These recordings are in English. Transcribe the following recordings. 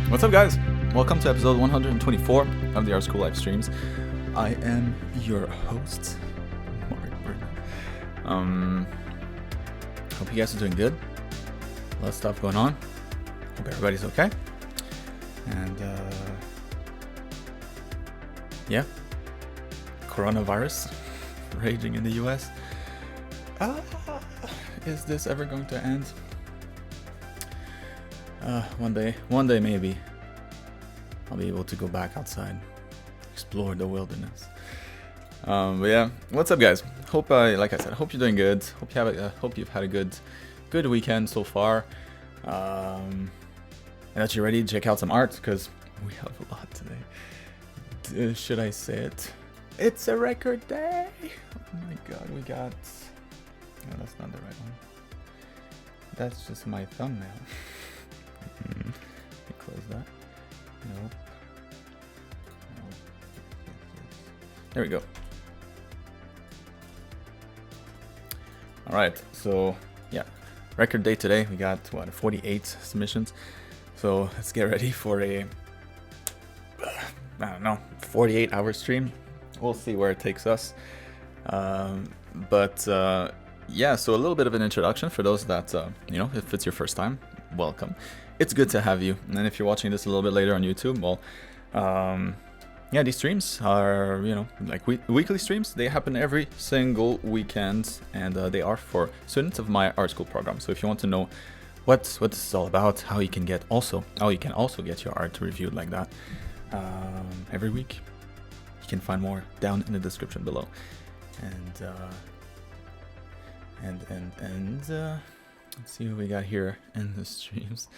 What's up, guys? Welcome to episode 124 of the Art School live streams. I am your host, Marc. Hope you guys are doing good. A lot of stuff going on. Hope everybody's okay. And yeah, coronavirus raging in the US. Is this ever going to end? One day maybe I'll be able to go back outside, explore the wilderness. But yeah, what's up, guys? Hope like I said, hope you're doing good. Hope you've had a good weekend so far, and that you're ready to check out some art, because we have a lot today. Should I say it? It's a record day. Oh my god, we got. No, that's not the right one. That's just my thumbnail. Let me close that. Nope. There we go. Alright, so yeah, record day today. We got 48 submissions. So let's get ready for a, I don't know, 48-hour stream. We'll see where it takes us. Yeah, so a little bit of an introduction for those that, if it's your first time, welcome. It's good to have you. And if you're watching this a little bit later on YouTube, well, yeah, these streams are, like weekly streams. They happen every single weekend, and they are for students of my art school program. So if you want to know what this is all about, how you can also get your art reviewed like that every week, you can find more down in the description below. And let's see what we got here in the streams.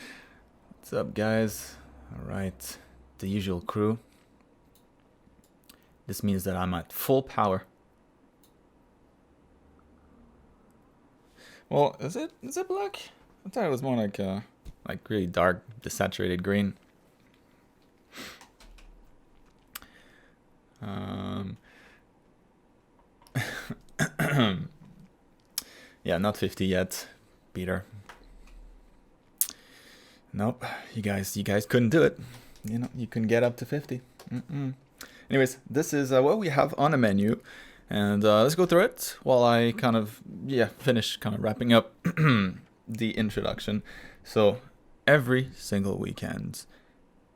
What's up, guys? All right, the usual crew. This means that I'm at full power. Well, is it black? I thought it was more like really dark, desaturated green. Yeah, not 50 yet, Peter. Nope, you guys couldn't do it. You couldn't get up to 50. Anyways, this is what we have on the menu, and let's go through it while I finish wrapping up the introduction. So every single weekend,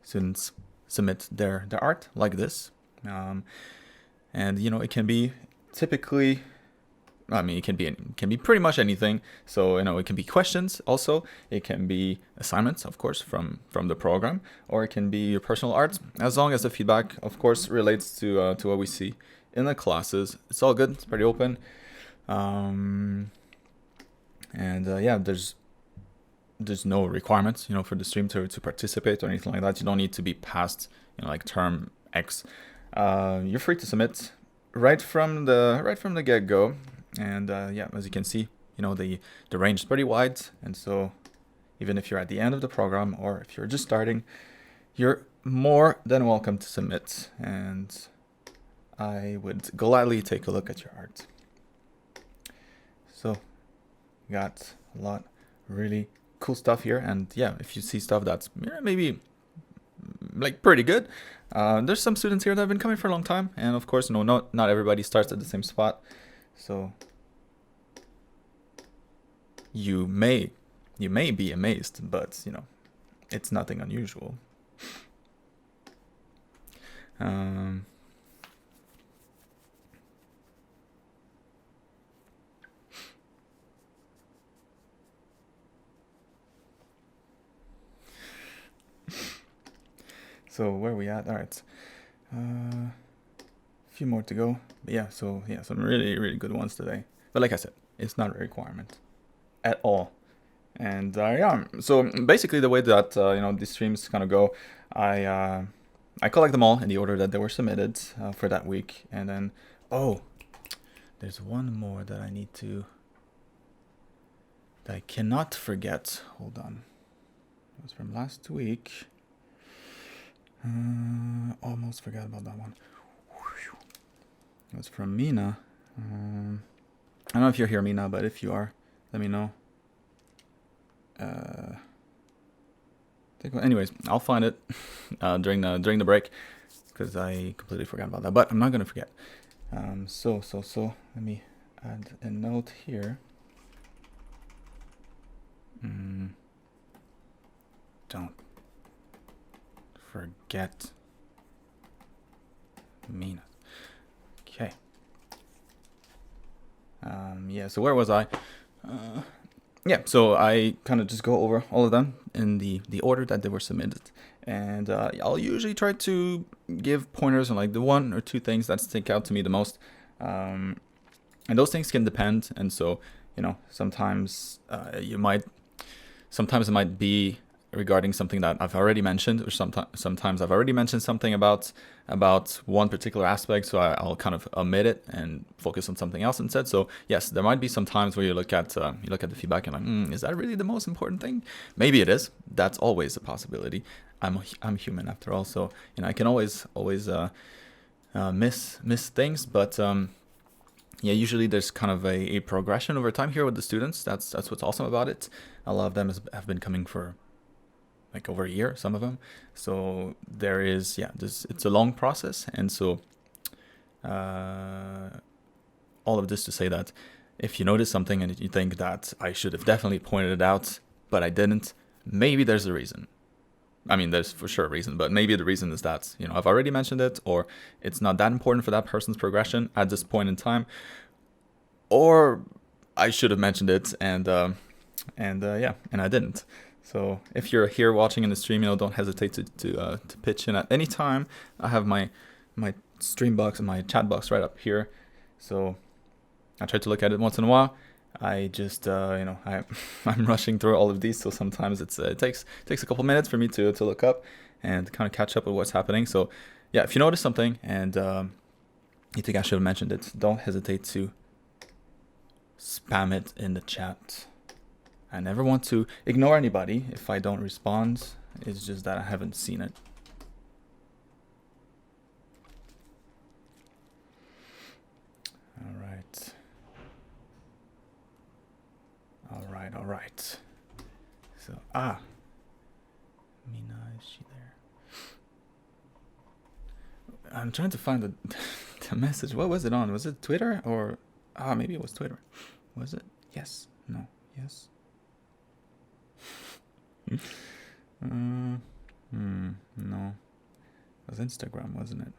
students submit their art like this, and it can be typically. It can be pretty much anything. So it can be questions. Also, it can be assignments, of course, from the program, or it can be your personal art. As long as the feedback, of course, relates to what we see in the classes, it's all good. It's pretty open. Yeah, there's no requirements, for the stream to participate or anything like that. You don't need to be past, like term X. You're free to submit right from the get-go. And yeah, as you can see, the range is pretty wide, and so even if you're at the end of the program or if you're just starting, you're more than welcome to submit, and I would gladly take a look at your art. So got a lot really cool stuff here, and yeah, if you see stuff that's maybe like pretty good, there's some students here that have been coming for a long time, and of course, not everybody starts at the same spot. So you may be amazed, but it's nothing unusual. So where are we at? All right. A few more to go. But yeah, some really, really good ones today. But like I said, it's not a requirement at all. And yeah, so basically the way that these streams kind of go, I collect them all in the order that they were submitted for that week, and then there's one more that I cannot forget. Hold on, it was from last week. Almost forgot about that one. It was from Mina. I don't know if you're here, Mina, but if you are, let me know. Anyways, I'll find it during the break because I completely forgot about that. But I'm not gonna forget. So let me add a note here. Don't forget Mina. Okay. Yeah, so where was I? Yeah, so I kind of just go over all of them in the order that they were submitted. And I'll usually try to give pointers on like the 1 or 2 things that stick out to me the most. And those things can depend. And so, you know, sometimes it might be regarding something that I've already mentioned, or sometimes I've already mentioned something about one particular aspect, so I'll kind of omit it and focus on something else instead. So yes, there might be some times where you look at the feedback and like, is that really the most important thing? Maybe it is. That's always a possibility. I'm human after all, so you know I can always miss things, but yeah, usually there's kind of a progression over time here with the students. That's what's awesome about it. A lot of them have been coming for like over a year, some of them. So there is, it's a long process. And so all of this to say that if you notice something and you think that I should have definitely pointed it out, but I didn't, maybe there's a reason. I mean, there's for sure a reason, but maybe the reason is that, you know, I've already mentioned it, or it's not that important for that person's progression at this point in time, or I should have mentioned it and I didn't. So if you're here watching in the stream, you know, don't hesitate to pitch in at any time. I have my stream box and my chat box right up here, so I try to look at it once in a while. I just I'm rushing through all of these, so sometimes it takes a couple minutes for me to look up and kind of catch up with what's happening. So yeah, if you notice something and you think I should have mentioned it, don't hesitate to spam it in the chat. I never want to ignore anybody if I don't respond. It's just that I haven't seen it. All right. So, Mina, is she there? I'm trying to find the message. What was it on? Was it Twitter or maybe it was Twitter. Was it? Yes. No. Yes. No. It was Instagram, wasn't it?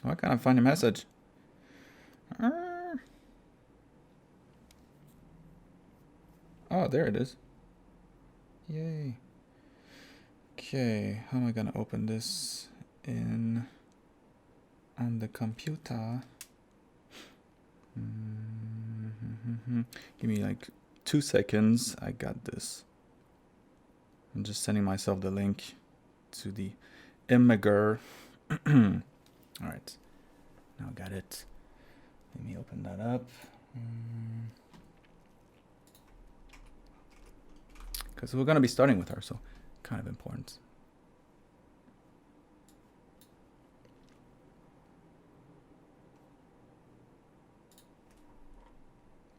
Why can't I find a message? Oh, there it is. Yay. Okay, how am I gonna open this on the computer? Give me like 2 seconds. I got this. I'm just sending myself the link to the Imager. All right, now got it. Let me open that up. Because we're going to be starting with her, so kind of important.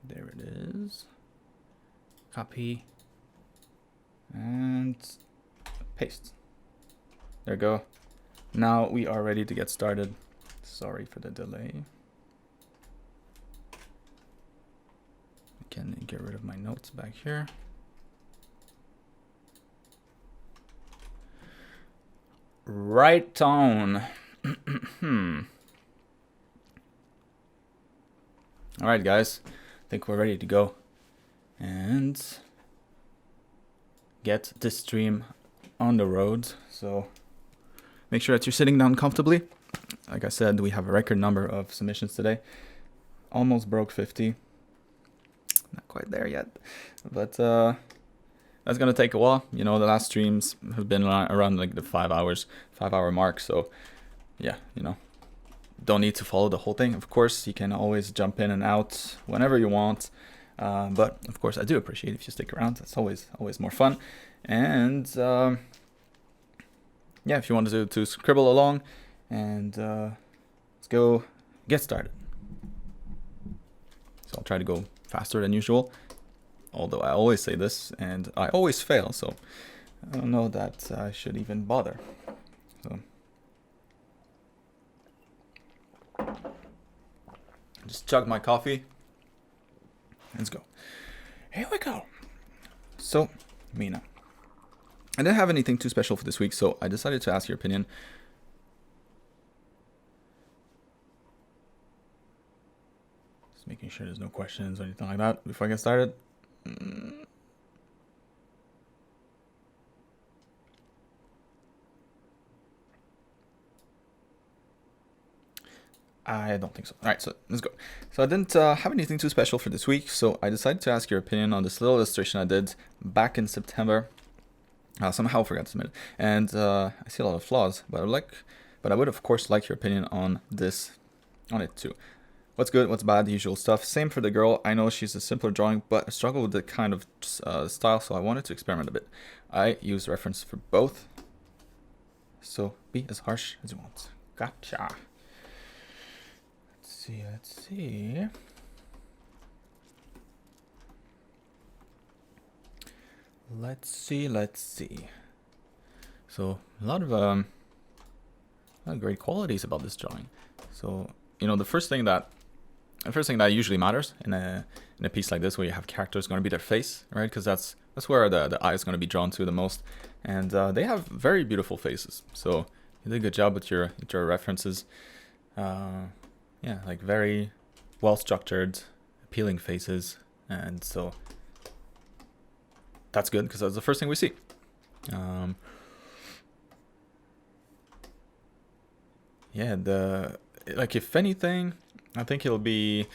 There it is. Copy. And paste. There we go. Now we are ready to get started. Sorry for the delay. I can get rid of my notes back here. Right on. All right, guys. I think we're ready to go and get this stream on the road. So make sure that you're sitting down comfortably. Like I said, we have a record number of submissions today. Almost broke 50. Not quite there yet, but that's gonna take a while. You know, the last streams have been around like the 5-hour mark. So yeah, you know, don't need to follow the whole thing. Of course, you can always jump in and out whenever you want. But of course, I do appreciate if you stick around. It's always more fun. And yeah, if you wanted to scribble along, and let's go get started. So I'll try to go faster than usual. Although I always say this and I always fail, so I don't know that I should even bother. So just chug my coffee. Let's go. Here we go. So, Mina, I didn't have anything too special for this week, so I decided to ask your opinion. Just making sure there's no questions or anything like that before I get started. I don't think so. All right, so let's go. So I didn't have anything too special for this week, so I decided to ask your opinion on this little illustration I did back in September. Somehow forgot to submit it, and I see a lot of flaws, but I would of course like your opinion on it too. What's good, what's bad, the usual stuff. Same for the girl. I know she's a simpler drawing, but I struggle with the kind of style, so I wanted to experiment a bit. I use reference for both, so be as harsh as you want. Gotcha. Let's see. Let's see. So a lot of great qualities about this drawing. So the first thing that usually matters in a piece like this, where you have characters, going to be their face, right? Because that's where the eye is going to be drawn to the most, and they have very beautiful faces. So you did a good job with your references. Yeah, like very well structured, appealing faces, and so that's good because that's the first thing we see. Yeah, if anything, I think it'll be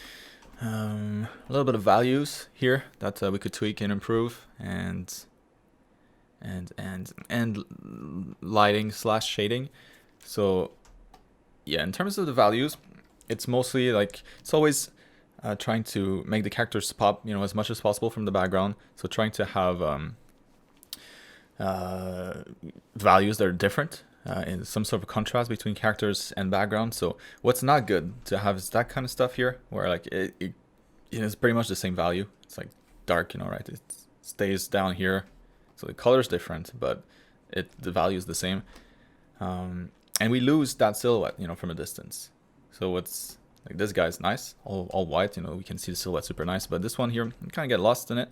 a little bit of values here that we could tweak and improve, and lighting / shading. So yeah, in terms of the values, it's mostly it's always trying to make the characters pop, as much as possible from the background. So trying to have values that are different, in some sort of contrast between characters and background. So what's not good to have is that kind of stuff here, where it's pretty much the same value. It's dark, right? It stays down here, so the color is different, but the value is the same. And we lose that silhouette, from a distance. So what's this guy's nice, all white, we can see the silhouette super nice, but this one here, you kind of get lost in it.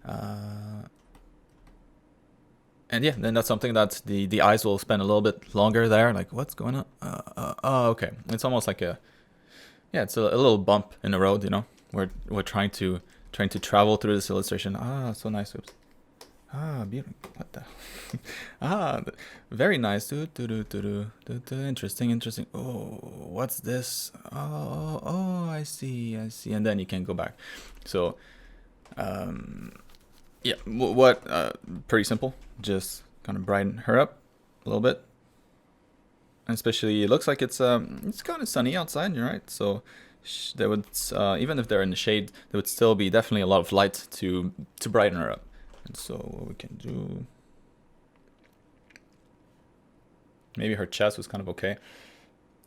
And yeah, then that's something that the eyes will spend a little bit longer there, what's going on? Oh, okay. It's almost like it's a little bump in the road, we're trying to travel through this illustration. So nice. Oops. Beautiful. What the? Very nice. Interesting. Oh, what's this? Oh, I see. And then you can go back. So, yeah. Pretty simple. Just kind of brighten her up a little bit. And especially, it looks like it's kind of sunny outside, right? So, there would even if they're in the shade, there would still be definitely a lot of light to brighten her up. And so what we can do, maybe her chest was kind of okay.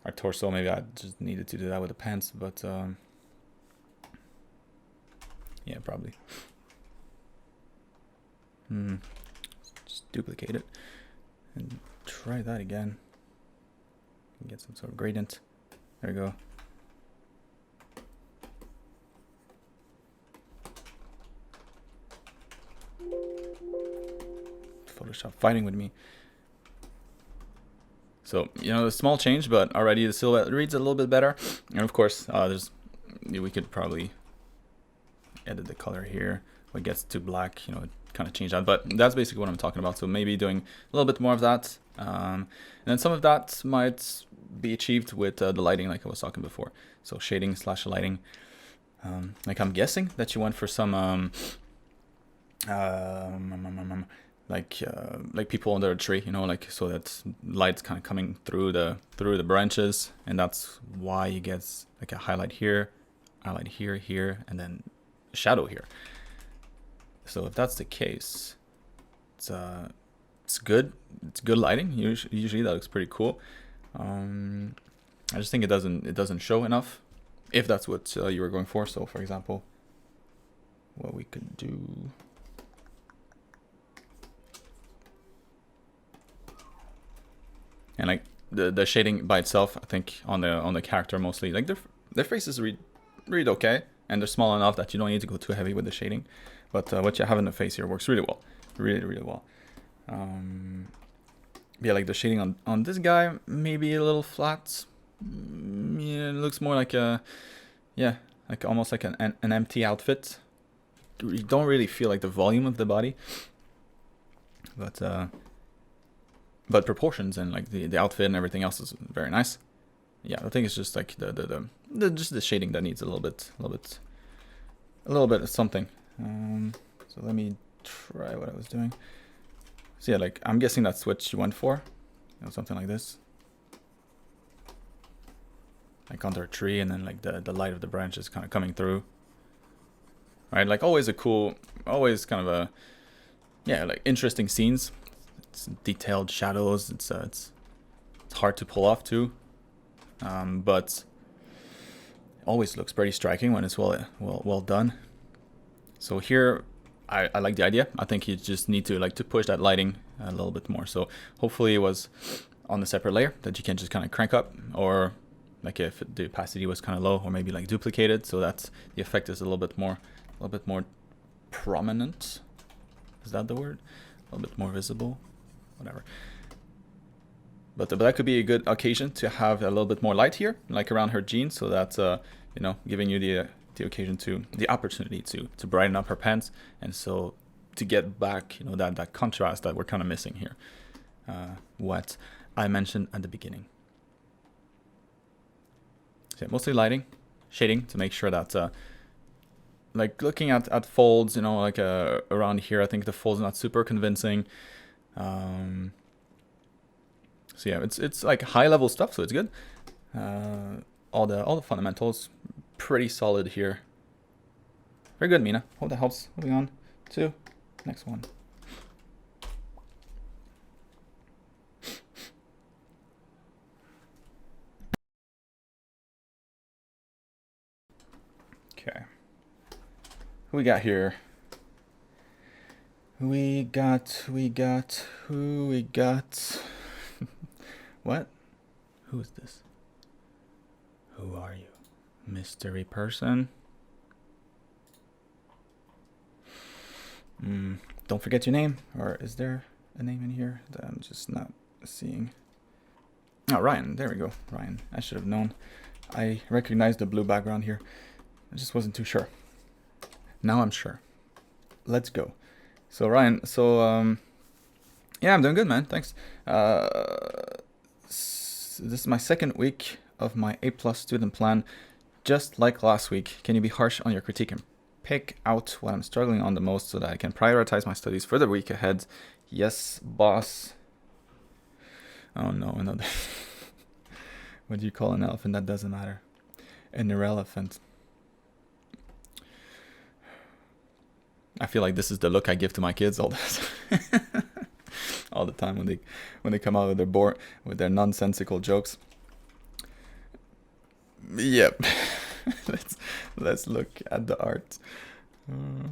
Her torso, maybe I just needed to do that with the pants, but yeah, probably. Just duplicate it and try that again. Get some sort of gradient. There we go. Photoshop fighting with me. So a small change, but already the silhouette reads a little bit better. And of course, we could probably edit the color here. When it gets too black, kind of change that. But that's basically what I'm talking about. So maybe doing a little bit more of that, and then some of that might be achieved with the lighting, like I was talking before. So shading / lighting. I'm guessing that you went for some like people under a tree, so that light's kind of coming through the branches, and that's why you get a highlight here, and then a shadow here. So if that's the case, it's good. It's good lighting. Usually that looks pretty cool. I just think it doesn't show enough, if that's what you were going for. So for example, what we could do. And like the shading by itself, I think on the character mostly, like their faces read okay, and they're small enough that you don't need to go too heavy with the shading. But what you have in the face here works really well, really well. Yeah, like the shading on this guy maybe a little flat. Yeah, it looks more like a like almost like an empty outfit. You don't really feel like the volume of the body, but proportions and like the outfit and everything else is very nice. Yeah, I think it's just like just the shading that needs a little bit of something. So let me try what I was doing. So yeah, like I'm guessing that's what you went for, something like this, like under a tree, and then like the light of the branches kind of coming through. Right, like always kind of a like interesting scenes. It's detailed shadows. It's hard to pull off too, but always looks pretty striking when it's well done. So here, I like the idea. I think you just need to push that lighting a little bit more. So hopefully it was on a separate layer that you can just kind of crank up, or like if the opacity was kind of low, or maybe like duplicated, so that the effect is a little bit more prominent. Is that the word? A little bit more visible, whatever. But that could be a good occasion to have a little bit more light here, like around her jeans, so that's giving you the occasion the opportunity to brighten up her pants, and so to get back that contrast that we're kind of missing here. What I mentioned at the beginning. So mostly lighting, shading to make sure that like looking at folds, like around here, I think the fold's not super convincing. So yeah, it's like high level stuff, so it's good. All the fundamentals pretty solid here. Very good, Mina. Hope that helps. Moving on to next one. Okay. Who we got here? Who we got? What? Who is this? Who are you? Mystery person? Don't forget your name. Or is there a name in here that I'm just not seeing? Oh, Ryan. There we go. Ryan. I should have known. I recognized the blue background here. I just wasn't too sure. Now I'm sure. Let's go. So Ryan, yeah, I'm doing good, man. Thanks. This is my second week of my A+ student plan. Just like last week, can you be harsh on your critique and pick out what I'm struggling on the most so that I can prioritize my studies for the week ahead? Yes, boss. Oh no, another. What do you call an elephant that doesn't matter? An irrelevant. I feel like this is the look I give to my kids all the time when they come out with their nonsensical jokes. Yep. let's look at the art. Ooh.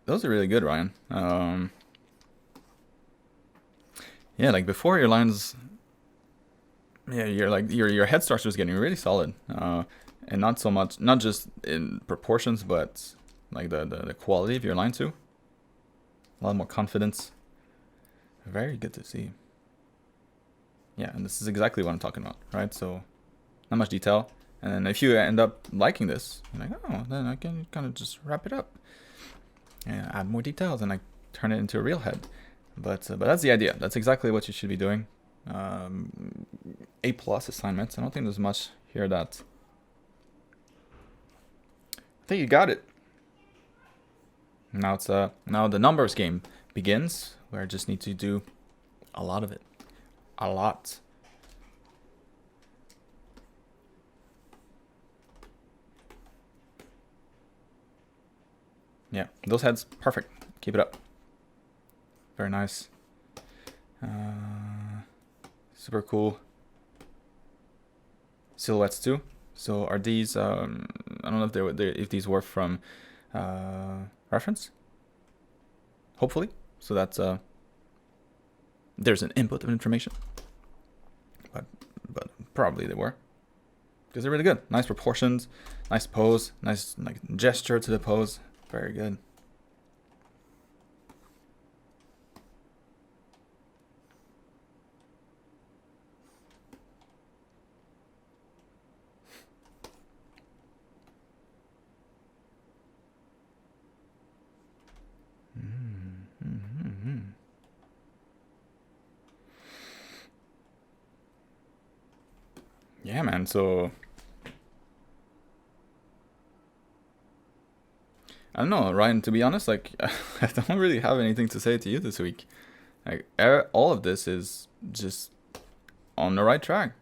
Those are really good, Ryan. Yeah, like before your lines, yeah, your head starts just getting really solid, and not so much, not just in proportions, but like the quality of your line too. A lot more confidence. Very good to see. Yeah, and this is exactly what I'm talking about, right? So, not much detail, and then if you end up liking this, you're like, oh, then I can kind of just wrap it up and add more details, and I turn it into a real head. But that's the idea. That's exactly what you should be doing. A+ assignments. I don't think there's much here that. I think you got it. Now now the numbers game begins, where I just need to do a lot of it. A lot. Yeah, those heads, perfect. Keep it up. Very nice. Super cool. silhouettes too. So are these? I don't know if if these were from reference. Hopefully, so that's there's an input of information, but probably they were, because they're really good. Nice proportions, nice pose, nice like gesture to the pose. Very good. Yeah, man. So I don't know, Ryan. To be honest, like I don't really have anything to say to you this week. Like all of this is just on the right track.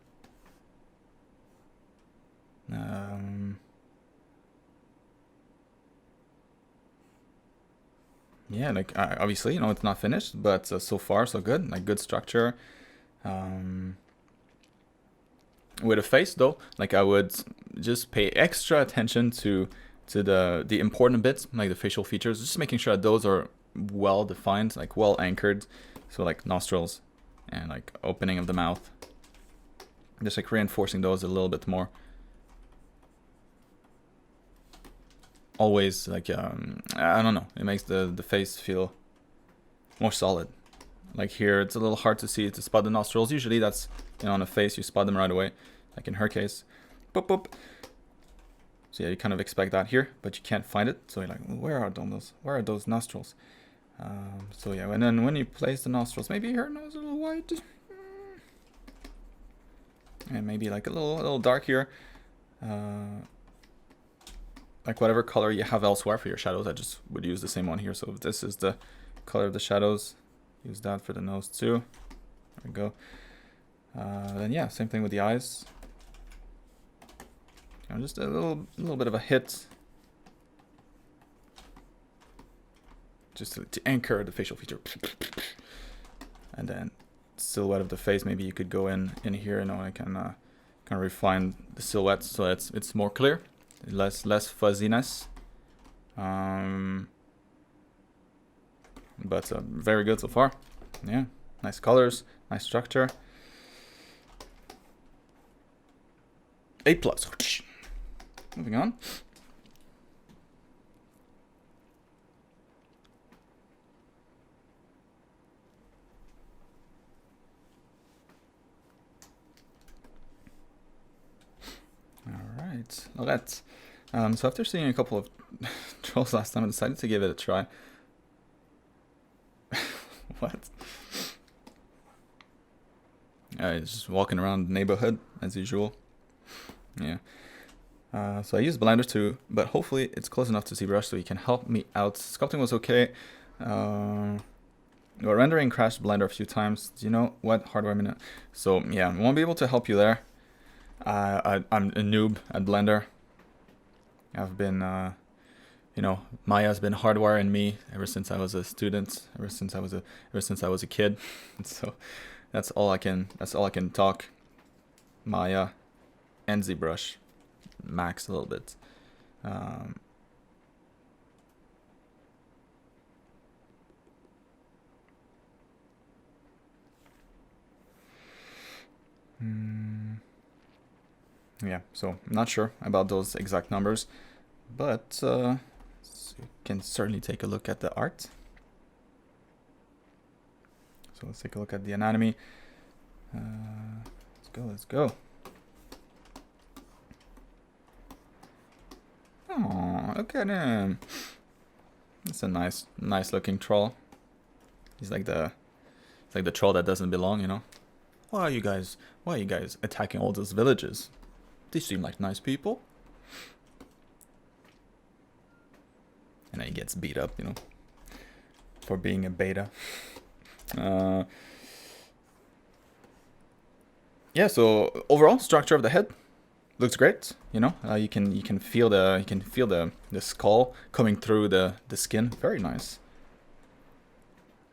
Yeah, like obviously, you know, it's not finished, but so far so good. Like good structure. With a face though, like I would just pay extra attention to the important bits, like the facial features, just making sure that those are well defined, like well anchored. So like nostrils and like opening of the mouth, just like reinforcing those a little bit more. Always like I don't know, it makes the face feel more solid. Like here it's a little hard to see, to spot the nostrils. Usually that's, you know, on a face you spot them right away, like in her case. Boop boop. So yeah, you kind of expect that here, but you can't find it. So you're like, where are those nostrils? So yeah, and then when you place the nostrils, maybe her nose a little white, and maybe like a little dark here. Like whatever color you have elsewhere for your shadows, I just would use the same one here. So if this is the color of the shadows, use that for the nose too. There we go. Then yeah, same thing with the eyes. You know, just a little bit of a hit, just to anchor the facial feature. And then silhouette of the face, maybe you could go in here, you know, I can kind of refine the silhouette so it's more clear, less fuzziness. But very good so far. Yeah, nice colors, nice structure. 8+. Moving on. All right, let's. So after seeing a couple of trolls last time, I decided to give it a try. What? Just walking around the neighborhood as usual. Yeah. So I used Blender too, but hopefully it's close enough to ZBrush so you can help me out. Sculpting was okay. Rendering crashed Blender a few times. Do you know what hardware I'm in? So yeah, I won't be able to help you there. I'm a noob at Blender. I've been, you know, Maya's been hardwiring me ever since I was a student, ever since I was a kid. So that's all I can talk. Maya and ZBrush, Max a little bit. Yeah, so I'm not sure about those exact numbers, but so you can certainly take a look at the art. So let's take a look at the anatomy. Let's go. Oh, look at him. It's a nice looking troll. He's like the troll that doesn't belong, you know. Why are you guys attacking all those villages? They seem like nice people. And then he gets beat up, you know, for being a beta. Yeah, so overall structure of the head looks great. You know, you can feel the skull coming through the skin. Very nice.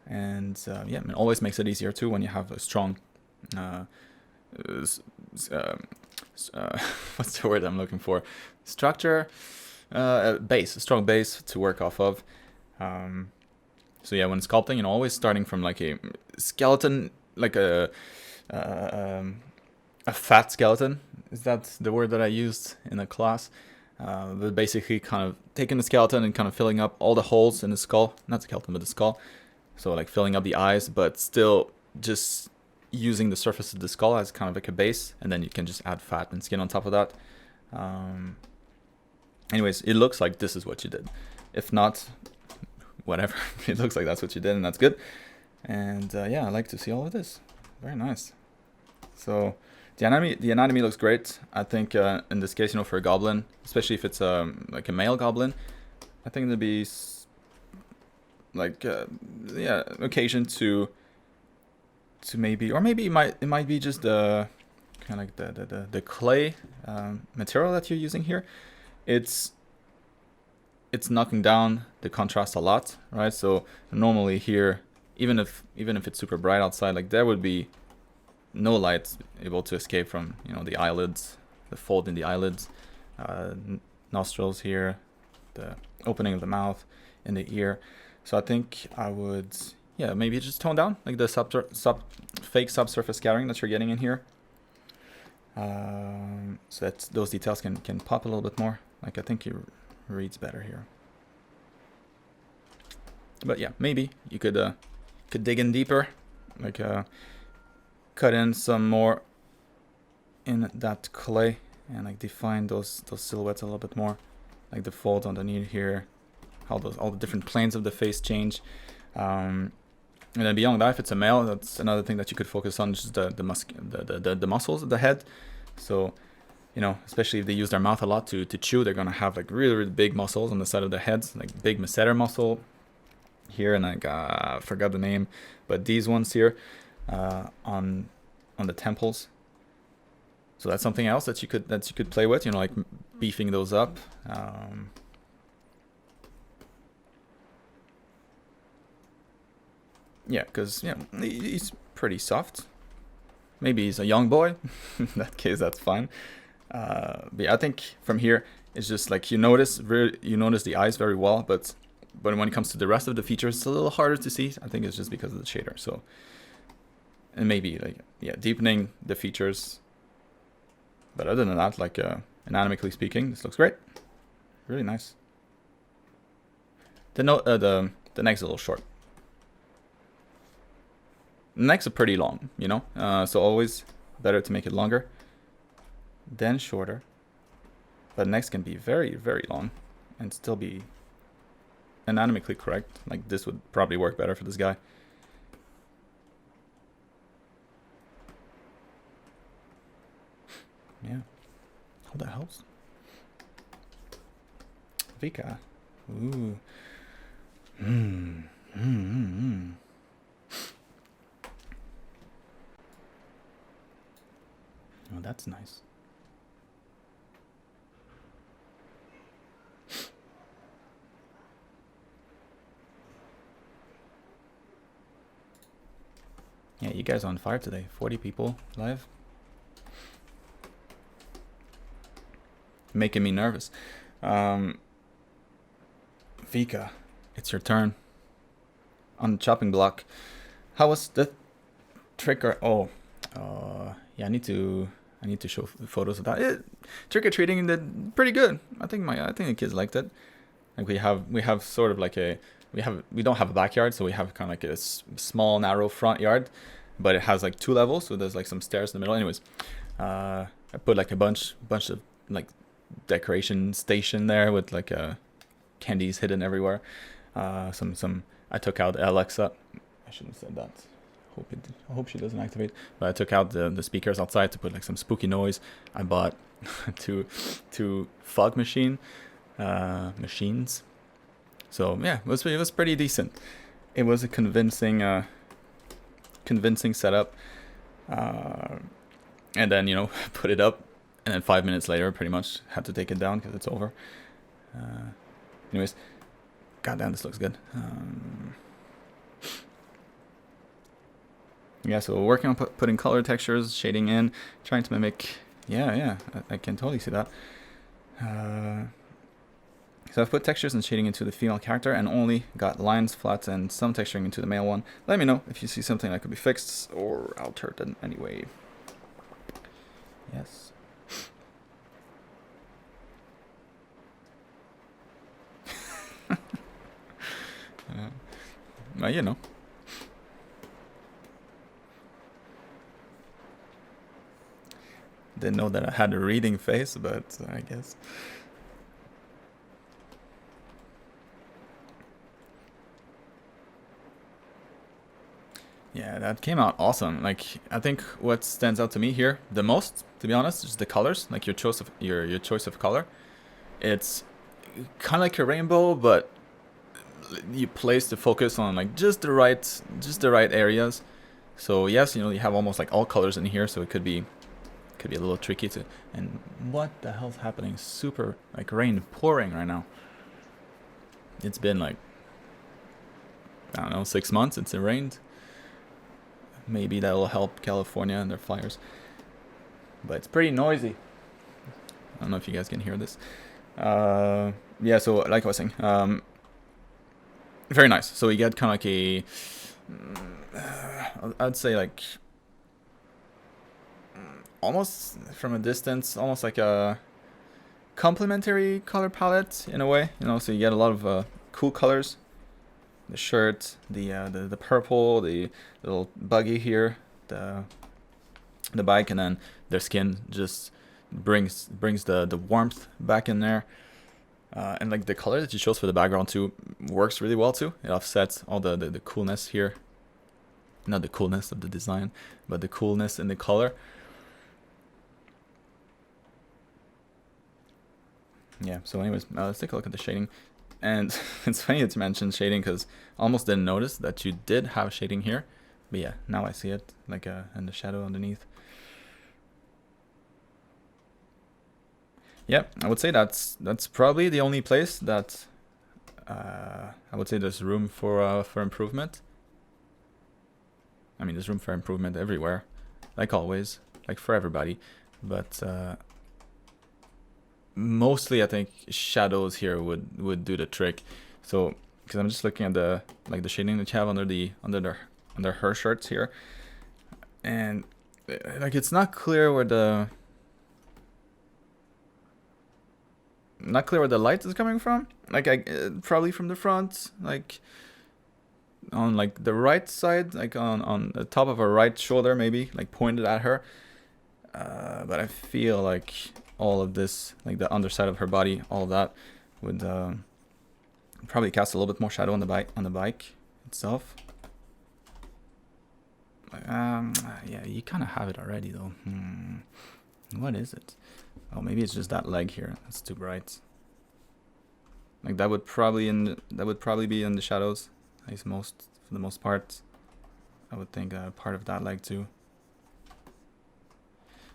And yeah, it always makes it easier too when you have a strong what's the word I'm looking for? Structure, base, a strong base to work off of. So yeah, when sculpting, you know, always starting from like a skeleton, like a fat skeleton. Is that the word that I used in the class? But basically kind of taking the skeleton and kind of filling up all the holes in the skull, not the skeleton, but the skull. So like filling up the eyes, but still just using the surface of the skull as kind of like a base, and then you can just add fat and skin on top of that. Anyways, it looks like this is what you did. If not, whatever, it looks like that's what you did, and that's good. And yeah, I like to see all of this. Very nice. So the anatomy looks great. I think in this case, you know, for a goblin, especially if it's like a male goblin, I think there'd be like yeah, occasion to maybe, or maybe it might be just the kind of like the clay material that you're using here. It's knocking down the contrast a lot, right? So normally here, even if it's super bright outside, like there would be no light able to escape from, you know, the eyelids, the fold in the eyelids, nostrils here, the opening of the mouth, and the ear. So I think I would, yeah, maybe just tone down like the fake subsurface scattering that you're getting in here, so that those details can pop a little bit more. Like I think it reads better here. But yeah, maybe you could dig in deeper, like cut in some more in that clay and like define those silhouettes a little bit more, like the folds underneath here, how all the different planes of the face change. And then beyond that, if it's a male, that's another thing that you could focus on, just the muscles of the head. So, you know, especially if they use their mouth a lot to chew, they're gonna have like really big muscles on the side of their heads, like big masseter muscle here, and like I forgot the name, but these ones here on the temples. So that's something else that you could play with, you know, like beefing those up. Yeah, because yeah, he's pretty soft. Maybe he's a young boy. In that case, that's fine. But yeah, I think from here it's just like you notice the eyes very well, but when it comes to the rest of the features, it's a little harder to see. I think it's just because of the shader. So, and maybe like, yeah, deepening the features. But other than that, like anatomically speaking, this looks great. Really nice. The neck's a little short. The necks are pretty long, you know, so always better to make it longer than shorter. But necks can be very, very long and still be anatomically correct. Like this would probably work better for this guy. Yeah, hope that helps. Vika. Ooh. Oh, that's nice. Yeah, you guys are on fire today. 40 people live. Making me nervous. Vika, it's your turn. On the chopping block. How was the trick yeah, I need to show photos of that. Trick or treating did pretty good. I think the kids liked it. Like we have sort of like we don't have a backyard, so we have kind of like a small narrow front yard, but it has like 2 levels, so there's like some stairs in the middle. Anyways, I put like a bunch of like decoration station there with like candies hidden everywhere. I took out Alexa. I shouldn't have said that. I hope she doesn't activate. But I took out the speakers outside to put like some spooky noise. I bought two fog machines. So yeah, it was pretty decent. It was a convincing setup. And then, you know, put it up, and then 5 minutes later, pretty much had to take it down because it's over. Anyways, goddamn, this looks good. Yeah, so working on putting color textures, shading in, trying to mimic, Yeah, I can totally see that. So I've put textures and shading into the female character and only got lines, flats, and some texturing into the male one. Let me know if you see something that could be fixed or altered in any way. Yes. Well, you know. Didn't know that I had a reading face, but I guess. Yeah, that came out awesome. Like, I think what stands out to me here the most, to be honest, is the colors. Like your choice of your choice of color. It's kind of like a rainbow, but you place the focus on like just the right areas. So yes, you know, you have almost like all colors in here, so it could be a little tricky to. And what the hell's happening? Super like rain pouring right now. It's been like, I don't know, 6 months since it rained. Maybe that will help California and their fires. But it's pretty noisy. I don't know if you guys can hear this. Yeah, so like I was saying, very nice. So you get kind of like a, I'd say like, almost from a distance, almost like a complementary color palette in a way. You know, so you get a lot of cool colors. The shirt, the purple, the little buggy here, the bike, and then their skin just brings the warmth back in there. And like the color that you chose for the background too works really well too. It offsets all the coolness here. Not the coolness of the design, but the coolness in the color. Yeah, so anyways, let's take a look at the shading. And it's funny that you mentioned shading because I almost didn't notice that you did have shading here. But yeah, now I see it, like in the shadow underneath. Yeah, I would say that's probably the only place that I would say there's room for improvement. I mean, there's room for improvement everywhere, like always, like for everybody. But mostly I think shadows here would do the trick. So because I'm just looking at the shading that you have under her shirts here, and like it's not clear where the light is coming from. Like probably from the front, like on like the right side, like on the top of her right shoulder, maybe like pointed at her. But I feel like all of this, like the underside of her body, all of that would probably cast a little bit more shadow on the bike itself. Yeah, you kind of have it already though. What is it? Oh, maybe it's just that leg here. That's too bright. Like that would probably be in the shadows, at least for the most part. I would think part of that leg too.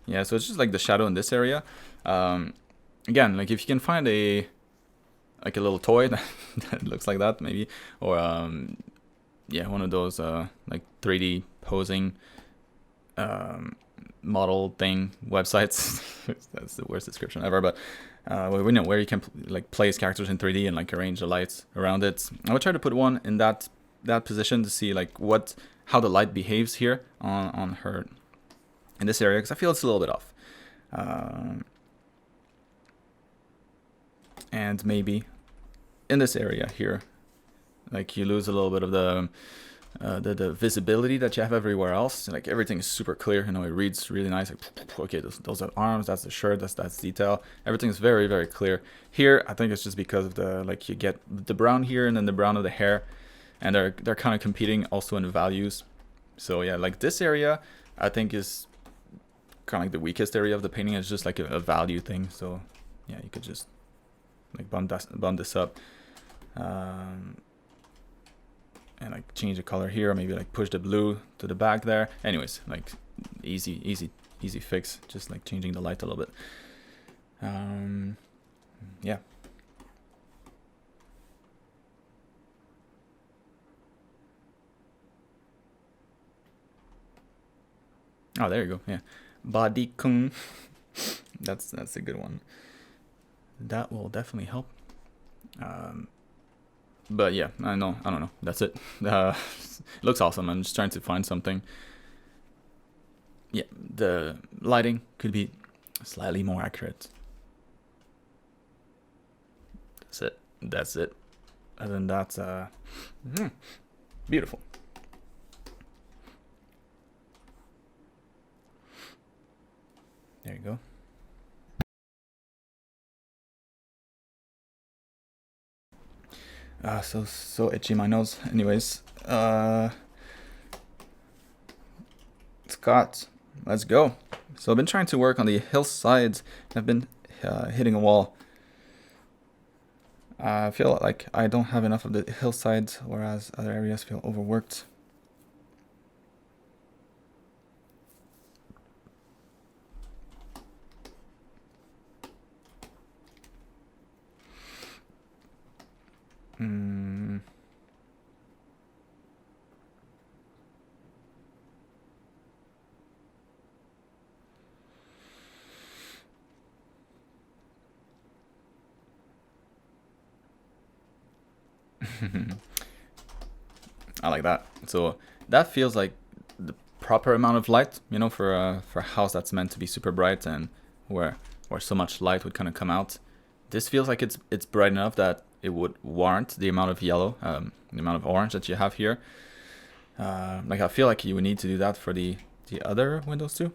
Yeah, so it's just like the shadow in this area. Again, like if you can find a little toy that looks like that, maybe, or yeah, one of those like 3D posing model thing websites. That's the worst description ever, but we know where you can like place characters in 3D and like arrange the lights around it. I would try to put one in that position to see like how the light behaves here on her in this area, because I feel it's a little bit off. And maybe in this area here, like you lose a little bit of the visibility that you have everywhere else. Like everything is super clear, you know, it reads really nice. Like, okay, those are arms, that's the shirt, that's detail. Everything is very, very clear. Here, I think it's just because of the, like you get the brown here and then the brown of the hair, and they're kind of competing also in the values. So yeah, like this area, I think is kind of like the weakest area of the painting. It's just like a value thing. So yeah, you could just like bump this up. And like change the color here, or maybe like push the blue to the back there. Anyways, like easy fix, just like changing the light a little bit. Yeah. Oh, there you go. Yeah, body kun. That's a good one. That will definitely help. But yeah, I don't know. That's it. It looks awesome. I'm just trying to find something. Yeah, the lighting could be slightly more accurate. That's it. Other than that, beautiful. There you go. So itchy my nose. Anyways, Scott, let's go. So I've been trying to work on the hillsides. I've been hitting a wall. I feel like I don't have enough of the hillsides, whereas other areas feel overworked. I like that. So that feels like the proper amount of light, you know, for a house that's meant to be super bright and where so much light would kind of come out. This feels like it's bright enough that it would warrant the amount of yellow, the amount of orange that you have here. Like I feel like you would need to do that for the other windows too,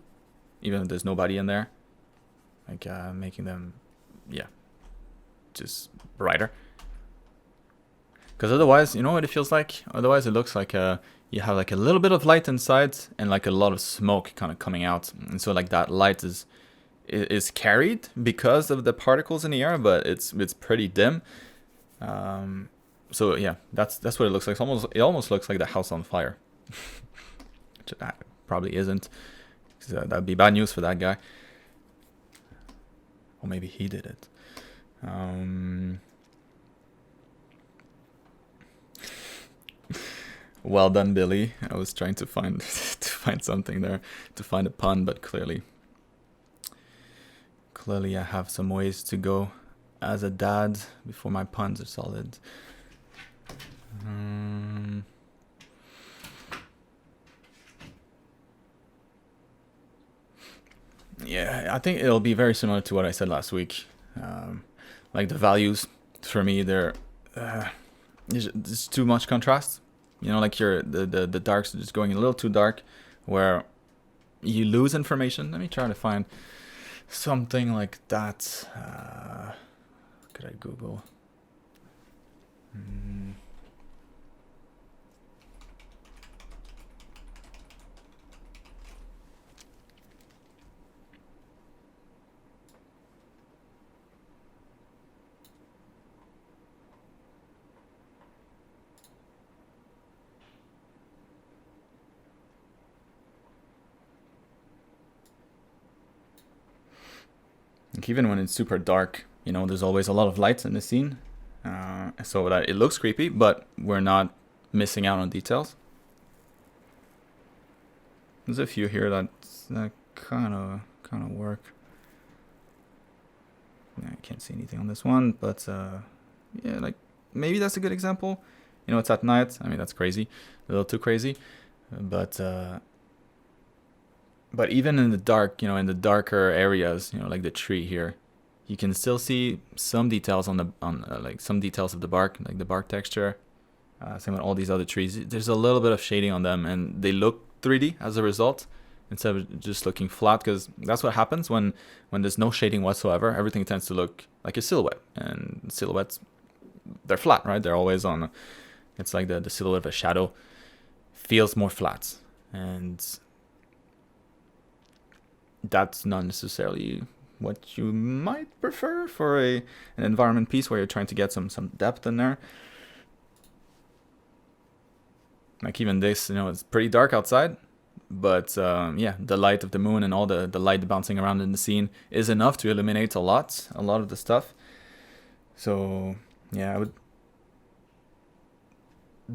even if there's nobody in there. Like making them, yeah, just brighter. Because otherwise, you know what it feels like? Otherwise it looks like you have like a little bit of light inside and like a lot of smoke kind of coming out. And so like that light is carried because of the particles in the air, but it's pretty dim. So yeah, that's what it looks like. It almost looks like the house on fire. Which that probably isn't. That'd be bad news for that guy. Or maybe he did it. Well done, Billy. I was trying to find something there, to find a pun, but clearly I have some ways to go as a dad before my puns are solid. Yeah, I think it'll be very similar to what I said last week. Like the values, for me, they're there's too much contrast. You know, like the darks are just going a little too dark, where you lose information. Let me try to find something like that. Could I Google? Like even when it's super dark, you know, there's always a lot of lights in the scene, so that it looks creepy, but we're not missing out on details. There's a few here that kind of work. I can't see anything on this one, but yeah, like maybe that's a good example. You know, it's at night. I mean, that's crazy, a little too crazy, but even in the dark, you know, in the darker areas, you know, like the tree here, you can still see some details on like some details of the bark, like the bark texture. Same with all these other trees. There's a little bit of shading on them, and they look 3D as a result, instead of just looking flat, because that's what happens when there's no shading whatsoever. Everything tends to look like a silhouette, and silhouettes, they're flat, right? They're always on. It's like the silhouette of a shadow feels more flat, and that's not necessarily what you might prefer for an environment piece where you're trying to get some depth in there. Like even this, you know, it's pretty dark outside, but yeah, the light of the moon and all the light bouncing around in the scene is enough to illuminate a lot of the stuff. So yeah, I would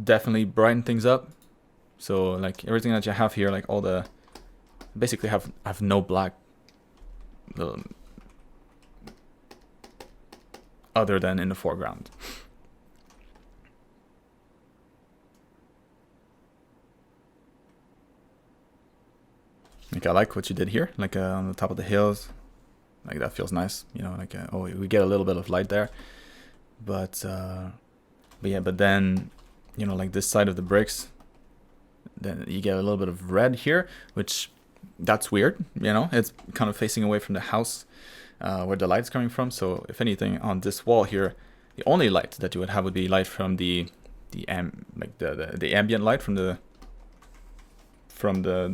definitely brighten things up. So like everything that you have here, like all the basically have no black. other than in the foreground. Like I like what you did here, like on the top of the hills. Like that feels nice, you know. Like oh, we get a little bit of light there, but yeah, but then, you know, like this side of the bricks, then you get a little bit of red here, which that's weird, you know. It's kind of facing away from the house where the light's coming from. So if anything, on this wall here, the only light that you would have would be light from the ambient light from the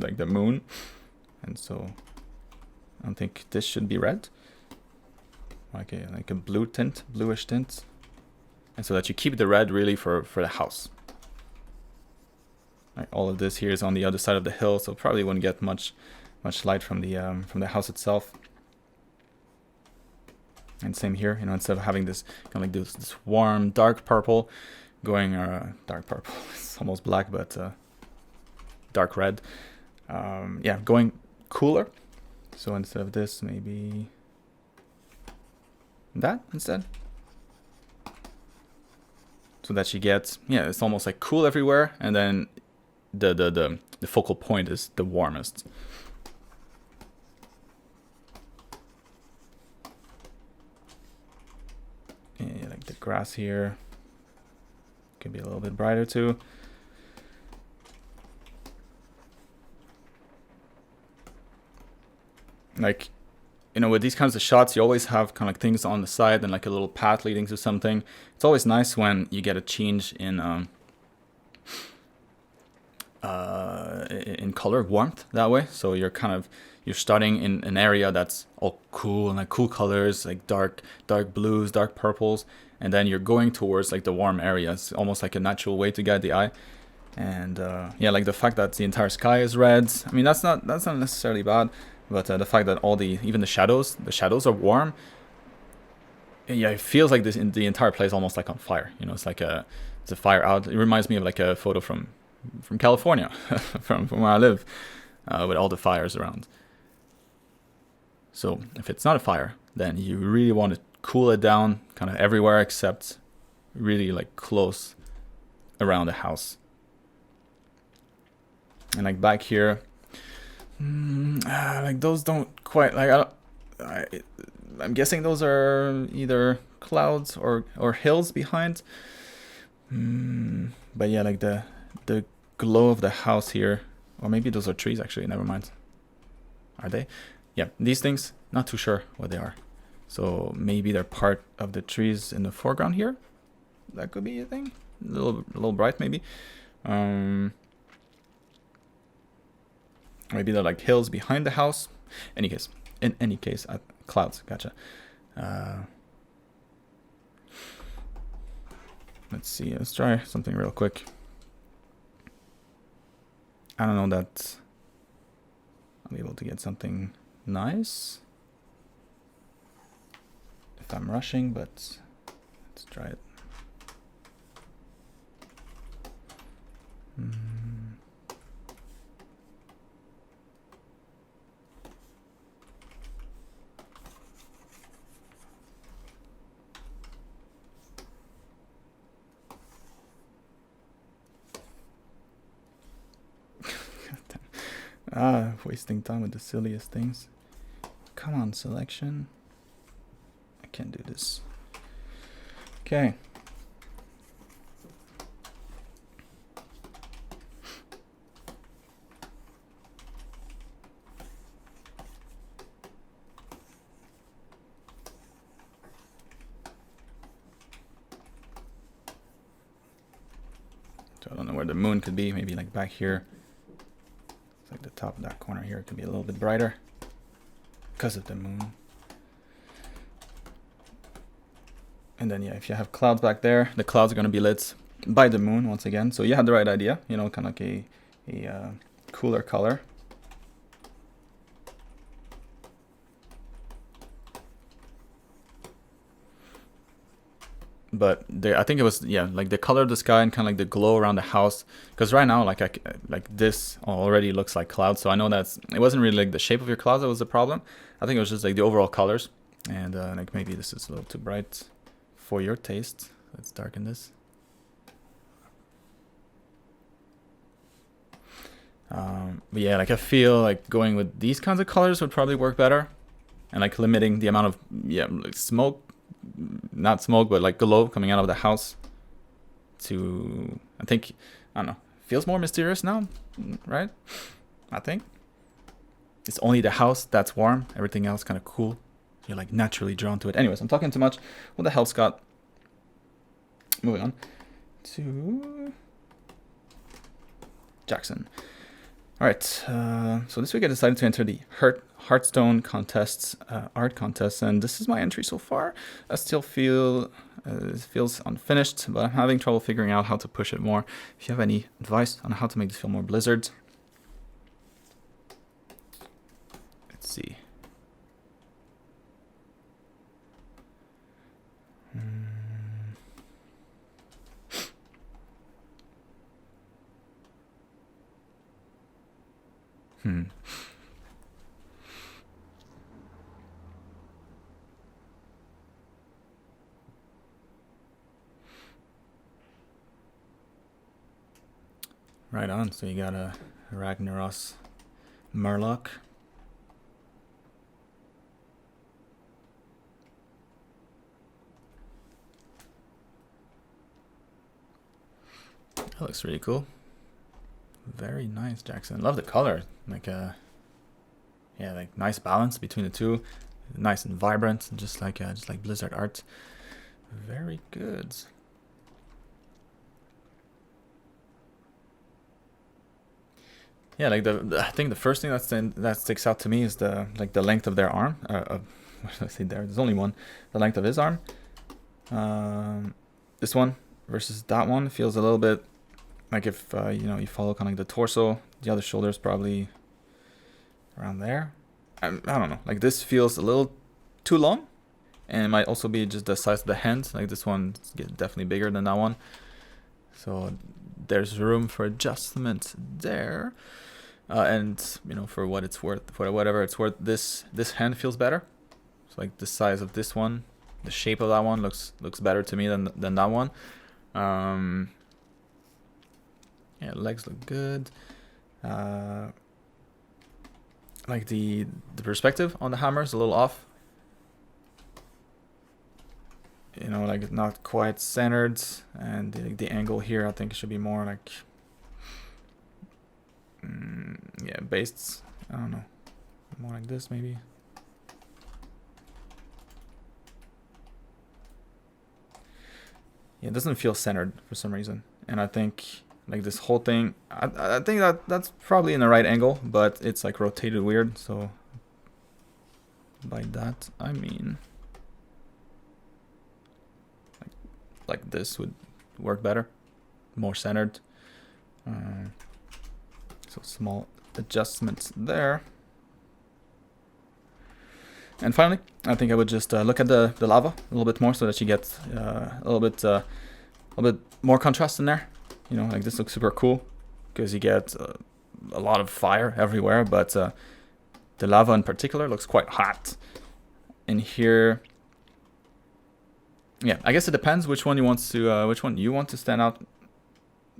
like the moon. And so I don't think this should be red, like a blue tint, bluish tint, and so that you keep the red really for the house. Like all of this here is on the other side of the hill, so probably wouldn't get much light from the house itself. And same here, you know, instead of having this kind of like this warm dark purple going dark purple, it's almost black, but dark red. Yeah, going cooler. So instead of this, maybe that instead. So that you get, yeah, it's almost like cool everywhere, and then the focal point is the warmest. Yeah, like the grass here could be a little bit brighter too. Like, you know, with these kinds of shots, you always have kind of like things on the side and like a little path leading to something. It's always nice when you get a change in color, warmth that way. So you're starting in an area that's all cool and like cool colors, like dark blues, dark purples, and then you're going towards like the warm areas, almost like a natural way to guide the eye. And yeah, like the fact that the entire sky is red, I mean, that's not necessarily bad. But the fact that even the shadows are warm, yeah, it feels like the entire place almost like on fire. You know, it's a fire out. It reminds me of like a photo from California, from where I live, with all the fires around. So if it's not a fire, then you really want to cool it down, kind of everywhere except really like close around the house. And like back here. Like those don't quite like I'm guessing those are either clouds or hills behind. But yeah, like the glow of the house here, or maybe those are trees actually. Never mind. Are they? Yeah, these things. Not too sure what they are. So maybe they're part of the trees in the foreground here. That could be a thing. A little bright maybe. Maybe they're like hills behind the house. In any case, clouds. Gotcha. Let's see. Let's try something real quick. I don't know that I'll be able to get something nice if I'm rushing, but let's try it. Wasting time with the silliest things. Come on, selection. I can't do this. Okay. So I don't know where the moon could be. Maybe like back here. Like the top of that corner here could be a little bit brighter because of the moon. And then yeah, if you have clouds back there, the clouds are going to be lit by the moon once again. So you had the right idea, you know, kind of like a cooler color. but I think it was, yeah, like the color of the sky and kind of like the glow around the house. Because right now, like like this already looks like clouds, so I know it wasn't really like the shape of your clouds that was the problem. I think it was just like the overall colors, and like maybe this is a little too bright for your taste. Let's darken this. But yeah, like I feel like going with these kinds of colors would probably work better, and like limiting the amount of like smoke. Not smoke, but like glow coming out of the house to, I think, I don't know, feels more mysterious now, right? I think it's only the house that's warm, everything else kind of cool. You're like naturally drawn to it. Anyways, I'm talking too much. What the hell, Scott? Moving on to Jackson. All right, so this week I decided to enter the Hearthstone contests, art contests, and this is my entry so far. I still feel it feels unfinished, but I'm having trouble figuring out how to push it more. If you have any advice on how to make this feel more Blizzard, let's see. Right on. So you got a Ragnaros Murloc. That looks really cool. Very nice, Jackson. Love the color. Like yeah, like nice balance between the two. Nice and vibrant, just like Blizzard art. Very good. Yeah, like I think the first thing that sticks out to me is the length of their arm. What did I say there? There's only one. The length of his arm. This one versus that one feels a little bit like if you know, you follow kind of like the torso. The other shoulder is probably around there. I don't know. Like this feels a little too long, and it might also be just the size of the hand. Like this one is definitely bigger than that one. So there's room for adjustment there. And you know, for what it's worth, for whatever it's worth, this hand feels better. So like the size of this one, the shape of that one looks better to me than that one. Yeah, legs look good. Like the perspective on the hammer is a little off. You know, like not quite centered, and the angle here I think should be more like yeah, based. I don't know, more like this maybe. Yeah, it doesn't feel centered for some reason, and I think like this whole thing, I think that's probably in the right angle, but it's like rotated weird. So by that I mean like this would work better, more centered. So small adjustments there. And finally, I think I would just look at the lava a little bit more, so that you get a little bit more contrast in there. You know, like this looks super cool because you get a lot of fire everywhere, but the lava in particular looks quite hot. In here, yeah, I guess it depends which one you want to stand out.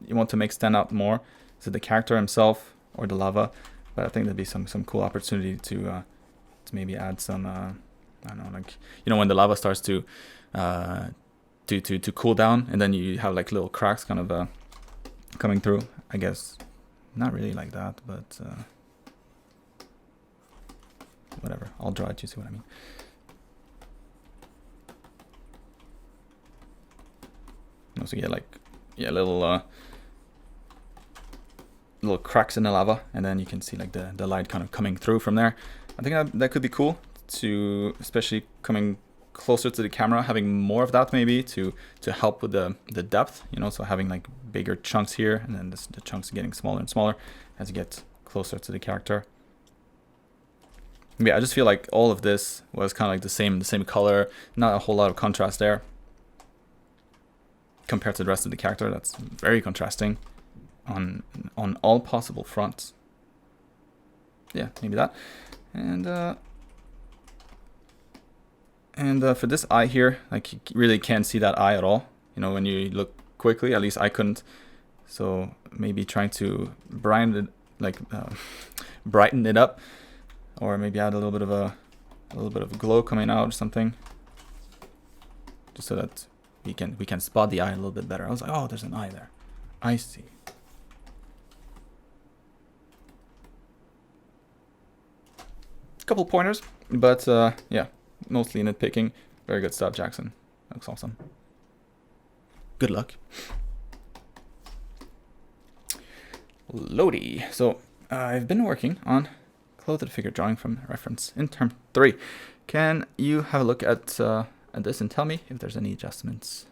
You want to make stand out more. Is it the character himself or the lava? But I think there'd be some cool opportunity to maybe add some I don't know, like, you know, when the lava starts to cool down, and then you have like little cracks kind of coming through. I guess not really like that, but whatever. I'll draw it. You see what I mean? So you get like, yeah, little cracks in the lava, and then you can see like the light kind of coming through from there. I think that could be cool, to especially coming closer to the camera, having more of that maybe to help with the depth, you know, so having like bigger chunks here, and then the chunks getting smaller and smaller as you get closer to the character. Yeah, I just feel like all of this was kind of like the same color, not a whole lot of contrast there. compared to the rest of the character. That's very contrasting on all possible fronts. Yeah, maybe that. And for this eye here, like, you really can't see that eye at all. You know, when you look quickly, at least I couldn't. So maybe trying to brighten it up, or maybe add a little bit of glow coming out or something, just so that we can spot the eye a little bit better. I was like, oh, there's an eye there. I see. Couple pointers, but yeah, mostly nitpicking. Very good stuff, Jackson. Looks awesome. Good luck. Lodi. So I've been working on clothed figure drawing from reference in term 3. Can you have a look at this and tell me if there's any adjustments?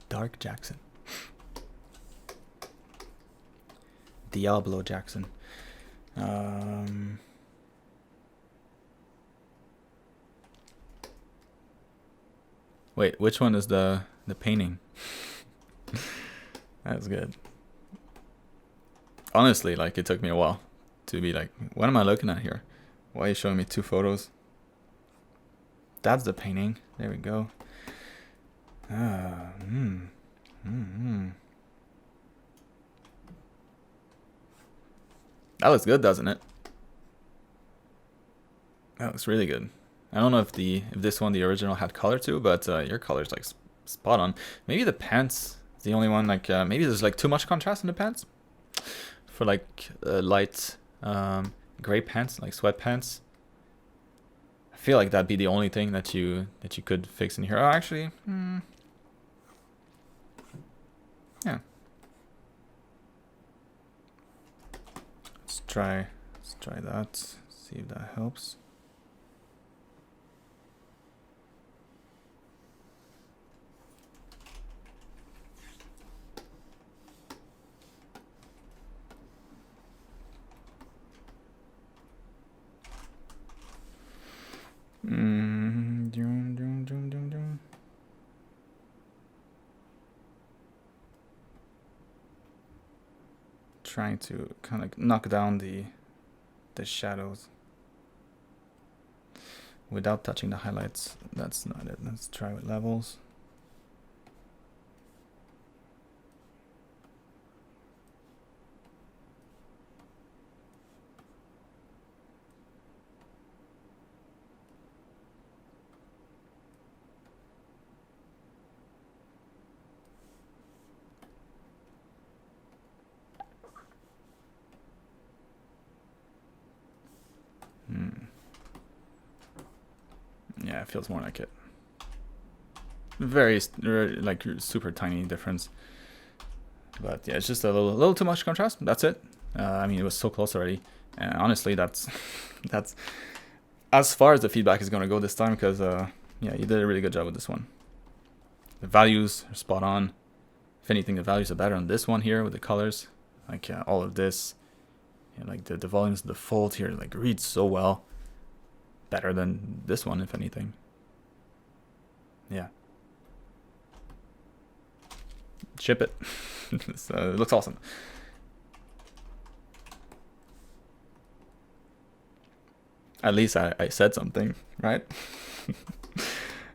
Dark Jackson. Diablo Jackson. Wait, which one is the painting? That's good. Honestly, like, it took me a while to be like, what am I looking at here? Why are you showing me 2 photos? That's the painting. There we go. That looks good, doesn't it? That looks really good. I don't know if this one, the original, had color too, but your color's like spot on. Maybe the pants is the only one, like, maybe there's like too much contrast in the pants. For like light gray pants, like sweatpants. I feel like that'd be the only thing that you could fix in here. Oh, actually, yeah. Let's try that. See if that helps. Trying to kind of knock down the shadows without touching the highlights. That's not it. Let's try with levels. Yeah, it feels more like it. Very like super tiny difference, but yeah, it's just a little too much contrast. That's it. I mean, it was so close already, and honestly, that's as far as the feedback is going to go this time, because yeah, you did a really good job with this one. The values are spot on. If anything, the values are better on this one here with the colors. Like all of this, yeah, like the volumes of the fold here, like reads so well. Better than this one, if anything. Yeah. Ship it. It looks awesome. At least I said something, right?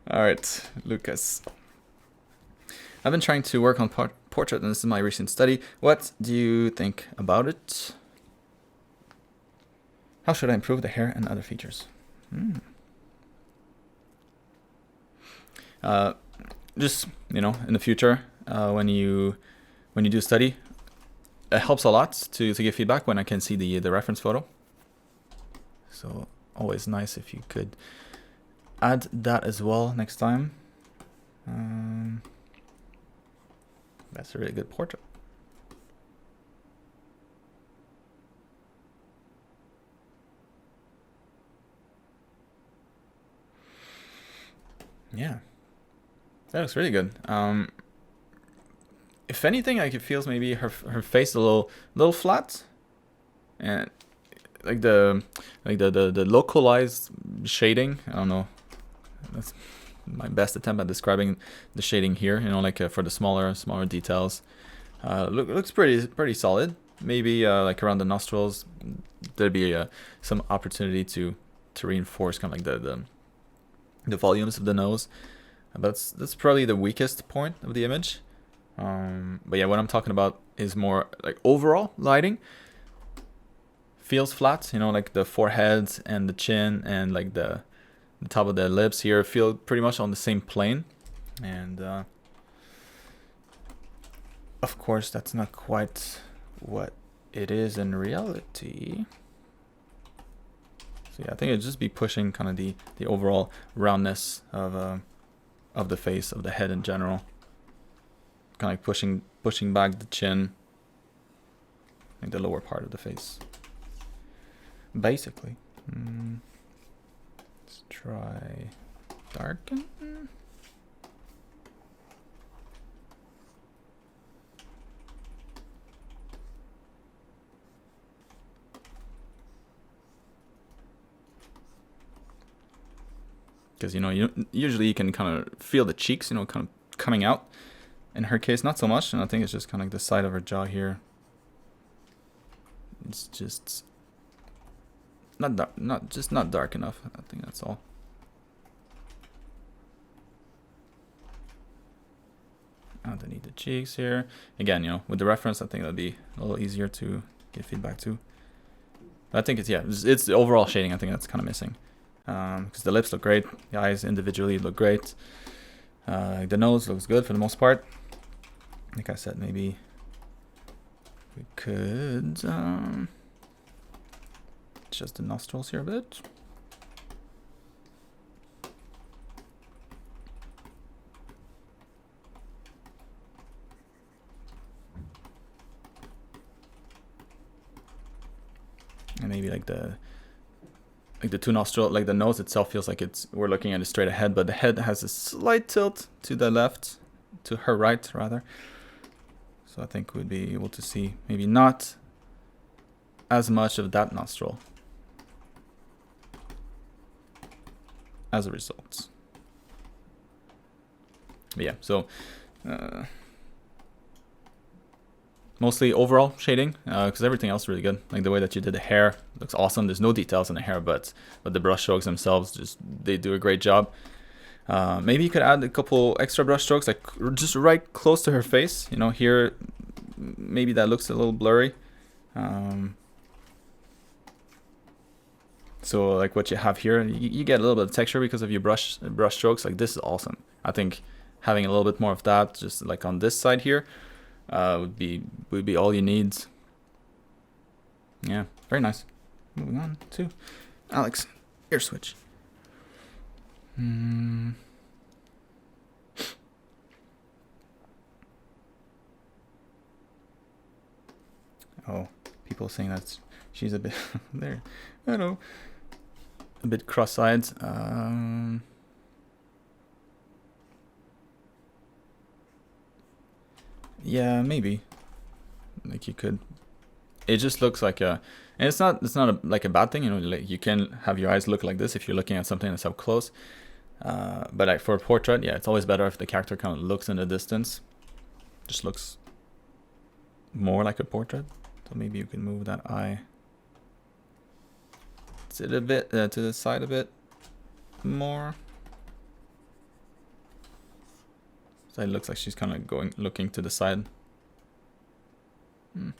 All right, Lucas. I've been trying to work on portrait, and this is my recent study. What do you think about it? How should I improve the hair and other features? Just, you know, in the future, when you do a study, it helps a lot to give feedback when I can see the reference photo. So always nice if you could add that as well next time. That's a really good portrait. Yeah, that looks really good. If anything, like it feels maybe her face a little flat, and like the localized shading. I don't know. That's my best attempt at describing the shading here. You know, like for the smaller details. Looks pretty solid. Maybe like around the nostrils, there'd be some opportunity to reinforce kind of like the volumes of the nose. But that's probably the weakest point of the image. But yeah, what I'm talking about is more like overall lighting. Feels flat, you know, like the forehead and the chin and like the top of the lips here feel pretty much on the same plane. And of course, that's not quite what it is in reality. So yeah, I think it'd just be pushing kind of the overall roundness of the face, of the head in general. Kind of like pushing back the chin, like the lower part of the face. Basically. Let's try darken. Because, you know, usually you can kind of feel the cheeks, you know, kind of coming out. In her case, not so much, and I think it's just kind of like the side of her jaw here. It's just not dark, not dark enough. I think that's all. Underneath the cheeks here. Again, you know, with the reference, I think that'd be a little easier to get feedback to. But I think it's the overall shading. I think that's kind of missing. Because the lips look great, the eyes individually look great. The nose looks good for the most part. Like I said, maybe we could adjust the nostrils here a bit. And maybe like the two nostril, like the nose itself feels like we're looking at it straight ahead, but the head has a slight tilt to the left, to her right rather. So I think we'd be able to see maybe not as much of that nostril as a result. But yeah, so mostly overall shading, because everything else is really good. Like the way that you did the hair looks awesome. There's no details in the hair, but the brush strokes themselves, they do a great job. Maybe you could add a couple extra brush strokes, like just right close to her face. You know, here maybe that looks a little blurry. So like what you have here, you get a little bit of texture because of your brush strokes. Like this is awesome. I think having a little bit more of that, just like on this side here, would be all you need. Yeah, very nice. Moving on to Alex, ear switch. Oh, people saying that she's a bit there. I don't know, a bit cross-eyed. Yeah, maybe. Like you could. It just looks like a, and it's not like a bad thing, you know. Like you can have your eyes look like this if you're looking at something that's up close. But like for a portrait, yeah, it's always better if the character kind of looks in the distance. Just looks more like a portrait. So maybe you can move that eye to a bit to the side a bit more. So it looks like she's kind of looking to the side. And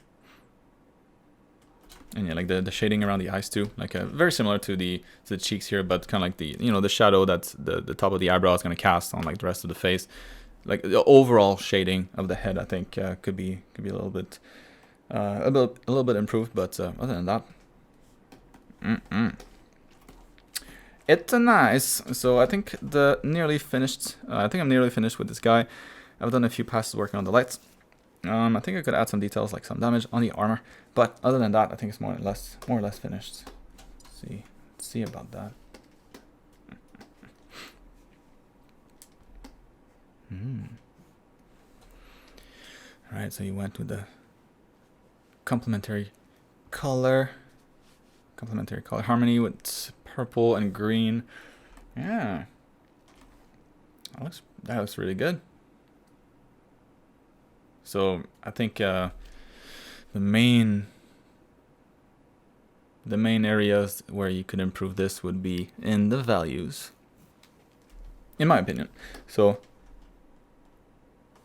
yeah, like the shading around the eyes too, like very similar to the cheeks here, but kind of like the, you know, the shadow that's the top of the eyebrow is going to cast on like the rest of the face. Like the overall shading of the head, I think could be a little bit improved, but other than that, it's nice. So I think I'm nearly finished with this guy. I've done a few passes working on the lights. I think I could add some details like some damage on the armor, but other than that, I think it's more or less finished. Let's see about that. All right, so you went with the complementary color harmony with purple and green. Yeah, that looks really good. So I think the main areas where you could improve this would be in the values, in my opinion. So,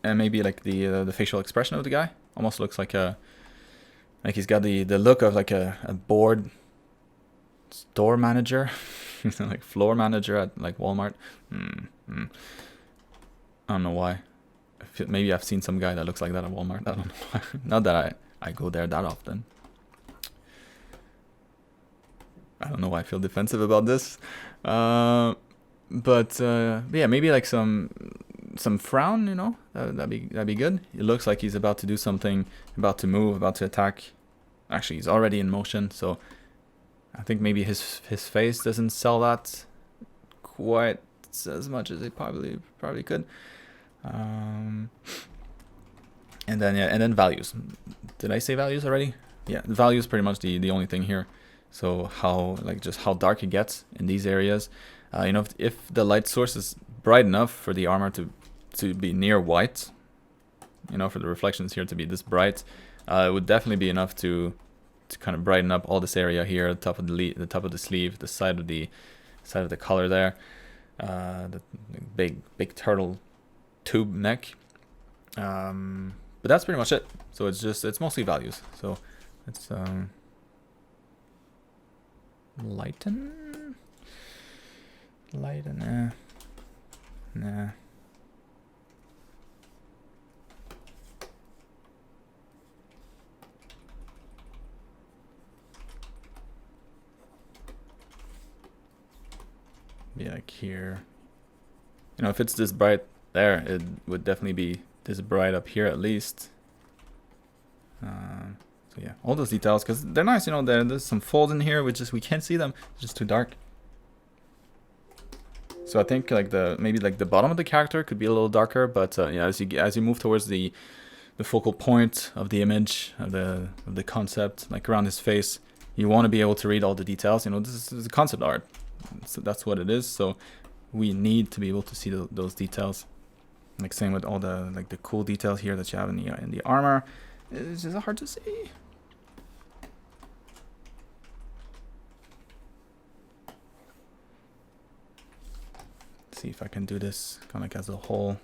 and maybe like the facial expression of the guy almost looks like he's got the look of like a bored store manager, like floor manager at like Walmart. I don't know why. Maybe I've seen some guy that looks like that at Walmart. I don't know why. Not that I go there that often. I don't know why I feel defensive about this. But yeah, maybe like some frown, you know, that'd be good. It looks like he's about to do something, about to move, about to attack. Actually, he's already in motion, so I think maybe his face doesn't sell that quite as much as it probably could. And then values. Did I say values already? Yeah, the value is pretty much the only thing here. So how dark it gets in these areas. You know, if the light source is bright enough for the armor to be near white, you know, for the reflections here to be this bright, it would definitely be enough to kind of brighten up all this area here, the top of the sleeve, the side of the collar there, the big turtle tube neck. But that's pretty much it. So it's mostly values. So it's lighten, nah. Be like here. You know, if it's this bright there, it would definitely be this bright up here at least. So yeah, all those details, because they're nice, you know, there's some folds in here, which is, we can't see them, it's just too dark. So I think like maybe the bottom of the character could be a little darker, but yeah, as you move towards the focal point of the image, of the concept, like around his face, you want to be able to read all the details. You know, this is concept art, so that's what it is. So we need to be able to see those details. Like same with all the the cool details here that you have in the armor. It's just hard to see. See if I can do this kind of like as a whole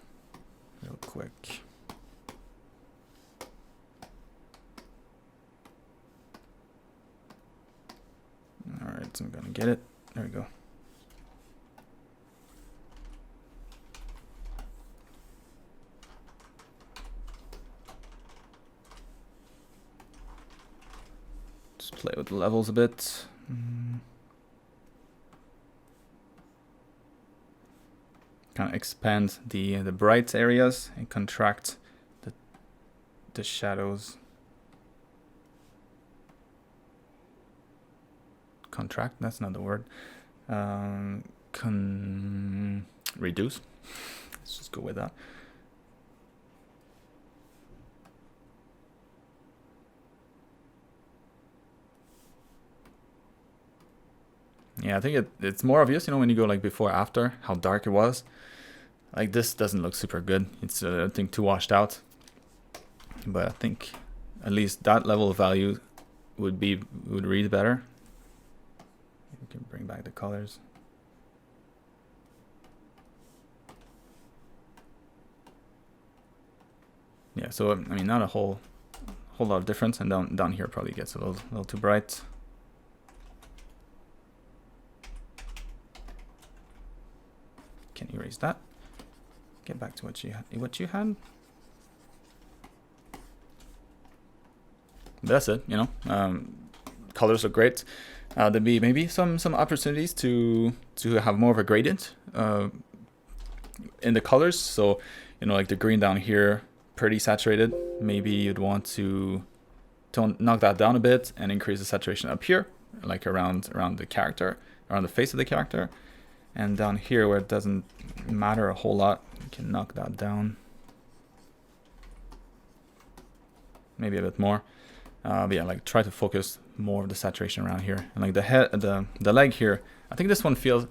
real quick. All right, so I'm gonna get it. There we go. Just play with the levels a bit. Kind of expand the bright areas and contract the shadows. Contract, that's not the word. Reduce. Let's just go with that. Yeah, I think it's more obvious, you know, when you go like before after, how dark it was. Like this doesn't look super good. It's I think too washed out. But I think at least that level of value would read better. You can bring back the colors. Yeah, so I mean, not a whole lot of difference, and down here probably gets a little too bright. Can you erase that? Get back to what you had. That's it, you know. Colors look great. There'd be maybe some opportunities to have more of a gradient in the colors. So, you know, like the green down here, pretty saturated. Maybe you'd want to knock that down a bit and increase the saturation up here, like around the character, around the face of the character. And down here where it doesn't matter a whole lot, you can knock that down. Maybe a bit more. But yeah, like try to focus more of the saturation around here. And like the head, the leg here, I think this one feels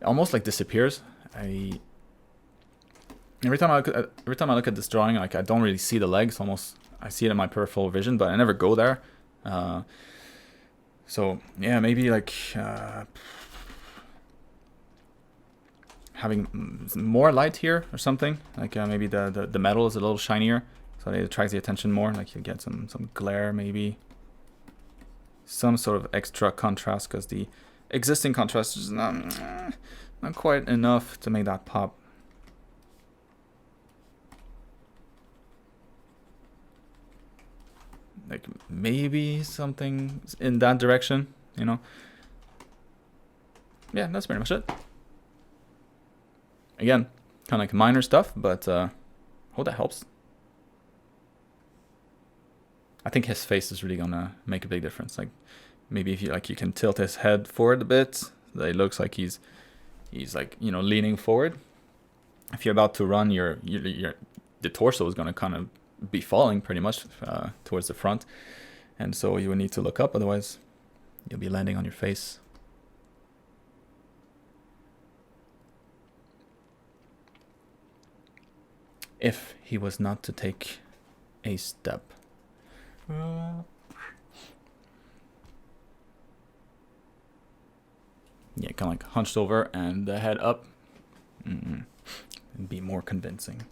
almost like disappears. Every time I look at this drawing, like I don't really see the legs. Almost I see it in my peripheral vision, but I never go there. So yeah, maybe like having more light here or something. Like maybe the metal is a little shinier, so it attracts the attention more. Like you get some glare, maybe some sort of extra contrast, because the existing contrast is not quite enough to make that pop. Like maybe something in that direction, you know. Yeah, that's pretty much it. Again, kind of like minor stuff, but hope that helps. I think his face is really gonna make a big difference. Like maybe if you can tilt his head forward a bit, that it looks like he's like, you know, leaning forward. If you're about to run, the torso is gonna kind of be falling pretty much towards the front, and so you would need to look up, otherwise you'll be landing on your face. If he was not to take a step. Yeah, kind of like hunched over and the head up. It'd be more convincing.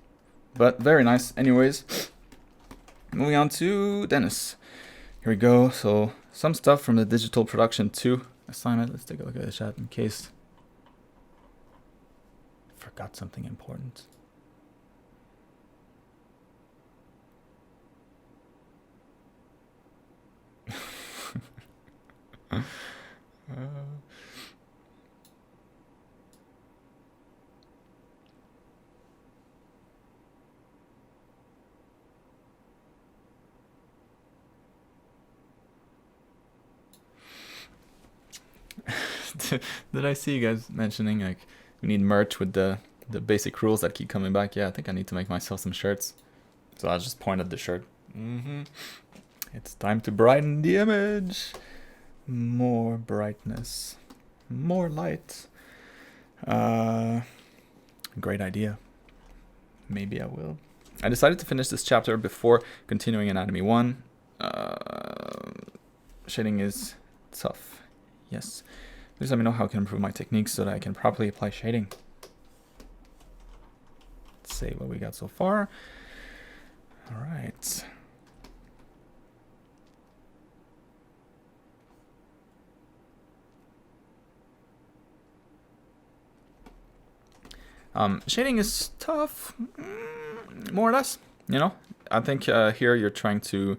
But very nice. Anyways, moving on to Dennis. Here we go. So some stuff from the Digital Production 2 assignment. Let's take a look at the chat in case I forgot something important. Did I see you guys mentioning like we need merch with the basic rules that keep coming back? Yeah, I think I need to make myself some shirts. So I'll just point at the shirt. It's time to brighten the image. More brightness, more light. Great idea. Maybe I will. I decided to finish this chapter before continuing Anatomy 1. Shading is tough. Yes. Please let me know how I can improve my techniques so that I can properly apply shading. Let's see what we got so far. All right. Shading is tough, more or less, you know. I think here you're trying to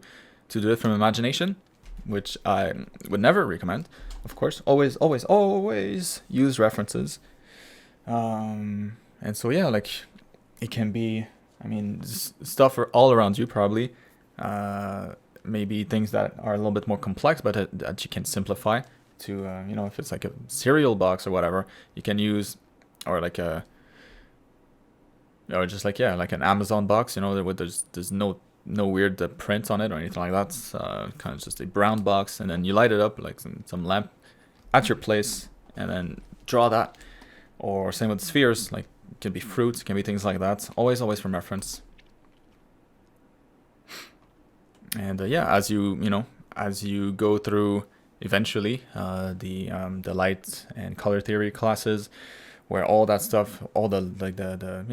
do it from imagination, which I would never recommend. Of course, always use references. And so yeah, like it can be, I mean, stuff all around you probably. Maybe things that are a little bit more complex, but that you can simplify to, you know, if it's like a cereal box or whatever, you can use, or like a, or just like, yeah, like an Amazon box, you know, there's no weird print on it or anything like that. It's kind of just a brown box, and then you light it up like some lamp at your place, and then draw that. Or same with spheres, like it can be fruits, it can be things like that. Always from reference. And yeah, as you go through eventually the light and color theory classes, where all that stuff, all the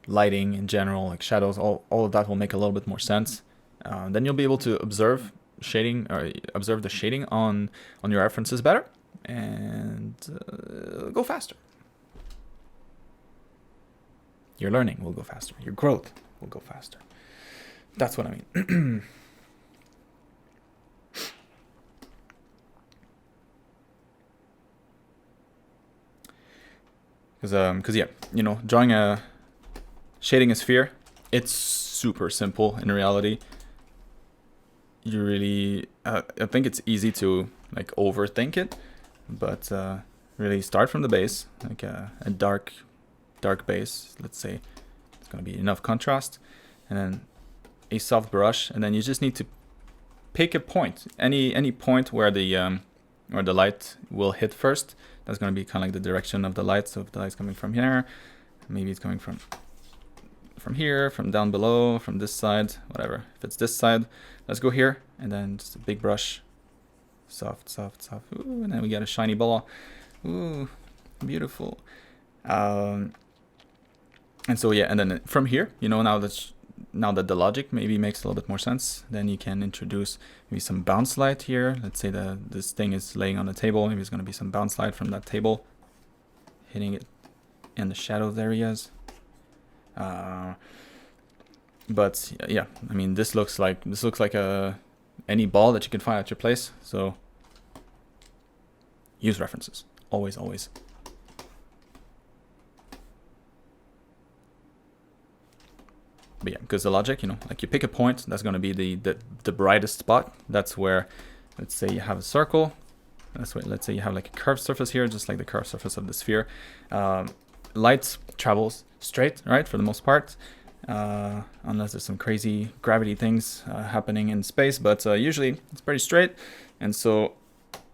lighting in general, like shadows, all of that will make a little bit more sense. Then you'll be able to observe shading, or observe the shading on your references better, and go faster. Your learning will go faster. Your growth will go faster. That's what I mean. Because yeah, you know, shading a sphere, it's super simple in reality. I think it's easy to like overthink it, but really start from the base, like a dark base. Let's say it's going to be enough contrast, and then a soft brush, and then you just need to pick a point, any point where the light will hit first. That's going to be kind of like the direction of the light. So if the light's coming from here, maybe it's coming from here, from down below, from this side, whatever. If it's this side, let's go here, and then just a big brush, soft. Ooh, and then we get a shiny ball. Ooh, beautiful. And so yeah, and then from here, you know, now that the logic maybe makes a little bit more sense, then you can introduce maybe some bounce light here. Let's say this thing is laying on the table. Maybe it's going to be some bounce light from that table hitting it in the shadow areas. But yeah, I mean, this looks like any ball that you can find at your place. So use references, always. But yeah, because the logic, you know, like you pick a point, that's going to be the brightest spot. That's where, let's say you have a circle. Let's say you have like a curved surface here, just like the curved surface of the sphere. Light travels straight, right, for the most part, unless there's some crazy gravity things happening in space. But usually it's pretty straight. And so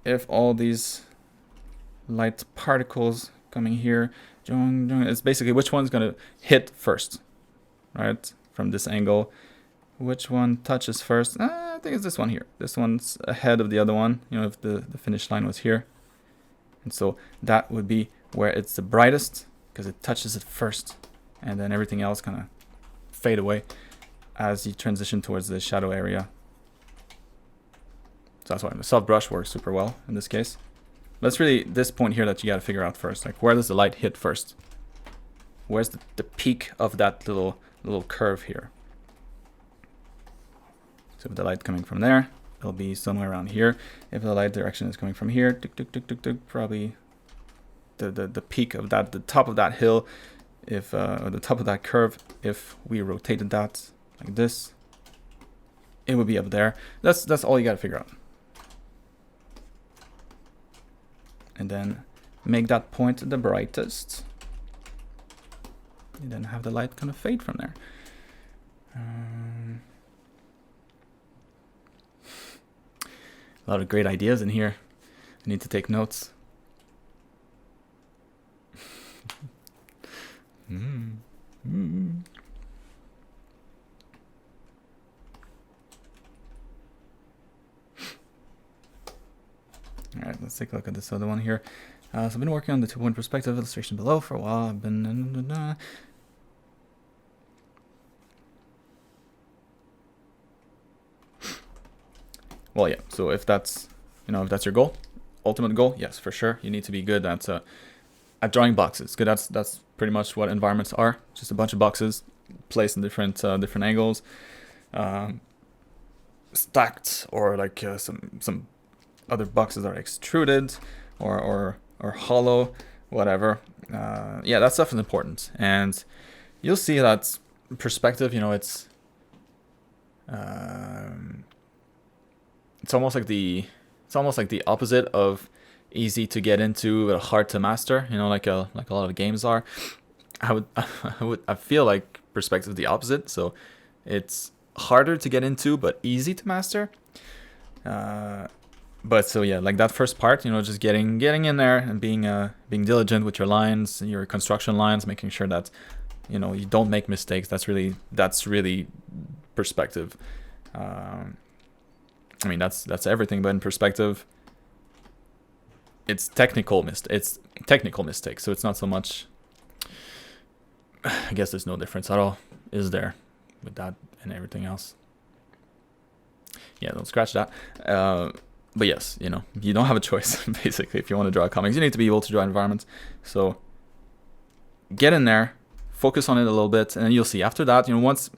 if all these light particles coming here, it's basically which one's going to hit first. Right, from this angle, which one touches first? I think it's this one here. This one's ahead of the other one, you know, if the finish line was here. And so that would be where it's the brightest, because it touches it first, and then everything else kind of fade away as you transition towards the shadow area. So that's why the soft brush works super well in this case. But it's really this point here that you got to figure out first, like where does the light hit first? Where's the peak of that little curve here? So if the light coming from there, it'll be somewhere around here. If the light direction is coming from here, probably the peak of that, the top of that hill, if or the top of that curve, if we rotated that like this, it would be up there. That's all you got to figure out. And then make that point the brightest. And then have the light kind of fade from there. A lot of great ideas in here. I need to take notes. All right, let's take a look at this other one here. So I've been working on the 2-point perspective illustration below for a while. I've been... Well, yeah, so if that's, you know, if that's your goal, ultimate goal, yes, for sure. You need to be good at drawing boxes. Because that's pretty much what environments are. Just a bunch of boxes placed in different angles. Stacked, or like some other boxes that are extruded or hollow, whatever. Yeah, that stuff is important, and you'll see that perspective, you know, it's almost like the opposite of easy to get into but hard to master, you know, like a lot of games are. I feel like perspective is the opposite, so it's harder to get into but easy to master. But so yeah, like that first part, you know, just getting in there and being diligent with your lines, your construction lines, making sure that, you know, you don't make mistakes. That's really perspective. I mean, that's everything, but in perspective, it's technical mistakes. So it's not so much. I guess there's no difference at all, is there, with that and everything else? Yeah, don't scratch that. But yes, you know, you don't have a choice, basically. If you want to draw comics, you need to be able to draw environments. So get in there, focus on it a little bit, and then you'll see. After that, you know, once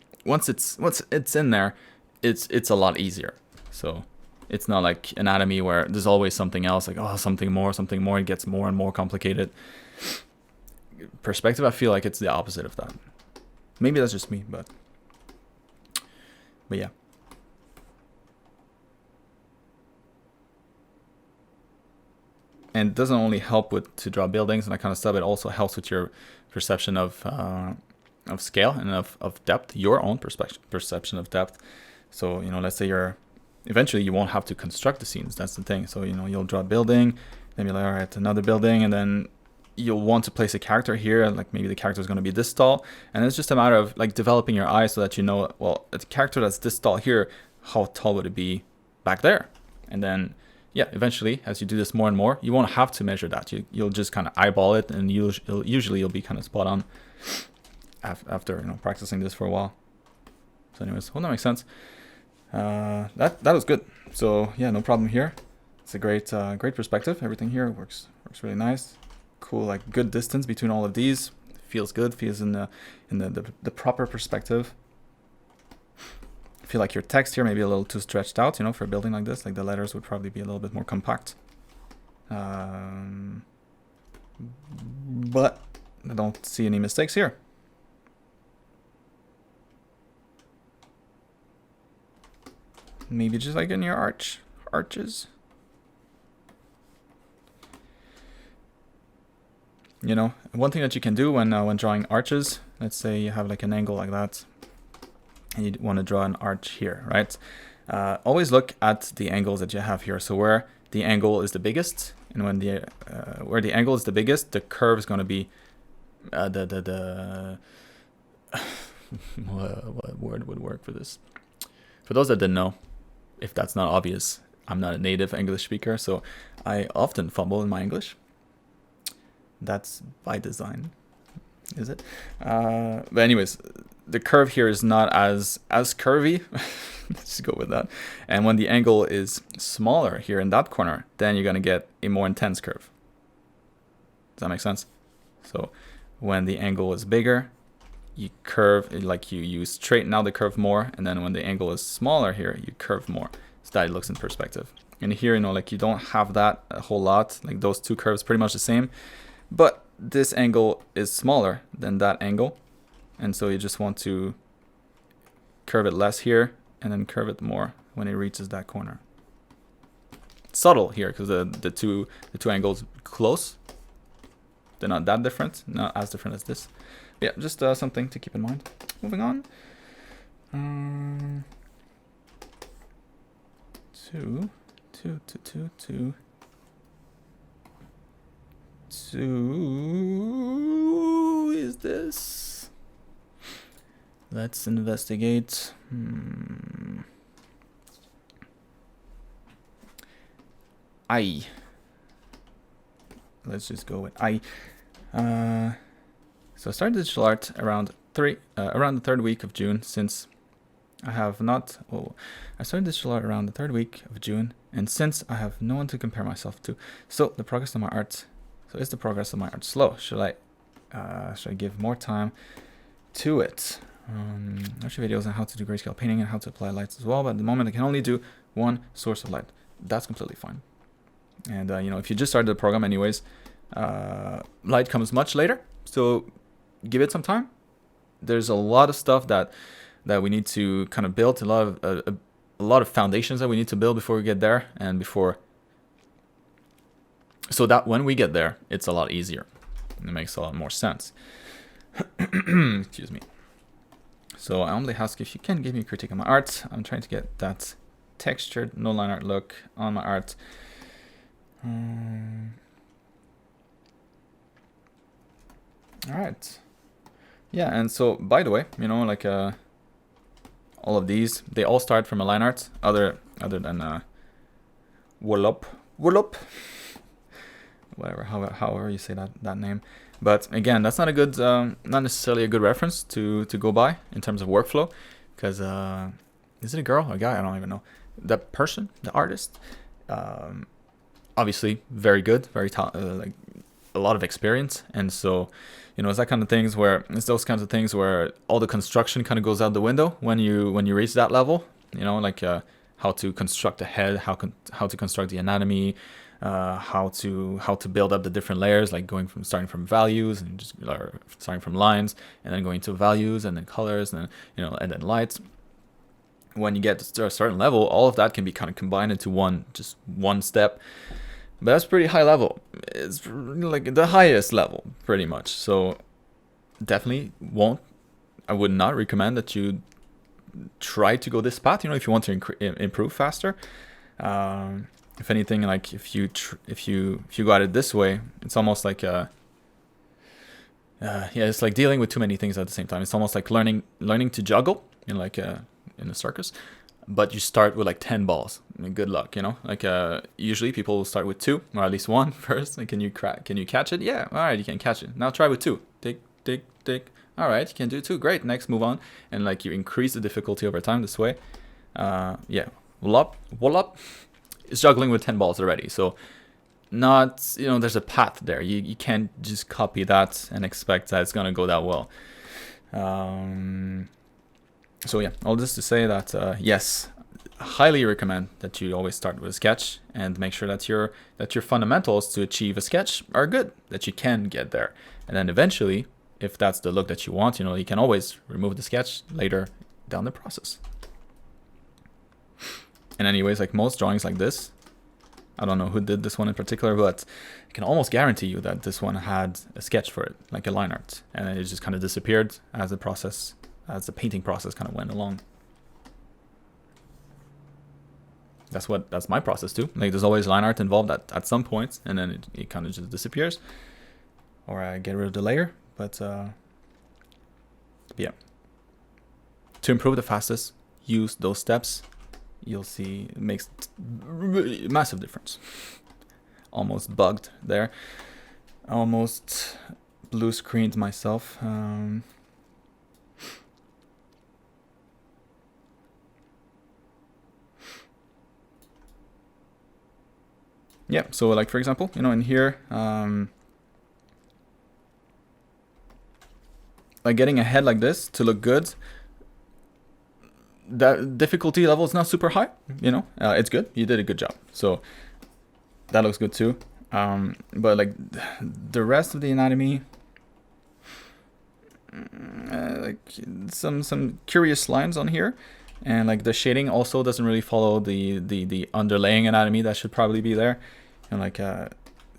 it's in there, it's a lot easier. So it's not like anatomy where there's always something else, like, oh, something more. It gets more and more complicated. Perspective, I feel like it's the opposite of that. Maybe that's just me, but yeah. and it doesn't only help with to draw buildings and that kind of stuff. It also helps with your perception of scale and of depth, your own perception of depth. So, you know, let's say eventually you won't have to construct the scenes. That's the thing. So, you know, you'll draw a building, then you're like, all right, another building, and then you'll want to place a character here, like maybe the character is going to be this tall, and it's just a matter of like developing your eye so that you know, well, a character that's this tall here, how tall would it be back there? And then, yeah, eventually, as you do this more and more, you won't have to measure that. You'll just kind of eyeball it, and usually you'll be kind of spot on after, you know, practicing this for a while. So anyways, hope that makes sense. That was good. So yeah, no problem here. It's a great perspective. Everything here works really nice. Cool, like good distance between all of these. Feels good. Feels in the proper perspective. I feel like your text here may be a little too stretched out, you know, for a building like this. Like the letters would probably be a little bit more compact. But I don't see any mistakes here. Maybe just like in your arches. You know, one thing that you can do when drawing arches, let's say you have like an angle like that, and you want to draw an arch here, right? Always look at the angles that you have here. So where the angle is the biggest, and when where the angle is the biggest, the curve is going to be what word would work for this? For those that didn't know, if that's not obvious, I'm not a native English speaker, so I often fumble in my English. That's by design, is it? But anyways, the curve here is not as curvy. Let's go with that. And when the angle is smaller here in that corner, then you're going to get a more intense curve. Does that make sense? So when the angle is bigger, you curve, like you straighten out the curve more, and then when the angle is smaller here, you curve more, so that it looks in perspective. And here, you know, like you don't have that a whole lot, like those two curves pretty much the same, but this angle is smaller than that angle, and so you just want to curve it less here and then curve it more when it reaches that corner. It's subtle here because the two angles close, they're not that different, not as different as this. Yeah, just something to keep in mind. Moving on. Two is this? Let's investigate. Let's just go with I. So I started digital art around the third week of June, since I have not. Oh, I started digital art around the third week of June, and since I have no one to compare myself to, so the progress of my art. So is the progress of my art slow? Should I give more time to it? Actually, videos on how to do grayscale painting and how to apply lights as well. But at the moment, I can only do one source of light. That's completely fine. And you know, if you just started the program anyways, light comes much later. So give it some time. There's a lot of stuff that we need to kind of build, a lot of foundations that we need to build before we get there, and so that when we get there, it's a lot easier and it makes a lot more sense. Excuse me. So I only ask if you can give me a critique on my art. I'm trying to get that textured, no line art look on my art. All right. Yeah, and so by the way, you know, like all of these, they all start from a line art, other than Wallop, whatever, however you say that name. But again, that's not a good, not necessarily a good reference to go by in terms of workflow, because is it a girl or a guy? I don't even know. The person, the artist, obviously very good, very like a lot of experience, and so, you know, it's that kind of things where it's those kinds of things where all the construction kind of goes out the window when you reach that level. You know, like how to construct a head, how to construct the anatomy, how to build up the different layers, like starting from values and just starting from lines and then going to values and then colors and then, you know, and then lights. When you get to a certain level, all of that can be kind of combined into one step. But that's pretty high level. It's like the highest level, pretty much. So definitely I would not recommend that you try to go this path. You know, if you want to improve faster. If anything, like if you got it this way, it's almost like it's like dealing with too many things at the same time. It's almost like learning to juggle in like in a circus, but you start with like 10 balls. I mean, good luck, you know. Like usually people will start with 2 or at least 1 first. Like, can you catch it? Yeah, all right, you can catch it. Now try with 2. Take. All right, you can do 2. Great. Next, move on, and like you increase the difficulty over time this way. Yeah, wallop. It's juggling with 10 balls already, so not, you know, there's a path there. You can't just copy that and expect that it's gonna go that well. So yeah, all this to say that yes, highly recommend that you always start with a sketch and make sure that your fundamentals to achieve a sketch are good, that you can get there, and then eventually, if that's the look that you want, you know, you can always remove the sketch later down the process. And anyways, like most drawings like this, I don't know who did this one in particular, but I can almost guarantee you that this one had a sketch for it, like a line art, and it just kind of disappeared as the painting process kind of went along. That's my process too. Like there's always line art involved at some point, and then it kind of just disappears, or I get rid of the layer. But yeah, to improve the fastest, use those steps. You'll see it makes massive difference. Almost bugged there. Almost blue screened myself. Yeah, so like for example, you know, in here, like getting a head like this to look good, that difficulty level is not super high, you know. It's good. You did a good job. So that looks good too. But like the rest of the anatomy, like some curious lines on here, and like the shading also doesn't really follow the underlaying anatomy that should probably be there, and like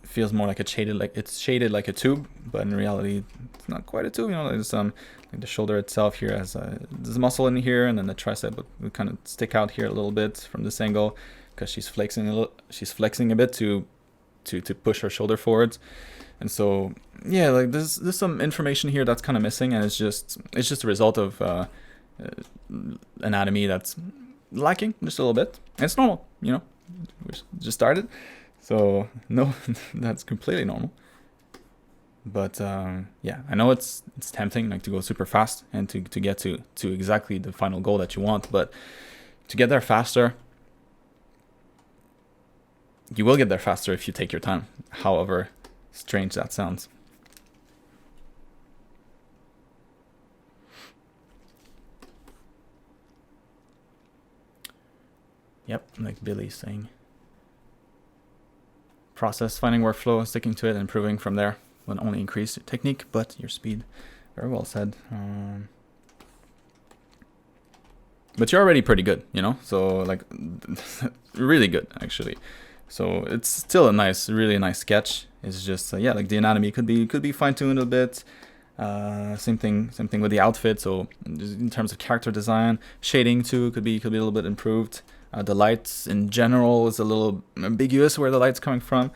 feels more like it's shaded like a tube, but in reality it's not quite a tube. You know, there's like the shoulder itself here has there's a muscle in here, and then the tricep would kind of stick out here a little bit from this angle because she's flexing a bit to push her shoulder forwards. And so yeah, like there's some information here that's kind of missing, and it's just a result of anatomy that's lacking just a little bit. And it's normal, you know, we just started, so no, that's completely normal. But yeah, I know it's tempting like to go super fast and to get to exactly the final goal that you want, but to get there faster, you will get there faster if you take your time, however strange that sounds. Yep, like Billy's saying. Process, finding workflow, sticking to it, and improving from there will only increase your technique, but your speed. Very well said. But you're already pretty good, you know? So, like, really good, actually. So it's still a really nice sketch. It's just, yeah, like the anatomy could be fine-tuned a bit. Same thing with the outfit. So in terms of character design, shading too could be a little bit improved. The lights in general is a little ambiguous where the light's coming from.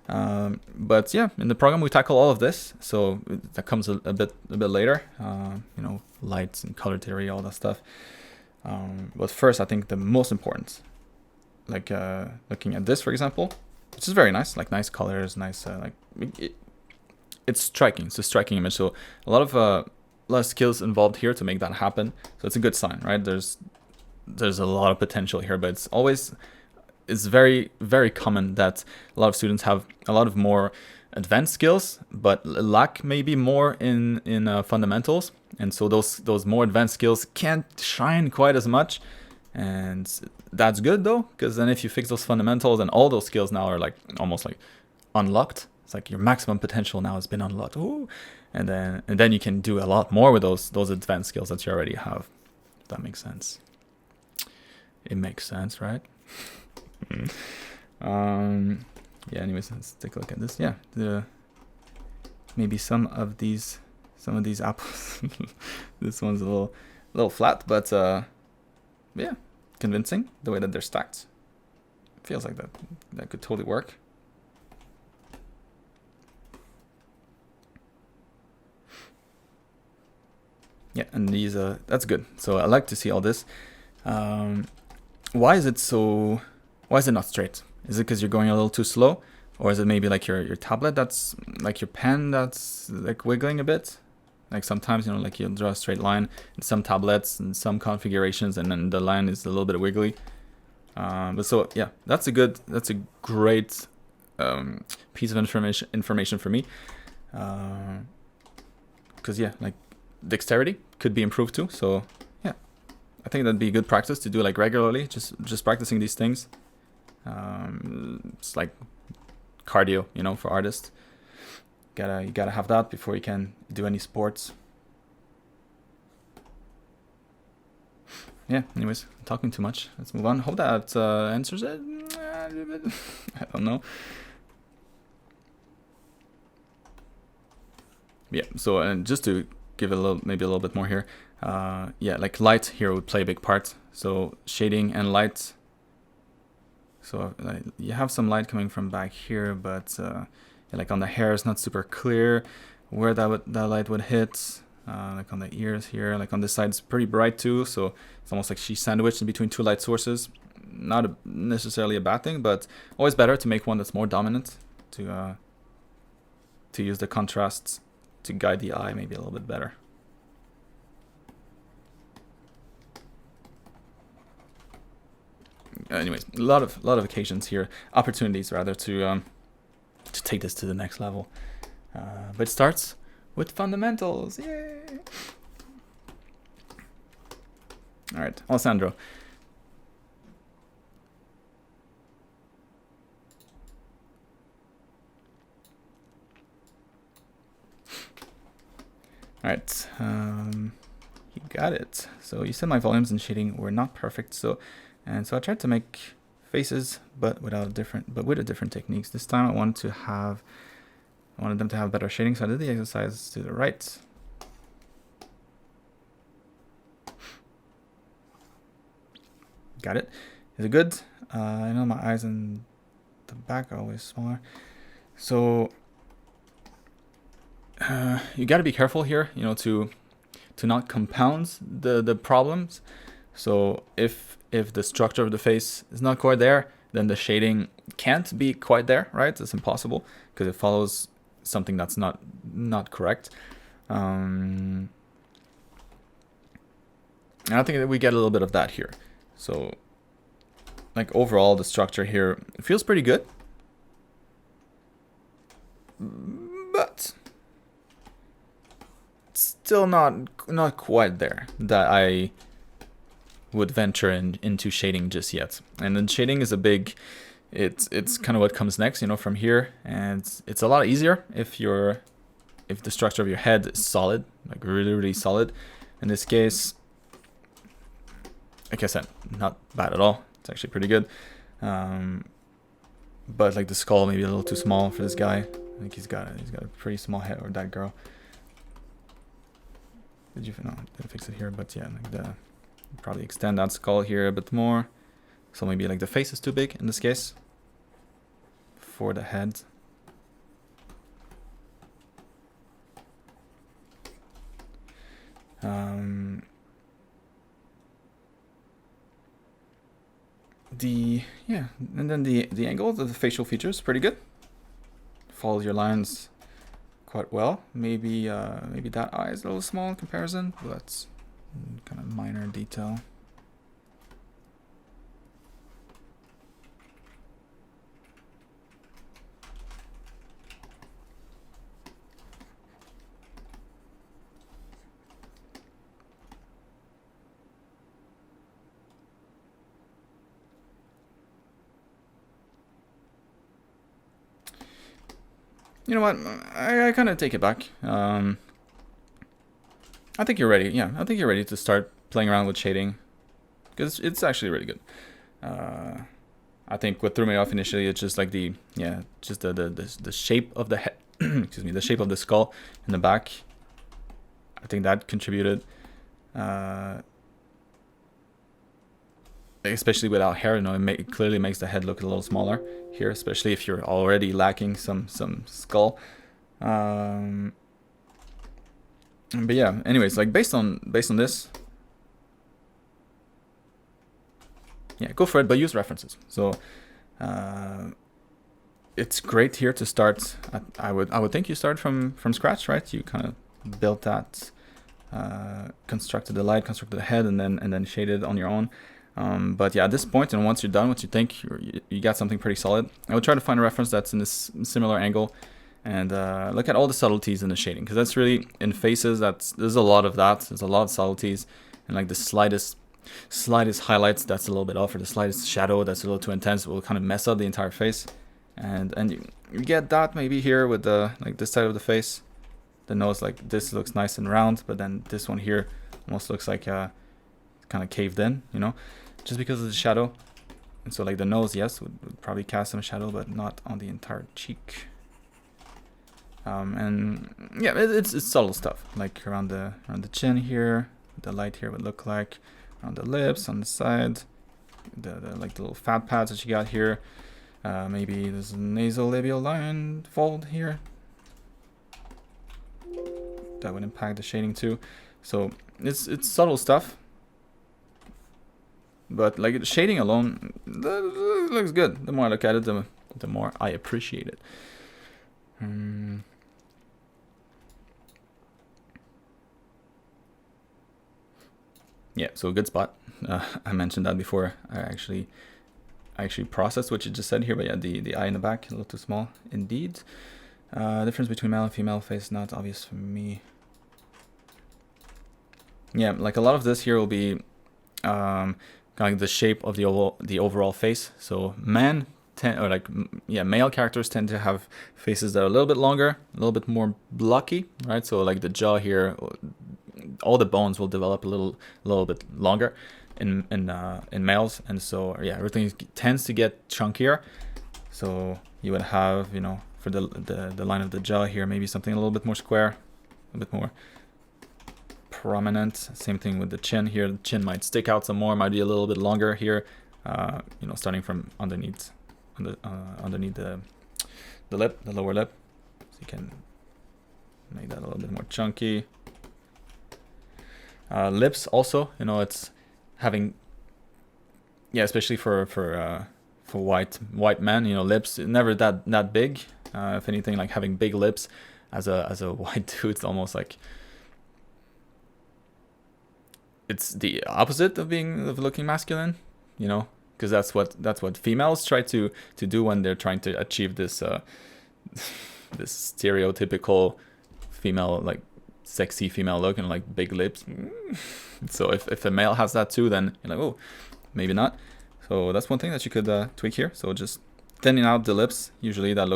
But yeah, in the program we tackle all of this, so that comes a bit later. You know, lights and color theory, all that stuff. But first, I think the most important, like looking at this, for example, which is very nice, like nice colors, nice it's striking. It's a striking image. So a lot of skills involved here to make that happen. So it's a good sign, right? There's a lot of potential here, but it's very, very common that a lot of students have a lot of more advanced skills, but lack maybe more in fundamentals. And so those more advanced skills can't shine quite as much. And that's good though, because then if you fix those fundamentals and all those skills now are like almost like unlocked, it's like your maximum potential now has been unlocked. Ooh. And then you can do a lot more with those advanced skills that you already have. If that makes sense. It makes sense, right? Yeah, anyways, let's take a look at this. Yeah, maybe some of these apples. This one's a little flat, but yeah, convincing the way that they're stacked. Feels like that could totally work. Yeah, and these that's good. So I like to see all this. Why is it not straight? Is it because you're going a little too slow? Or is it maybe like your tablet that's like your pen that's like wiggling a bit? Like sometimes, you know, like you'll draw a straight line in some tablets and some configurations, and then the line is a little bit wiggly. But so yeah, that's a great piece of information for me. Because yeah, like dexterity could be improved too. So yeah, I think that'd be good practice to do like regularly. Just practicing these things. It's like cardio, you know, for artists. You gotta have that before you can do any sports. Yeah, anyways, I'm talking too much. Let's move on. Hope that answers it. I don't know. Yeah, so and just to give it maybe a little bit more here. Yeah, like light here would play a big part. So shading and light. So you have some light coming from back here, but like on the hair, it's not super clear where that light would hit. Like on the ears here, like on this side, it's pretty bright too. So it's almost like she's sandwiched in between two light sources. Not necessarily a bad thing, but always better to make one that's more dominant to use the contrasts to guide the eye maybe a little bit better. Anyways, a lot of occasions here, opportunities rather, to take this to the next level. But it starts with fundamentals. Yay! All right, Alessandro. All right, you got it. So you said my volumes and shading were not perfect, so I tried to make faces, but with a different techniques. This time I wanted them to have better shading, so I did the exercise to the right. Got it. Is it good? I know my eyes and the back are always smaller, so you got to be careful here, you know, to not compound the problems. So if the structure of the face is not quite there, then the shading can't be quite there, right? It's impossible because it follows something that's not correct. And I think that we get a little bit of that here. So like overall, the structure here feels pretty good, but still not quite there that I would venture into shading just yet. And then shading is it's kind of what comes next, you know, from here, and it's a lot easier if the structure of your head is solid, like really solid. In this case, like I said, not bad at all. It's actually pretty good. But like the skull maybe a little too small for this guy. I think he's got a pretty small head, or that girl. Didn't fix it here, but yeah, like probably extend that skull here a bit more. So maybe like the face is too big in this case for the head. And then the angle of the facial features pretty good. Follows your lines quite well. Maybe that eye is a little small in comparison, but that's kind of minor detail. You know what? I kind of take it back. I think you're ready. Yeah, I think you're ready to start playing around with shading, because it's actually really good. I think what threw me off initially is just like the shape of the head. Excuse me, the shape of the skull in the back. I think that contributed, especially without hair. You know, it clearly makes the head look a little smaller here, especially if you're already lacking some skull. But yeah, anyways, like based on this, yeah, go for it, but use references. So it's great here to start. I would think you start from scratch, right? You kind of built that, constructed the light, constructed the head, and then shaded on your own. But yeah, at this point, and once you're done, once you think you got something pretty solid, I would try to find a reference that's in this similar angle, and look at all the subtleties in the shading, because that's really in faces. There's a lot of that. There's a lot of subtleties, and like the slightest highlights that's a little bit off, or the slightest shadow that's a little too intense will kind of mess up the entire face. And you get that maybe here with the like this side of the face, the nose, like this looks nice and round, but then this one here almost looks like kind of caved in, you know, just because of the shadow. And so like the nose, yes, would probably cast some shadow, but not on the entire cheek. And yeah, it's subtle stuff, like around the chin here, the light here would look like, around the lips, on the side, the like the little fat pads that you got here. Maybe there's a nasolabial line fold here. That would impact the shading too. So it's subtle stuff. But like shading alone looks good. The more I look at it, the more I appreciate it. Yeah, so a good spot. I mentioned that before. I actually processed what you just said here, but yeah, the eye in the back, a little too small indeed. Difference between male and female face, not obvious for me. Yeah, like a lot of this here will be kind of the shape of the overall face. So male characters tend to have faces that are a little bit longer, a little bit more blocky, right? So like the jaw here, all the bones will develop a little bit longer in males, and so yeah, everything tends to get chunkier. So you would have, you know, for the line of the jaw here, maybe something a little bit more square, a bit more prominent. Same thing with the chin here. The chin might stick out some more, might be a little bit longer here. You know, starting from underneath the lip, the lower lip. So you can make that a little bit more chunky. Lips also, you know, it's having, yeah, especially for white men, you know, lips never that big. If anything, like having big lips as a white dude, it's almost like it's the opposite of looking masculine, you know, because that's what females try to do when they're trying to achieve this this stereotypical female, like sexy female look and like big lips. So if a male has that too, then you're like, oh, maybe not. So that's one thing that you could tweak here. So just thinning out the lips. Usually that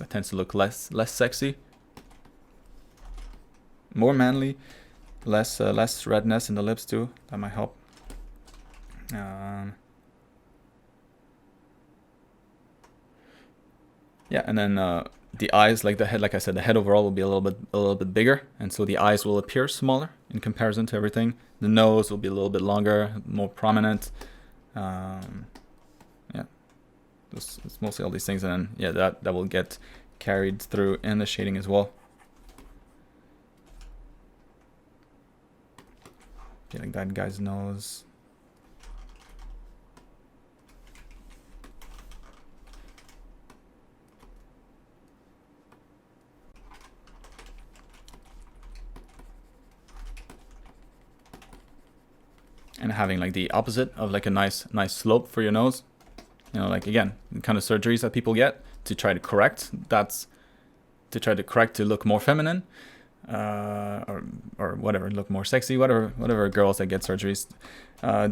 tends to look less sexy, more manly, less redness in the lips too. That might help. Yeah, and then the eyes, like the head, like I said, the head overall will be a little bit bigger, and so the eyes will appear smaller in comparison to everything. The nose will be a little bit longer, more prominent. Yeah, it's mostly all these things, and then yeah, that will get carried through in the shading as well. Like that guy's nose. And having like the opposite of like a nice slope for your nose. You know, like again, the kind of surgeries that people get to try to correct. That's to try to correct to look more feminine, or whatever, look more sexy, whatever girls that get surgeries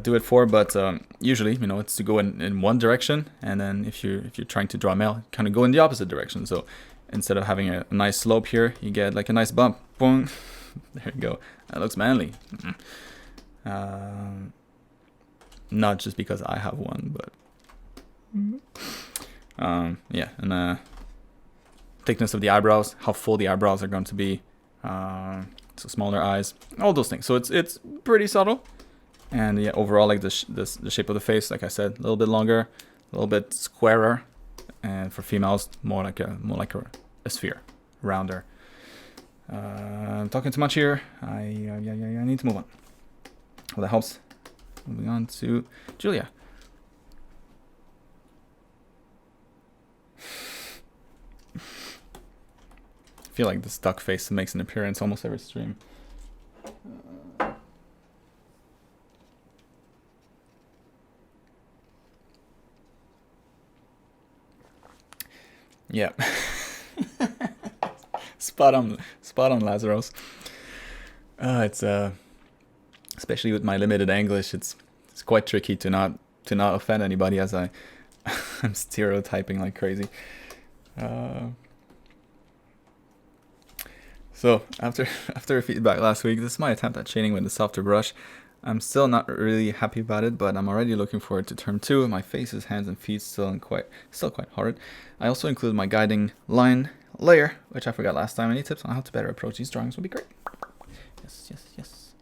do it for. But usually, you know, it's to go in one direction, and then if you're trying to draw a male, kind of go in the opposite direction. So instead of having a nice slope here, you get like a nice bump. Boom. There you go. That looks manly. Not just because I have one, but Yeah, and thickness of the eyebrows, how full the eyebrows are going to be, so smaller eyes, all those things. So it's pretty subtle, and yeah, overall, like the shape of the face, like I said, a little bit longer, a little bit squarer, and for females, more like a sphere, rounder. I'm talking too much here. I need to move on. Well, that helps. Moving on to Julia. I feel like this duck face makes an appearance almost every stream. Yeah. Spot on, Lazarus. It's especially with my limited English, it's quite tricky to not offend anybody, as I'm stereotyping like crazy. So after feedback last week, this is my attempt at shading with the softer brush. I'm still not really happy about it, but I'm already looking forward to term 2. My faces, hands, and feet still quite hard. I also include my guiding line layer, which I forgot last time. Any tips on how to better approach these drawings would be great. Yes.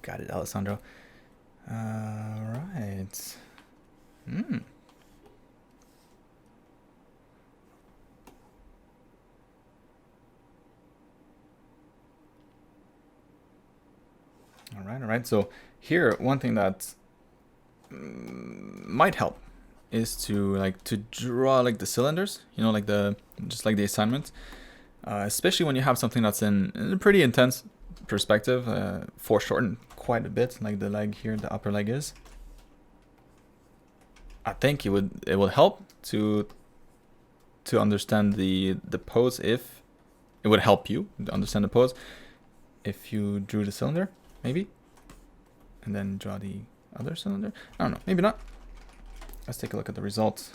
Got it, Alessandro. Right. All right. So here, one thing that might help is to draw like the cylinders, like just like the assignment, especially when you have something that's in a pretty intense perspective, foreshortened quite a bit, like the leg here, the upper leg is. I think it would help to understand the pose. If it would help you to understand the pose if you drew the cylinder, maybe, and then draw the other cylinder. I don't know, maybe not. Let's take a look at the results.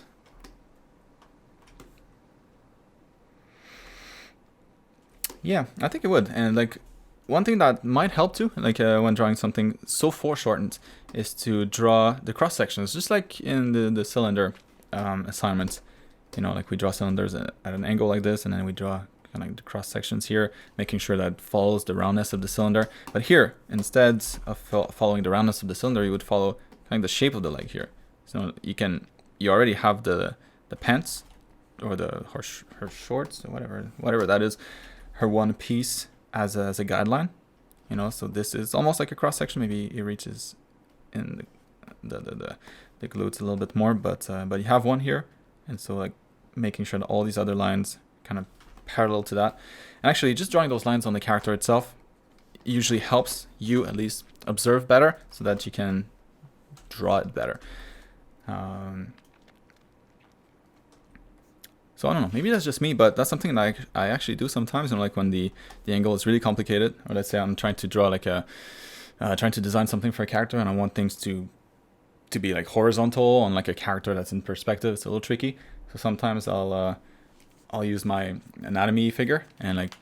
Yeah, I think it would. And like one thing that might help too, like when drawing something so foreshortened, is to draw the cross sections, just like in the cylinder assignments. Like we draw cylinders at an angle like this, and then we draw kind of like the cross sections here, making sure that it follows the roundness of the cylinder. But here, instead of following the roundness of the cylinder, you would follow kind of the shape of the leg here. So you already have the pants, or her shorts, or whatever that is, her one piece as a guideline. So this is almost like a cross section. Maybe it reaches in the glutes a little bit more, but you have one here, and so like making sure that all these other lines kind of parallel to that. And actually, just drawing those lines on the character itself usually helps you at least observe better, so that you can draw it better. So I don't know, maybe that's just me, but that's something that I actually do sometimes. Like when the angle is really complicated, or let's say I'm trying to draw like trying to design something for a character, and I want things to be like horizontal on like a character that's in perspective. It's a little tricky. So sometimes I'll use my anatomy figure and like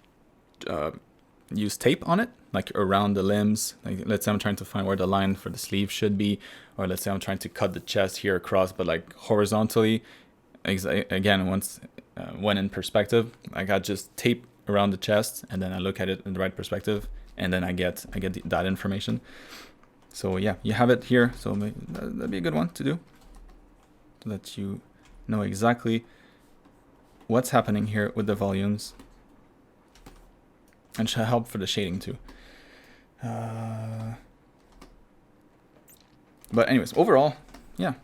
use tape on it, like around the limbs. Like let's say I'm trying to find where the line for the sleeve should be, or let's say I'm trying to cut the chest here across, but like horizontally. Again, when in perspective, I got just tape around the chest, and then I look at it in the right perspective, and then I get that information. So yeah, you have it here. So that'd be a good one to do, so that you know exactly what's happening here with the volumes, and should help for the shading too. But anyways, overall, yeah.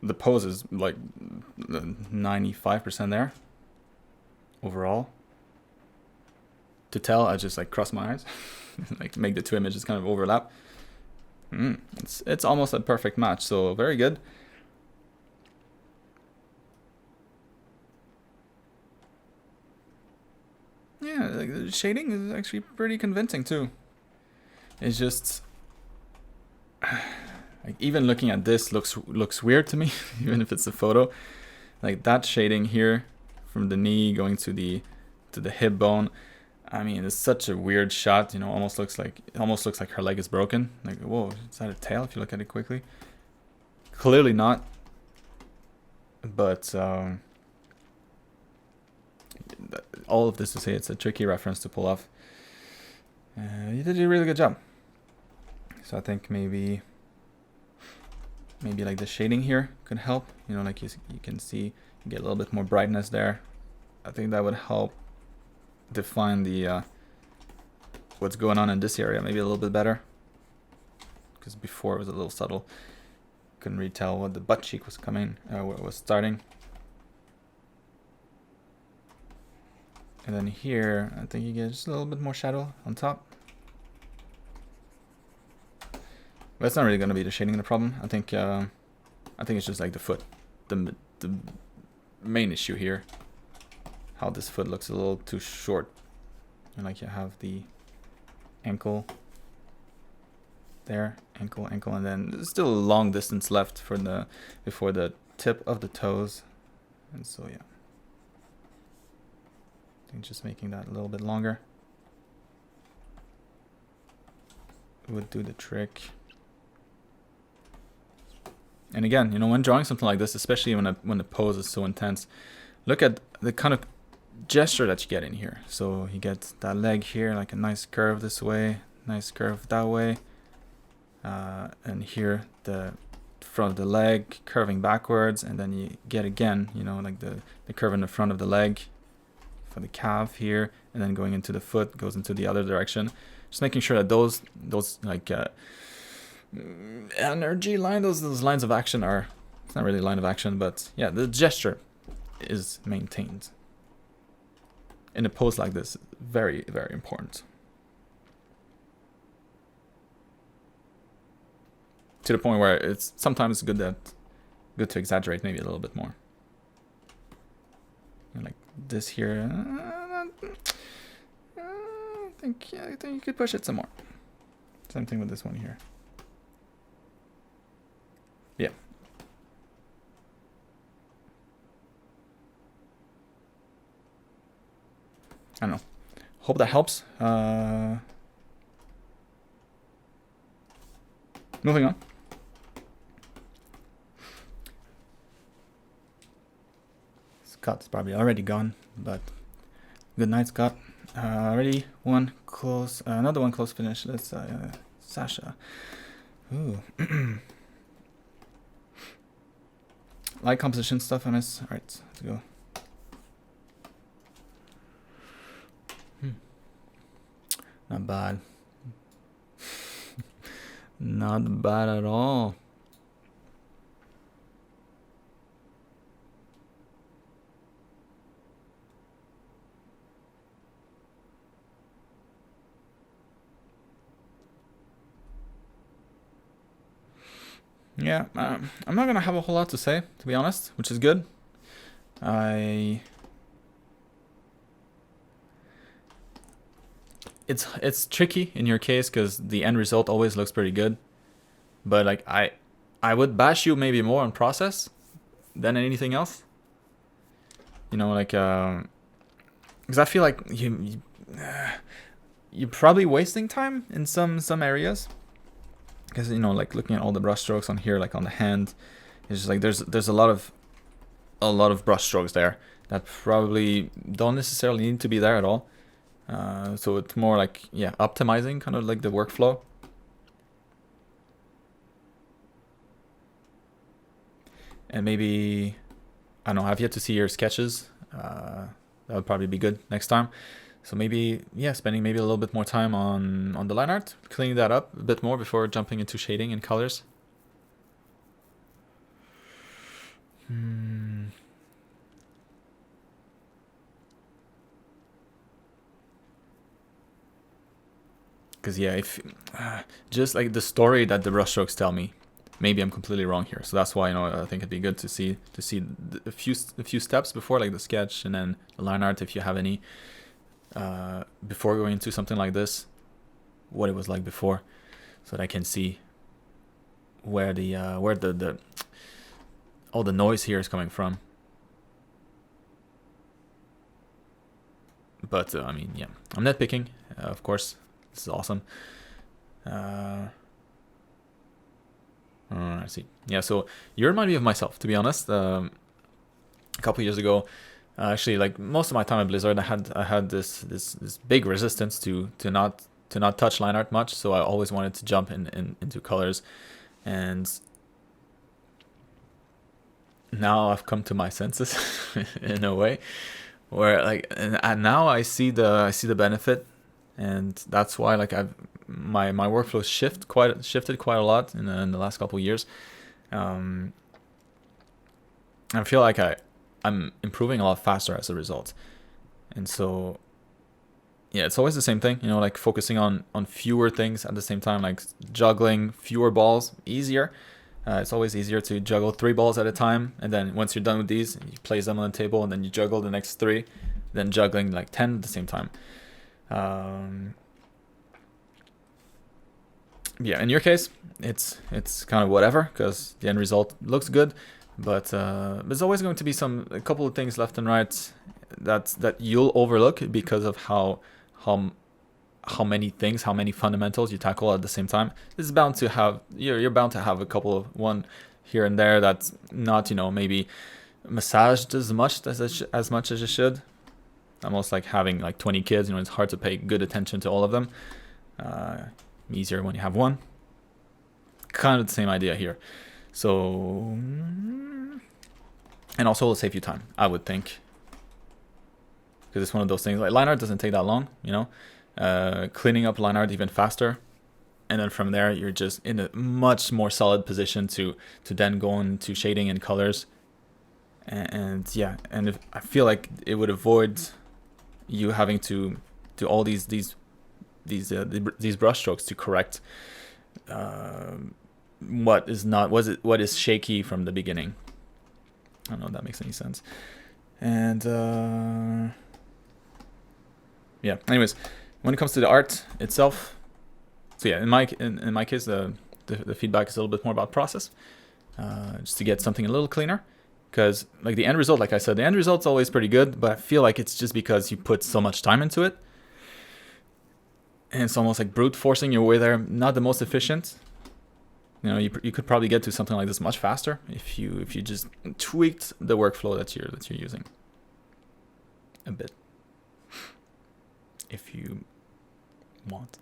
The pose is like 95% there overall. To tell, I just like cross my eyes, like make the two images kind of overlap. It's almost a perfect match, so very good. Yeah, like the shading is actually pretty convincing too. It's just like even looking at this looks weird to me, even if it's a photo. Like that shading here from the knee going to the hip bone, I mean, it's such a weird shot, you know, almost looks like her leg is broken. Like, whoa, is that a tail if you look at it quickly? Clearly not. But all of this to say it's a tricky reference to pull off. You did a really good job. So I think maybe like the shading here could help. You know, like you can see, you get a little bit more brightness there. I think that would help define the what's going on in this area maybe a little bit better. Because before it was a little subtle. Couldn't really tell what the butt cheek was coming, was starting. And then here, I think you get just a little bit more shadow on top. But it's not really going to be the shading the problem. I think it's just like the foot, the main issue here. How this foot looks a little too short, and like you have the ankle there, ankle, and then there's still a long distance left for before the tip of the toes, and so yeah. I think just making that a little bit longer would do the trick. And again, you know, when drawing something like this, especially when the pose is so intense, look at the kind of gesture that you get in here. So you get that leg here, like a nice curve this way, nice curve that way, and here the front of the leg curving backwards, and then you get again, you know, like the curve in the front of the leg for the calf here, and then going into the foot goes into the other direction. Just making sure that those like energy line, those lines of action are, it's not really a line of action, but yeah, the gesture is maintained in a pose like this. Very, very important. To the point where it's sometimes good to exaggerate maybe a little bit more. And like this here, I think you could push it some more. Same thing with this one here. Yeah. I don't know. Hope that helps. Moving on. Scott's probably already gone, but good night, Scott. Already another one close finish. Let's Sasha. Ooh. Light composition stuff on this. All right, let's go. Not bad. Not bad at all. Yeah, I'm not gonna have a whole lot to say, to be honest, which is good. It's tricky in your case because the end result always looks pretty good, but like I would bash you maybe more on process than anything else. You know, like because I feel like you're probably wasting time in some areas. Because, you know, like looking at all the brush strokes on here, like on the hand, it's just like there's a lot of brush strokes there that probably don't necessarily need to be there at all. So it's more like, yeah, optimizing kind of like the workflow. And maybe, I don't know, I've yet to see your sketches. That would probably be good next time. So maybe, yeah, spending maybe a little bit more time on the line art, cleaning that up a bit more before jumping into shading and colors. Because yeah, if just like the story that the brushstrokes tell me, maybe I'm completely wrong here. So that's why, you know, I think it'd be good to see a few steps before, like the sketch and then the line art, if you have any. Before going into something like this, what it was like before, so that I can see where the all the noise here is coming from. But I mean, yeah, I'm nitpicking, of course. This is awesome. I see. Yeah, so you remind me of myself, to be honest. A couple years ago, actually, like most of my time at Blizzard, I had this big resistance to not touch line art much. So I always wanted to jump into colors, and now I've come to my senses in a way where like, and now I see the benefit, and that's why like my workflow shifted quite a lot in the last couple of years. I feel like I'm improving a lot faster as a result, and so yeah, it's always the same thing, you know, like focusing on fewer things at the same time, like juggling fewer balls easier. It's always easier to juggle 3 balls at a time, and then once you're done with these, you place them on the table, and then you juggle the next 3, then juggling like 10 at the same time. Yeah, in your case, it's kind of whatever, because the end result looks good, but there's always going to be a couple of things left and right that you'll overlook because of how many things, how many fundamentals you tackle at the same time. It's bound to have, you're bound to have a couple of one here and there that's not, you know, maybe massaged as much as it should. Almost like having like 20 kids, you know, it's hard to pay good attention to all of them. Easier when you have one. Kind of the same idea here. So, and also it'll save you time, I would think, because it's one of those things, like line art doesn't take that long, you know. Cleaning up line art even faster, and then from there you're just in a much more solid position to then go into shading and colors, and yeah, and I feel like it would avoid you having to do all these brush strokes to correct what is shaky from the beginning. I don't know if that makes any sense. And yeah, anyways, when it comes to the art itself, so yeah, in my case, the feedback is a little bit more about process, just to get something a little cleaner, because like the end result, like I said, the end result's always pretty good, but I feel like it's just because you put so much time into it, and it's almost like brute forcing your way there. Not the most efficient. You know, you could probably get to something like this much faster if you just tweaked the workflow that you're using a bit, if you want.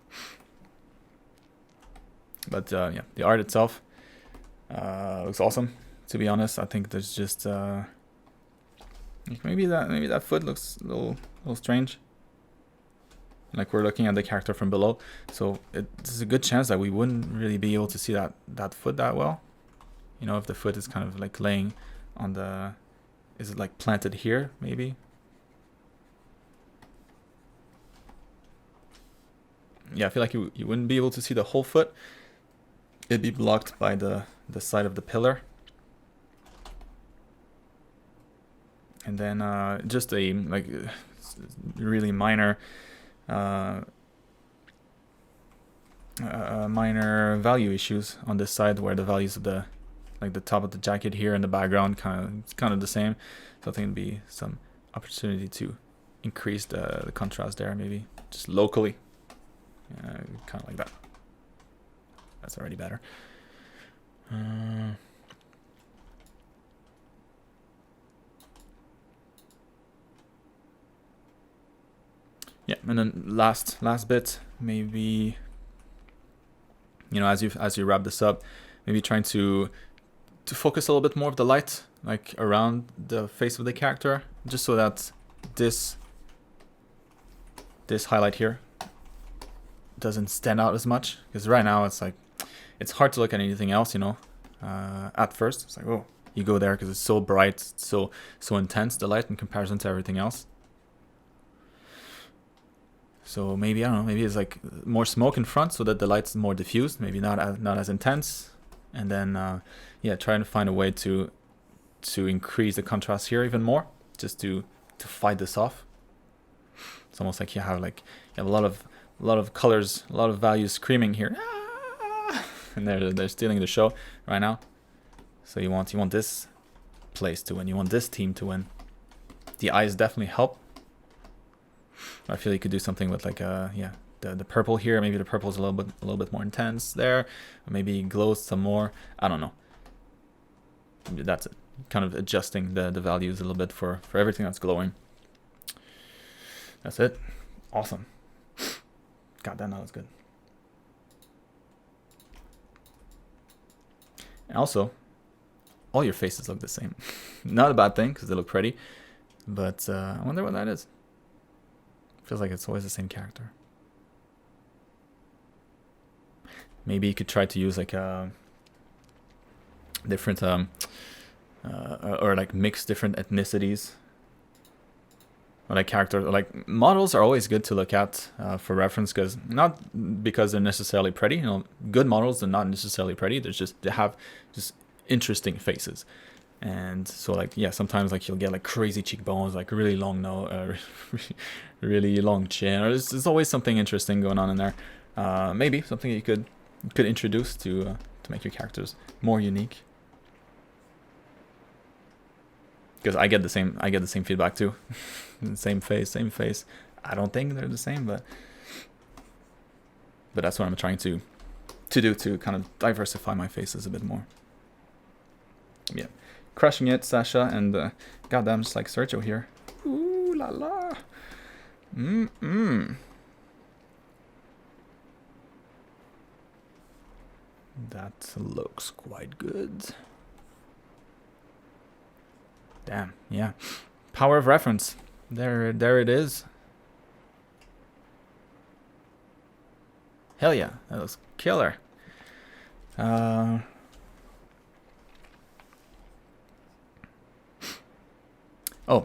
But yeah, the art itself looks awesome. To be honest, I think there's just maybe that foot looks a little strange. Like we're looking at the character from below, so there's a good chance that we wouldn't really be able to see that foot that well. You know, if the foot is kind of like laying on the, is it like planted here maybe? Yeah, I feel like you wouldn't be able to see the whole foot. It'd be blocked by the side of the pillar. And then just a like really minor minor value issues on this side, where the values of the top of the jacket here and the background kind of the same. So I think it'd be some opportunity to increase the contrast there, maybe just locally, kind of like that. That's already better. Yeah, and then last bit, maybe, you know, as you wrap this up, maybe trying to focus a little bit more of the light like around the face of the character, just so that this highlight here doesn't stand out as much, because right now it's like it's hard to look at anything else, you know. At first it's like, oh, you go there because it's so bright, it's so intense, the light, in comparison to everything else. So maybe, I don't know, maybe it's like more smoke in front so that the light's more diffused, maybe not as intense. And then yeah, trying to find a way to increase the contrast here even more, just to fight this off. It's almost like you have a lot of colors, a lot of values screaming here, and they're stealing the show right now. So you want this place to win, you want this team to win. The eyes definitely help. I feel you could do something with like yeah, the purple here. Maybe the purple is a little bit more intense there, or maybe glows some more. I don't know. That's it. Kind of adjusting the values a little bit for everything that's glowing. That's it. Awesome. God damn, that was good. And also, all your faces look the same. Not a bad thing, because they look pretty. But I wonder what that is. Feels like it's always the same character. Maybe you could try to use like a different, or like mix different ethnicities. Or like characters, like models are always good to look at for reference, because not because they're necessarily pretty. You know, good models are not necessarily pretty. They have just interesting faces. And so like, yeah, sometimes like you'll get like crazy cheekbones, like really long nose, really long chin, or there's always something interesting going on in there. Maybe something you could introduce to make your characters more unique. Because I get the same feedback too. same face. I don't think they're the same, but that's what I'm trying to do to kind of diversify my faces a bit more. Yeah. Crushing it, Sasha, and goddamn, just like Sergio here. Ooh la la. That looks quite good. Damn, yeah. Power of reference. There it is. Hell yeah, that looks killer. Oh,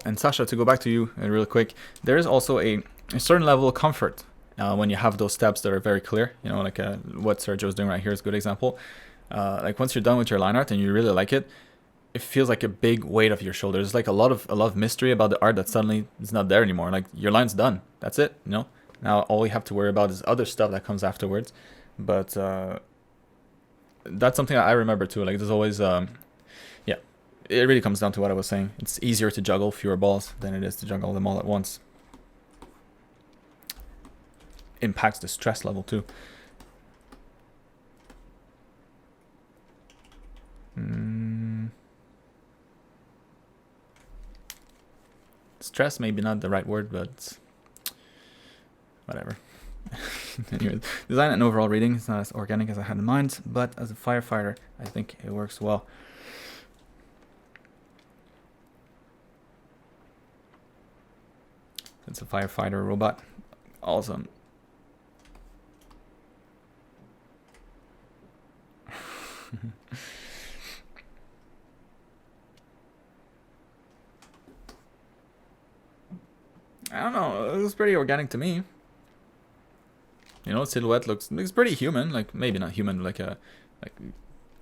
and Sasha, to go back to you real quick, there is also a certain level of comfort when you have those steps that are very clear. You know, like what Sergio's doing right here is a good example. Like once you're done with your line art and you really like it, it feels like a big weight off your shoulders. There's like a lot of mystery about the art that suddenly is not there anymore. Like your line's done. That's it. You know. Now all you have to worry about is other stuff that comes afterwards. But that's something I remember too. Like there's always yeah. It really comes down to what I was saying. It's easier to juggle fewer balls than it is to juggle them all at once. Impacts the stress level too. Stress maybe not the right word, but whatever. Anyway, design and overall reading is not as organic as I had in mind, but as a firefighter, I think it works well. It's a firefighter robot. Awesome. I don't know. It looks pretty organic to me. You know, silhouette looks pretty human. Like maybe not human, like a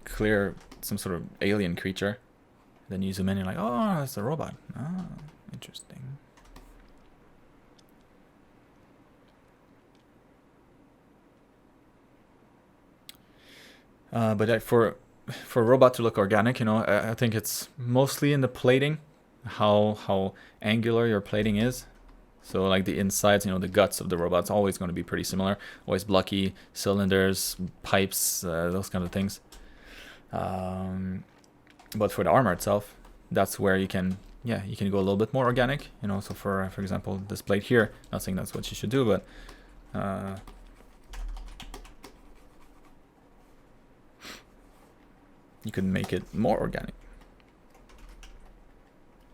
clear some sort of alien creature. Then you zoom in, and you're like, oh, it's a robot. Oh, interesting. But for a robot to look organic, you know, I think it's mostly in the plating, how angular your plating is. So like the insides, you know, the guts of the robot's always going to be pretty similar. Always blocky, cylinders, pipes, those kind of things. But for the armor itself, that's where you can go a little bit more organic. You know, so for example, this plate here, not saying that's what you should do, but you can make it more organic.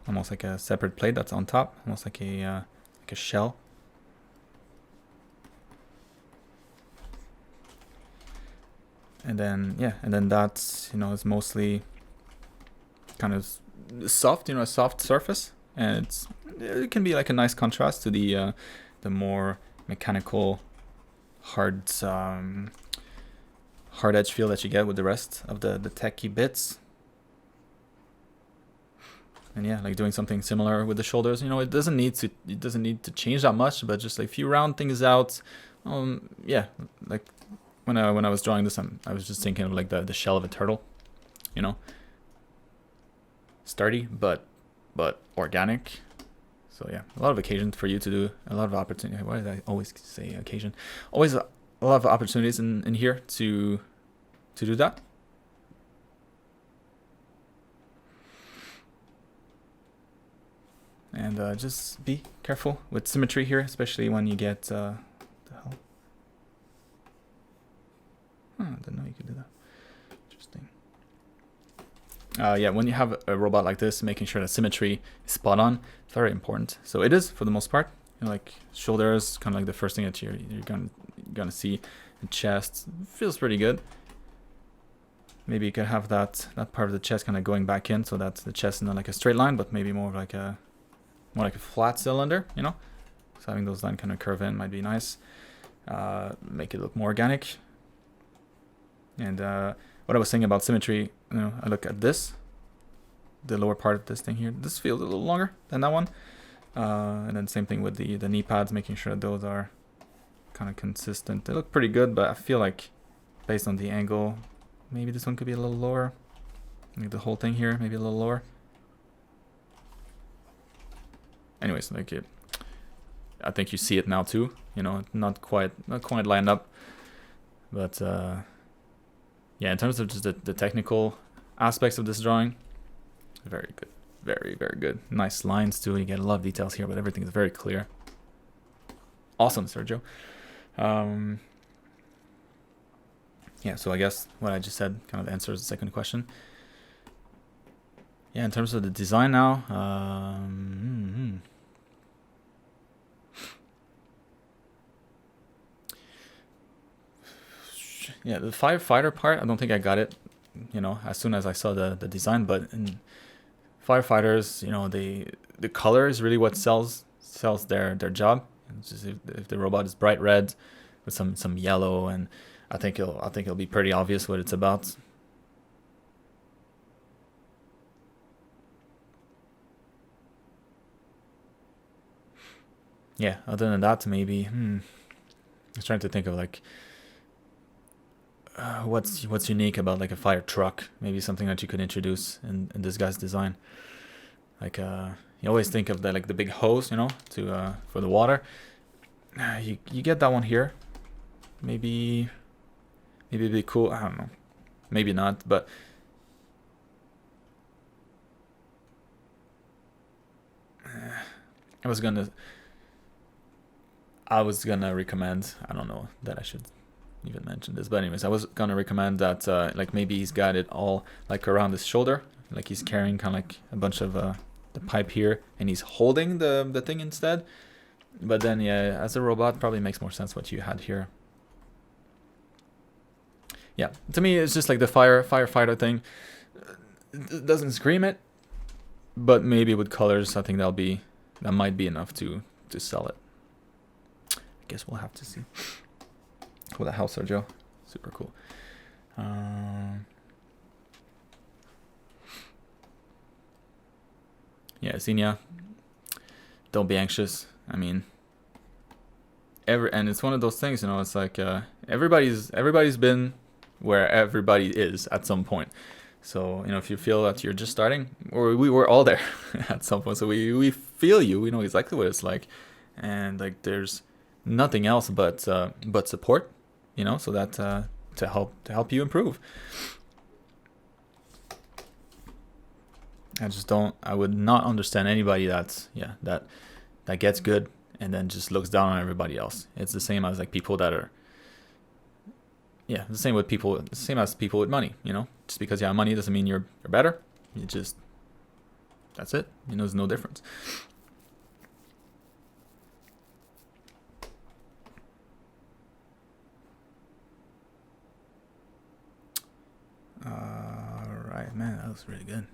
Almost like a separate plate that's on top, almost like a shell. And then that's, you know, is mostly kind of soft, you know, a soft surface, and it can be like a nice contrast to the more mechanical hard edge feel that you get with the rest of the techy bits. And yeah, like doing something similar with the shoulders. You know, it doesn't need to change that much, but just like if you round things out, yeah, like when I was drawing this, I was just thinking of like the shell of a turtle, you know, sturdy but organic. So yeah, a lot of occasions for you to do, a lot of opportunity. Why did I always say occasion? Always a lot of opportunities in here to do that. And just be careful with symmetry here, especially when you get the hell. I didn't know you could do that. Interesting. Yeah, when you have a robot like this, making sure that symmetry is spot on, it's very important. So it is for the most part. You know, like shoulders, kind of like the first thing that you're gonna see. The chest feels pretty good. Maybe you could have that part of the chest kind of going back in, so that the chest is not like a straight line, but maybe more like a flat cylinder. You know, so having those lines kind of curve in might be nice. Make it look more organic. And what I was saying about symmetry, you know, I look at this, the lower part of this thing here. This feels a little longer than that one. And then same thing with the knee pads, making sure that those are kind of consistent. They look pretty good, but I feel like based on the angle, maybe this one could be a little lower. Like the whole thing here, maybe a little lower. Anyways, like I think you see it now too. You know, not quite lined up, but yeah, in terms of just the technical aspects of this drawing, very good, very good. Nice lines too. You get a lot of details here, but everything is very clear. Awesome, Sergio. Yeah, so I guess what I just said kind of answers the second question. Yeah, in terms of the design now, yeah, the firefighter part, I don't think I got it, you know, as soon as I saw the design. But in firefighters, you know, the color is really what sells their job. It's just if the robot is bright red with some yellow, and I think it'll be pretty obvious what it's about. Yeah, other than that, maybe I was trying to think of like what's unique about like a fire truck, maybe something that you could introduce in this guy's design. Like you always think of the big hose, you know, to for the water. You get that one here. Maybe it'd be cool. I don't know. Maybe not, but I was gonna recommend. I don't know that I should even mention this, but anyways, I was gonna recommend that like maybe he's got it all like around his shoulder, like he's carrying kind of like a bunch of the pipe here, and he's holding the thing instead. But then yeah, as a robot, probably makes more sense what you had here. Yeah, to me it's just like the firefighter thing. It doesn't scream it, but maybe with colors, I think that might be enough to sell it. I guess we'll have to see. What the hell, Sergio? Super cool. Yeah, Xenia, don't be anxious. I mean, and it's one of those things, you know. It's like everybody's been where everybody is at some point. So you know, if you feel that you're just starting, or we were all there at some point, so we feel you. We know exactly what it's like, and like there's nothing else but support, you know, so that to help you improve. I would not understand anybody that gets good and then just looks down on everybody else. It's the same as like people that are, yeah, the same as people with money, you know. Just because you have money doesn't mean you're better. That's it. You know, there's no difference. All right, man, that was really good.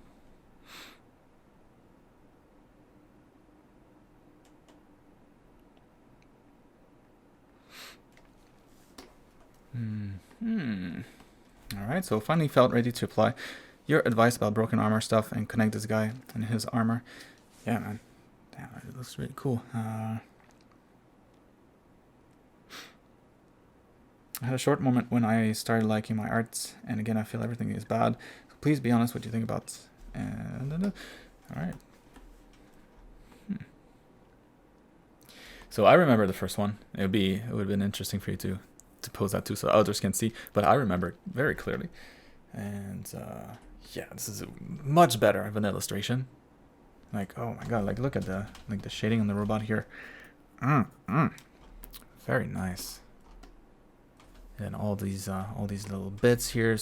All right, so finally felt ready to apply your advice about broken armor stuff and connect this guy and his armor. Yeah, man. Damn, it looks really cool. I had a short moment when I started liking my art, and again, I feel everything is bad. So please be honest what you think about. And all right. So I remember the first one. It would have been interesting for you to pose that too, so others can see. But I remember it very clearly. And yeah, this is much better of an illustration. Like, oh my god, like look at the shading on the robot here. Very nice. And all these little bits here.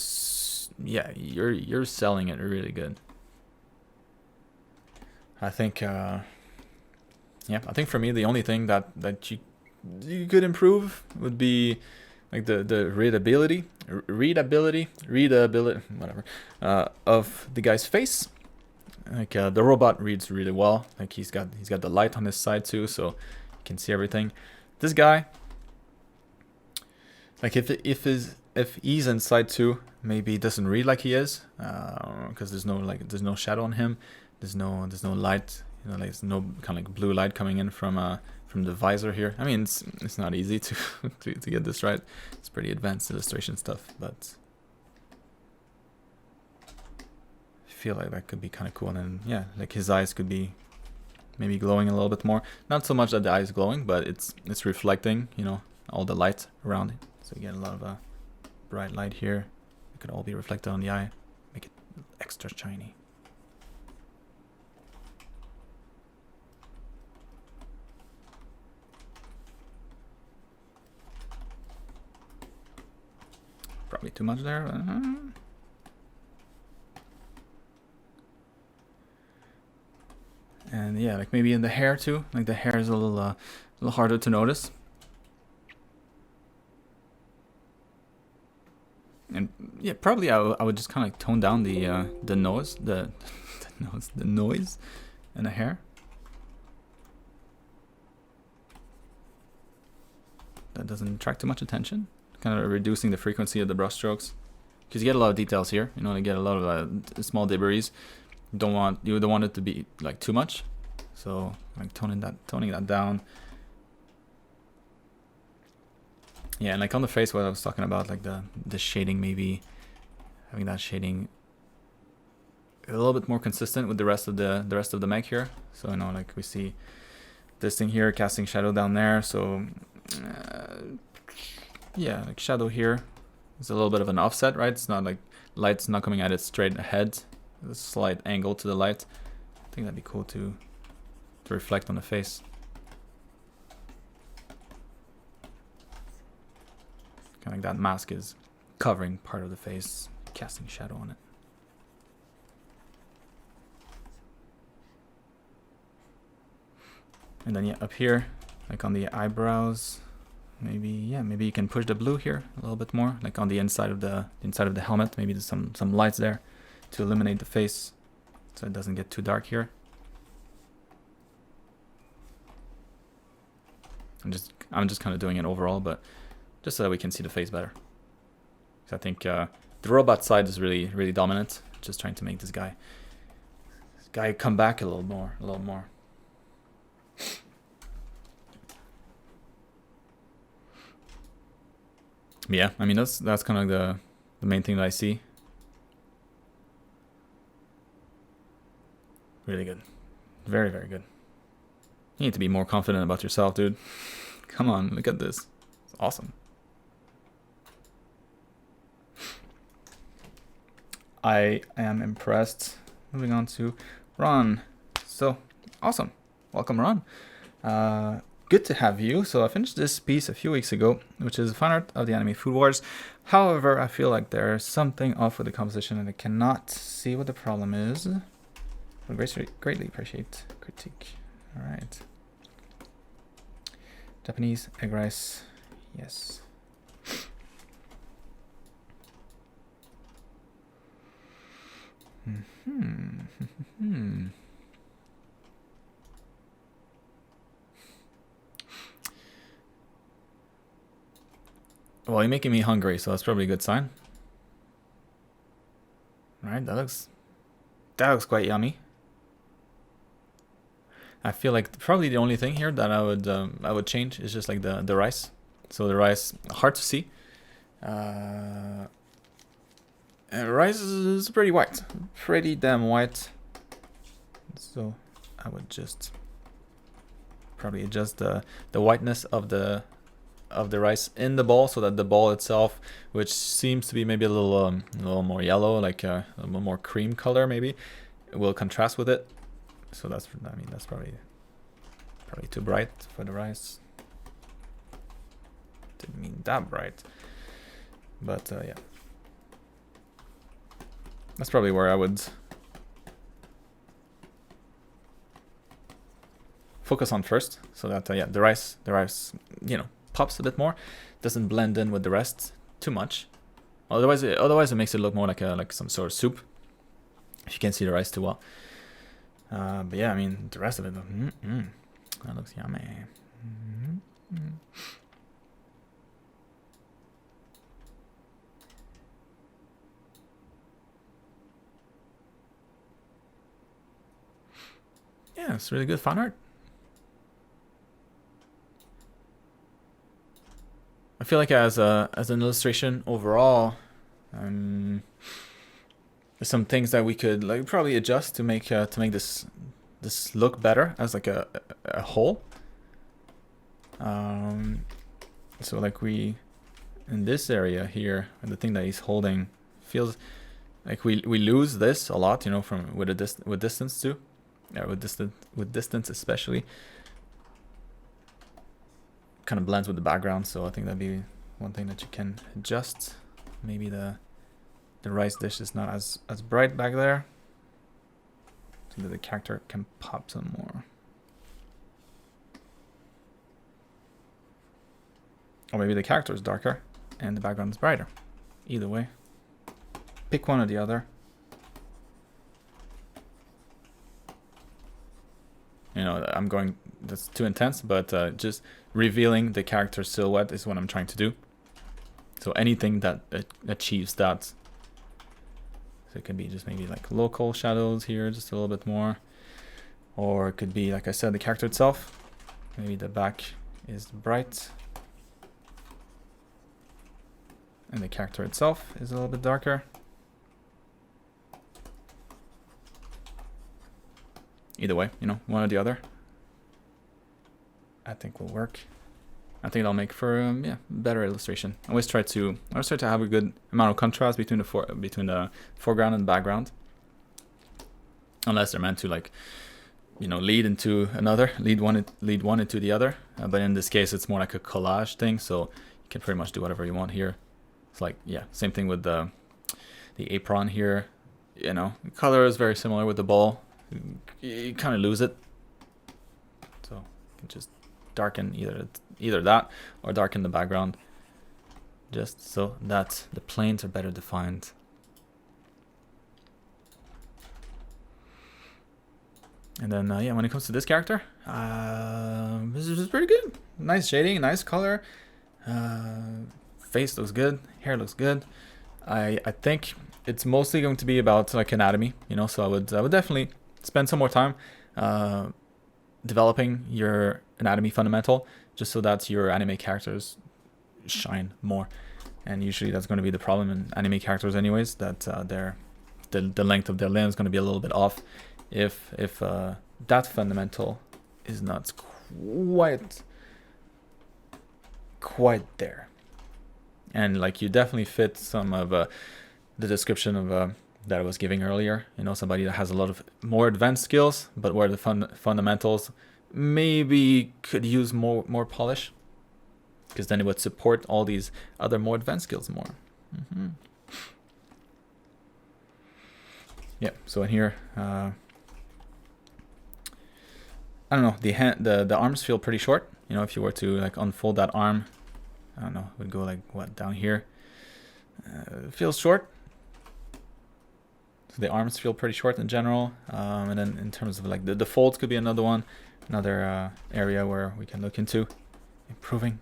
Yeah, you're selling it really good. I think yeah, I think for me the only thing that you could improve would be like the readability, whatever, of the guy's face. Like the robot reads really well. Like he's got the light on his side too, so you can see everything. This guy, like if he's inside too, maybe he doesn't read like he is, because there's no shadow on him. There's no light, you know, like there's no kind of like blue light coming in from the visor here. I mean, it's not easy to to get this right. It's pretty advanced illustration stuff, but I feel like that could be kind of cool. And then yeah, like his eyes could be maybe glowing a little bit more. Not so much that the eye is glowing, but it's reflecting, you know, all the light around it. So you get a lot of bright light here. It could all be reflected on the eye, make it extra shiny. Probably too much there. And yeah, like maybe in the hair too. Like the hair is a little harder to notice. And yeah, probably I would just kind of tone down the noise, the noise, and the hair. That doesn't attract too much attention. Kind of reducing the frequency of the brush strokes, because you get a lot of details here. You know, you get a lot of small debris. You don't want it to be like too much. So like toning that down. Yeah, and like on the face, what I was talking about, like the shading, maybe having that shading a little bit more consistent with the rest of the make here. So you know, like we see this thing here casting shadow down there. So yeah, like shadow here is a little bit of an offset, right? It's not like light's not coming at it straight ahead. There's a slight angle to the light. I think that'd be cool to reflect on the face. Kind of like that mask is covering part of the face, casting shadow on it. And then yeah, up here, like on the eyebrows, maybe you can push the blue here a little bit more, like on the inside of the helmet. Maybe there's some lights there to illuminate the face, so it doesn't get too dark here. I'm just kind of doing it overall, but just so that we can see the face better. So I think the robot side is really dominant. Just trying to make this guy come back a little more. Yeah, I mean that's kind of the main thing that I see. Really good, very good. You need to be more confident about yourself, dude. Come on, look at this. It's awesome. I am impressed. Moving on to Ron. So awesome. Welcome, Ron. Good to have you. So I finished this piece a few weeks ago, which is fan art of the anime Food Wars. However, I feel like there's something off with the composition and I cannot see what the problem is. I greatly appreciate critique. All right. Japanese egg rice. Yes. Well, you're making me hungry, so that's probably a good sign. All right, that looks quite yummy. I feel like probably the only thing here that I would change is just like the rice. So the rice, hard to see. And rice is pretty white, pretty damn white. So I would just probably adjust the whiteness of the rice in the ball, so that the ball itself, which seems to be maybe a little more yellow, like a little more cream color, maybe, will contrast with it. So that's, I mean, that's probably too bright for the rice. Didn't mean that bright, but yeah, that's probably where I would focus on first, so that yeah, the rice, you know, pops a bit more, doesn't blend in with the rest too much. Otherwise it makes it look more like some sort of soup, if you can't see the rice too well. But yeah, I mean, the rest of it, that looks yummy. Yeah, it's really good fan art. I feel like as an illustration overall, there's some things that we could like probably adjust to make this look better as like a whole. So like in this area here, the thing that he's holding feels like we lose this a lot, you know, from with distance too. Yeah, with distance especially. Kind of blends with the background, so I think that'd be one thing that you can adjust. Maybe the rice dish is not as bright back there, so that the character can pop some more. Or maybe the character is darker and the background is brighter. Either way, pick one or the other. You know, that's too intense, but just revealing the character silhouette is what I'm trying to do. So anything that achieves that. So it could be just maybe like local shadows here, just a little bit more. Or it could be, like I said, the character itself. Maybe the back is bright. And the character itself is a little bit darker. Either way, you know, one or the other, I think will work. I think that'll make for yeah, better illustration. I always try to have a good amount of contrast between the foreground and background, unless they're meant to, like, you know, lead one into the other. But in this case, it's more like a collage thing, so you can pretty much do whatever you want here. It's like, yeah, same thing with the apron here. You know, the color is very similar with the ball. You kind of lose it, so you can just darken either that or darken the background, just so that the planes are better defined. And then yeah, when it comes to this character, this is pretty good. Nice shading, nice color, face looks good, hair looks good. I think it's mostly going to be about like anatomy, you know, so I would definitely spend some more time developing your anatomy fundamental, just so that your anime characters shine more. And usually that's going to be the problem in anime characters anyways, that the length of their limb is going to be a little bit off if that fundamental is not quite there. And like, you definitely fit some of the description of that I was giving earlier, you know, somebody that has a lot of more advanced skills, but where the fundamentals maybe could use more polish, because then it would support all these other more advanced skills more. Yeah, so in here, I don't know, the arms feel pretty short. You know, if you were to like unfold that arm, I don't know, it would go like what, down here. It feels short. So the arms feel pretty short in general, and then in terms of like the folds could be another area where we can look into improving.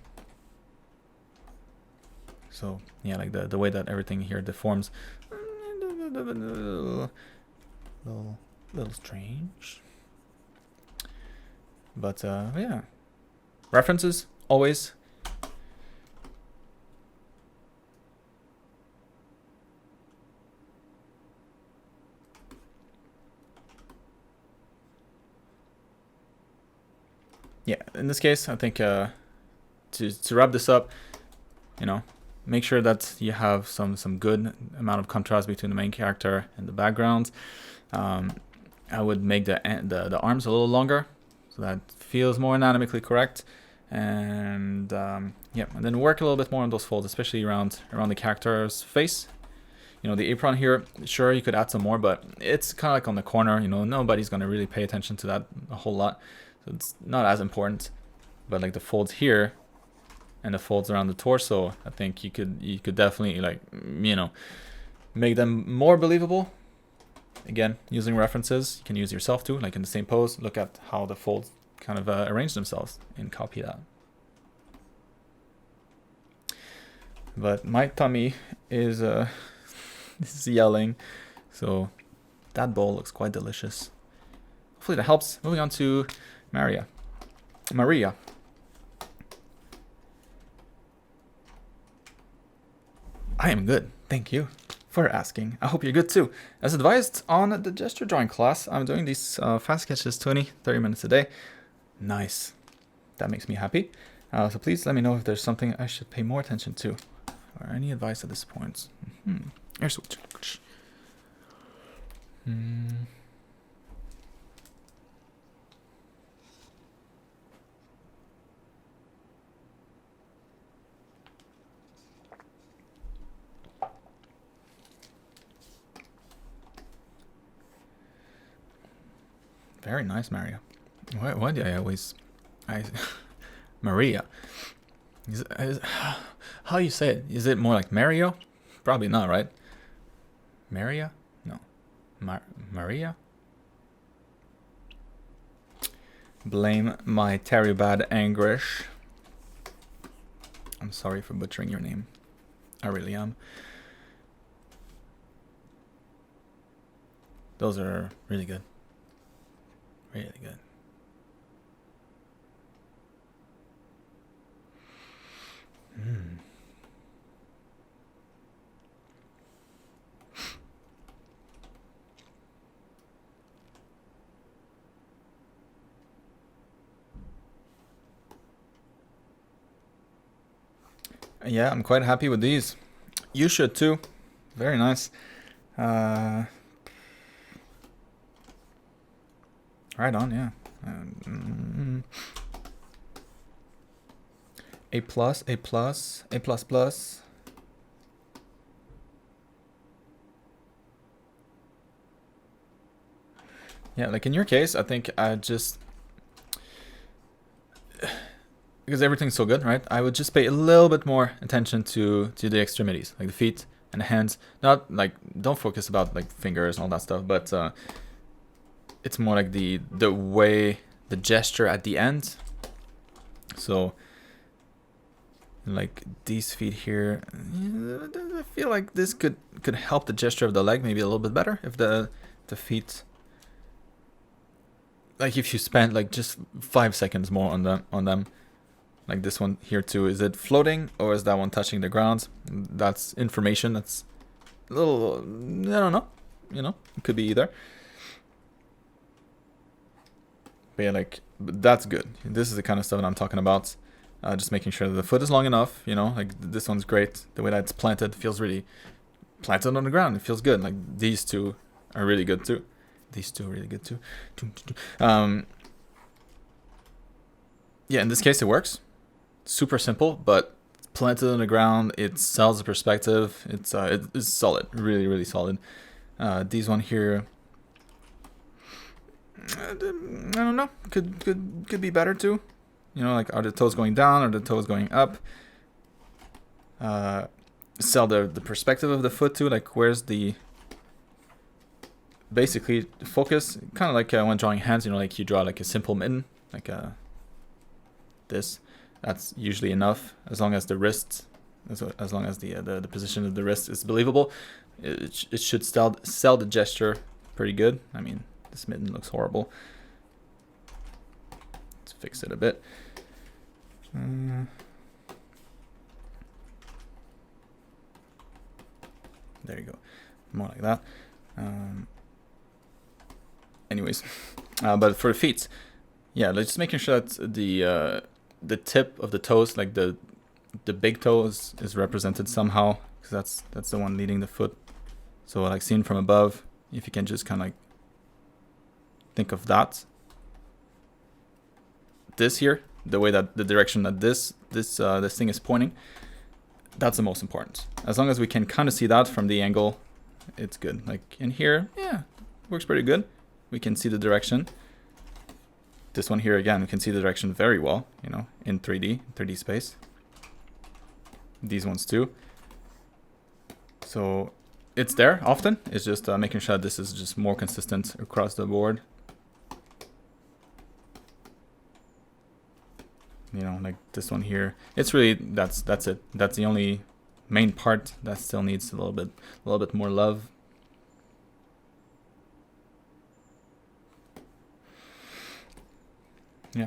So yeah, like the way that everything here deforms, little strange. But yeah, references always. yeah, in this case, I think to wrap this up, you know, make sure that you have some good amount of contrast between the main character and the background. I would make the arms a little longer, so that feels more anatomically correct. And yeah, and then work a little bit more on those folds, especially around the character's face. You know, the apron here, sure, you could add some more, but it's kind of like on the corner. You know, nobody's gonna really pay attention to that a whole lot, so it's not as important. But like the folds here and the folds around the torso, I think you could definitely, like, you know, make them more believable. Again, using references, you can use yourself too, like in the same pose, look at how the folds kind of arrange themselves and copy that. But my tummy is is yelling, so that bowl looks quite delicious. Hopefully that helps. Moving on to Maria. I am good, thank you for asking. I hope you're good too. As advised on the gesture drawing class, I'm doing these fast sketches 20-30 minutes a day. Nice. That makes me happy. So please let me know if there's something I should pay more attention to, or any advice at this point. Air switch. Very nice, Maria. Why do I always... Maria. How you say it? Is it more like Mario? Probably not, right? Maria? No. Maria? Blame my Terry Bad Anguish. I'm sorry for butchering your name. I really am. Those are really good. Really good. Yeah, I'm quite happy with these. You should too. Very nice. Right on, yeah. A plus, A plus, A plus plus. Yeah, like in your case, I think I just... because everything's so good, right? I would just pay a little bit more attention to the extremities, like the feet and the hands. Not like, don't focus about like fingers and all that stuff, but it's more like the way, the gesture at the end. So like these feet here, I feel like this could help the gesture of the leg maybe a little bit better if the feet, like if you spend like just 5 seconds more on them. Like this one here too, is it floating or is that one touching the ground? That's information that's a little, I don't know, you know, it could be either. But yeah, like, that's good. This is the kind of stuff that I'm talking about. Just making sure that the foot is long enough, you know, like this one's great. The way that it's planted feels really planted on the ground. It feels good. Like these two are really good too. These two are really good too. Yeah, in this case it works. Super simple, but planted on the ground, it sells the perspective. It's solid, really solid. These one here, I don't know, could be better too. You know, like are the toes going down or the toes going up? Sell the perspective of the foot too. Like where's the, basically focus, kind of like when drawing hands. You know, like you draw like a simple mitten, like this. That's usually enough, as long as the wrist, as long as the position of the wrist is believable. It should sell the gesture pretty good. I mean, this mitten looks horrible. Let's fix it a bit. There you go, more like that. Anyways, but for the feet, yeah, like just making sure that the tip of the toes, like the big toe is represented somehow, because that's the one leading the foot. So like seen from above, if you can just kind of like think of that. This here, the way that the direction that this thing is pointing, that's the most important. As long as we can kind of see that from the angle, it's good. Like in here, yeah, works pretty good. We can see the direction. This one here, again, we can see the direction very well, you know, in 3D space. These ones too. So it's there often. It's just making sure that this is just more consistent across the board. You know, like this one here. It's really, that's it. That's the only main part that still needs a little bit more love. Yeah.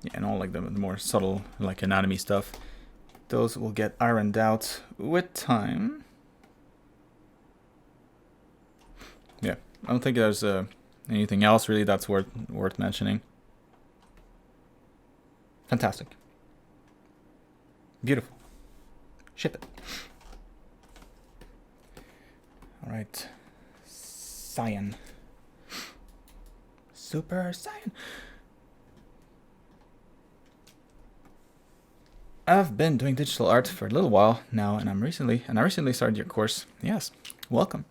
Yeah, and all like the more subtle like anatomy stuff, those will get ironed out with time. Yeah, I don't think there's anything else really that's worth mentioning. Fantastic. Beautiful. Ship it. All right. Cyan. Super Cyan. I've been doing digital art for a little while now, and I recently started your course. Yes, welcome.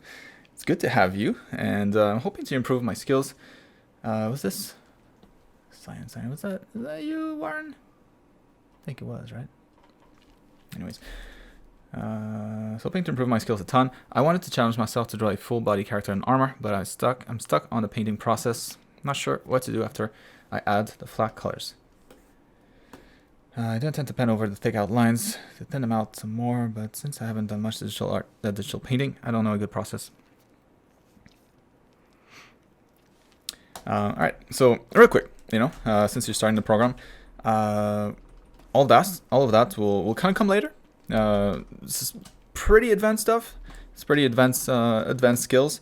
It's good to have you, and I'm hoping to improve my skills. Was this Cyan? Was that you, Warren? I think it was, right? Anyways, so hoping to improve my skills a ton. I wanted to challenge myself to draw a full body character in armor, but I'm stuck on the painting process. Not sure what to do after I add the flat colors. I don't tend to pen over the thick outlines to thin them out some more, but since I haven't done much digital painting, I don't know a good process. All right, so real quick, you know, since you're starting the program, all of that will kind of come later. This is pretty advanced stuff. It's pretty advanced skills,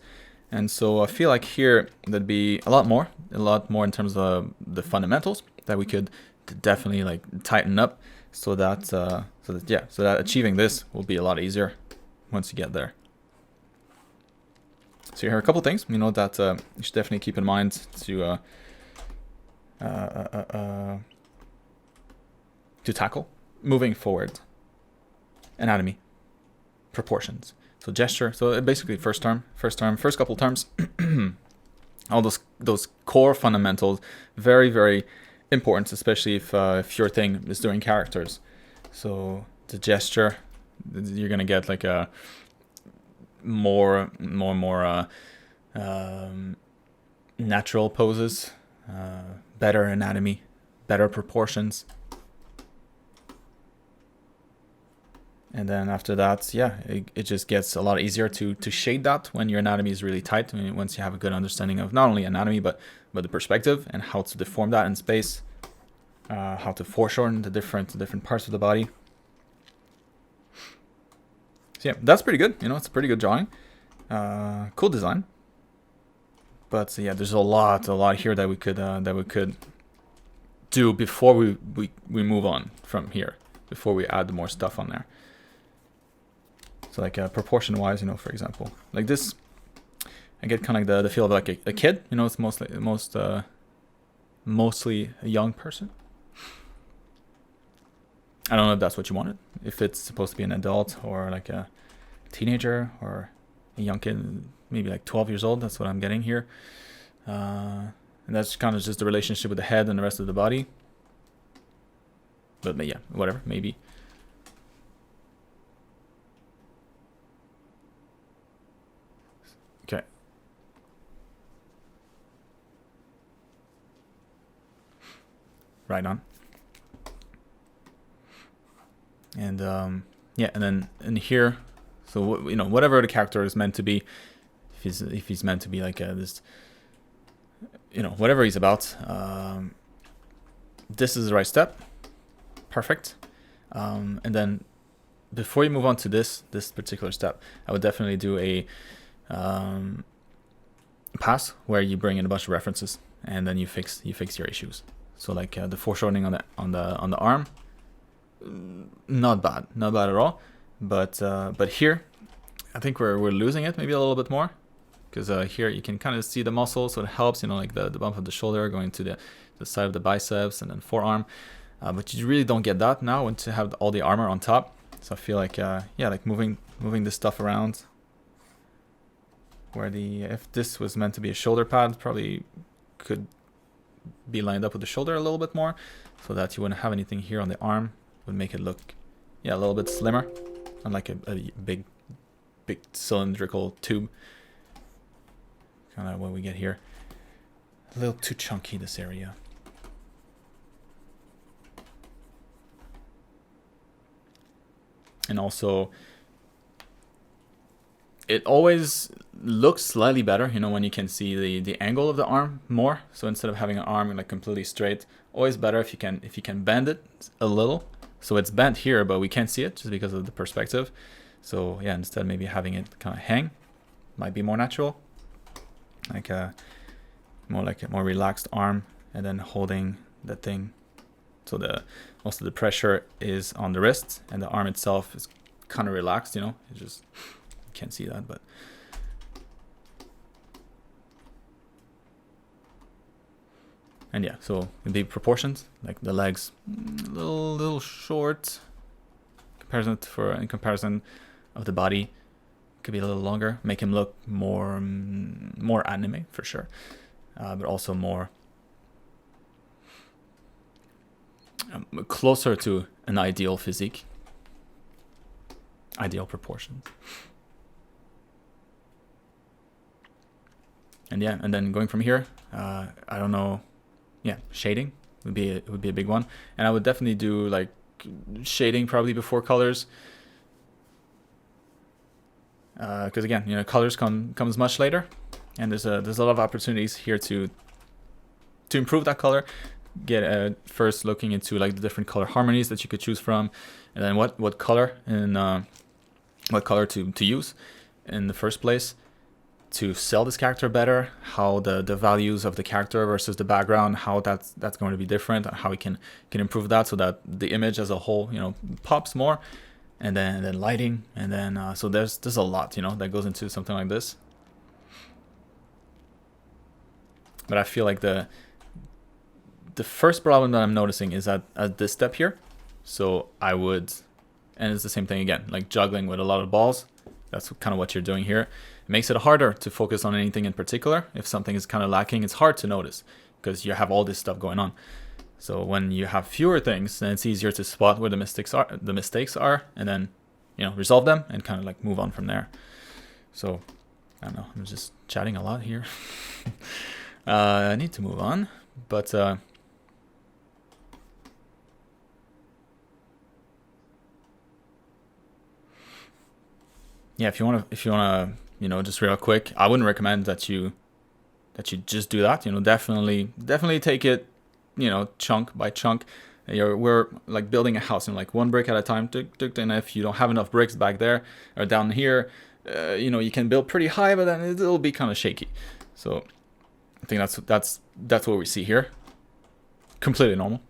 and so I feel like here there'd be a lot more in terms of the fundamentals that we could definitely like tighten up, so that achieving this will be a lot easier once you get there. So here are a couple things, you know, that you should definitely keep in mind to tackle moving forward. Anatomy, proportions, so gesture. So basically first couple terms, all those core fundamentals, very, very important, especially if your thing is doing characters. So the gesture, you're gonna get like a more natural poses, better anatomy, better proportions. And then after that, yeah, it just gets a lot easier to shade that when your anatomy is really tight. I mean, once you have a good understanding of not only anatomy, but the perspective and how to deform that in space, how to foreshorten the different parts of the body. So yeah, that's pretty good. You know, it's a pretty good drawing. Cool design. But yeah, there's a lot here that we could do before we move on from here, before we add more stuff on there. So like proportion wise, you know, for example, like this, I get kind of like the feel of like a kid, you know. It's mostly a young person. I don't know if that's what you wanted, if it's supposed to be an adult or like a teenager or a young kid, maybe like 12 years old. That's what I'm getting here. And that's kind of just the relationship with the head and the rest of the body. But yeah, whatever, maybe. Okay. Right on. And yeah, and then in here, so you know, whatever the character is meant to be, if he's meant to be like this, you know, whatever he's about, this is the right step. Perfect. And then before you move on to this particular step, I would definitely do a pass where you bring in a bunch of references and then you fix your issues. So like the foreshortening on the arm, not bad at all. But here, I think we're losing it maybe a little bit more, because here you can kind of see the muscle, so it helps, you know, like the bump of the shoulder going to the side of the biceps and then forearm. But you really don't get that now when to have all the armor on top. So I feel like yeah, like moving this stuff around. Where if this was meant to be a shoulder pad, probably could be lined up with the shoulder a little bit more, so that you wouldn't have anything here on the arm. Would make it look, yeah, a little bit slimmer, unlike a big cylindrical tube. Kind of what we get here. A little too chunky, this area. And also, it always looks slightly better, you know, when you can see the angle of the arm more. So instead of having an arm like completely straight, always better if you can bend it a little. So it's bent here, but we can't see it just because of the perspective. So yeah, instead maybe having it kind of hang might be more natural, like more relaxed arm, and then holding the thing. So most of the pressure is on the wrist, and the arm itself is kind of relaxed, you know. It just, you can't see that, but and yeah, so the proportions, like the legs, a little short in comparison of the body, could be a little longer, make him look more anime for sure, but also more closer to an ideal physique, ideal proportions. And yeah, and then going from here, I don't know, yeah, shading would be a big one, and I would definitely do like shading probably before colors, because again, you know, colors comes much later, and there's a lot of opportunities here to improve that color. Get first looking into like the different color harmonies that you could choose from, and then what color and what color to use in the first place to sell this character better, how the values of the character versus the background, how that's going to be different, and how we can improve that so that the image as a whole, you know, pops more. And then lighting, and then so there's a lot, you know, that goes into something like this. But I feel like the first problem that I'm noticing is at this step here. So I would, and it's the same thing again, like juggling with a lot of balls. That's kind of what you're doing here. It makes it harder to focus on anything in particular. If something is kind of lacking, it's hard to notice because you have all this stuff going on. So when you have fewer things, then it's easier to spot where the mistakes are, and then, you know, resolve them and kind of like move on from there. So I don't know, I'm just chatting a lot here. I need to move on, but yeah, if you wanna, you know, just real quick, I wouldn't recommend that you just do that. You know, definitely take it, you know, chunk by chunk. We're like building a house, and like one brick at a time. And if you don't have enough bricks back there or down here, you know, you can build pretty high, but then it'll be kind of shaky. So I think that's what we see here. Completely normal.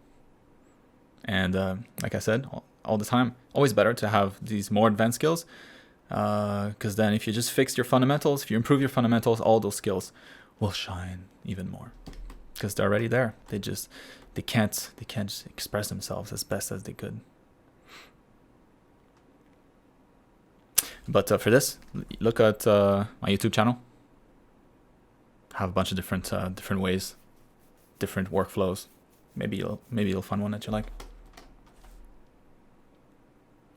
And like I said, all the time, always better to have these more advanced skills, because then if you just fix your fundamentals, if you improve your fundamentals, all those skills will shine even more, because they're already there. They can't express themselves as best as they could. But for this, look at my YouTube channel. I have a bunch of different ways, different workflows. Maybe you'll find one that you like.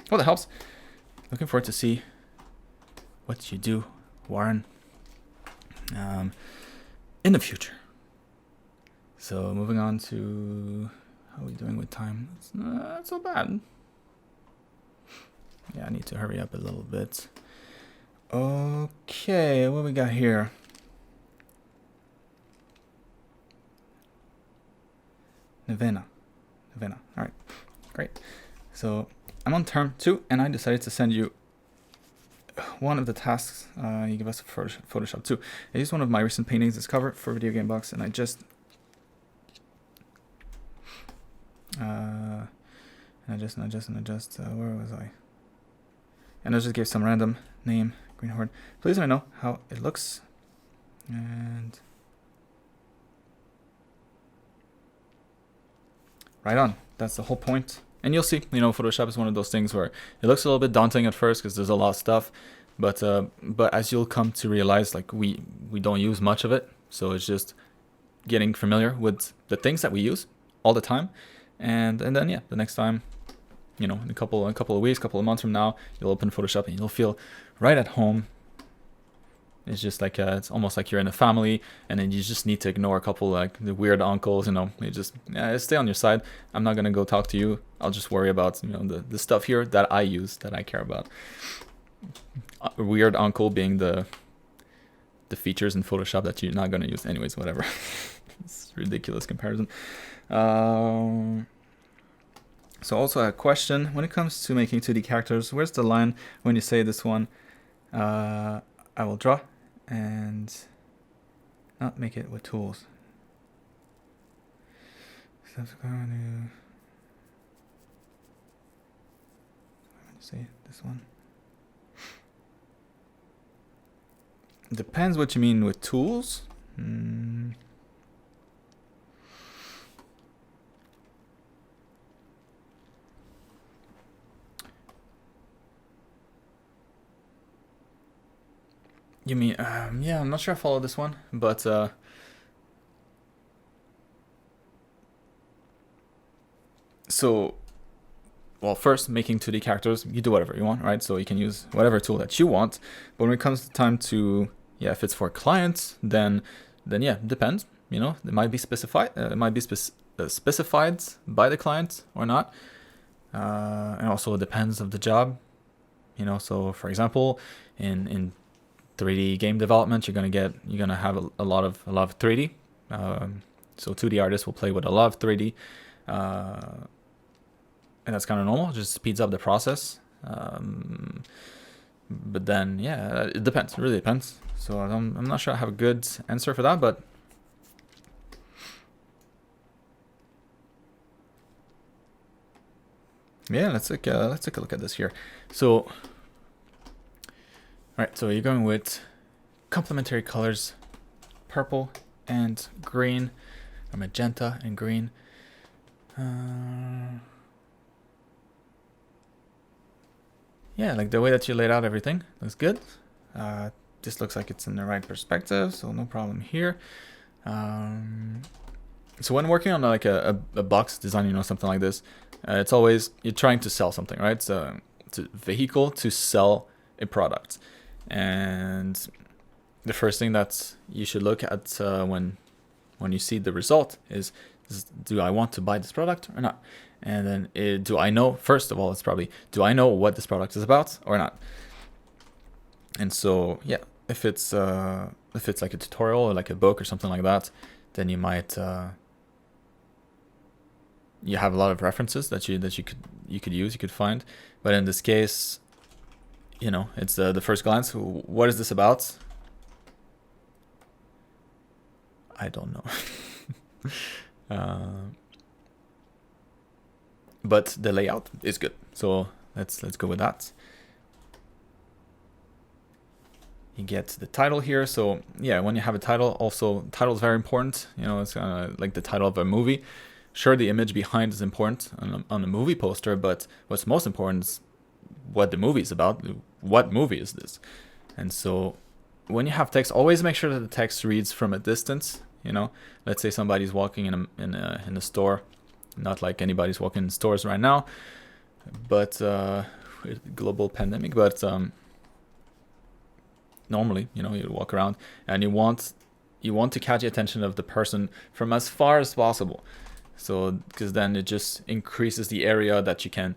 Oh, that helps. Looking forward to see what you do, Warren, in the future. So moving on to, how are we doing with time? It's not so bad. Yeah, I need to hurry up a little bit. Okay, what we got here? Nevena. All right, great. So I'm on term 2, and I decided to send you one of the tasks you give us for Photoshop 2. I used one of my recent paintings as cover for Video Game Box, and I just adjust, where was I? And I just gave some random name, Greenhorn. Please let me know how it looks. And right on. That's the whole point. And you'll see, you know, Photoshop is one of those things where it looks a little bit daunting at first because there's a lot of stuff, but as you'll come to realize, like we don't use much of it, so it's just getting familiar with the things that we use all the time, and then yeah, the next time, you know, in a couple of weeks, couple of months from now, you'll open Photoshop and you'll feel right at home. It's just like it's almost like you're in a family, and then you just need to ignore a couple like the weird uncles, you know. You just stay on your side. I'm not gonna go talk to you. I'll just worry about, you know, the stuff here that I use, that I care about. A weird uncle being the features in Photoshop that you're not gonna use, anyways. Whatever. It's a ridiculous comparison. So also a question when it comes to making 2D characters. Where's the line when you say this one? I will draw and not make it with tools. So I'm going to say this one. Depends what you mean with tools. You mean, yeah, I'm not sure I follow this one, but so, well, first, making 2D characters, you do whatever you want, right? So you can use whatever tool that you want, but when it comes to time to, yeah, if it's for clients, then yeah, it depends, you know, it might be specified, specified by the client or not, and also it depends of the job, you know. So for example, in 3D game development, you're gonna have a lot of 3D. So 2D artists will play with a lot of 3D, and that's kind of normal. It just speeds up the process. But then, yeah, it depends. It really depends. So I'm not sure I have a good answer for that, but yeah, let's take a look at this here. So. Alright, so you're going with complementary colors, purple and green, or magenta and green. Yeah, like the way that you laid out everything looks good. This looks like it's in the right perspective, so no problem here. So when working on like a box design, you know, something like this, it's always, you're trying to sell something, right? So it's a vehicle to sell a product. And the first thing that you should look at when you see the result is do I want to buy this product or not? And then do I know, first of all, it's probably, do I know what this product is about or not? And so, yeah, if it's like a tutorial or like a book or something like that, then you might you have a lot of references that you could use, you could find. But in this case, you know, it's the first glance. What is this about? I don't know. But the layout is good, so let's go with that. You get the title here. So yeah, when you have a title, also title is very important. You know, it's like the title of a movie. Sure, the image behind is important on a movie poster, but what's most important is what the movie is about. What movie is this? And so when you have text, always make sure that the text reads from a distance. You know, let's say somebody's walking in a store, not like anybody's walking in stores right now, but global pandemic. But normally, you know, you walk around and you want to catch the attention of the person from as far as possible. So because then it just increases the area that you can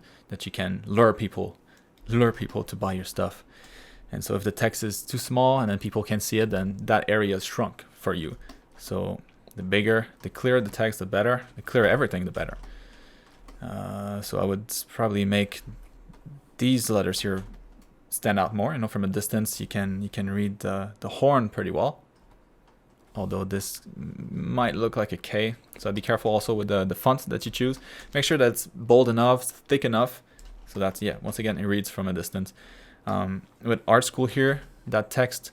lure people to buy your stuff. And so if the text is too small and then people can't see it, then that area is shrunk for you. So the clearer the text, the better. The clearer everything, the better. So I would probably make these letters here stand out more. You know, from a distance, you can read the horn pretty well. Although this might look like a K, so be careful also with the font that you choose. Make sure that it's bold enough, thick enough, so that's, yeah, once again, it reads from a distance. With art school here, that text,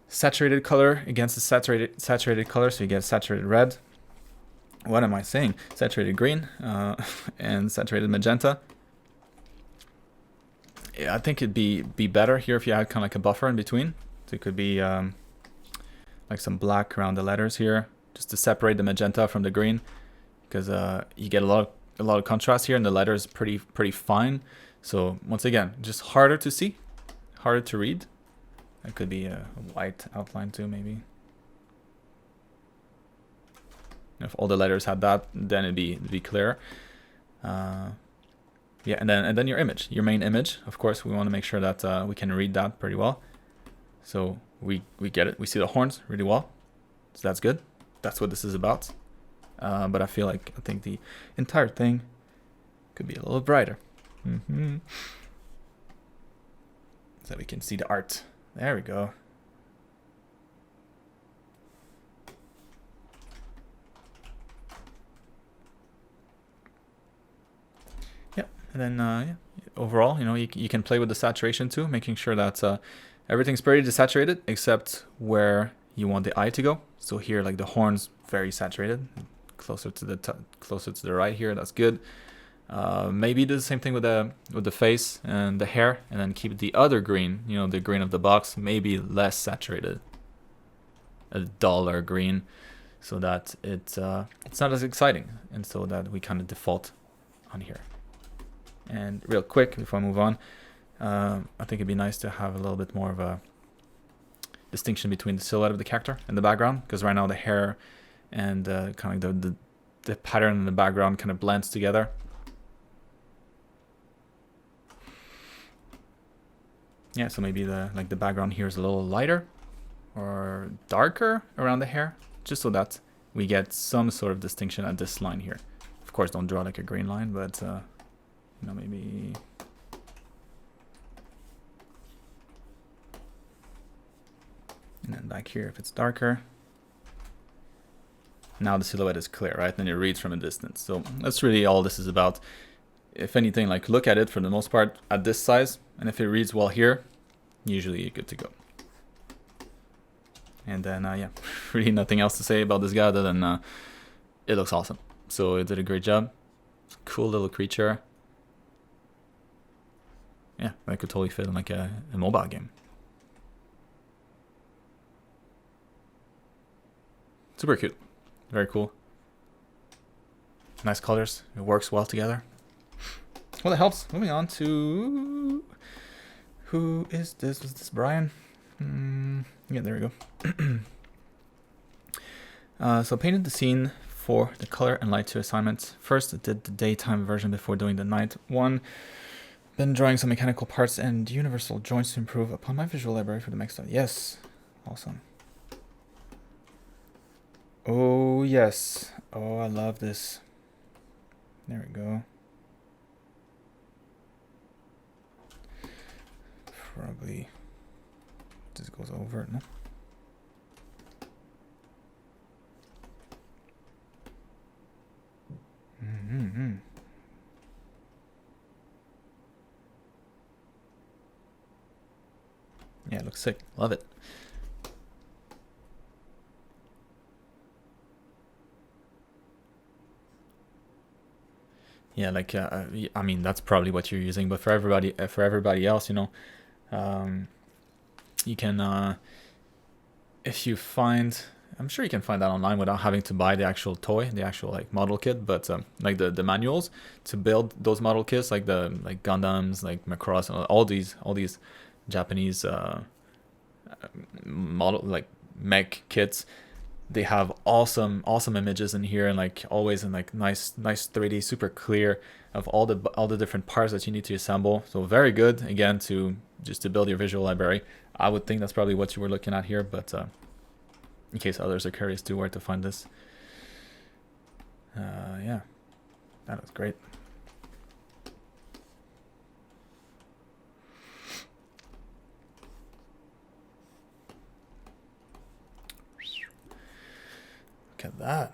saturated color against the saturated color, so you get saturated red. What am I saying? Saturated green and saturated magenta. Yeah, I think it'd be better here if you had kind of like a buffer in between. So it could be like some black around the letters here, just to separate the magenta from the green, because you get a lot of contrast here, and the letters pretty fine. So once again, just harder to see, harder to read. That could be a white outline too, maybe. If all the letters had that, then it'd be clear. Yeah, and then your image, your main image. Of course, we want to make sure that we can read that pretty well. So we get it. We see the horns really well. So that's good. That's what this is about. But I think the entire thing could be a little brighter. So we can see the art. There we go. Yeah, and then yeah, overall, you know, you can play with the saturation too, making sure that everything's pretty desaturated except where you want the eye to go. So here, like the horn's very saturated, closer to the right here. That's good. Maybe do the same thing with the face and the hair, and then keep the other green, you know, the green of the box, maybe less saturated, a duller green, so that it's not as exciting, and so that we kind of default on here. And real quick before I move on, I think it'd be nice to have a little bit more of a distinction between the silhouette of the character and the background, because right now the hair and kind of the pattern in the background kind of blends together. Yeah, so maybe the background here is a little lighter or darker around the hair, just so that we get some sort of distinction at this line here. Of course, don't draw like a green line, but you know, maybe. And then back here, if it's darker. Now the silhouette is clear, right? Then it reads from a distance. So that's really all this is about. If anything, like look at it for the most part at this size, and if it reads well here, usually you're good to go. And then yeah, really nothing else to say about this guy other than it looks awesome. So it did a great job. Cool little creature. Yeah, that could totally fit in like a mobile game. Super cute. Very cool. Nice colors. It works well together. Well, it helps. Moving on to... Who is this? Was this Brian? Yeah, there we go. So painted the scene for the color and light 2 assignments. First, I did the daytime version before doing the night one. Been drawing some mechanical parts and universal joints to improve upon my visual library for the next time. Yes. Awesome. Oh, yes. Oh, I love this. There we go. Probably just goes over it, no? Yeah, it looks sick. Love it. Yeah, like I mean, that's probably what you're using, but for everybody else, you know, you can if you find, I'm sure you can find that online without having to buy the actual toy, the actual like model kit, but like the manuals to build those model kits, like the Gundams, like Macross, and all these Japanese model like mech kits. They have awesome images in here, and like always in like nice 3D, super clear of all the different parts that you need to assemble. So very good, again, to build your visual library. I would think that's probably what you were looking at here, but in case others are curious to where to find this, yeah, that was great. at that.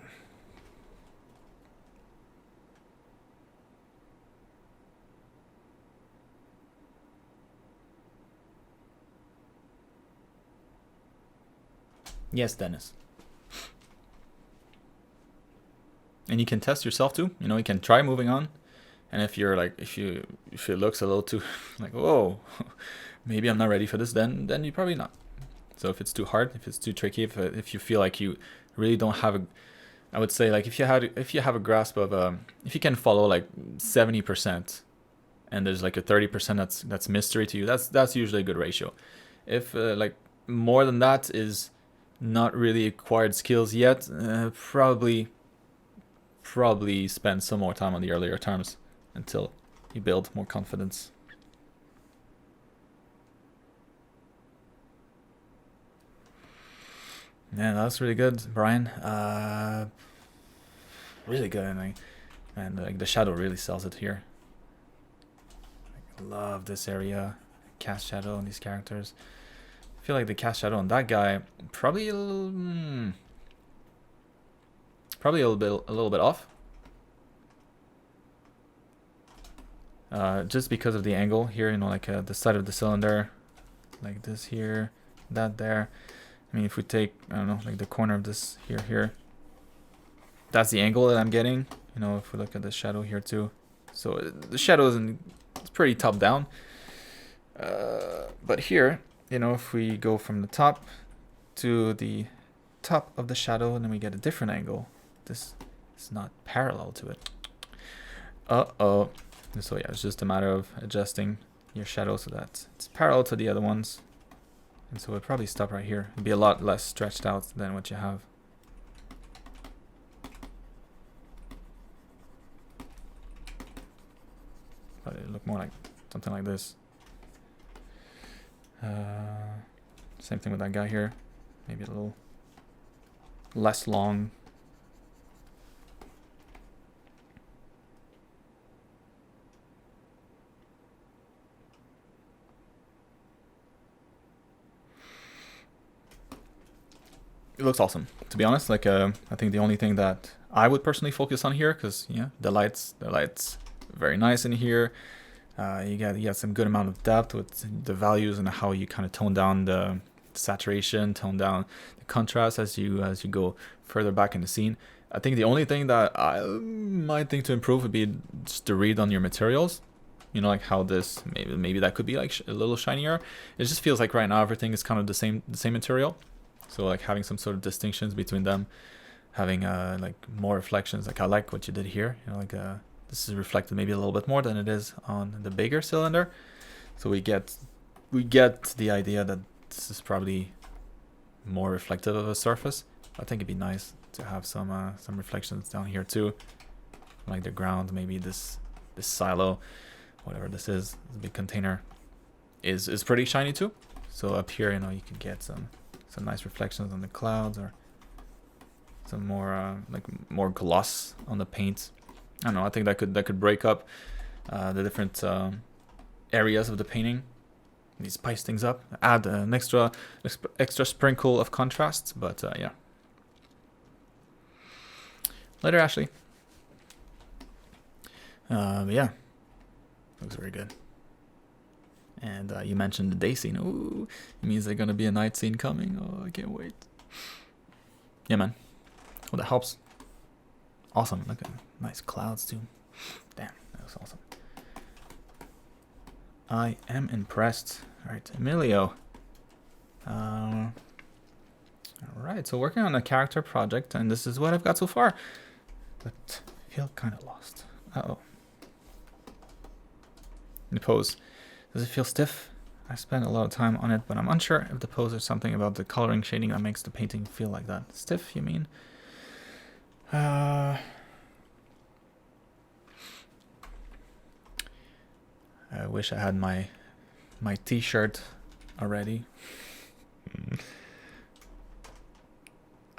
Yes, Dennis. And you can test yourself too. You know, you can try moving on. And if you're like, if it looks a little too like, whoa, maybe I'm not ready for this, then you're probably not. So if it's too hard, if it's too tricky, if you feel like you really don't have a, I would say like if you have a grasp of if you can follow like 70% and there's like a 30% that's mystery to you, that's usually a good ratio. If like more than that is not really acquired skills yet, probably spend some more time on the earlier terms until you build more confidence. Yeah, that's really good, Brian. Really good, and like the shadow really sells it here. I love this area, cast shadow on these characters. I feel like the cast shadow on that guy probably a little bit off. Just because of the angle here, you know, like the side of the cylinder, like this here, that there. I mean, if we take, I don't know, like the corner of this here, that's the angle that I'm getting. You know, if we look at the shadow here too. So the shadow it's pretty top down. But here, you know, if we go from the top to the top of the shadow and then we get a different angle, this is not parallel to it. Uh-oh. So yeah, it's just a matter of adjusting your shadow so that it's parallel to the other ones. And so it'll probably stop right here. It'll be a lot less stretched out than what you have. But it'll look more like something like this. Same thing with that guy here. Maybe a little less long. It looks awesome, to be honest. Like, I think the only thing that I would personally focus on here, because yeah, the lights, very nice in here. You got some good amount of depth with the values and how you kind of tone down the saturation, tone down the contrast as you go further back in the scene. I think the only thing that I might think to improve would be just the read on your materials. You know, like how this maybe that could be like a little shinier. It just feels like right now everything is kind of the same material. So like having some sort of distinctions between them, having like more reflections. Like I like what you did here. You know, like this is reflected maybe a little bit more than it is on the bigger cylinder. So we get the idea that this is probably more reflective of a surface. I think it'd be nice to have some reflections down here too, like the ground. Maybe this silo, whatever this is, this big container, is pretty shiny too. So up here, you know, you could get some nice reflections on the clouds, or some more like more gloss on the paint. I don't know. I think that could break up the different areas of the painting. Maybe spice things up, add an extra sprinkle of contrast. But yeah. Later, Ashley. But yeah, looks very good. And you mentioned the day scene. Ooh, it means there's gonna be a night scene coming. Oh, I can't wait. Yeah, man. Oh, that helps. Awesome. Look at nice clouds too. Damn, that was awesome. I am impressed. All right, Emilio. All right, so working on a character project, and this is what I've got so far. But I feel kind of lost. Uh-oh. The pose. Does it feel stiff? I spent a lot of time on it, but I'm unsure if the pose is something about the coloring shading that makes the painting feel like that. Stiff, you mean? I wish I had my t-shirt already.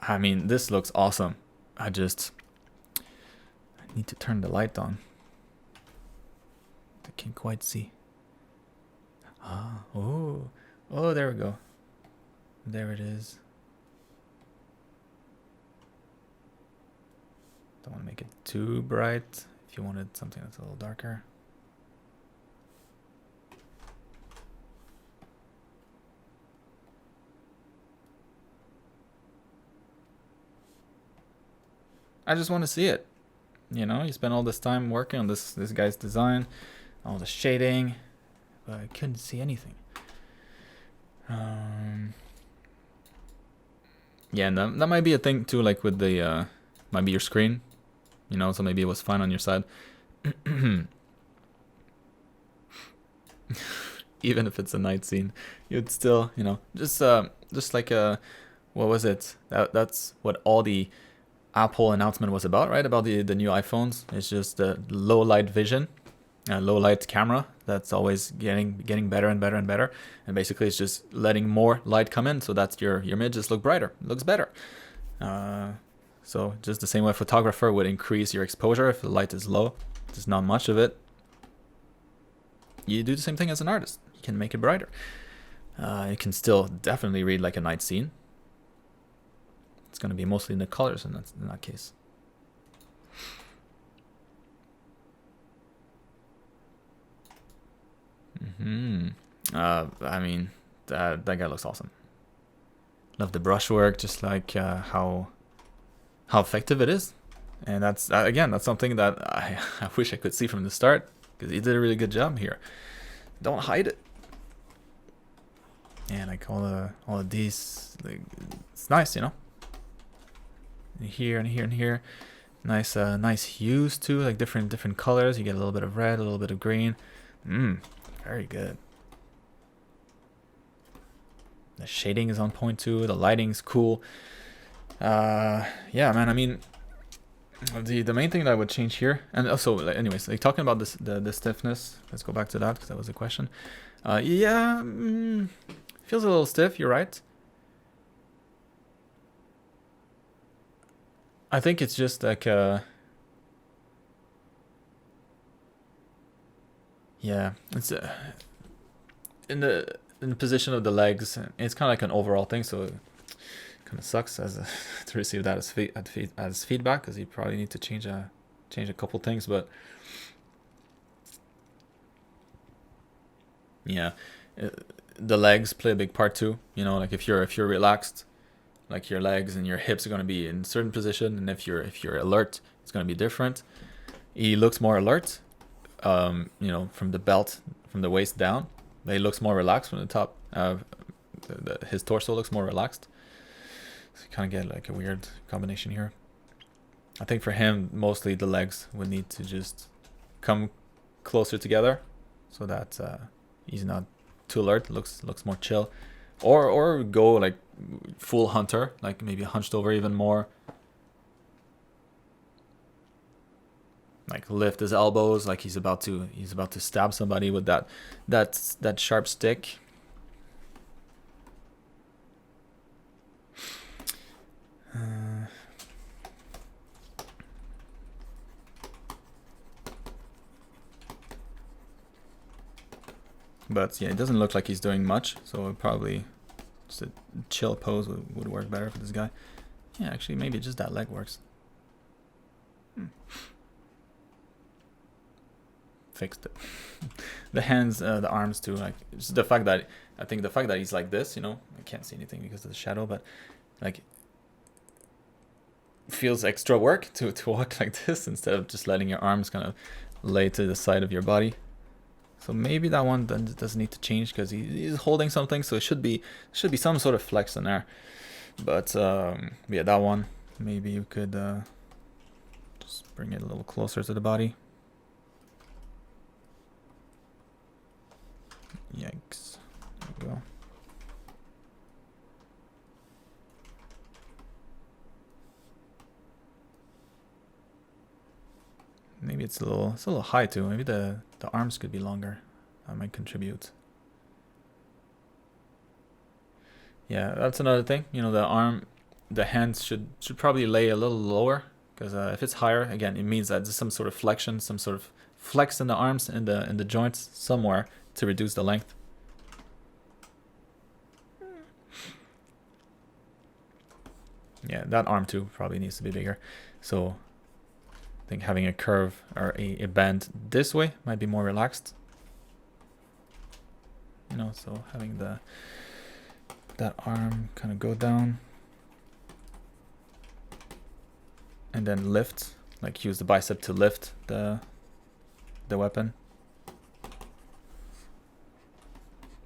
I mean, this looks awesome. I need to turn the light on. I can't quite see. Oh, there we go. There it is. Don't want to make it too bright. If you wanted something that's a little darker. I just want to see it. You know, you spend all this time working on this guy's design, all the shading, but I couldn't see anything. Yeah, and that might be a thing too, like with the might be your screen, you know, so maybe it was fine on your side. Even if it's a night scene, you'd still, you know, just like what was it? That's what all the Apple announcement was about, right? About the new iPhones. It's just the low light vision, low light camera. That's always getting better and better and better. And basically, it's just letting more light come in, so that your images look brighter, looks better. So just the same way a photographer would increase your exposure if the light is low, there's not much of it. You do the same thing as an artist. You can make it brighter. You can still definitely read like a night scene. It's going to be mostly in the colors in that case. I mean, that guy looks awesome. Love the brushwork, just like how effective it is. And that's again, that's something that I wish I could see from the start, because he did a really good job here. Don't hide it. And like all of these, like, it's nice, you know. And here and here and here, nice nice hues too, like different colors. You get a little bit of red, a little bit of green. Very good. The shading is on point too. The lighting's cool. Yeah, man. I mean, the main thing that I would change here, and also, anyways, like talking about the stiffness. Let's go back to that because that was a question. Yeah, feels a little stiff. You're right. I think it's just like yeah, it's in the position of the legs. It's kind of like an overall thing, so it kind of sucks as to receive that as feedback, because you probably need to change a couple things. But yeah, the legs play a big part too. You know, like if you're relaxed, like your legs and your hips are going to be in a certain position, and if you're alert, it's going to be different. He looks more alert, you know, from the belt, from the waist down. He looks more relaxed from the top. His torso looks more relaxed. So you kind of get like a weird combination here. I think for him, mostly the legs would need to just come closer together, so that he's not too alert. Looks more chill, or go like full hunter, like maybe hunched over even more. Like lift his elbows, like he's about to stab somebody with that sharp stick. But yeah, it doesn't look like he's doing much, so probably just a chill pose would work better for this guy. Yeah, actually, maybe just that leg works. Fixed it. The hands, the arms too. Like just the fact that he's like this, you know, I can't see anything because of the shadow, but like feels extra work to walk like this instead of just letting your arms kind of lay to the side of your body. So maybe that one doesn't need to change, because he's holding something, so it should be some sort of flex in there. But yeah, that one maybe you could just bring it a little closer to the body. Yikes. There we go. Maybe it's a little high too. Maybe the arms could be longer. That might contribute. Yeah, that's another thing. You know, the hands should probably lay a little lower, because if it's higher, again, it means that there's some sort of flexion, some sort of flex in the arms, in the joints somewhere, to reduce the length. Yeah, that arm too probably needs to be bigger. So I think having a curve or a bend this way might be more relaxed. You know, so having that arm kind of go down and then lift, like use the bicep to lift the weapon.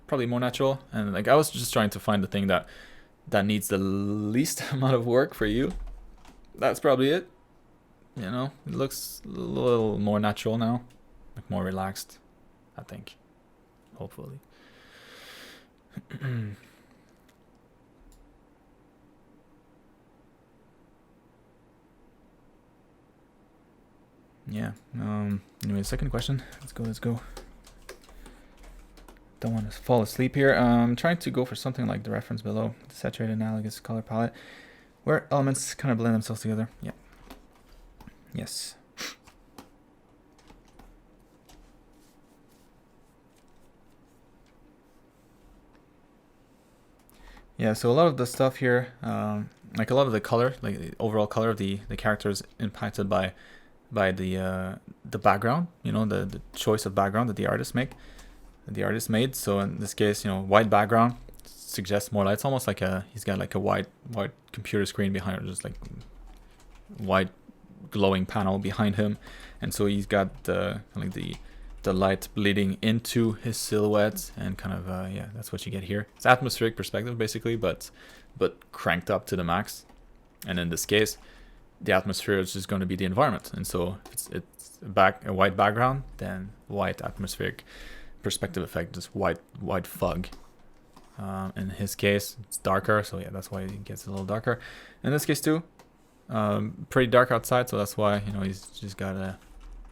Probably more natural. And like I was just trying to find the thing that needs the least amount of work for you. That's probably it. You know, it looks a little more natural now, like more relaxed, I think, hopefully. Yeah. Anyway, second question. Let's go. Don't want to fall asleep here. I'm trying to go for something like the reference below, the saturated analogous color palette, where elements kind of blend themselves together. Yeah. Yes. Yeah, so a lot of the stuff here, like a lot of the color, like the overall color of the character is impacted by the background, you know, the choice of background that the artist made. So in this case, you know, white background suggests more light. It's almost like he's got like a white computer screen behind him, just like white glowing panel behind him, and so he's got the light bleeding into his silhouette, and kind of yeah, that's what you get here. It's atmospheric perspective basically, but cranked up to the max. And in this case, the atmosphere is just going to be the environment, and so if it's a white background, then white atmospheric perspective effect, just white fog. In his case, it's darker, so yeah, that's why it gets a little darker. In this case too, pretty dark outside, so that's why, you know, he's just got a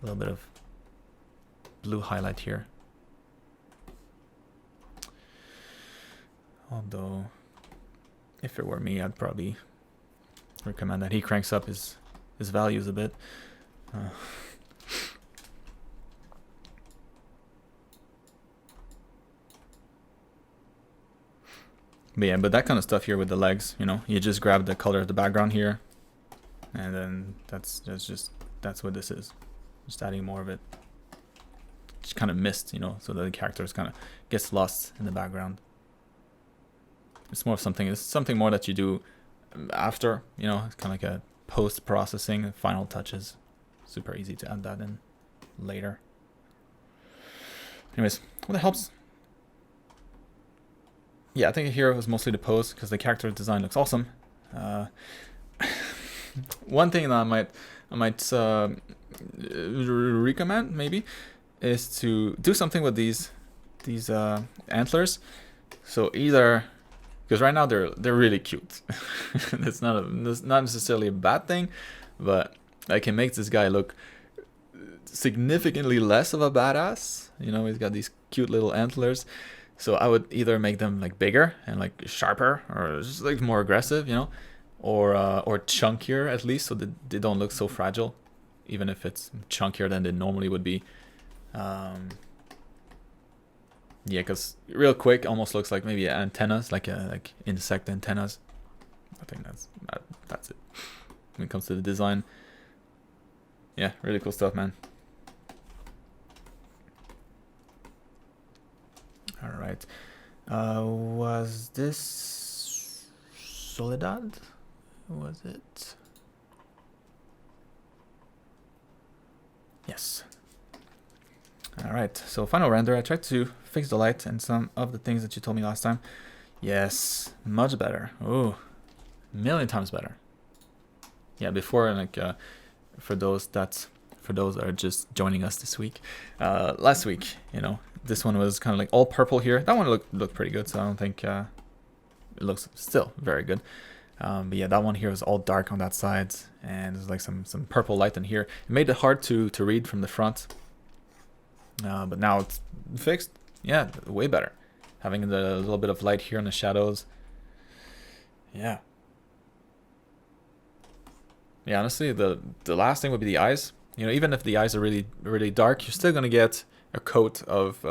little bit of blue highlight here. Although, if it were me, I'd probably recommend that he cranks up his values a bit. But yeah, but that kind of stuff here with the legs, you know, you just grab the color of the background here, and then that's what this is. Just adding more of it. Just kind of mist, you know, so that the characters kind of gets lost in the background. It's more of something more that you do after, you know, it's kind of like a post-processing, final touches. Super easy to add that in later. Anyways, what that helps. Yeah, I think here was mostly the pose, because the character design looks awesome. One thing that I might recommend maybe is to do something with these antlers. So either, because right now they're really cute. That's not necessarily a bad thing, but I can make this guy look significantly less of a badass. You know, he's got these cute little antlers. So I would either make them like bigger and like sharper, or just like more aggressive, you know, or chunkier at least, so that they don't look so fragile, even if it's chunkier than they normally would be. Yeah, because real quick almost looks like maybe antennas, like insect antennas. I think that's it when it comes to the design. Yeah, really cool stuff, man. All right, was this Soledad? Was it? Yes. All right, so final render. I tried to fix the light and some of the things that you told me last time. Yes, much better. Oh, a million times better. Yeah, before, like, for those that are just joining us this week, last week, you know, this one was kind of like all purple here. That one looked pretty good, so I don't think it looks still very good. But yeah, that one here was all dark on that side, and there's like some purple light in here. It made it hard to read from the front. But now it's fixed. Yeah, way better. Having the little bit of light here in the shadows. Yeah. Yeah, honestly, the last thing would be the eyes. You know, even if the eyes are really, really dark, you're still gonna get a coat of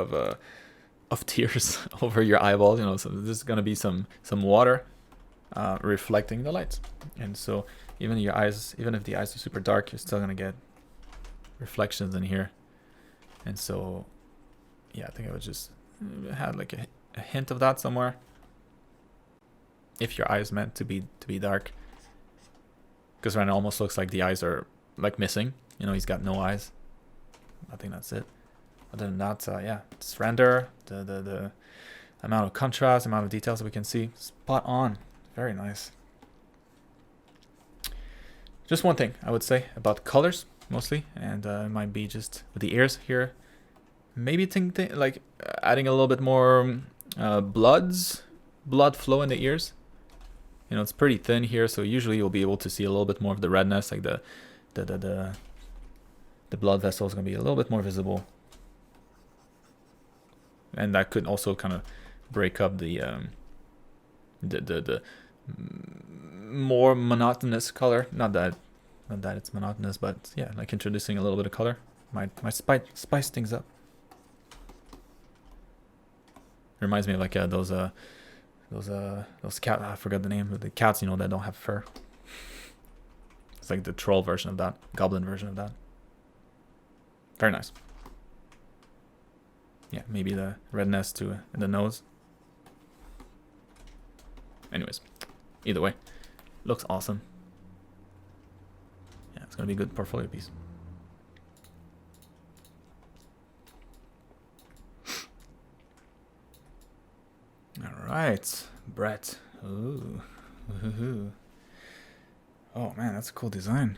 tears over your eyeball. You know, so there's gonna be some water reflecting the light. And so even if the eyes are super dark, you're still gonna get reflections in here. And so, yeah, I think I would just had like a hint of that somewhere. If your eye is meant to be dark. Because right now it almost looks like the eyes are like missing. You know, he's got no eyes. I think that's it. Other than that, yeah, just render, the amount of contrast, amount of details that we can see. Spot on. Very nice. Just one thing I would say about colors, mostly, and it might be just with the ears here. Maybe like adding a little bit more blood flow in the ears. You know, it's pretty thin here, so usually you'll be able to see a little bit more of the redness, like the blood vessel is going to be a little bit more visible. And that could also kind of break up the more monotonous color. Not that it's monotonous, but yeah, like introducing a little bit of color might spice things up. Reminds me of like those cat. I forgot the name, but the cats, you know, that don't have fur. It's like the troll version of that, goblin version of that. Very nice. Yeah, maybe the redness to in the nose. Anyways, either way, looks awesome. Yeah, it's gonna be a good portfolio piece. All right, Brett. Ooh. Ooh. Oh man, that's a cool design.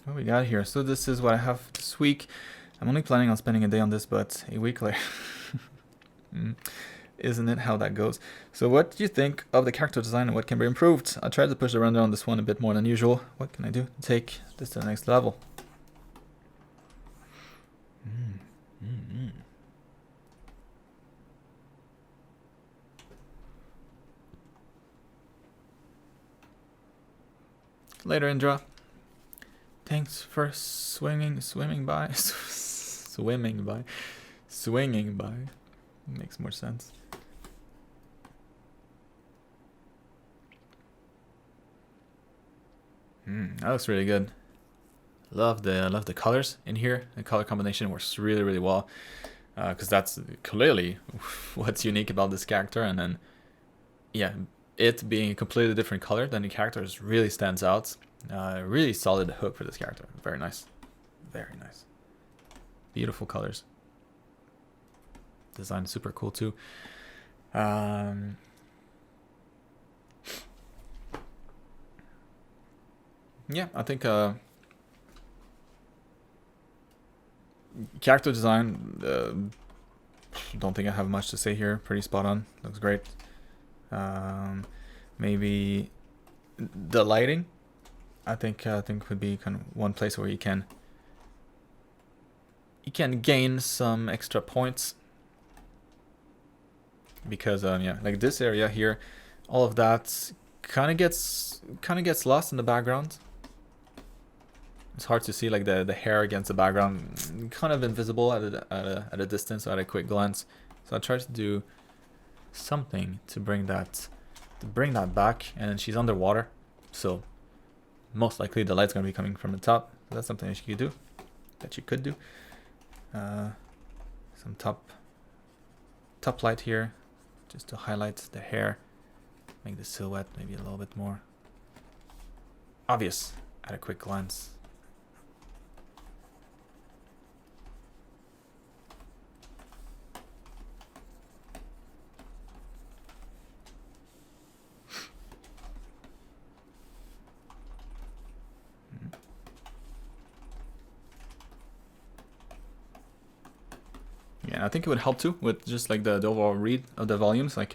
What we got here? So this is what I have this week. I'm only planning on spending a day on this, but a week later. Isn't it how that goes? So what do you think of the character design and what can be improved? I tried to push the render on this one a bit more than usual. What can I do to take this to the next level? Later, Indra. Thanks for swinging by. Swinging by. Makes more sense. That looks really good. Love the colors in here. The color combination works really, really well. Because that's clearly what's unique about this character. And then, yeah, it being a completely different color than the characters really stands out. Really solid hook for this character. Very nice. Very nice. Beautiful colors. Design is super cool too. Yeah, I think character design, don't think I have much to say here. Pretty spot on. Looks great. Maybe the lighting, I think would be kind of one place where you can gain some extra points, because yeah, like this area here, all of that kind of gets lost in the background. It's hard to see like the hair against the background, kind of invisible at a distance or at a quick glance. So I tried to do something to bring that back, and then she's underwater, so most likely the light's gonna be coming from the top. So that's something that you could do. Some top light here, just to highlight the hair, make the silhouette maybe a little bit more obvious at a quick glance. Yeah, I think it would help too with just like the overall read of the volumes. Like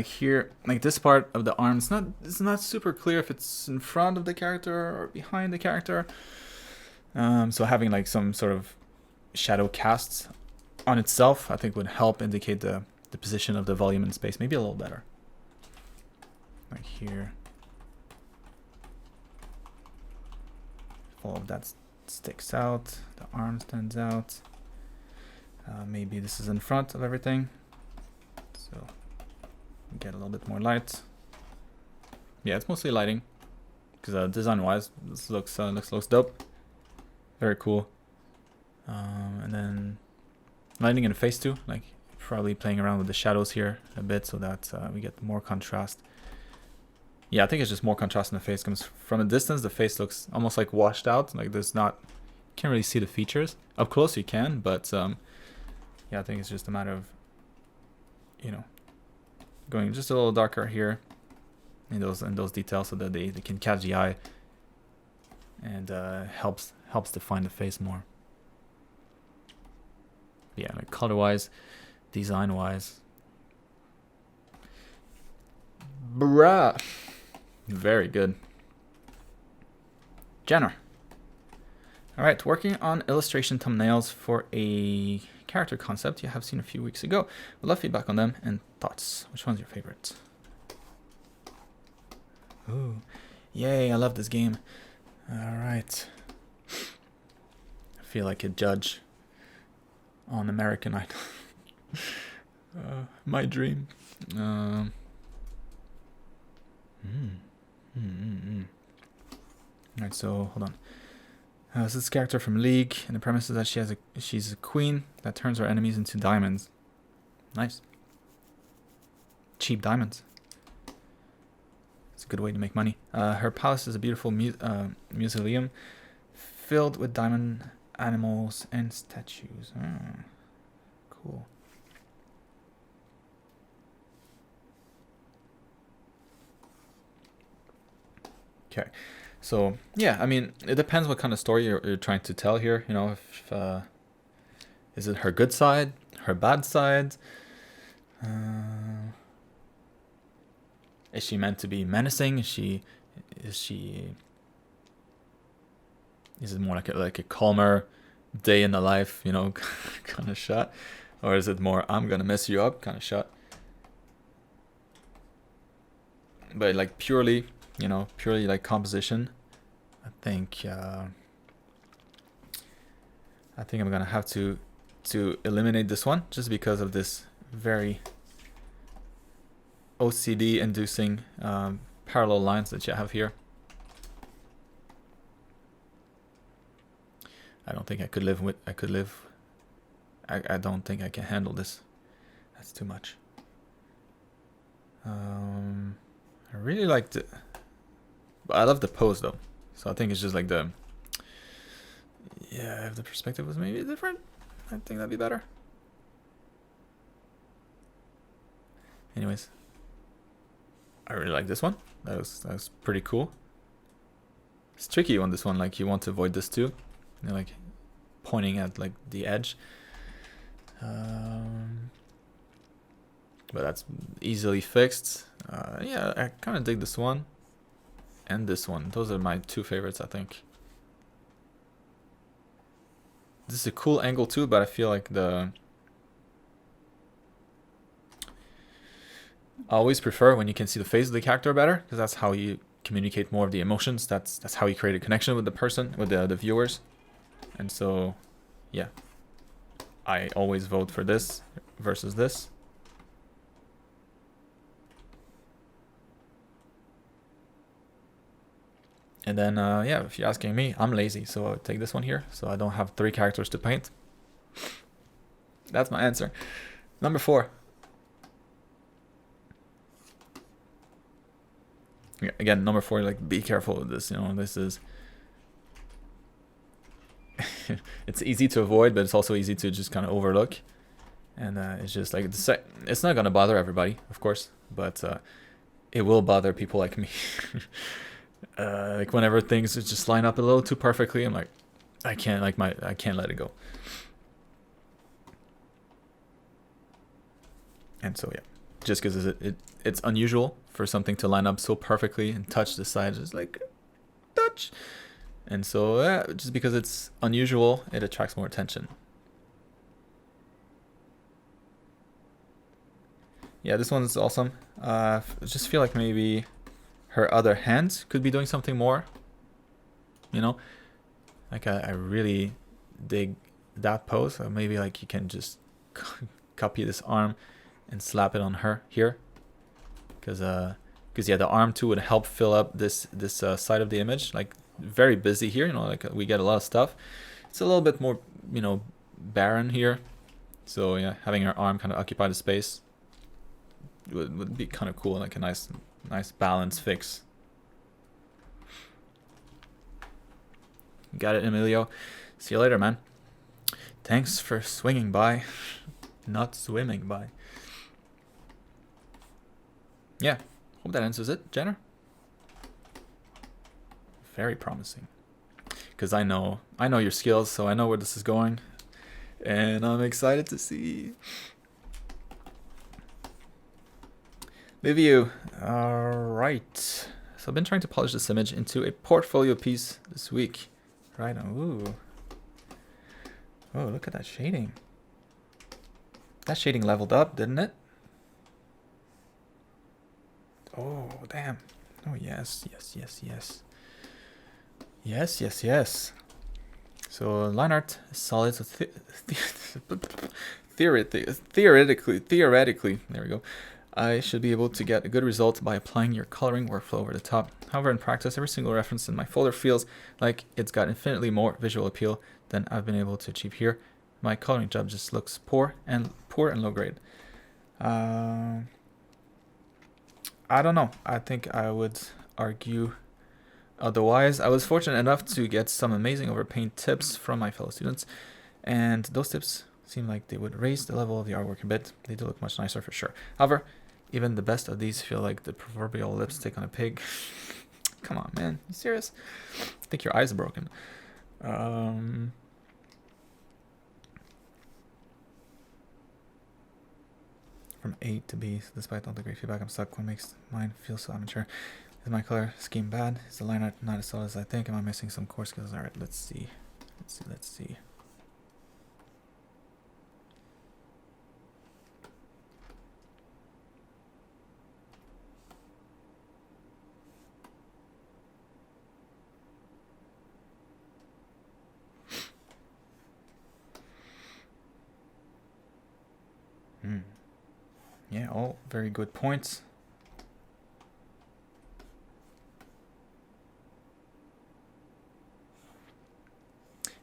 here, like this part of the arm, it's not super clear if it's in front of the character or behind the character. So having like some sort of shadow casts on itself, I think would help indicate the position of the volume in space maybe a little better. Like here, all of that sticks out, the arm stands out. Maybe this is in front of everything, so get a little bit more light. Yeah, it's mostly lighting, because design-wise, this looks dope. Very cool. And then lighting in the face too, like probably playing around with the shadows here a bit so that we get more contrast. Yeah, I think it's just more contrast in the face. Comes from a distance, the face looks almost like washed out. Like there's not, can't really see the features. Up close you can, but yeah, I think it's just a matter of, you know, going just a little darker here in those details so that they can catch the eye and helps define the face more. Yeah, like color-wise, design-wise. Bruh. Very good. Jenner. Alright, working on illustration thumbnails for a character concept you have seen a few weeks ago. Would love feedback on them and thoughts. Which one's your favorite? Ooh. Yay, I love this game. Alright. I feel like a judge on American Idol. My dream. Alright, so hold on. This is character from League, and the premise is that she's a queen that turns her enemies into diamonds. Nice. Cheap diamonds. It's a good way to make money. Her palace is a beautiful mausoleum filled with diamond animals and statues. Cool. Okay, so yeah, I mean, it depends what kind of story you're trying to tell here. You know, if is it her good side, her bad side? Is she meant to be menacing? Is it more like a calmer day in the life, you know, kind of shot, or is it more I'm gonna mess you up kind of shot? But like purely, you know, purely like composition, I think I'm gonna have to eliminate this one just because of this very OCD inducing parallel lines that you have here. I don't think I could live with, I don't think I can handle this. That's too much. I really liked it. But I love the pose though. So I think it's just like yeah, if the perspective was maybe different, I think that'd be better. Anyways, I really like this one. That was pretty cool. It's tricky on this one, like you want to avoid this too. You're like pointing at like the edge. But that's easily fixed. Yeah, I kind of dig this one and this one. Those are my two favorites, I think. This is a cool angle too, but I feel like I always prefer when you can see the face of the character better, because that's how you communicate more of the emotions. That's how you create a connection with the person, with the viewers. And so, yeah, I always vote for this versus this. And then, yeah, if you're asking me, I'm lazy, so I would take this one here, so I don't have 3 characters to paint. That's my answer. Number 4. Yeah, again, number 4, like, be careful with this, you know, this is... it's easy to avoid, but it's also easy to just kind of overlook. And it's just like, it's not going to bother everybody, of course, but it will bother people like me. Like whenever things just line up a little too perfectly, I'm like, I can't let it go. And so yeah, just because it's unusual for something to line up so perfectly and touch the sides, just like touch. And so just because it's unusual, it attracts more attention. Yeah, this one's awesome. I just feel like maybe her other hand could be doing something more, you know, like I really dig that pose. So maybe like you can just copy this arm and slap it on her here, because yeah, the arm too would help fill up this side of the image. Like very busy here, you know, like we get a lot of stuff, It's a little bit more, you know, barren here. So yeah, having her arm kind of occupy the space would be kind of cool, like a nice balance fix. Got it, Emilio. See you later, man. Thanks for swinging by. Not swimming by. Yeah, hope that answers it, Jenner. Very promising. Because I know your skills, so I know where this is going. And I'm excited to see. Review. Alright. So I've been trying to polish this image into a portfolio piece this week. Right. Ooh. Oh, look at that shading. That shading leveled up, didn't it? Oh, damn. Oh, yes, yes, yes, yes. Yes, yes, yes. So line art is solid. So theoretically, there we go. I should be able to get a good result by applying your coloring workflow over the top. However, in practice, every single reference in my folder feels like it's got infinitely more visual appeal than I've been able to achieve here. My coloring job just looks poor and low grade. I don't know. I think I would argue otherwise. I was fortunate enough to get some amazing overpaint tips from my fellow students, and those tips seem like they would raise the level of the artwork a bit. They do look much nicer for sure. However, even the best of these feel like the proverbial lipstick on a pig. Come on, man. You serious? I think your eyes are broken. From A to B, so despite all the great feedback, I'm stuck. What makes mine feel so amateur? Is my color scheme bad? Is the line art not as solid as I think? Am I missing some core skills? Alright, let's see. Let's see. Yeah, all very good points.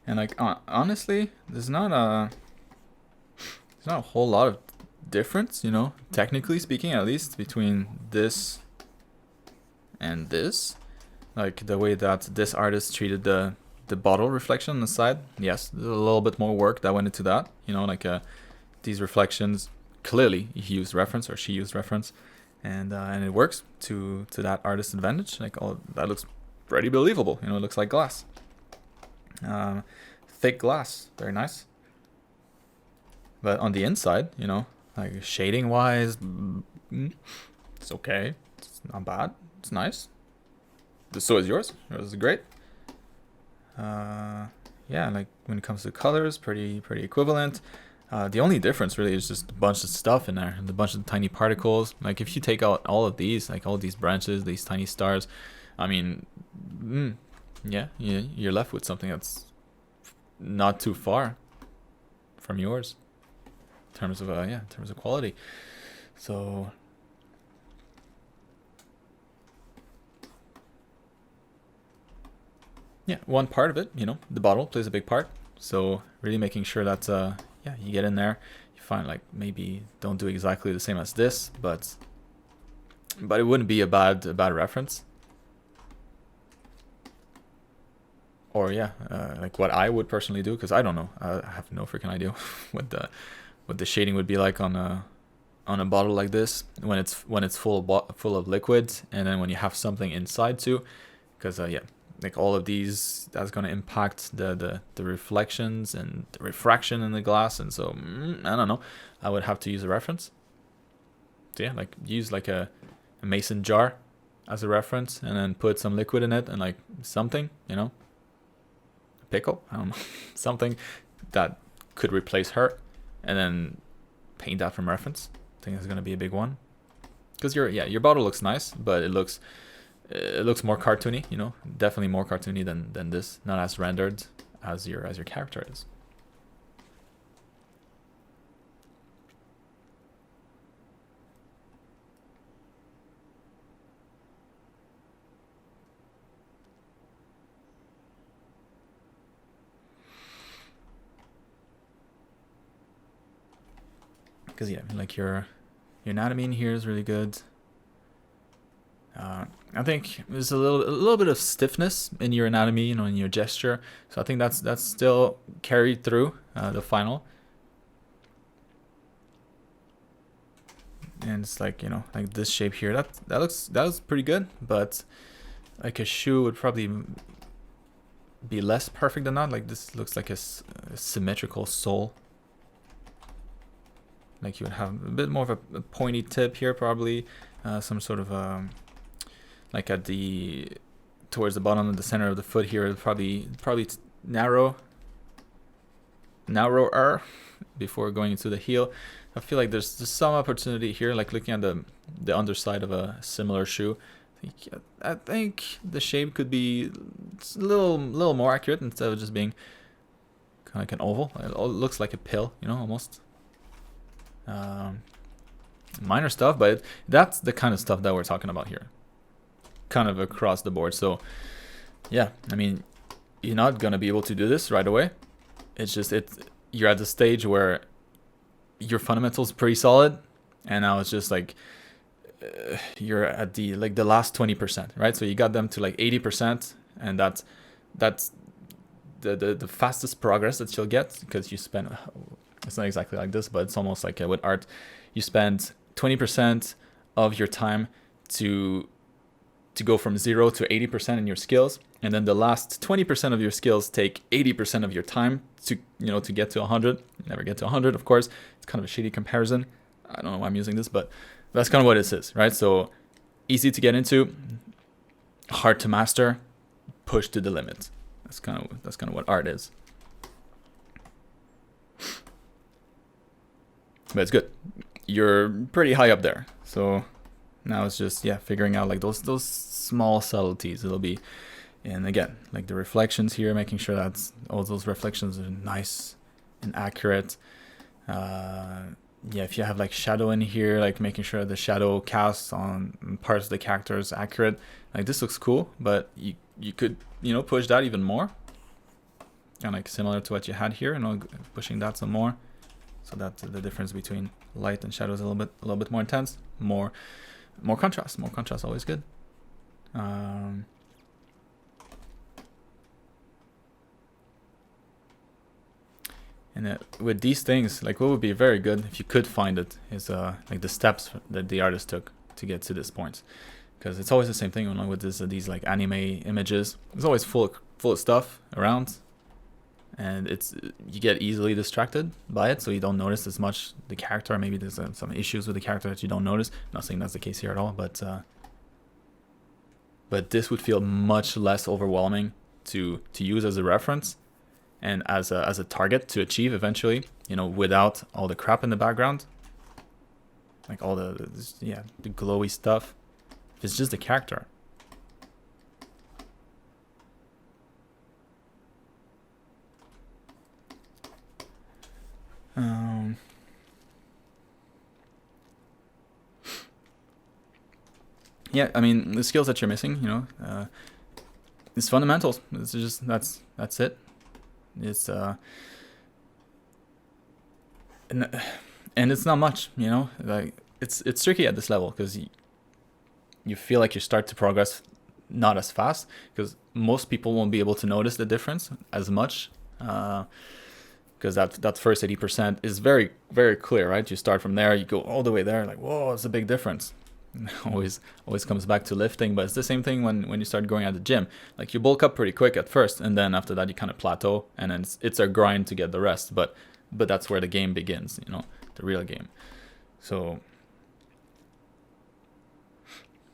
And like honestly, there's not a whole lot of difference, you know, technically speaking, at least between this and this. Like the way that this artist treated the bottle reflection on the side. Yes, there's a little bit more work that went into that, you know, like these reflections. Clearly he used reference, or she used reference, and it works to that artist's advantage. Like, all that looks pretty believable, you know. It looks like glass, thick glass, very nice. But on the inside, you know, like shading wise, it's okay, it's not bad, it's nice. So is yours. Yours is great. Yeah, like when it comes to colors, pretty equivalent. The only difference really is just a bunch of stuff in there, and a bunch of tiny particles. Like if you take out all of these, like all these branches, these tiny stars, I mean, yeah, you're left with something that's not too far from yours in terms of in terms of quality. So yeah, one part of it, you know, the bottle plays a big part. So really making sure that yeah, you get in there, you find like maybe don't do exactly the same as this, but it wouldn't be a bad reference. Or yeah, like what I would personally do, because I don't know, I have no freaking idea what the shading would be like on a bottle like this when it's full of liquids, and then when you have something inside too, because yeah, like all of these, that's going to impact the reflections and the refraction in the glass. And so I don't know, I would have to use a reference. So yeah, like use like a mason jar as a reference, and then put some liquid in it, and like something, you know, a pickle, I don't know, something that could replace her, and then paint that from reference. I think it's going to be a big one, because your bottle looks nice, but it looks more cartoony, you know, definitely more cartoony than this, not as rendered as your character is. because yeah, like your anatomy in here is really good. I think there's a little bit of stiffness in your anatomy, you know, in your gesture. So I think that's still carried through the final. And it's like, you know, like this shape here, that looks pretty good, but like a shoe would probably be less perfect than that. Like this looks like a symmetrical sole. Like you would have a bit more of a pointy tip here, probably some sort of like at the towards the bottom of the center of the foot here, probably narrower before going into the heel. I feel like there's some opportunity here, like looking at the underside of a similar shoe. I think the shape could be a little more accurate instead of just being kind of like an oval. It looks like a pill, you know, almost. Minor stuff, but that's the kind of stuff that we're talking about here, kind of across the board. So yeah, I mean, you're not gonna be able to do this right away. It's just you're at the stage where your fundamentals pretty solid, and now it's just like you're at the last 20%, right? So you got them to like 80%, and that's the fastest progress that you'll get, because you spend, it's not exactly like this, but it's almost like with art, you spend 20% of your time to go from 0 to 80% in your skills, and then the last 20% of your skills take 80% of your time to, you know, to get to 100. You never get to 100, of course. It's kind of a shitty comparison. I don't know why I'm using this, but that's kind of what it is, right? So easy to get into, hard to master, push to the limit. That's kind of what art is. But it's good. You're pretty high up there. So now it's just, yeah, figuring out like those small subtleties. It'll be, and again, like the reflections here, making sure that all those reflections are nice and accurate. Yeah, if you have like shadow in here, like making sure the shadow cast on parts of the character is accurate. Like this looks cool, but you could, you know, push that even more. And like similar to what you had here, you know, pushing that some more, so that the difference between light and shadow is a little bit more intense, more contrast. More contrast always good. And with these things, like what would be very good if you could find it is like the steps that the artist took to get to this point, because it's always the same thing, you know, with these like anime images. It's always full of stuff around, and you get easily distracted by it, so you don't notice as much the character. Maybe there's some issues with the character that you don't notice. Not saying that's the case here at all, but this would feel much less overwhelming to use as a reference and as a target to achieve eventually, you know, without all the crap in the background, like all the glowy stuff. If it's just the character. Yeah, I mean, the skills that you're missing, you know, it's fundamentals. It's just that's it. It's and it's not much, you know. Like it's tricky at this level, because you feel like you start to progress not as fast, because most people won't be able to notice the difference as much, because that first 80% is very, very clear, right? You start from there, you go all the way there, like, whoa, it's a big difference. always comes back to lifting, but it's the same thing when you start going at the gym. Like you bulk up pretty quick at first, and then after that you kind of plateau, and then it's a grind to get the rest. But that's where the game begins, you know, the real game. So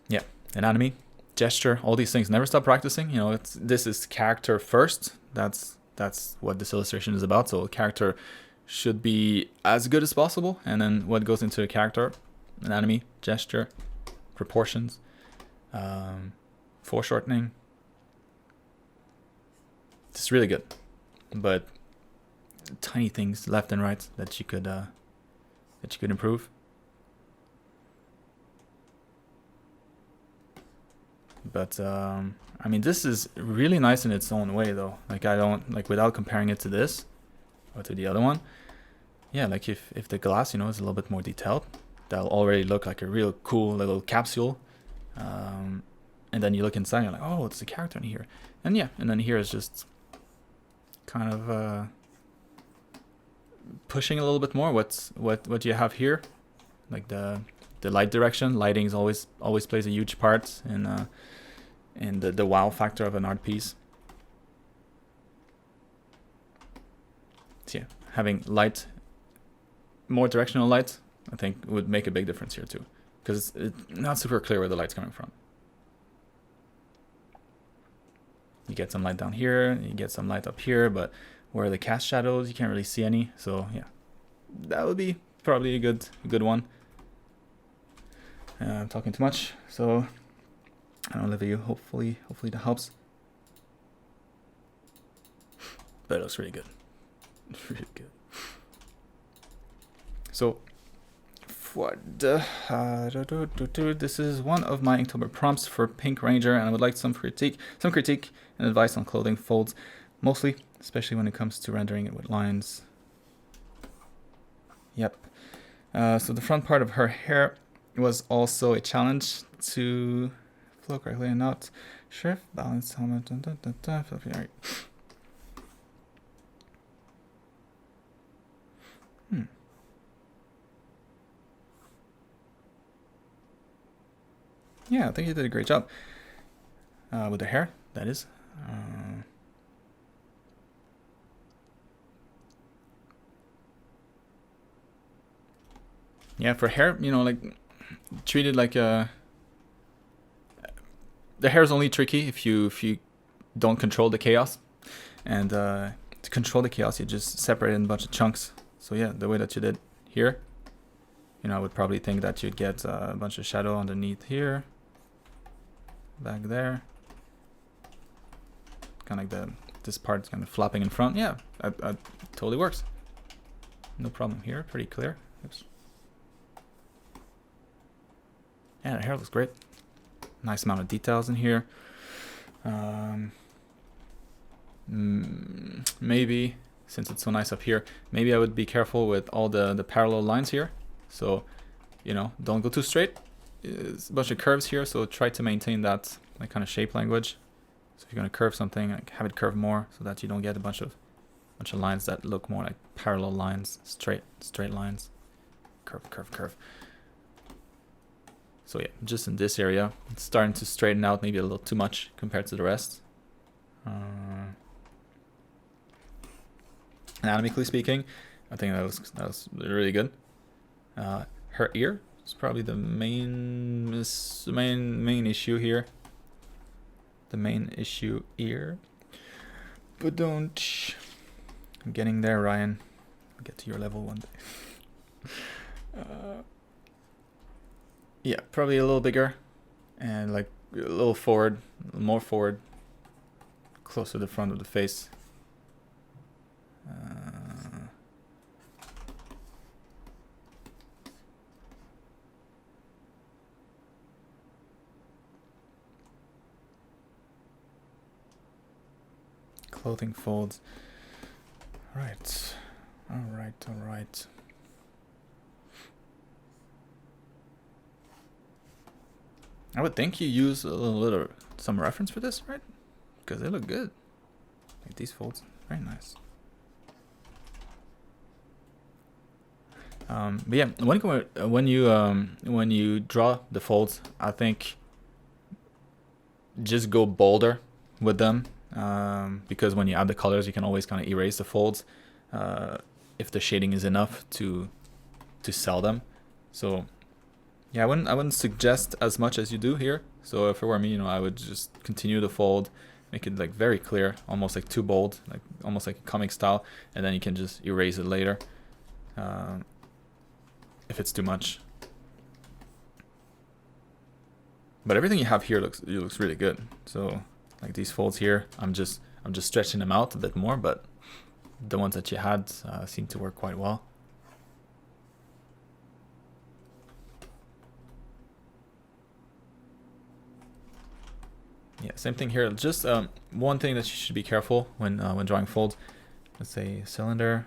yeah, anatomy, gesture, all these things. Never stop practicing. You know, this is character first. That's what this illustration is about. So character should be as good as possible, and then what goes into the character: anatomy, gesture, proportions, foreshortening. It's really good, but tiny things left and right that you could improve. But I mean, this is really nice in its own way, though. Like I don't like, without comparing it to this or to the other one, yeah, like if the glass, you know, is a little bit more detailed, that'll already look like a real cool little capsule. And then you look inside and you're like, oh, it's a character in here. And yeah, and then here is just kind of pushing a little bit more what you have here. Like the light direction. Lighting is always plays a huge part in the wow factor of an art piece. So yeah, having light, more directional light, I think would make a big difference here too, because it's not super clear where the light's coming from. You get some light down here, you get some light up here, but where the cast shadows, you can't really see any. So yeah, that would be probably a good one. I'm talking too much, so I don't live you. Hopefully that helps. But it looks really good. Really good. So for the this is one of my Inktober prompts for Pink Ranger, and I would like some critique and advice on clothing folds, mostly, especially when it comes to rendering it with lines. Yep. So the front part of her hair was also a challenge to flow correctly and not sure. Balance helmet. Right. Yeah, I think you did a great job with the hair. That is. Yeah, for hair, you know, like treat it like a. The hair is only tricky if you don't control the chaos, and to control the chaos, you just separate it in a bunch of chunks. So yeah, the way that you did here, you know, I would probably think that you'd get a bunch of shadow underneath here, back there, kind of like this part's kind of flopping in front. Yeah, that totally works. No problem here. Pretty clear. Oops. Yeah, the hair looks great. Nice amount of details in here. Maybe, since it's so nice up here, maybe I would be careful with all the parallel lines here. So, you know, don't go too straight. There's a bunch of curves here, so try to maintain that like kind of shape language. So if you're gonna curve something, like have it curve more so that you don't get a bunch of lines that look more like parallel lines, straight lines, curve. So yeah, just in this area, it's starting to straighten out maybe a little too much compared to the rest. Anatomically speaking, I think that was really good. Her ear is probably the main issue here. The main issue ear. But don't. I'm getting there, Ryan. I'll get to your level one day. Yeah, probably a little bigger, and like a little forward, more forward, closer to the front of the face. Clothing folds. All right. I would think you use a little bit of some reference for this, right? Because they look good. Like these folds, very nice. But yeah, when you draw the folds, I think just go bolder with them, because when you add the colors, you can always kind of erase the folds if the shading is enough to sell them. So yeah, I wouldn't suggest as much as you do here. So if it were me, you know, I would just continue the fold, make it like very clear, almost like too bold, like almost like a comic style, and then you can just erase it later if it's too much. But everything you have here looks really good. So like these folds here, I'm just stretching them out a bit more, but the ones that you had seem to work quite well. Yeah, same thing here. Just one thing that you should be careful when drawing folds. Let's say cylinder.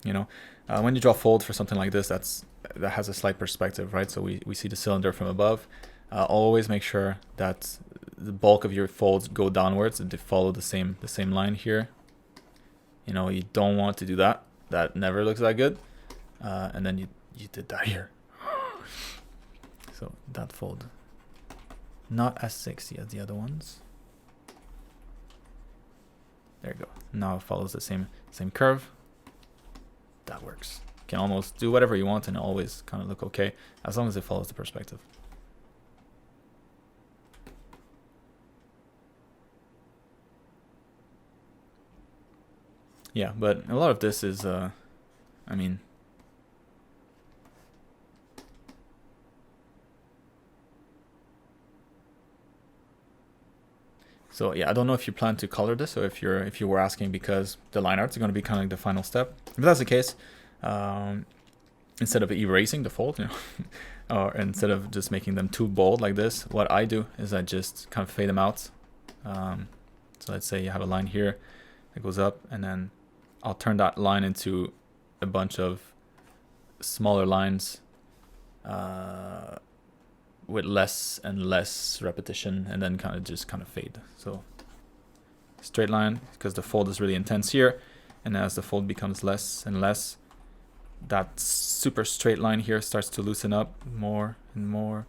You know, when you draw fold for something like this, that has a slight perspective, right? So we see the cylinder from above. Always make sure that the bulk of your folds go downwards and they follow the same line here. You know, you don't want to do that. That never looks that good. And then you did that here. So that fold, not as sexy as the other ones. There you go. Now it follows the same curve. That works. You can almost do whatever you want and always kind of look okay, as long as it follows the perspective. Yeah, but a lot of this is, I mean, so yeah, I don't know if you plan to color this, or if you were asking because the line arts are going to be kind of like the final step. If that's the case, instead of erasing the fold, you know, or instead of just making them too bold like this, what I do is I just kind of fade them out. So let's say you have a line here that goes up, and then I'll turn that line into a bunch of smaller lines with less and less repetition, and then kind of fade. So straight line, because the fold is really intense here, and as the fold becomes less and less, that super straight line here starts to loosen up more and more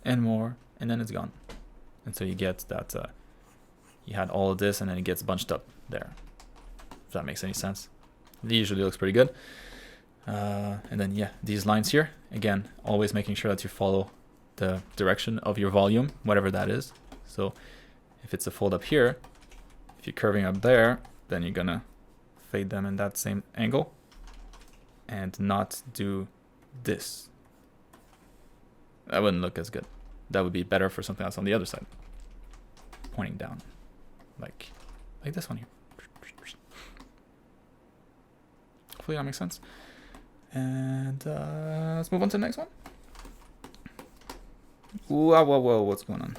and more, and then it's gone. And so you get that you had all of this, and then it gets bunched up there. If that makes any sense. It usually looks pretty good. And then yeah, these lines here, again, always making sure that you follow the direction of your volume, whatever that is. So if it's a fold up here, if you're curving up there, then you're gonna fade them in that same angle and not do this. That wouldn't look as good. That would be better for something else on the other side, pointing down, like this one here. Hopefully that makes sense. And let's move on to the next one. Whoa, what's going on?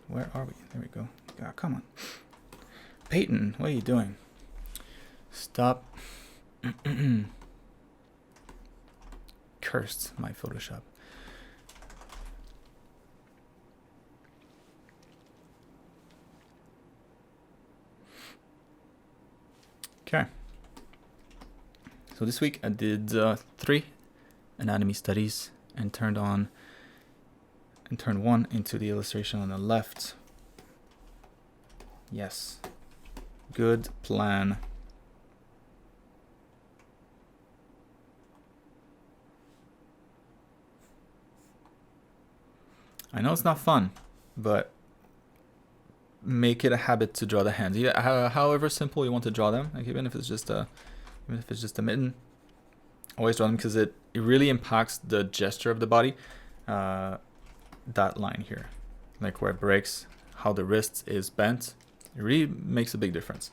Where are we? There we go. God, come on. Peyton, what are you doing? Stop. Cursed my Photoshop. Okay. So this week I did 3 anatomy studies and turned one into the illustration on the left. Yes. Good plan. I know it's not fun, but make it a habit to draw the hands. However simple you want to draw them, like even if it's just a mitten, always draw them, because it really impacts the gesture of the body. That line here, like where it breaks, how the wrist is bent, it really makes a big difference.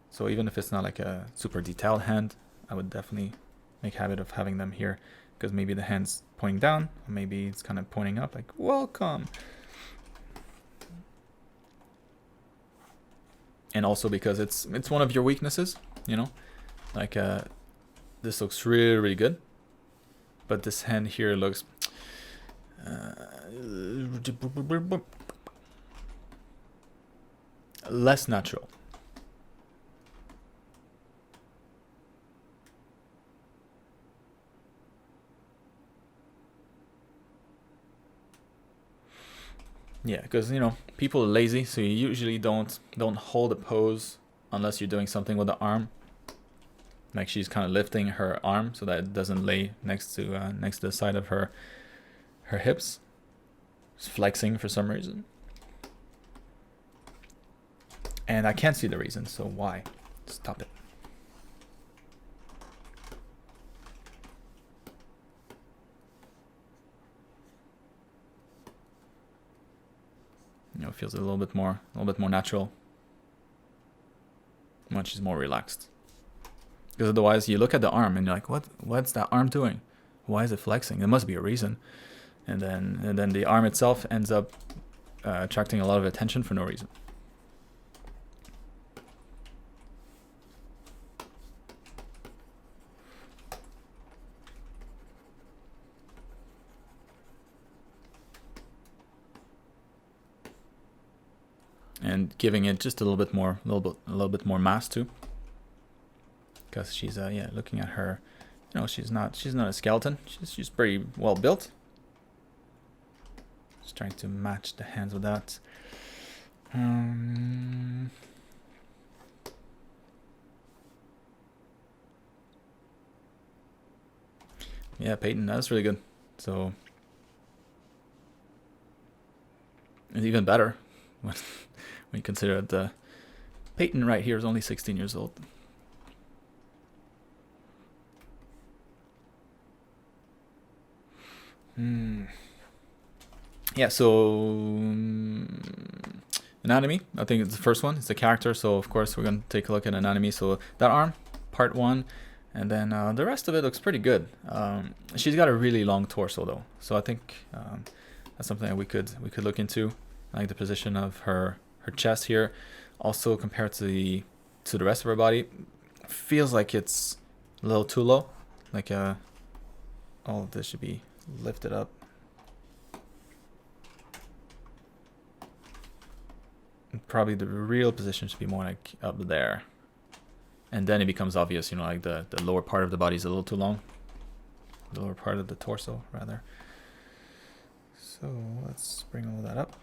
So even if it's not like a super detailed hand, I would definitely make a habit of having them here, because maybe the hand's pointing down, or maybe it's kind of pointing up, like welcome. And also because it's one of your weaknesses, you know, like this looks really, really good, but this hand here looks less natural. Yeah, because you know people are lazy, so you usually don't hold a pose unless you're doing something with the arm. Like she's kind of lifting her arm so that it doesn't lay next to the side of her hips. It's flexing for some reason, and I can't see the reason. So why? Stop it. You know, it feels a little bit more natural when she's more relaxed. Because otherwise, you look at the arm and you're like, what's that arm doing? Why is it flexing? There must be a reason. And then the arm itself ends up attracting a lot of attention for no reason. and giving it just a little bit more mass too. Because she's yeah, looking at her, you know, she's not a skeleton. She's pretty well built. Just trying to match the hands with that. Yeah, Peyton, that's really good. So it's even better when you consider that Peyton right here is only 16 years old. Yeah, so anatomy, I think it's the first one. It's the character, so of course we're going to take a look at anatomy. So that arm, part 1, and then the rest of it looks pretty good. She's got a really long torso though, so I think that's something that we could look into. I like the position of her chest here. Also compared to the rest of her body, feels like it's a little too low. Like all of this should be lifted up. Probably the real position should be more like up there. And then it becomes obvious, you know, like the lower part of the body is a little too long. The lower part of the torso, rather. So let's bring all that up.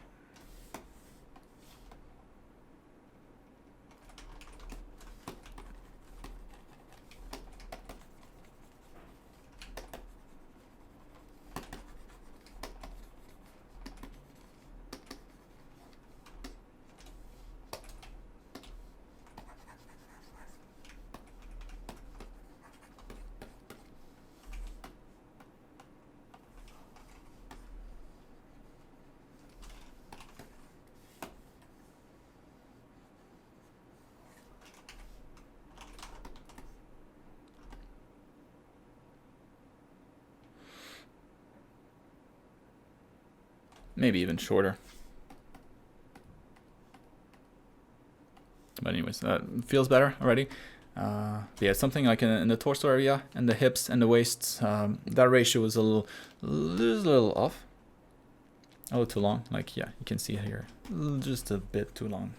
Maybe even shorter. But anyways, feels better already. Yeah, something like in the torso area and the hips and the waist, that ratio was a little off. A little too long. Like, yeah, you can see it here. Just a bit too long.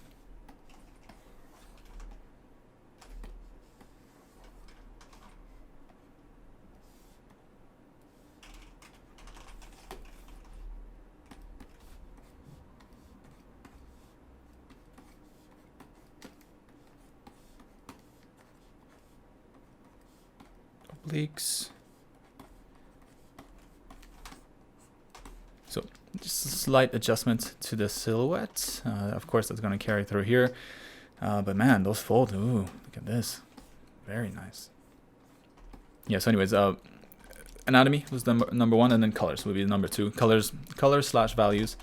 Obliques. So just a slight adjustment to the silhouette. Of course, that's going to carry through here. But man, those fold. Ooh, look at this. Very nice. Yeah, so anyways, anatomy was number 1, and then colors would be number 2. Colors / values.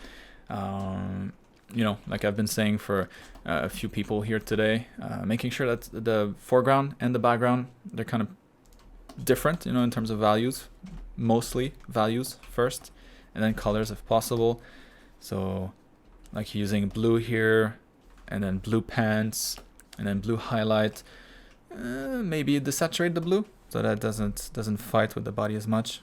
You know, like I've been saying for a few people here today, making sure that the foreground and the background, they're kind of different, you know, in terms of values. Mostly values first, and then colors if possible. So like using blue here, and then blue pants, and then blue highlight. Maybe desaturate the blue so that doesn't fight with the body as much.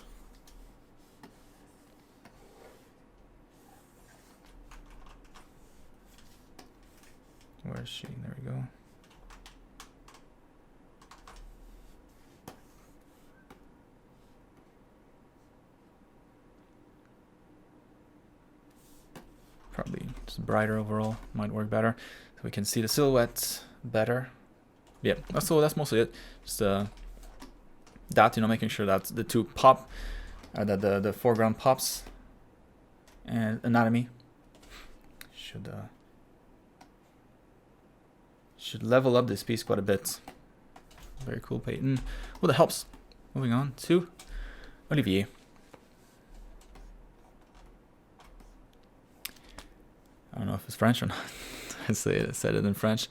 Where is she? There we go. Probably just brighter overall might work better, so we can see the silhouette better. Yeah, that's mostly it. Just that, you know, making sure that the two pop, that the foreground pops, and anatomy should level up this piece quite a bit. Very cool, Peyton. Well, that helps. Moving on to Olivier. I don't know if it's French or not. I said it in French.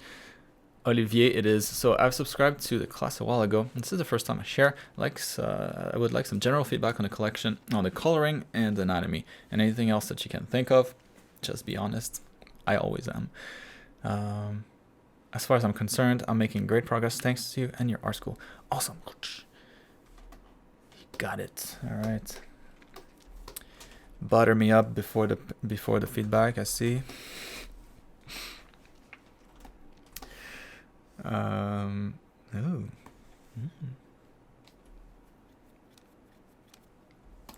Olivier it is. So I've subscribed to the class a while ago. This is the first time I share. I would like some general feedback on the collection, on the coloring and the anatomy, and anything else that you can think of. Just be honest. I always am. As far as I'm concerned, I'm making great progress thanks to you and your art school. Awesome. You got it. All right. Butter me up before the feedback, I see. Oh.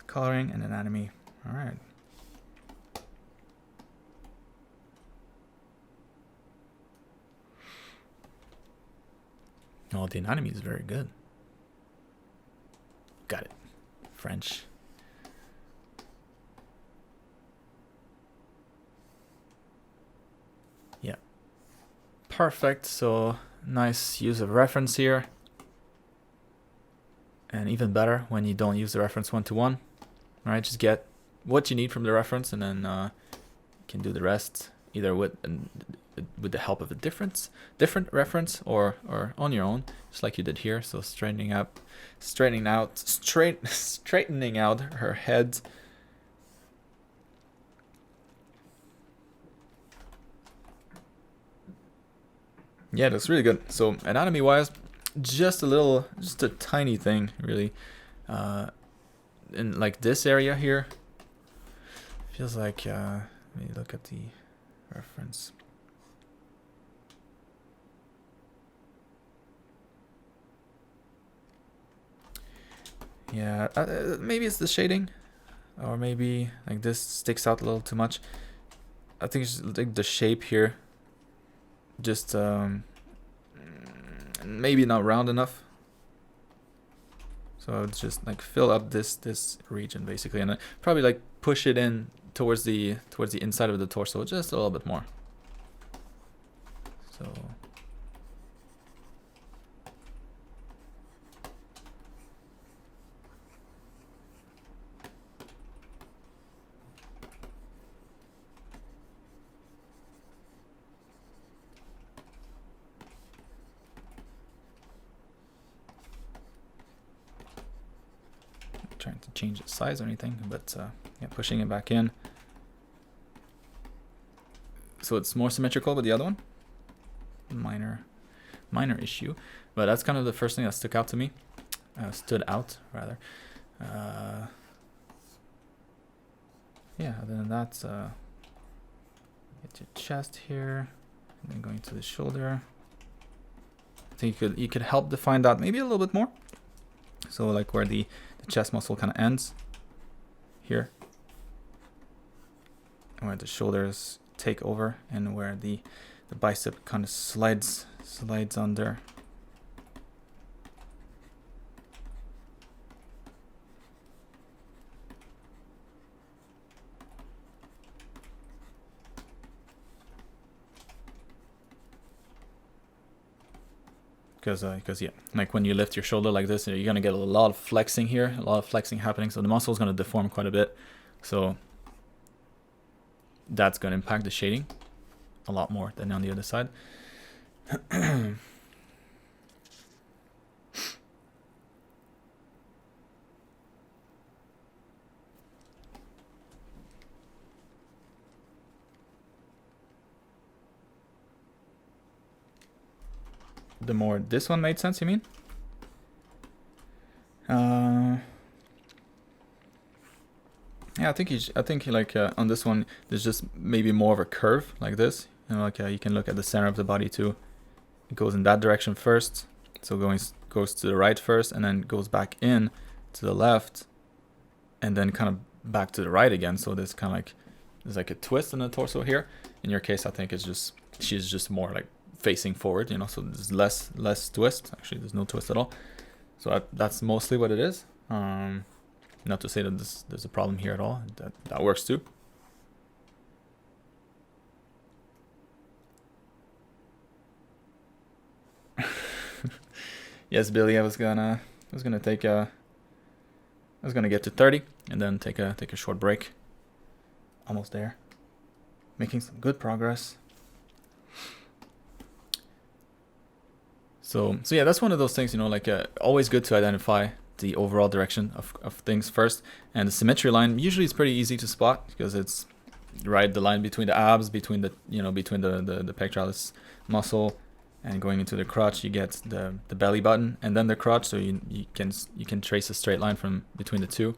Coloring and anatomy. All right. Oh, the anatomy is very good. Got it. French. Yeah. Perfect. So nice use of reference here. And even better when you don't use the reference one-to-one. All right, just get what you need from the reference, and then you can do the rest either with the help of a different reference or on your own, just like you did here. So straightening out her head. Yeah, that's really good. So anatomy wise, just a tiny thing really, in like this area here. Feels like let me look at the reference. Yeah, maybe it's the shading, or maybe like this sticks out a little too much. I think it's like the shape here, just maybe not round enough. So I would just like fill up this region basically, and probably like push it in towards the inside of the torso just a little bit more. So trying to change its size or anything, but yeah, pushing it back in. So it's more symmetrical with the other one. Minor issue, but that's kind of the first thing that stood out to me. Yeah, other than that, get your chest here, and then going to the shoulder. I think you could help define that maybe a little bit more. So like where the chest muscle kind of ends here, and where the shoulders take over, and where the bicep kind of slides under. Because yeah, like when you lift your shoulder like this, you're gonna get a lot of flexing here, a lot of flexing happening. So the muscle is gonna deform quite a bit. So that's gonna impact the shading a lot more than on the other side. The more this one made sense, you mean? Yeah, I think like on this one, there's just maybe more of a curve like this. You know, like you can look at the center of the body too. It goes in that direction first, so goes to the right first, and then goes back in to the left, and then kind of back to the right again. So there's kind of like there's like a twist in the torso here. In your case, I think it's just she's just more like facing forward, you know, so there's less twist. Actually, there's no twist at all. So that's mostly what it is. Not to say that there's a problem here at all. That works too. Yes, Billy, I was gonna get to 30 and then take a short break. Almost there. Making some good progress. So yeah, that's one of those things, you know, like always good to identify the overall direction of things first. And the symmetry line usually is pretty easy to spot because it's right the line between the abs, between the pectoralis muscle, and going into the crotch, you get the belly button and then the crotch. So you can trace a straight line from between the two.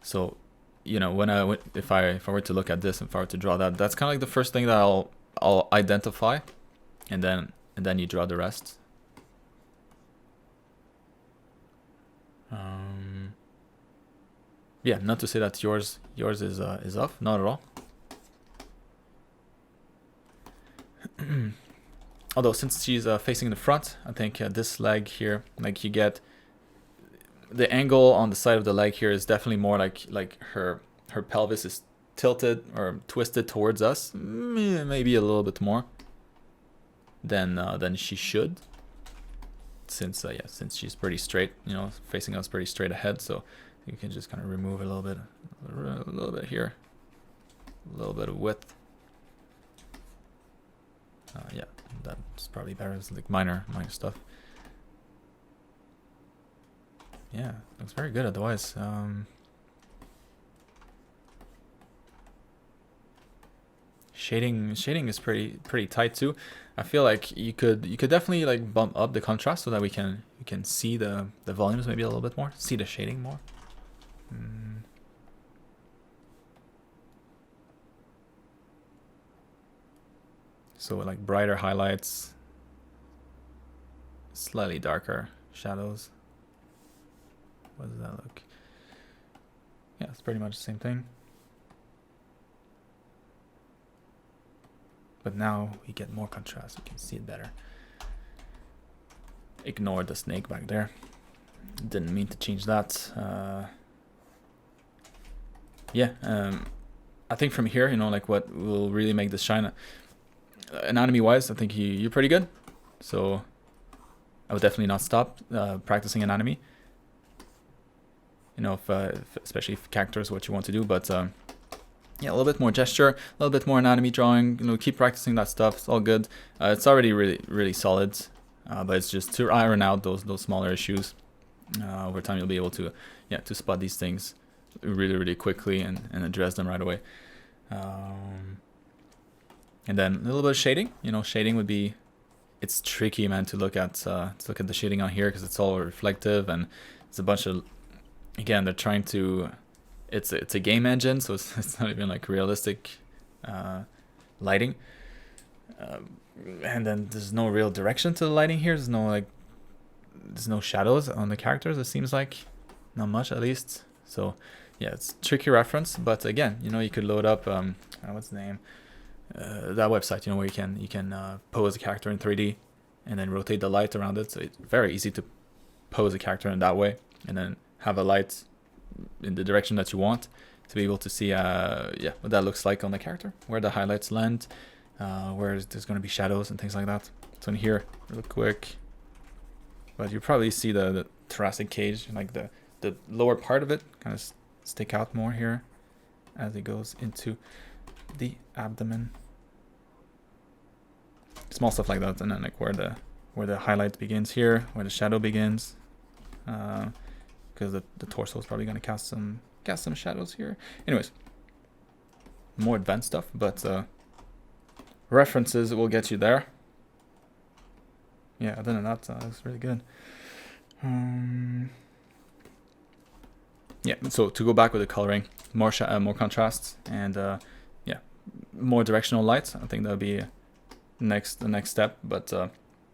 So you know, if I were to look at this, if I were to draw that, that's kind of like the first thing that I'll identify and then you draw the rest. Yeah, not to say that yours is off, not at all. Although since she's facing the front, I think this leg here, like you get the angle on the side of the leg here is definitely more like her pelvis is tilted or twisted towards us, maybe a little bit more than she should, since yeah, since she's pretty straight, you know, facing us pretty straight ahead. So you can just kind of remove a little bit here, a little bit of width. Yeah, that's probably better. It's like minor stuff. Yeah, looks very good otherwise. Shading is pretty tight too. I feel like you could definitely like bump up the contrast so that we can see the volumes maybe a little bit more, see the shading more. So like brighter highlights, slightly darker shadows. What does that look? Yeah, it's pretty much the same thing. But now we get more contrast, you can see it better. Ignore the snake back there. Didn't mean to change that. Yeah, I think from here, you know, like what will really make this shine, anatomy wise, I think you're pretty good. So I would definitely not stop practicing anatomy. You know, if especially if character is what you want to do, but yeah, a little bit more gesture, a little bit more anatomy drawing. You know, keep practicing that stuff. It's all good. It's already really solid, but it's just to iron out those smaller issues. Over time, you'll be able to to spot these things really quickly and address them right away. And then a little bit of shading. You know, shading would be, it's tricky, man, to look at the shading on here because it's all reflective and it's a bunch of, again, they're trying to, it's a game engine, so it's not even like realistic lighting. And then there's no real direction to the lighting here. There's no shadows on the characters, it seems like. Not much, at least. So yeah, it's tricky reference, but again, you know, you could load up what's the name, that website, you know, where you can pose a character in 3D and then rotate the light around it. So it's very easy to pose a character in that way and then have a light in the direction that you want to be able to see what that looks like on the character, where the highlights land, where there's going to be shadows and things like that. So in here, real quick, but you probably see the thoracic cage, like the lower part of it kind of stick out more here as it goes into the abdomen. Small stuff like that, and then like where the highlight begins here, where the shadow begins, because the torso is probably going to cast some shadows here. Anyways, more advanced stuff, but references will get you there. Yeah, other than that, it's really good. Yeah, so to go back with the coloring, more contrast, and yeah, more directional lights. I think that'll be the next step, but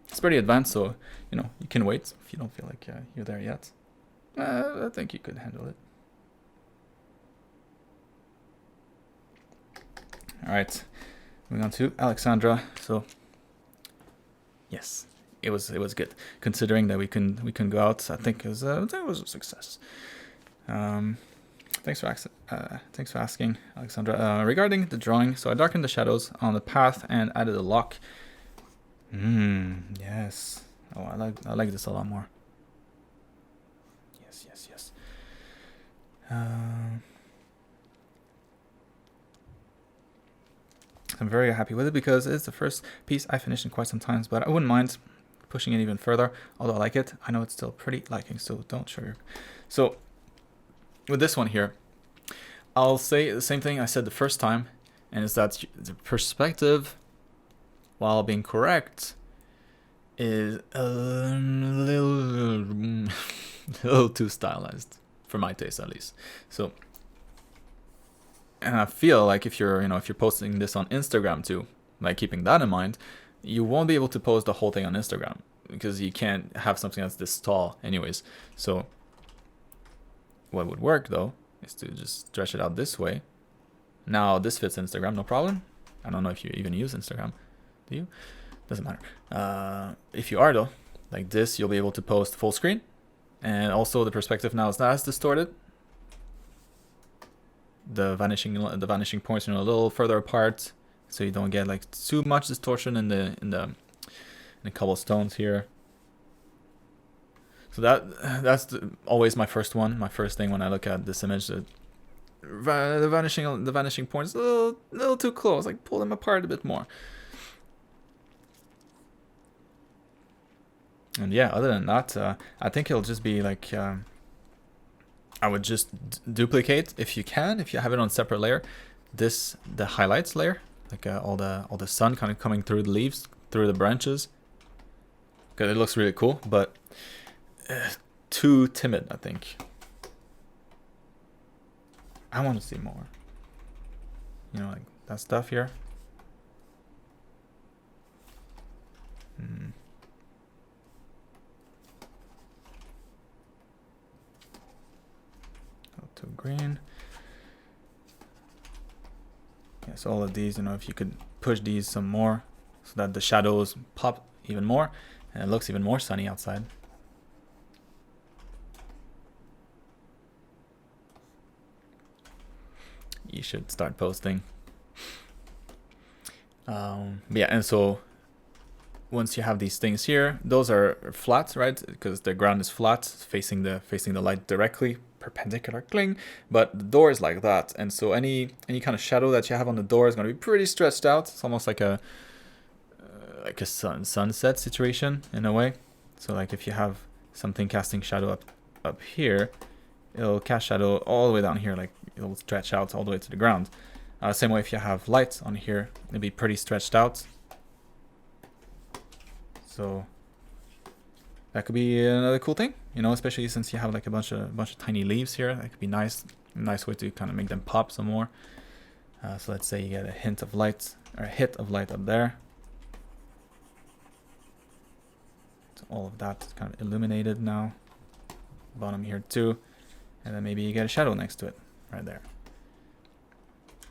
it's pretty advanced, so you know, you can wait if you don't feel like you're there yet. I think you could handle it. All right, moving on to Alexandra. So yes, it was good, considering that we can go out. I think it was a success. Thanks for asking, Alexandra. Regarding the drawing, so I darkened the shadows on the path and added a lock. Yes. Oh, I like this a lot more. Yes. I'm very happy with it because it's the first piece I finished in quite some time, but I wouldn't mind pushing it even further, although I like it. I know it's still pretty lacking, so don't sugar. So with this one here, I'll say the same thing I said the first time, and is that the perspective, while being correct, is a little too stylized for my taste, at least. So, and I feel like if you're posting this on Instagram too, like keeping that in mind, you won't be able to post the whole thing on Instagram because you can't have something that's this tall anyways. So what would work though is to just stretch it out this way. Now this fits Instagram, no problem. I don't know if you even use Instagram. Do you? Doesn't matter. If you are though, like this, you'll be able to post full screen. And also the perspective now is not as distorted. The vanishing points are a little further apart, so you don't get like too much distortion in the cobblestones here. So that's always my first thing when I look at this image. The vanishing points a little too close. Like pull them apart a bit more. And yeah, other than that, I think it'll just be like I would just duplicate if you have it on separate layer. The highlights layer, like all the sun kind of coming through the leaves, through the branches. Because it looks really cool, but too timid, I think. I want to see more. You know, like that stuff here. To green. Yes, all of these, you know, if you could push these some more so that the shadows pop even more and it looks even more sunny outside. You should start posting. Yeah, and so once you have these things here, those are flat, right? Because the ground is flat, facing the light directly, perpendicular cling. But the door is like that, and so any kind of shadow that you have on the door is going to be pretty stretched out. It's almost like a sunset situation in a way. So like if you have something casting shadow up here, it'll cast shadow all the way down here, like it'll stretch out all the way to the ground. Same way if you have light on here, it'll be pretty stretched out. So that could be another cool thing, you know, especially since you have like a bunch of tiny leaves here. That could be nice way to kind of make them pop some more. So let's say you get a hint of light or a hit of light up there. So all of that is kind of illuminated now. Bottom here too, and then maybe you get a shadow next to it right there.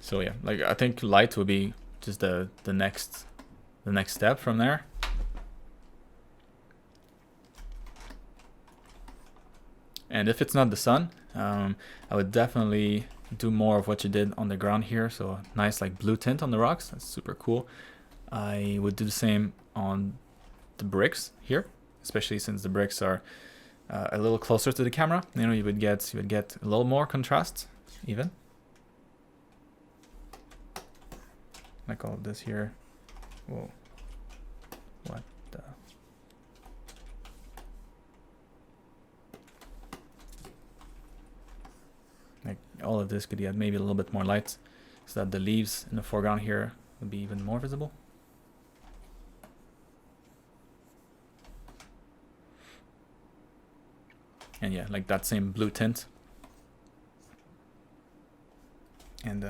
So yeah, like I think light would be just the next step from there. And if it's not the sun, I would definitely do more of what you did on the ground here. So nice like blue tint on the rocks. That's super cool. I would do the same on the bricks here, especially since the bricks are a little closer to the camera. You know, you would get a little more contrast even. Like all of this here. Whoa. What the? Like all of this could get maybe a little bit more light so that the leaves in the foreground here would be even more visible. And yeah, like that same blue tint. And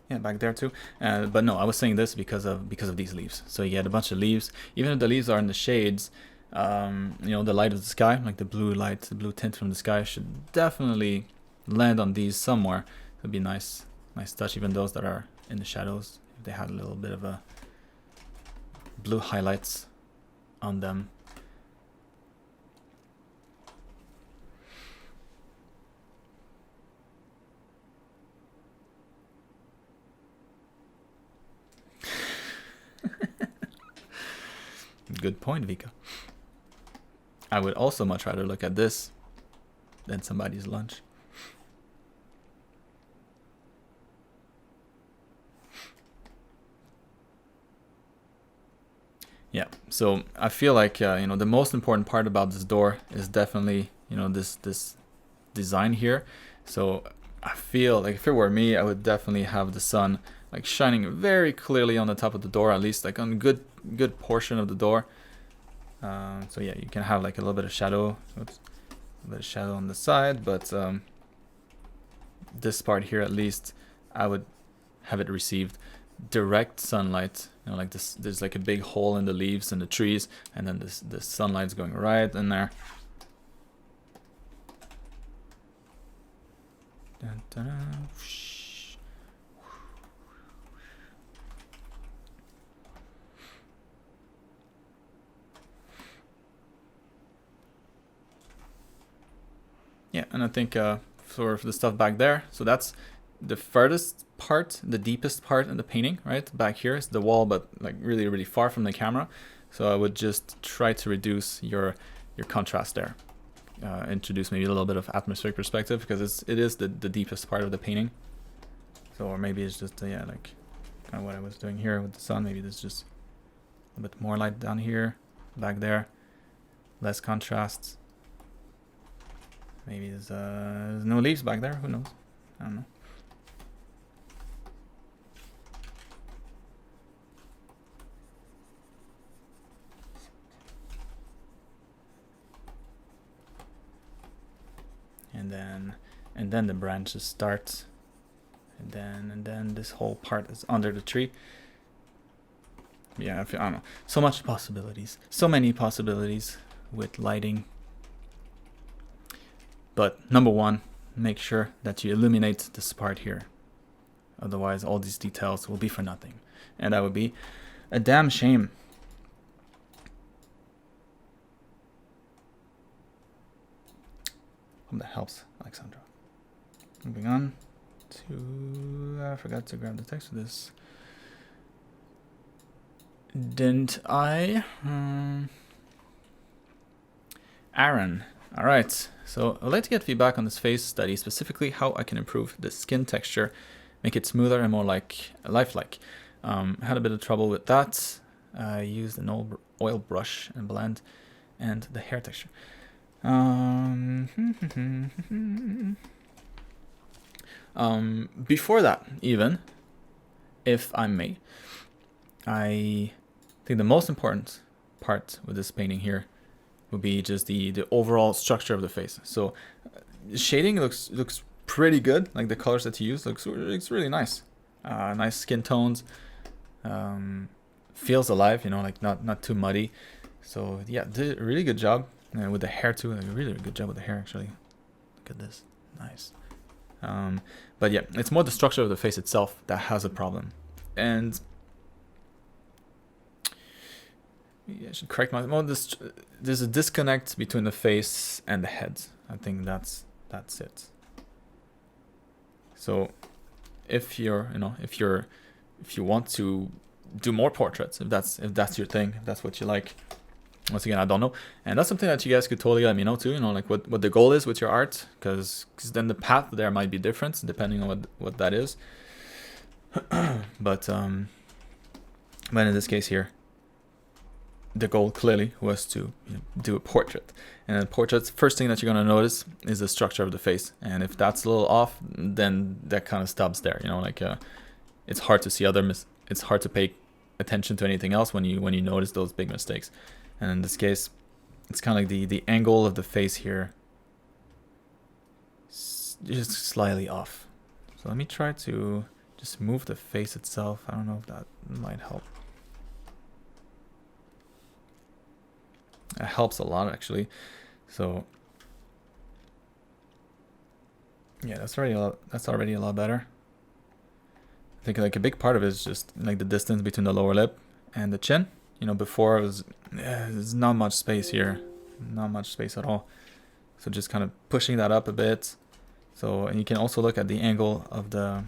yeah, back there too. But no, I was saying this because of these leaves. So you get a bunch of leaves. Even if the leaves are in the shades, you know, the light of the sky, like the blue light, the blue tint from the sky should definitely land on these somewhere. It would be nice touch. Even those that are in the shadows, if they had a little bit of a blue highlights on them. Good point, Vika. I would also much rather look at this than somebody's lunch. Yeah, so I feel like you know, the most important part about this door is definitely, you know, this design here. So I feel like if it were me, I would definitely have the sun like shining very clearly on the top of the door, at least like on a good portion of the door. So yeah, you can have like a little bit of shadow, on the side, but this part here at least I would have it received direct sunlight. You know, like this, there's like a big hole in the leaves and the trees, and then this sunlight's going right in there. Dun, dun, dun. Yeah, and I think for the stuff back there, so that's the furthest part, the deepest part in the painting, right? Back here is the wall, but like really, really far from the camera. So I would just try to reduce your contrast there. Introduce maybe a little bit of atmospheric perspective, because it is the deepest part of the painting. So, or maybe it's just yeah, like kind of what I was doing here with the sun. Maybe there's just a bit more light down here, back there, less contrast. Maybe there's no leaves back there. Who knows? I don't know. And then the branches start, and then this whole part is under the tree. Yeah, I don't know. So much possibilities. So many possibilities with lighting. But number one, make sure that you illuminate this part here. Otherwise, all these details will be for nothing. And that would be a damn shame. Hope that helps, Alexandra. Moving on to... I forgot to grab the text for this. Didn't I? Aaron. All right. So I'd like to get feedback on this face study, specifically how I can improve the skin texture, make it smoother and more like lifelike. Had a bit of trouble with that. I used an oil brush and blend, and the hair texture. Before that, even, if I may, I think the most important part with this painting here would be just the overall structure of the face. So shading looks pretty good. Like the colors that you use looks really nice. Nice skin tones. Feels alive, you know, like not too muddy. So yeah, did a really good job with the hair too. Like, really good job with the hair actually. Look at this, nice. But yeah, it's more the structure of the face itself that has a problem. And I should correct my. Well, there's a disconnect between the face and the head. I think that's it. So, if you want to do more portraits, if that's your thing, if that's what you like. Once again, I don't know, and that's something that you guys could totally let me know too. You know, like what the goal is with your art, because then the path there might be different depending on what that is. But in this case here, the goal clearly was to do a portrait, and in portraits, first thing that you're gonna notice is the structure of the face, and if that's a little off, then that kind of stops there. You know, like it's hard to see it's hard to pay attention to anything else when you notice those big mistakes. And in this case, it's kind of like the angle of the face here is just slightly off. So let me try to just move the face itself. I don't know if that might help. It helps a lot actually. So yeah, that's already a lot better. I think like a big part of it is just like the distance between the lower lip and the chin. You know, before it was there's not much space here, not much space at all. So just kind of pushing that up a bit. So, and you can also look at the angle of the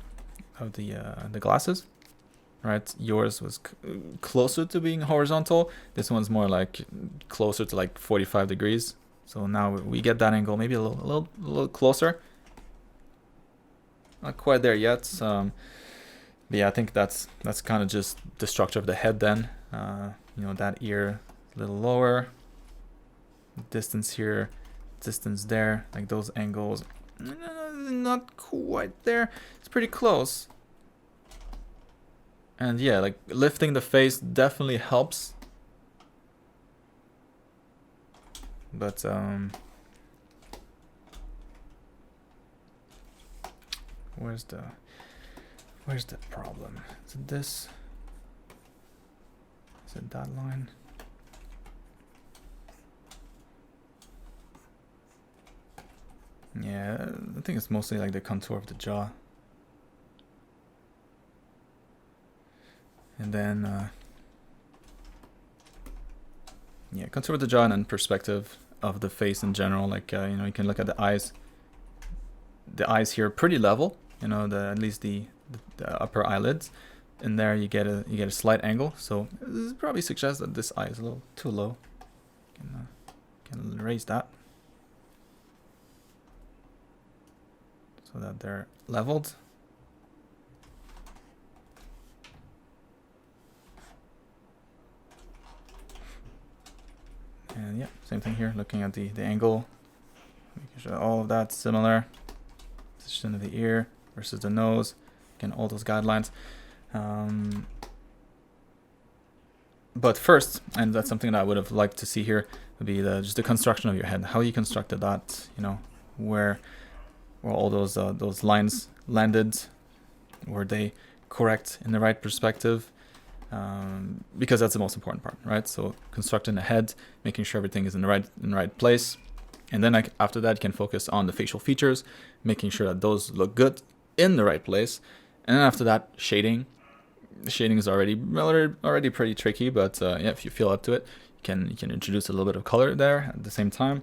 glasses, right? Yours was closer to being horizontal. This one's more like closer to like 45 degrees. So now we get that angle maybe a little closer. Not quite there yet. But yeah, I think that's kind of just the structure of the head then. You know, that ear a little lower, distance here, distance there, like those angles, not quite there. It's pretty close. And yeah, like lifting the face definitely helps. But where's the Where's the problem? Is it this? Is it that line? Yeah, I think it's mostly like the contour of the jaw. And then, yeah, contour of the jaw and then perspective of the face in general. Like, you know, you can look at the eyes. The eyes here are pretty level, you know, at least the upper eyelids. And there you get a slight angle. So this probably suggests that this eye is a little too low. Can raise that so that they're leveled. And yeah, same thing here, looking at the angle, making sure all of that's similar. Position of the ear versus the nose, again, all those guidelines. But first, and that's something that I would have liked to see here, would be just the construction of your head, how you constructed that, you know, where all those lines landed, were they correct in the right perspective? Because that's the most important part, right? So constructing the head, making sure everything is in the right place, and then after that you can focus on the facial features, making sure that those look good in the right place, and then after that shading. The shading is already pretty tricky, but yeah, if you feel up to it, you can introduce a little bit of color there at the same time.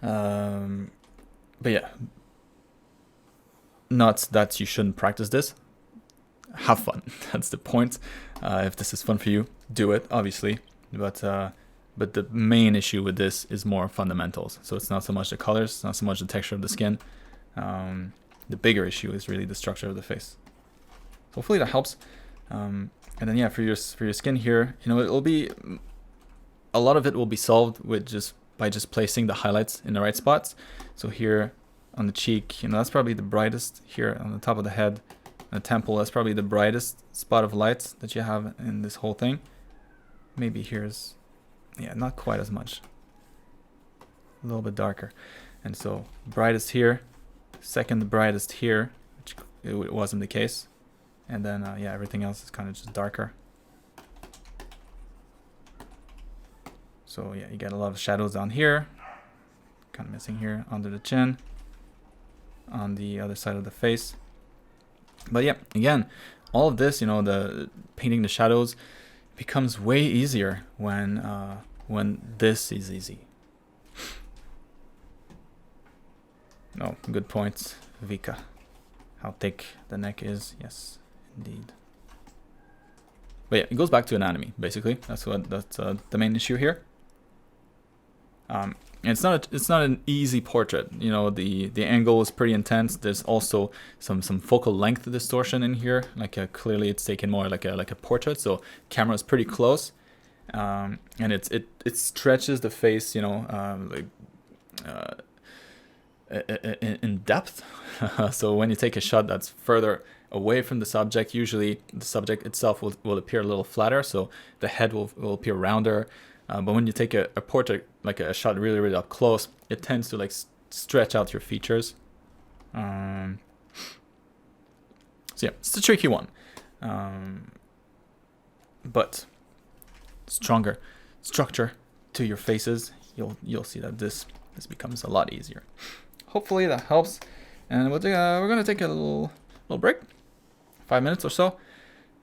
But yeah, not that you shouldn't practice this. Have fun. That's the point. If this is fun for you, do it, obviously. But the main issue with this is more fundamentals. So it's not so much the colors, it's not so much the texture of the skin. The bigger issue is really the structure of the face. So hopefully that helps. And then yeah, for your skin here, you know, it'll be a lot of it will be solved with just placing the highlights in the right spots. So here on the cheek, you know, that's probably the brightest. Here on the top of the head, the temple, that's probably the brightest spot of light that you have in this whole thing. Maybe here's, yeah, not quite as much, a little bit darker. And so brightest here, second brightest here, which it wasn't the case. And then, yeah, everything else is kind of just darker. So yeah, you get a lot of shadows down here, kind of missing here under the chin, on the other side of the face. But yeah, again, all of this, you know, the painting the shadows becomes way easier when this is easy. No, good point, Vika. How thick the neck is, yes. Indeed. But yeah, it goes back to anatomy, basically. That's the main issue here. And it's not an easy portrait. You know, the angle is pretty intense. There's also some focal length distortion in here. Like clearly it's taken more like a portrait. So camera is pretty close, and it stretches the face. You know, in depth. So when you take a shot that's further away from the subject, usually the subject itself will appear a little flatter, so the head will appear rounder. But when you take a portrait, like a shot really up close, it tends to like stretch out your features. So yeah, it's a tricky one. But stronger structure to your faces, you'll see that this becomes a lot easier. Hopefully that helps. And we're gonna take a little break, 5 minutes or so,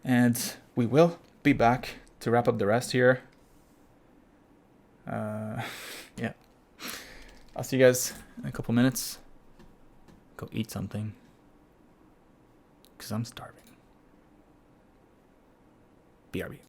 and we will be back to wrap up the rest here. Yeah, I'll see you guys in a couple minutes. Go eat something, because I'm starving. BRB.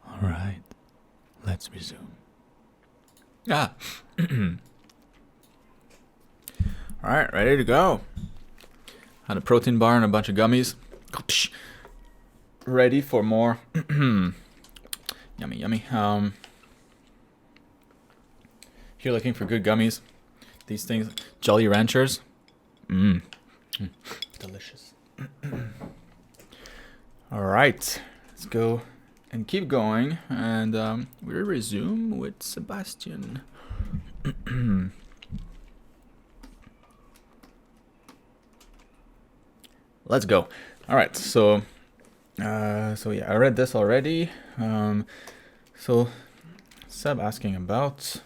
All right, let's resume. All right, ready to go. Had a protein bar and a bunch of gummies. Ready for more. Yummy. If you're looking for good gummies, these things, Jolly Ranchers, Delicious. All right, let's go and keep going, and we resume with Sebastian. Let's go. All right, so yeah, I read this already. So Seb asking about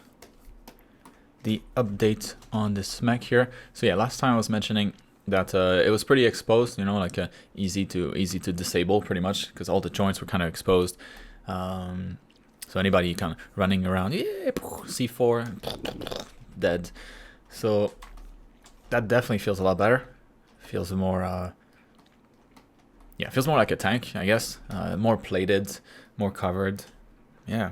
the update on this mech here. So yeah, last time I was mentioning that it was pretty exposed, you know, like easy to disable pretty much, because all the joints were kind of exposed. So anybody kind of running around, yeah, C4, dead. So that definitely feels a lot better. Feels more, yeah, feels more like a tank, I guess. More plated, more covered. Yeah.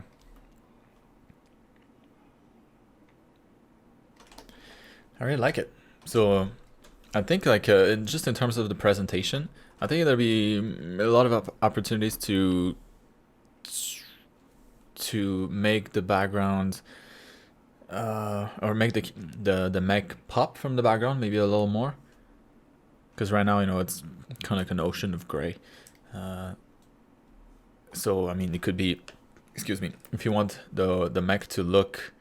I really like it. So I think like just in terms of the presentation, I think there'll be a lot of opportunities to make the background or make the mech pop from the background maybe a little more, because right now, you know, it's kind of like an ocean of gray. So I mean, it could be, excuse me, if you want the mech to look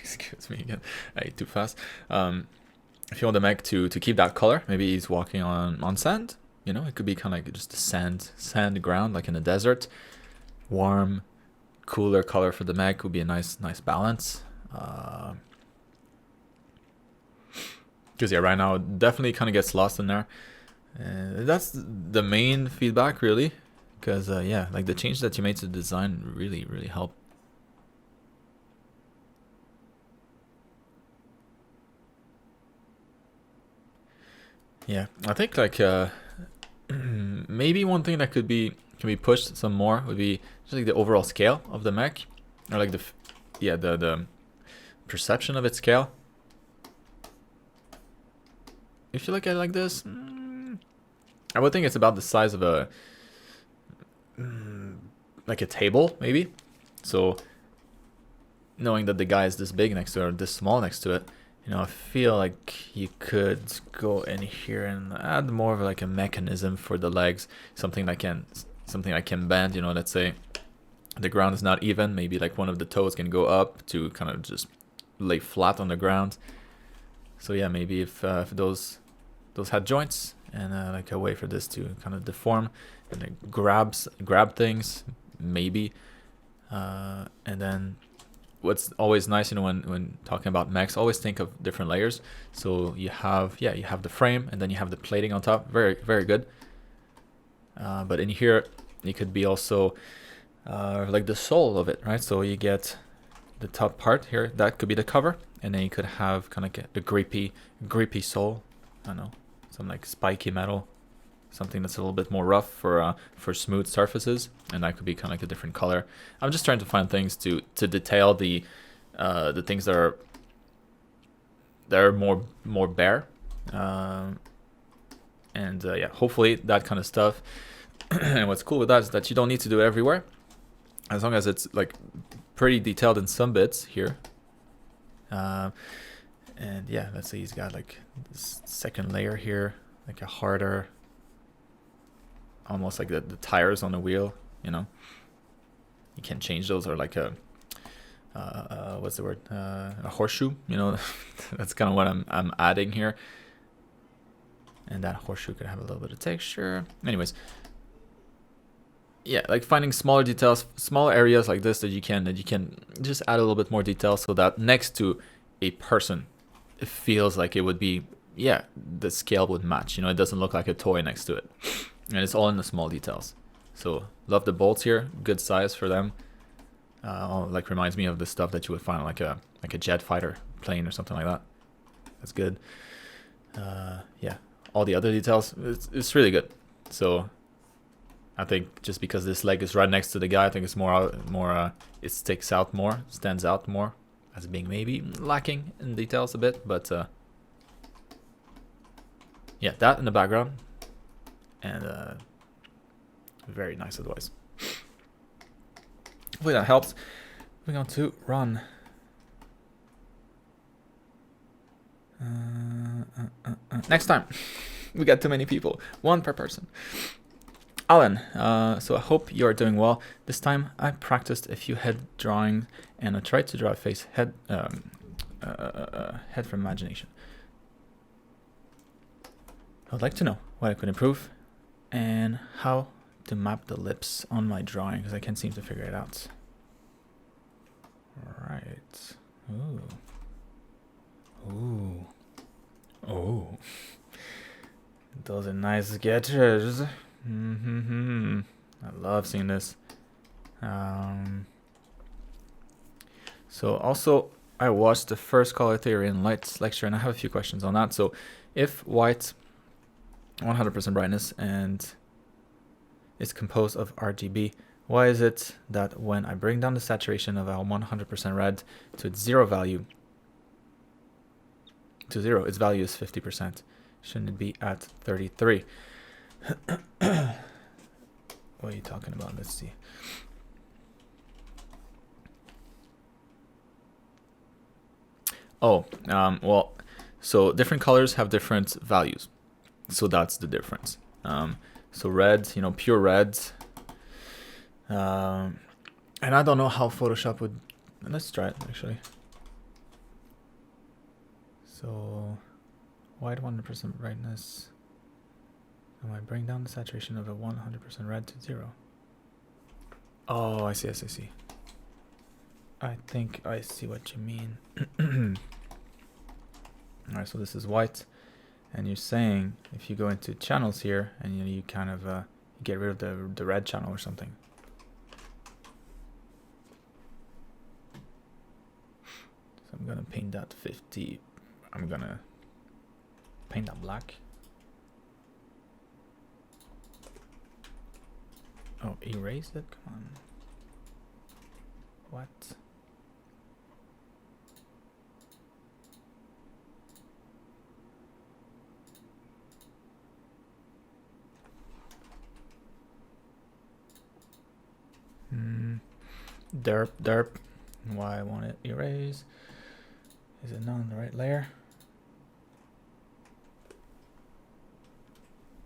excuse me again, I ate too fast. If you want the mech to keep that color, maybe he's walking on sand, you know, it could be kind of like just a sand ground, like in a desert. Warm, cooler color for the mech would be a nice balance. Because yeah, right now it definitely kind of gets lost in there. That's the main feedback, really. Because yeah, like the change that you made to the design really helped. Yeah, I think like maybe one thing that can be pushed some more would be just like the overall scale of the mech, or like the perception of its scale. If you look at it like this, I would think it's about the size of a like a table, maybe. So knowing that the guy is this big next to it or this small next to it, you know, I feel like you could go in here and add more of like a mechanism for the legs, something that can bend. You know, let's say the ground is not even, maybe like one of the toes can go up to kind of just lay flat on the ground. So yeah, maybe if those had joints and like a way for this to kind of deform and it grab things, maybe, and then. What's always nice, you know, when talking about mechs, always think of different layers. So you have the frame, and then you have the plating on top. Very good. But in here, it could be also like the sole of it, right? So you get the top part here, that could be the cover, and then you could have kind of like the grippy sole. I don't know, some like spiky metal, something that's a little bit more rough for smooth surfaces, and that could be kind of like a different color. I'm just trying to find things to detail the things that are more bare, and yeah, hopefully that kind of stuff. And what's cool with that is that you don't need to do it everywhere, as long as it's like pretty detailed in some bits here. And yeah, let's say he's got like this second layer here, like a harder, almost like the tires on the wheel, you know. You can change those, or like a what's the word, a horseshoe, you know. That's kind of what I'm adding here, and that horseshoe could have a little bit of texture. Anyways, yeah, like finding smaller details, smaller areas like this that you can just add a little bit more detail, so that next to a person it feels like it would be, yeah, the scale would match, you know. It doesn't look like a toy next to it, and it's all in the small details. So love the bolts here, good size for them. Like reminds me of the stuff that you would find on like a jet fighter plane or something like that. That's good. Yeah, all the other details, it's really good. So I think just because this leg is right next to the guy, I think it's more it sticks out more, stands out more as being maybe lacking in details a bit, but yeah, that in the background, and very nice otherwise. Hopefully that helps. Moving on to run. Next time. We got too many people. One per person. Alan, so I hope you are doing well. This time I practiced a few head drawings and I tried to draw a face head from imagination. I would like to know what I could improve and how to map the lips on my drawing because I can't seem to figure it out. Right. Ooh. Ooh. Oh. Those are nice sketches. I love seeing this. So also I watched the first color theory and lights lecture and I have a few questions on that. So if white 100% brightness and is composed of RGB, why is it that when I bring down the saturation of a 100% red to its zero value, its value is 50%? Shouldn't it be at 33? What are you talking about? Let's see. Oh, well, so different colors have different values. So that's the difference. So red, pure red. And I don't know how Photoshop would... Let's try it, actually. So, white 100% brightness. And I bring down the saturation of a 100% red to 0. Oh, I see. I think I see what you mean. Alright, so this is white. And you're saying if you go into channels here and you kind of get rid of the red channel or something. So I'm gonna paint that 50. I'm gonna paint that black. Oh, erase it? Come on. What? Derp. Why I want it erase? Is it not on the right layer?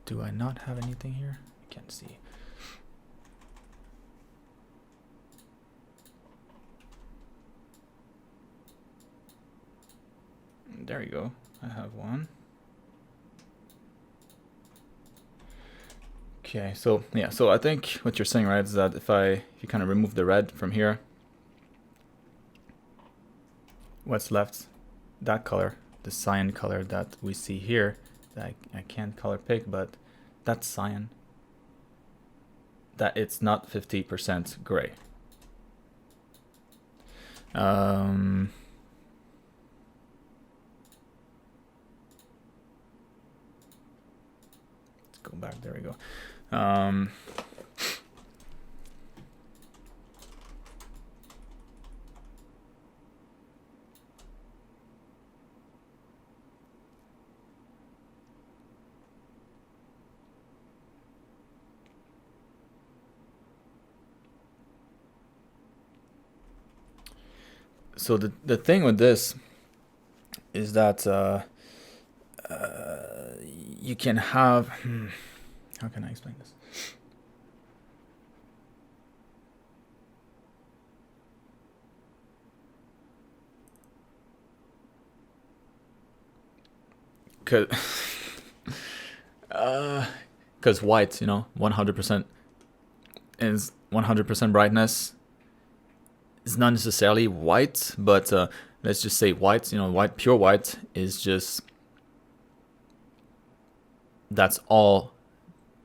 Do I not have anything here? I can't see. There you go. I have one. Okay, so yeah, so I think what you're saying, right, is that if you kind of remove the red from here, what's left, that color, the cyan color that we see here, that I can't color pick, but that's cyan, that it's not 50% gray. Let's go back, there we go. So the thing with this is that you can have how can I explain this? Because white, 100% is 100% brightness is not necessarily white, but let's just say white, white, pure white is just, that's all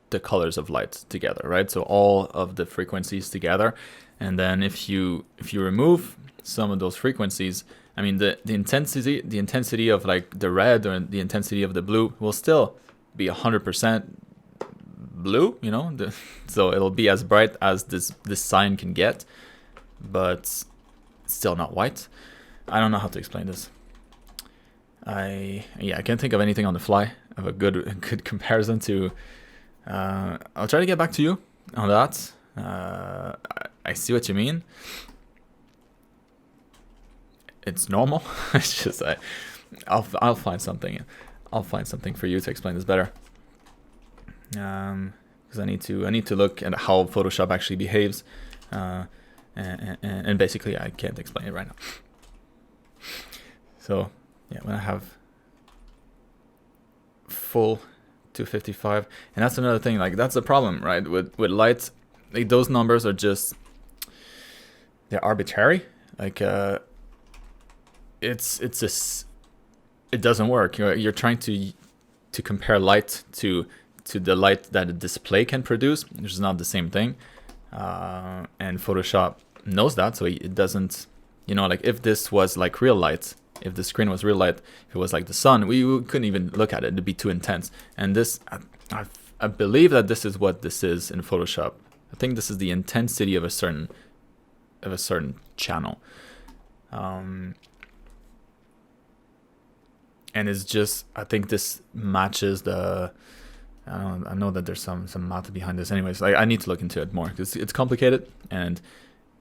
the colors of light together, right? So all of the frequencies together, and then if you remove some of those frequencies, I mean the intensity of like the red or the intensity of the blue will still be 100% blue, so it'll be as bright as this sign can get, but still not white. I don't know how to explain this. I can't think of anything on the fly of a good comparison to. I'll try to get back to you on that. I see what you mean. It's normal. It's just I'll find something. I'll find something for you to explain this better. Because I need to look at how Photoshop actually behaves, and basically I can't explain it right now. So yeah, when I have full 255, and that's another thing, like that's the problem, right? With light, like those numbers are just, they're arbitrary. Like it doesn't work. You're trying to compare light to the light that a display can produce, which is not the same thing. And Photoshop knows that, so it doesn't, you know, like if this was like real light, if the screen was real light, if it was like the sun, we couldn't even look at it. It'd be too intense. And this, I believe that this is what this is in Photoshop. I think this is the intensity of a certain channel. And it's just, I think this matches the, I know that there's some math behind this. Anyways, like I need to look into it more because it's complicated and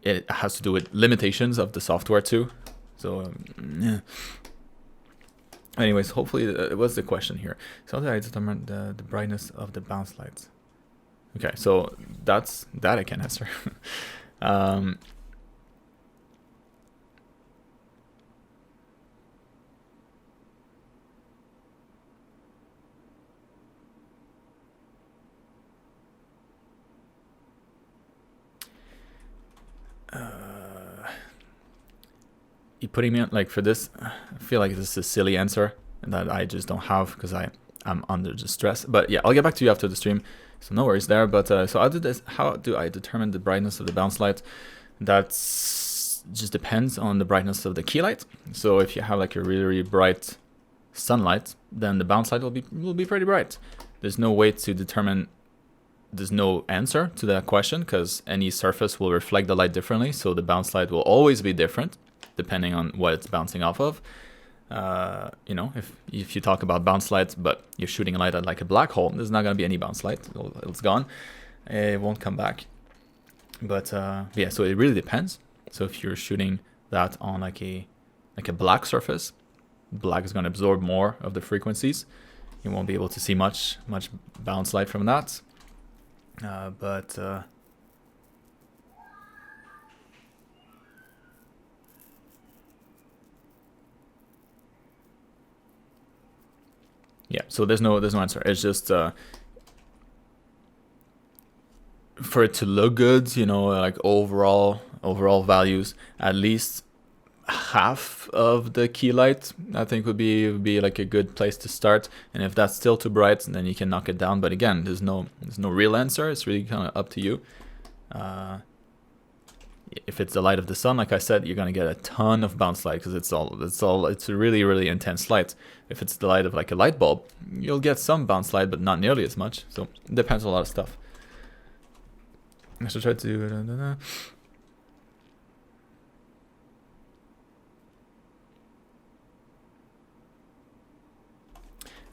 it has to do with limitations of the software too. So yeah. Anyways, hopefully it was the question here. So how did I determine the brightness of the bounce lights? Okay, so that I can answer. You putting me on, like for this, I feel like this is a silly answer that I just don't have because I'm under the stress. But yeah, I'll get back to you after the stream, so no worries there. But so I'll do this. How do I determine the brightness of the bounce light? That's just depends on the brightness of the key light. So if you have like a really, really bright sunlight, then the bounce light will be pretty bright. There's no way to determine. There's no answer to that question because any surface will reflect the light differently. So the bounce light will always be different depending on what it's bouncing off of. You know, if you talk about bounce lights, but you're shooting a light at like a black hole, there's not going to be any bounce light. It's gone. It won't come back. But yeah, so it really depends. So if you're shooting that on like a black surface, black is going to absorb more of the frequencies. You won't be able to see much bounce light from that. Yeah, so there's no answer. It's just for it to look good, you know, like overall values, at least half of the key light I think would be like a good place to start. And if that's still too bright, then you can knock it down. But again, there's no real answer. It's really kind of up to you. If it's the light of the sun, like I said, you're gonna get a ton of bounce light because it's a really, really intense light. If it's the light of like a light bulb, you'll get some bounce light, but not nearly as much. So it depends on a lot of stuff. I should try to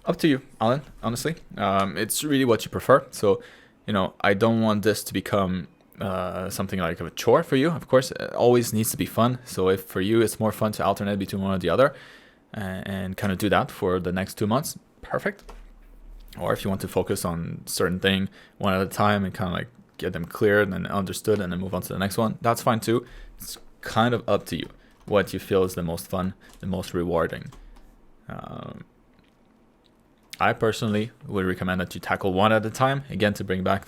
Up to you, Alan, honestly. It's really what you prefer. So, you know, I don't want this to become something like a chore for you. Of course, it always needs to be fun. So if for you it's more fun to alternate between one or the other and kind of do that for the next 2 months, perfect. Or if you want to focus on certain thing one at a time and kind of like get them cleared and understood and then move on to the next one, that's fine too. It's kind of up to you what you feel is the most fun, the most rewarding. I personally would recommend that you tackle one at a time. Again, to bring back,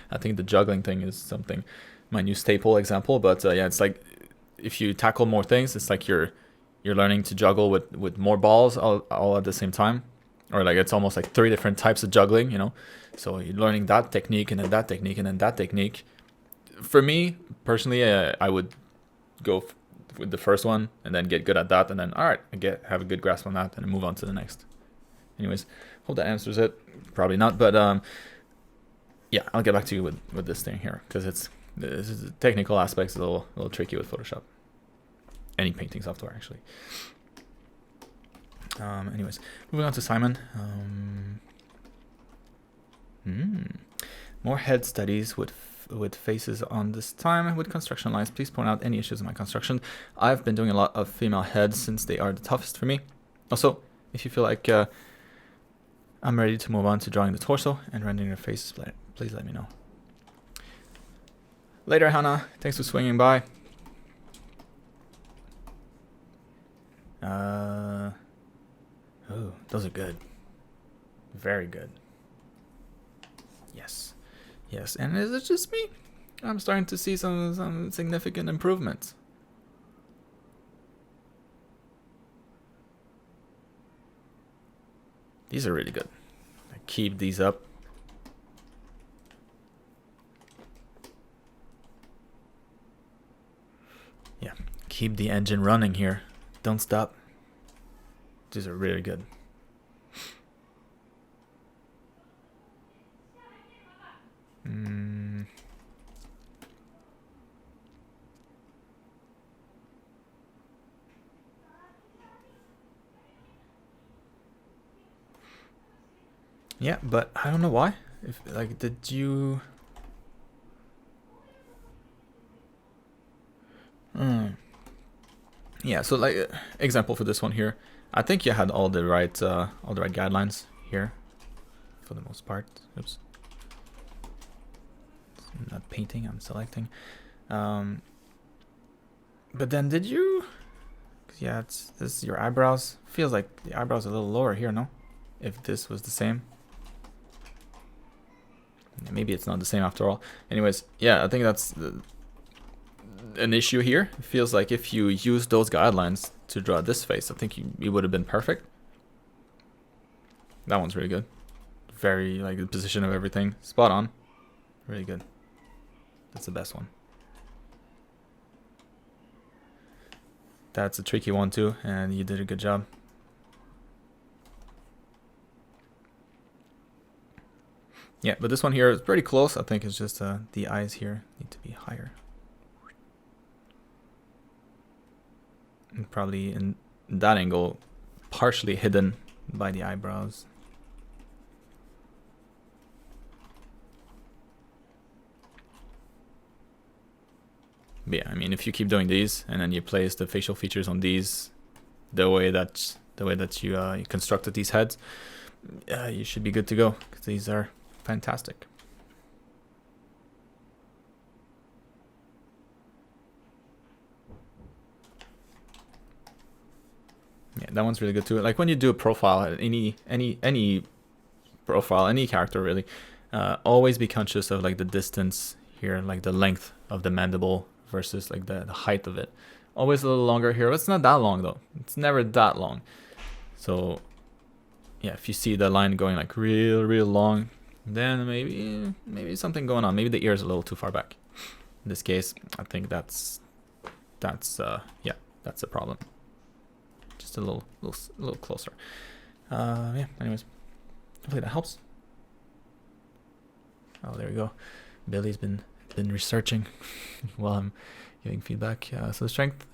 I think the juggling thing is something, my new staple example. But yeah, it's like if you tackle more things, it's like you're learning to juggle with more balls all at the same time. Or like it's almost like 3 different types of juggling, you know. So you're learning that technique and then that technique and then that technique. For me, personally, I would go with the first one and then get good at that. And then, all right, have a good grasp on that and then move on to the next. Anyways, hope that answers it. Probably not, but yeah, I'll get back to you with this thing here because this is the technical aspects a little tricky with Photoshop. Any painting software, actually. Anyways, moving on to Simon. More head studies with faces on this time with construction lines. Please point out any issues in my construction. I've been doing a lot of female heads since they are the toughest for me. Also, if you feel like I'm ready to move on to drawing the torso and rendering the faces. Please let me know. Later, Hannah. Thanks for swinging by. Oh, those are good. Very good. Yes. Yes, and is it just me? I'm starting to see some significant improvements. These are really good. I keep these up. Yeah, keep the engine running here. Don't stop. These are really good. Yeah, but I don't know why. If like, did you? Yeah. So like, example for this one here, I think you had all the right guidelines here, for the most part. Oops. I'm not painting. I'm selecting. But then did you? Yeah, this is your eyebrows. Feels like the eyebrows are a little lower here, no? If this was the same. Maybe it's not the same after all. Anyways, yeah, I think that's an issue here. It feels like if you use those guidelines to draw this face, I think it would have been perfect. That one's really good. Very, like, the position of everything. Spot on. Really good. That's the best one. That's a tricky one too, and you did a good job. Yeah, but this one here is pretty close. I think it's just the eyes here need to be higher. And probably in that angle, partially hidden by the eyebrows. But yeah, I mean, if you keep doing these and then you place the facial features on these, the way that you constructed these heads, you should be good to go, because these are fantastic. Yeah, that one's really good too. Like when you do a profile, any profile, any character really, always be conscious of like the distance here, like the length of the mandible versus like the height of it. Always a little longer here. It's not that long though. It's never that long. So yeah, if you see the line going like real long, then maybe something going on. Maybe the ear is a little too far back. In this case, I think that's yeah, that's a problem. Just a little closer. Yeah, anyways, hopefully that helps. Oh, there we go. Billy's been researching while I'm giving feedback. So the strength.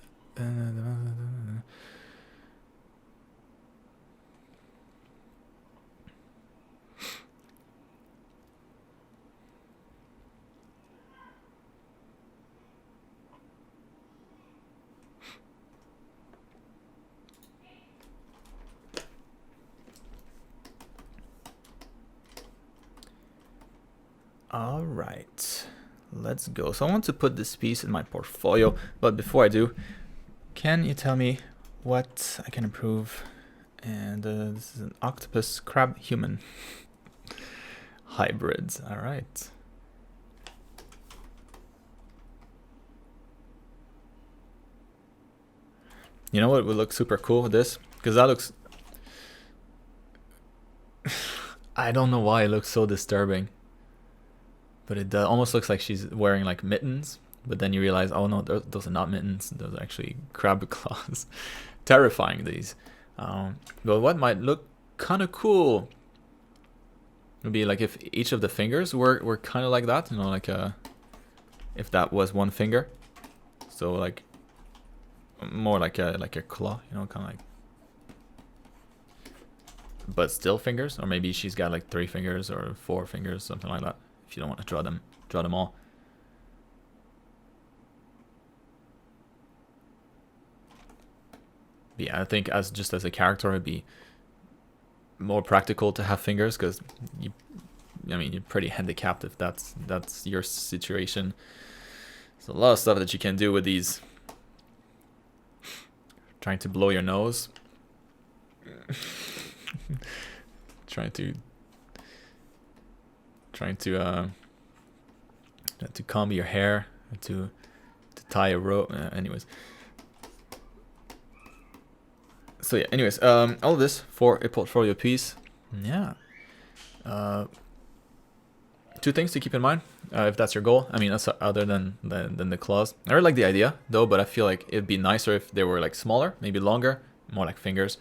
All right, let's go. So I want to put this piece in my portfolio, but before I do, can you tell me what I can improve? And this is an octopus crab human hybrids. All right. You know what would look super cool with this? Because that looks... I don't know why it looks so disturbing. But it almost looks like she's wearing like mittens. But then you realize, oh no, those are not mittens. Those are actually crab claws. Terrifying, these. But what might look kind of cool would be like if each of the fingers were kind of like that. You know, like if that was one finger. So like more like a claw, you know, kind of like. But still fingers, or maybe she's got like 3 fingers or 4 fingers, something like that. If you don't want to draw them all. But yeah, I think as a character, it'd be more practical to have fingers, because I mean, you're pretty handicapped if that's your situation. There's a lot of stuff that you can do with these. Trying to blow your nose. trying to comb your hair, to tie a rope. Anyways. So yeah, anyways, all of this for a portfolio piece. Yeah. Two things to keep in mind if that's your goal. I mean, that's other than the claws. I really like the idea though, but I feel like it'd be nicer if they were like smaller, maybe longer, more like fingers.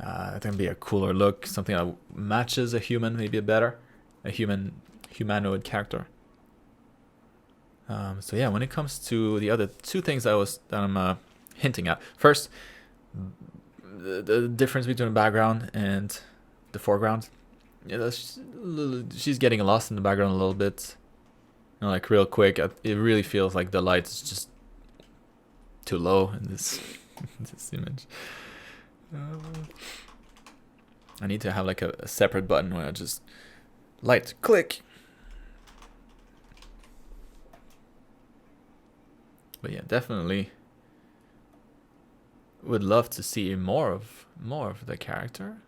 I think it'd be a cooler look, something that matches a human, maybe a humanoid character. So yeah, when it comes to the other two things that I'm hinting at, first, the difference between the background and the foreground. Yeah, she's getting lost in the background a little bit. You know, like real quick, it really feels like the light is just too low in this this image. I need to have like a separate button where I just light click. But yeah, definitely would love to see more of the character.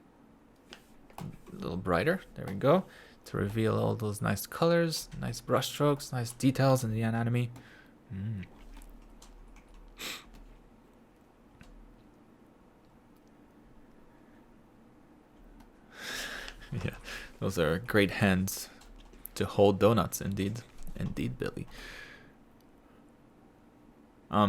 A little brighter, there we go, to reveal all those nice colors, nice brush strokes, nice details in the anatomy. Yeah, those are great hands to hold donuts, indeed Billy.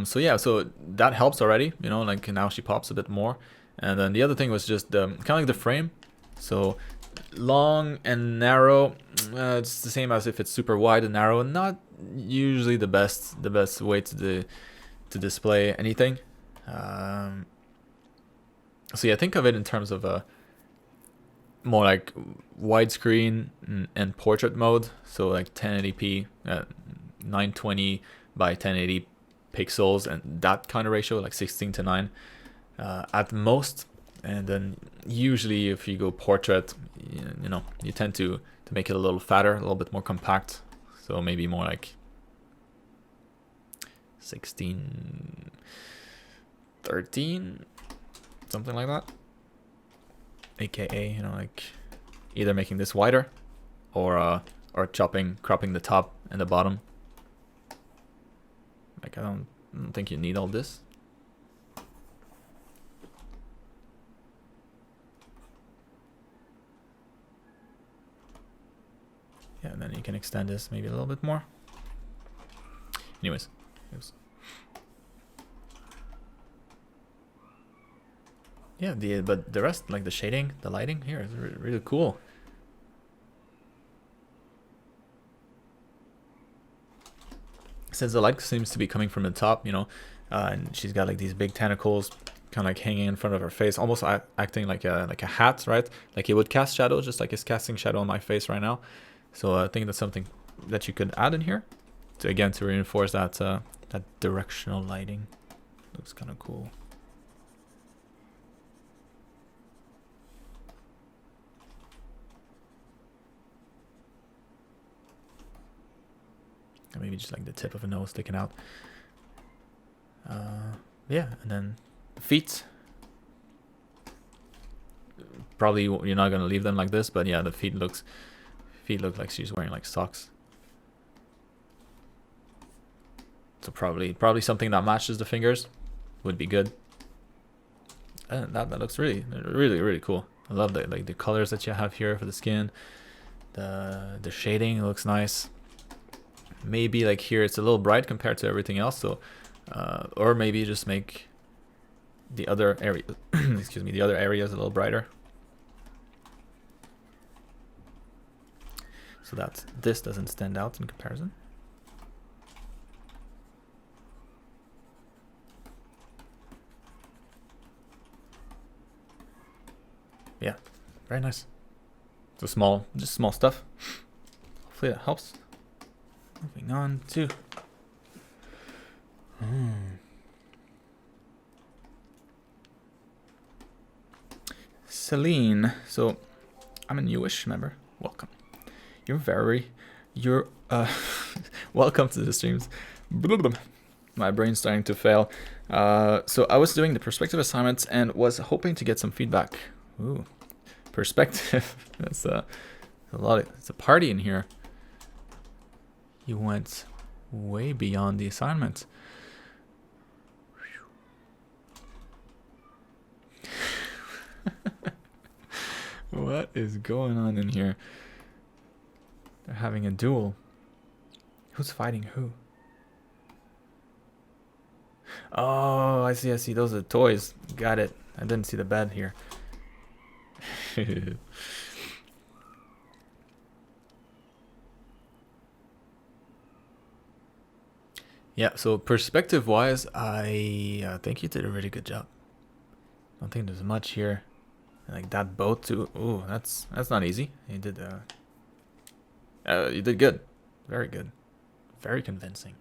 So yeah, so that helps already, you know, like now she pops a bit more. And then the other thing was just kind of like the frame. So long and narrow, it's the same as if it's super wide and narrow, and not usually the best way to display anything. So yeah, think of it in terms of a more like widescreen and portrait mode. So like 1080p, 920 by 1080 pixels, and that kind of ratio, like 16:9 at most. And then usually if you go portrait, you know, you tend to make it a little fatter, a little bit more compact. So maybe more like 16:13, something like that. AKA, you know, like either making this wider or cropping the top and the bottom. Like I don't think you need all this. Yeah, and then you can extend this maybe a little bit more. Anyways. Yeah, but the rest, like the shading, the lighting here is really cool. Since the light seems to be coming from the top, you know, and she's got like these big tentacles kind of like hanging in front of her face, almost acting like a hat, right? Like it would cast shadow, just like it's casting shadow on my face right now. So I think that's something that you could add in here to reinforce that that directional lighting. Looks kind of cool. Maybe just like the tip of a nose sticking out. Yeah, and then feet. Probably you're not gonna leave them like this, but yeah, the feet look like she's wearing like socks. So probably something that matches the fingers would be good. And that looks really cool. I love the colors that you have here for the skin. The shading looks nice. Maybe like here it's a little bright compared to everything else, so or maybe just make the other area excuse me, the other areas a little brighter, so that this doesn't stand out in comparison. Yeah, very nice. So just small stuff. Hopefully that helps. Moving on to Celine. So I'm a newish member. Welcome. You're welcome to the streams. My brain's starting to fail. So I was doing the perspective assignments and was hoping to get some feedback. Ooh, perspective. That's a lot. It's a party in here. You went way beyond the assignment. What is going on in here? They're having a duel. Who's fighting who? Oh, I see. Those are the toys. Got it. I didn't see the bed here. Yeah, so perspective-wise, I think you did a really good job. I don't think there's much here. Like that boat too. Ooh, that's not easy. You did good. Very good. Very convincing.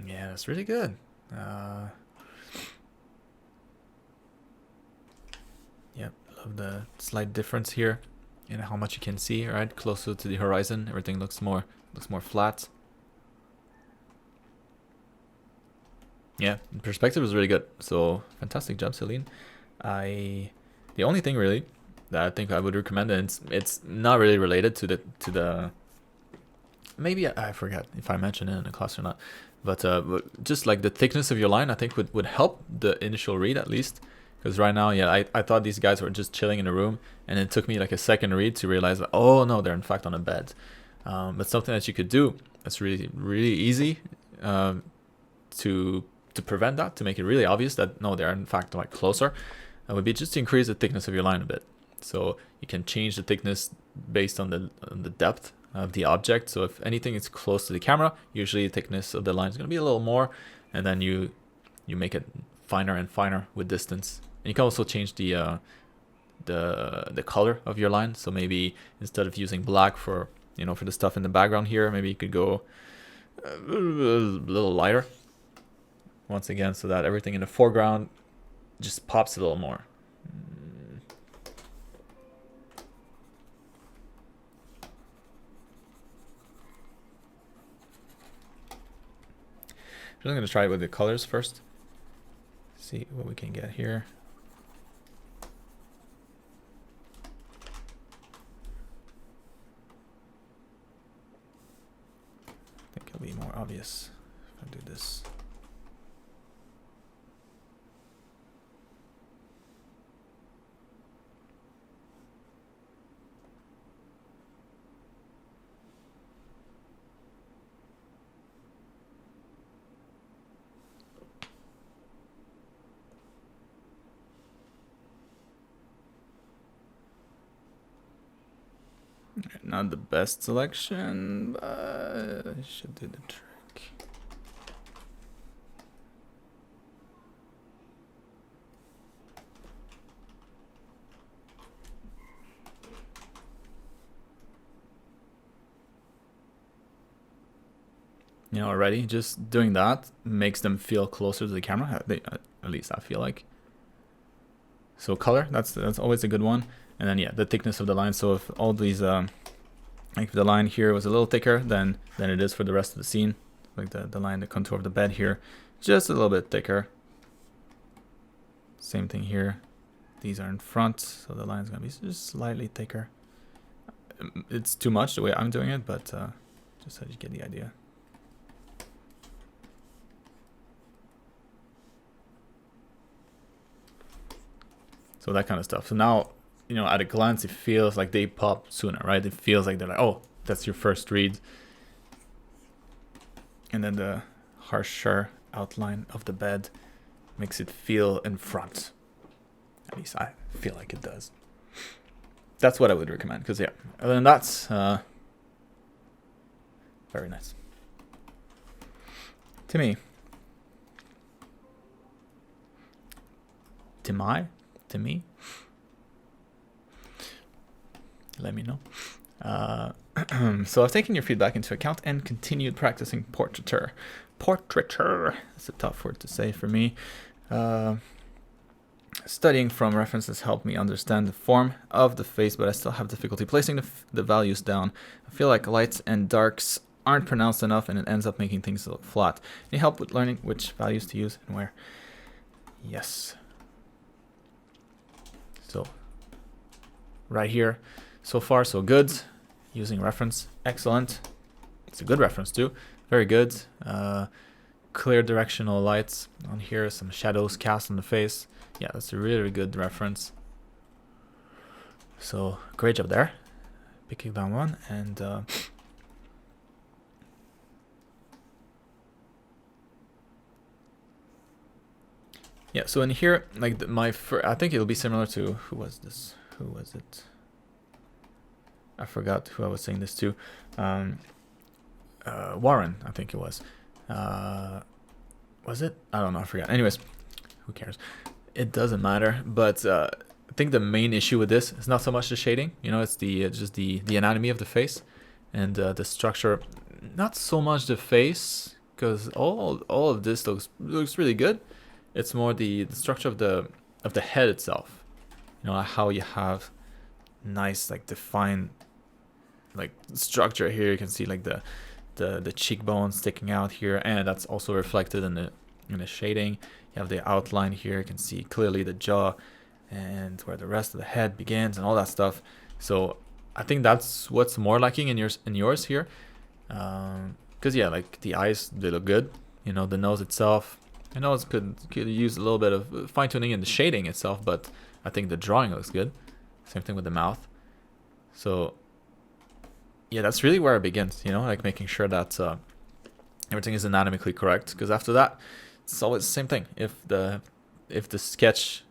Yeah, that's really good. Yep, I love the slight difference here in how much you can see, right? Closer to the horizon, everything looks more flat. Yeah, perspective is really good. So fantastic job, Celine. The only thing really that I think I would recommend, and it's not really related to the maybe I forgot if I mentioned it in the class or not, but just like the thickness of your line, I think would help the initial read at least. Because right now, yeah, I thought these guys were just chilling in a room, and it took me like a second read to realize that, oh no, they're in fact on a bed. But something that you could do that's really easy to prevent that, to make it really obvious that no, they're in fact like closer, would be just to increase the thickness of your line a bit. So you can change the thickness based on the depth of the object. So if anything is close to the camera, usually the thickness of the line is going to be a little more, and then you make it finer and finer with distance. And you can also change the color of your line. So maybe instead of using black for the stuff in the background here, maybe you could go a little lighter. Once again, so that everything in the foreground just pops a little more. I'm going to try it with the colors first. See what we can get here. I think it'll be more obvious if I do this. Not the best selection, but it should do the trick. Already just doing that makes them feel closer to the camera. At least I feel like. So color, that's always a good one. And then yeah, the thickness of the line. So if all these like if the line here was a little thicker than it is for the rest of the scene, like the line, the contour of the bed here, just a little bit thicker. Same thing here. These are in front, so the line's gonna be just slightly thicker. It's too much the way I'm doing it, but just so you get the idea. So that kind of stuff. So now, at a glance, it feels like they pop sooner, right? It feels like they're like, oh, that's your first read. And then the harsher outline of the bed makes it feel in front. At least I feel like it does. That's what I would recommend, because yeah, other than that, very nice. Timmy. To me, let me know. So I've taken your feedback into account and continued practicing portraiture. Portraiture, that's a tough word to say for me. Studying from references helped me understand the form of the face, but I still have difficulty placing the values down. I feel like lights and darks aren't pronounced enough, and it ends up making things look flat. Any help with learning which values to use and where? Yes. So, right here, so far so good. Using reference, excellent. It's a good reference too, very good. Clear directional lights on here, some shadows cast on the face. Yeah, that's a really good reference. So great job there, picking that one. And yeah, so in here, like I think it'll be similar to, who was this? Who was it? I forgot who I was saying this to. Warren, I think it was. Was it? I don't know, I forgot. Anyways, who cares? It doesn't matter. But I think the main issue with this is not so much the shading. You know, it's the just the anatomy of the face and the structure. Not so much the face, because all of this looks really good. It's more the structure of the head itself. You know, how you have nice, like, defined, like, structure here. You can see like the cheekbone sticking out here, and that's also reflected in the shading. You have the outline here. You can see clearly the jaw and where the rest of the head begins and all that stuff. So I think that's what's more lacking in yours here. Because yeah, like the eyes, they look good. You know, the nose itself, I know it could use a little bit of fine tuning in the shading itself, but I think the drawing looks good. Same thing with the mouth. So yeah, that's really where it begins, you know, like making sure that everything is anatomically correct. Because after that, it's always the same thing. If the sketch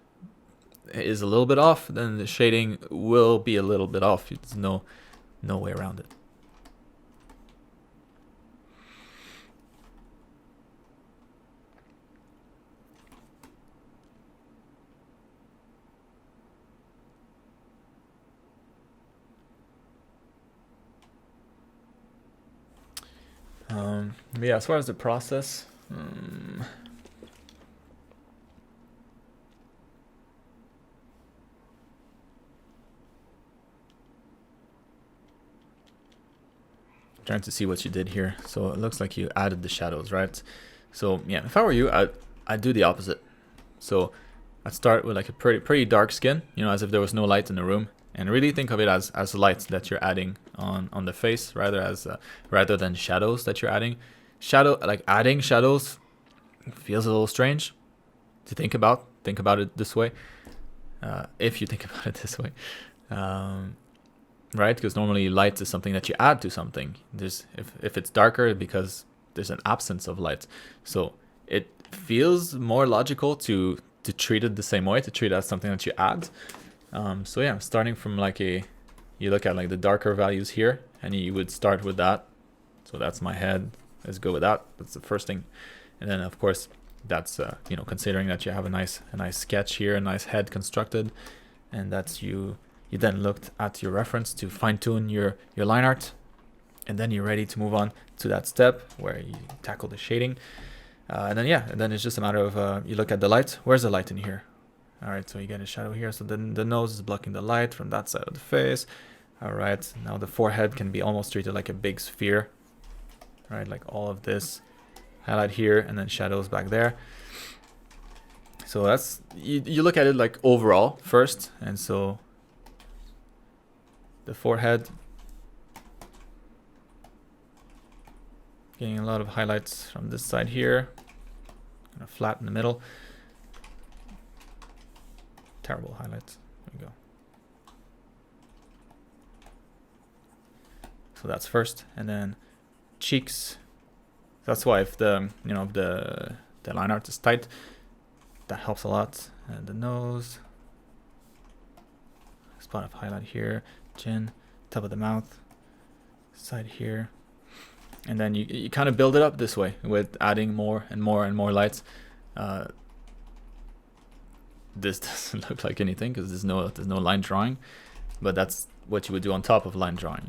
is a little bit off, then the shading will be a little bit off. There's no way around it. Yeah, as far as the process, trying to see what you did here. So it looks like you added the shadows, right? So yeah, if I were you, I'd do the opposite. So I'd start with like a pretty dark skin, you know, as if there was no light in the room, and really think of it as light that you're adding on the face, rather than shadows that you're adding. Adding shadows feels a little strange to think about. Think about it this way. If you think about it this way. Right? Because normally light is something that you add to something. If it's darker, because there's an absence of light. So it feels more logical to treat it the same way, to treat it as something that you add. So yeah, starting from you look at like the darker values here, and you would start with that. So that's my head. Let's go with that. That's the first thing. And then of course that's you know, considering that you have a nice sketch here, a nice head constructed, and that's you then looked at your reference to fine-tune your line art, and then you're ready to move on to that step where you tackle the shading. And then it's just a matter of you look at the light. Where's the light in here? All right, so you get a shadow here. So then the nose is blocking the light from that side of the face. All right, now the forehead can be almost treated like a big sphere. Right, like all of this highlight here, and then shadows back there. So that's you look at it like overall first, and so the forehead, getting a lot of highlights from this side here, kind of flat in the middle. Terrible highlights. There we go. So that's first, and then cheeks. That's why if the line art is tight, that helps a lot. And the nose, spot of highlight here, chin, top of the mouth, side here, and then you kind of build it up this way with adding more and more and more lights. This doesn't look like anything because there's no line drawing, but that's what you would do on top of line drawing.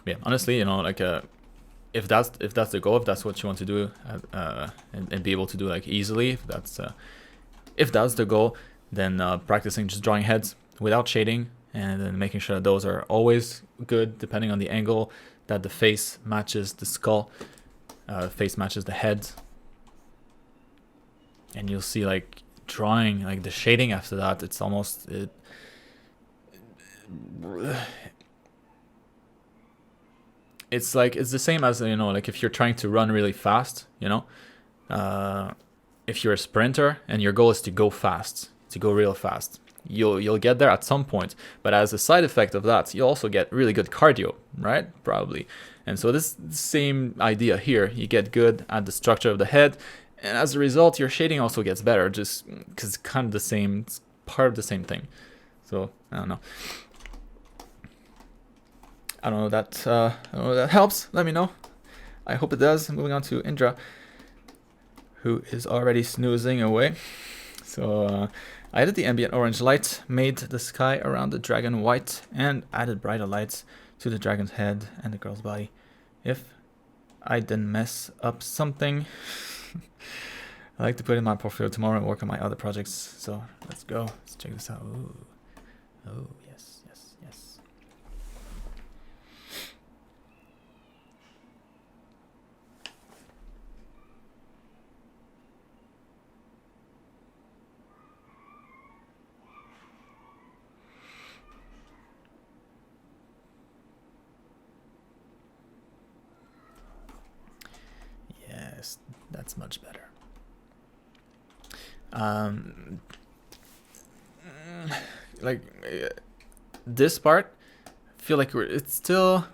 Yeah, honestly, you know, like if that's the goal, if that's what you want to do, and be able to do like easily, if that's the goal, then practicing just drawing heads without shading, and then making sure that those are always good depending on the angle, that the face matches the skull, face matches the head, and you'll see like drawing like the shading after that, it's almost it's like it's the same as, you know, like if you're trying to run really fast, you know, if you're a sprinter and your goal is to go fast, to go real fast, you'll get there at some point, but as a side effect of that, you'll also get really good cardio, right? Probably. And so this same idea here, you get good at the structure of the head, and as a result your shading also gets better, just because it's kind of the same, it's part of the same thing. So I don't know that helps. Let me know. I hope it does. Moving on to Indra, who is already snoozing away. So I added the ambient orange light, made the sky around the dragon white, and added brighter lights to the dragon's head and the girl's body. If I didn't mess up something, I like to put in my portfolio tomorrow and work on my other projects. So let's go. Let's check this out. Ooh. Oh, yes, yes, yes. Yes, that's much better. Like this part, I feel like it's still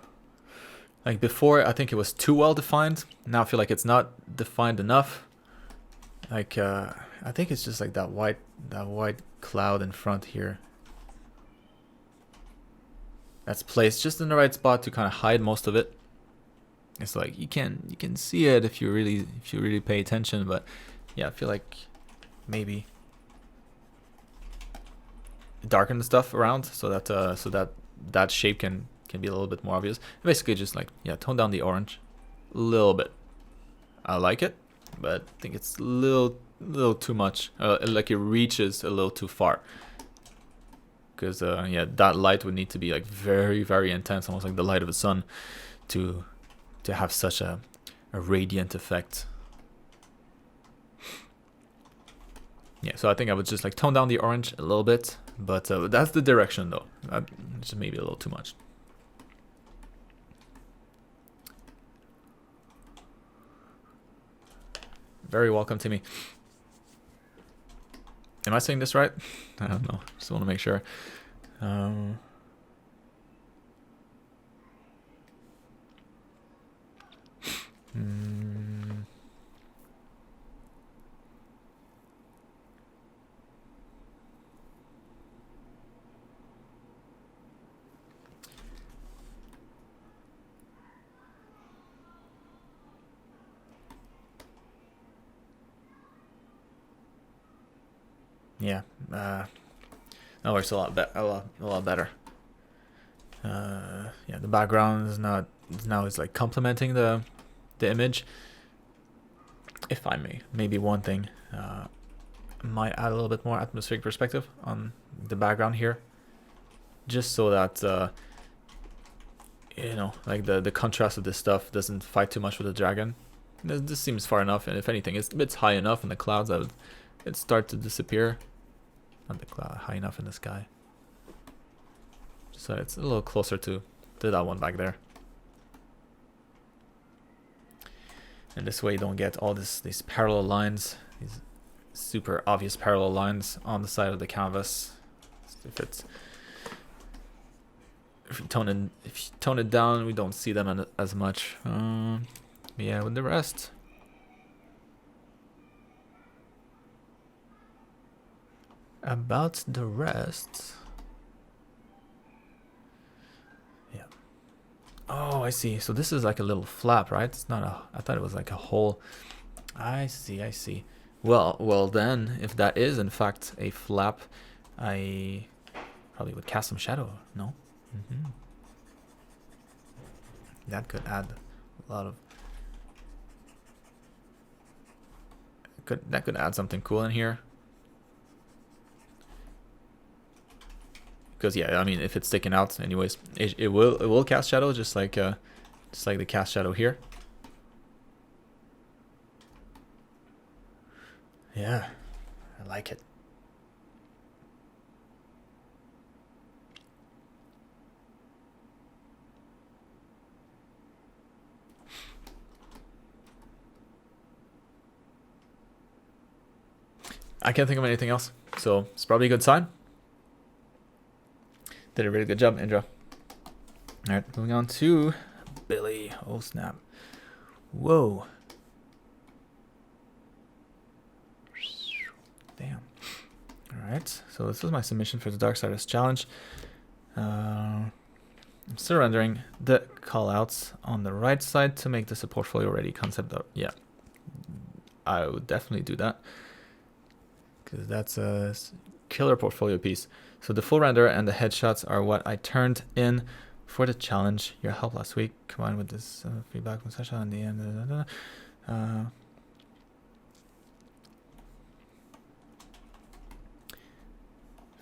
like before. I think it was too well defined. Now I feel like it's not defined enough. Like I think it's just like that white cloud in front here. That's placed just in the right spot to kind of hide most of it. It's like you can see it if you really pay attention, but yeah, I feel like maybe darken the stuff around so that shape can be a little bit more obvious. Basically just like, yeah, tone down the orange a little bit. I like it, but I think it's a little too much. Like it reaches a little too far. Because yeah, that light would need to be like very, very intense, almost like the light of the sun, to have such a radiant effect. Yeah, so I think I would just like tone down the orange a little bit, but that's the direction though. Just maybe a little too much. Very welcome, Timmy. Am I saying this right? I don't know. Just want to make sure. Yeah, that works a lot better. Yeah, the background is now is like complementing the image. If I may, maybe one thing might add a little bit more atmospheric perspective on the background here, just so that you know, like the contrast of this stuff doesn't fight too much with the dragon. This seems far enough, and if anything, it's high enough in the clouds that it'd start to disappear. Not the cloud, high enough in the sky. So it's a little closer to that one back there. And this way you don't get all these parallel lines, these super obvious parallel lines on the side of the canvas. If you tone it down, we don't see them as much. Yeah, with the rest. About the rest. Yeah. Oh, I see. So this is like a little flap, right? It's not a. I thought it was like a hole. I see. Well then, if that is in fact a flap, I probably would cast some shadow. No. That could add a lot of. That could add something cool in here. Because yeah, I mean, if it's sticking out, anyways, it will cast shadow just like the cast shadow here. Yeah, I like it. I can't think of anything else, so it's probably a good sign. Did a really good job, Indra. All right, moving on to Billy. Oh snap! Whoa! Damn. All right, so this is my submission for the Darksiders challenge. I'm surrendering the callouts on the right side to make this a portfolio ready concept. Yeah, I would definitely do that because that's a killer portfolio piece. So the full render and the headshots are what I turned in for the challenge. Your help last week combined with this feedback from Sasha in the end.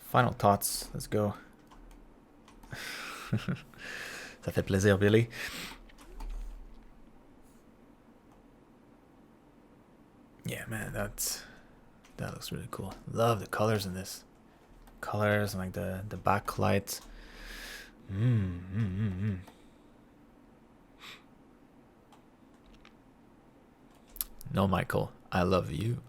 Final thoughts. Let's go. Ça fait plaisir, Billy. Yeah, man, that looks really cool. Love the colors in this. Colors and like the backlight. No, Michael, I love you.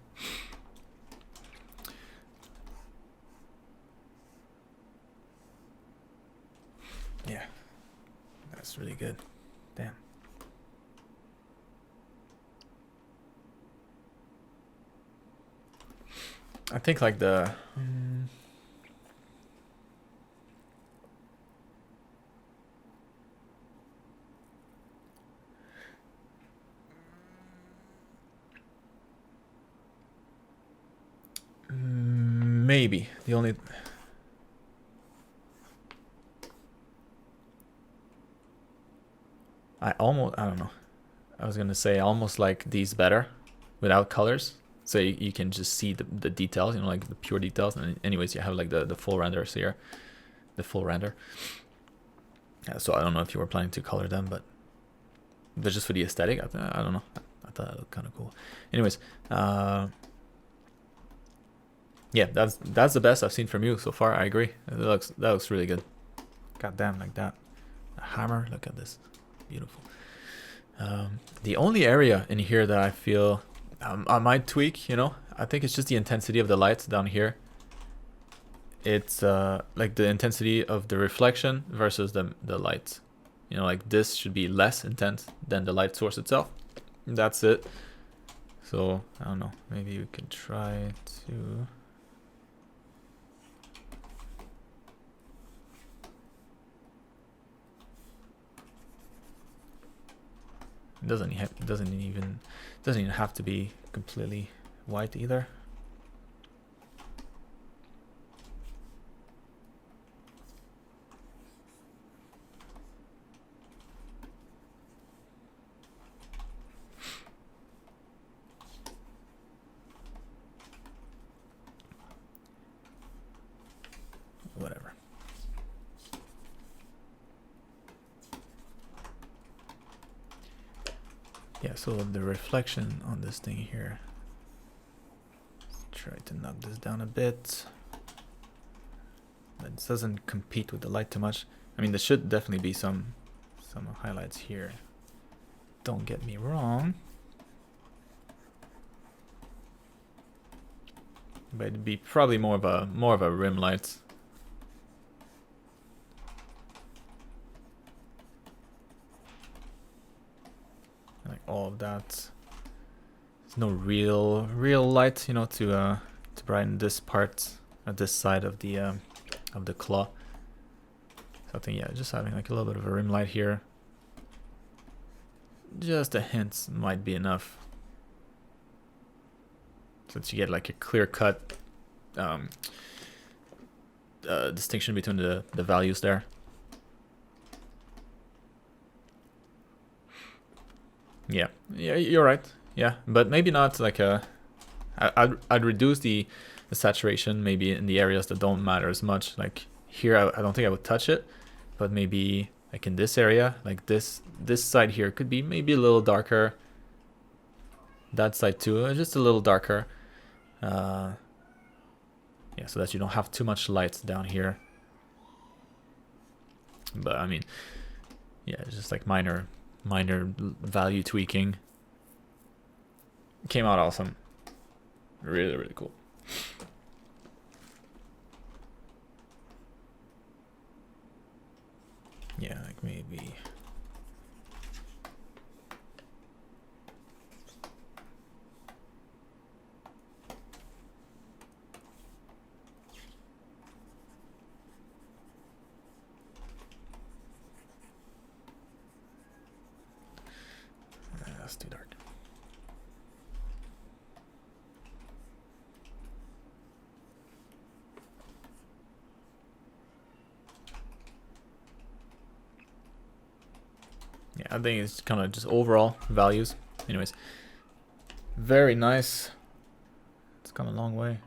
Yeah, that's really good. Damn. I think like the maybe the only I don't know. I was gonna say almost like these better without colors. So you can just see the details, you know, like the pure details. And anyways, you have like the full renders here, the full render. Yeah, so I don't know if you were planning to color them, but just for the aesthetic, I don't know. I thought it looked kind of cool. Anyways, yeah, that's the best I've seen from you so far. I agree. That looks really good. God damn, like that. A hammer. Look at this. Beautiful. The only area in here that I feel I might tweak, you know, I think it's just the intensity of the lights down here. It's like the intensity of the reflection versus the light. You know, like this should be less intense than the light source itself. That's it. So I don't know. Maybe we could try to. It doesn't even have to be completely white either. Whatever. Yeah, so the reflection on this thing here. Let's try to knock this down a bit. It doesn't compete with the light too much. I mean, there should definitely be some highlights here. Don't get me wrong. But it'd be probably more of a rim light. Like all of that. There's no real light, you know, to brighten this part at this side of the claw. So I think, yeah, just having like a little bit of a rim light here. Just a hint might be enough. So that you get like a clear cut distinction between the values there. Yeah, you're right. Yeah, but maybe not like I'd reduce the saturation maybe in the areas that don't matter as much. Like here, I don't think I would touch it, but maybe like in this area, like this side here could be maybe a little darker. That side too, just a little darker. Yeah, so that you don't have too much light down here. But I mean, yeah, it's just like minor value tweaking. Came out awesome. Really, really cool. Yeah, like maybe. That's too dark. Yeah, I think it's kind of just overall values. Anyways, very nice. It's come a long way.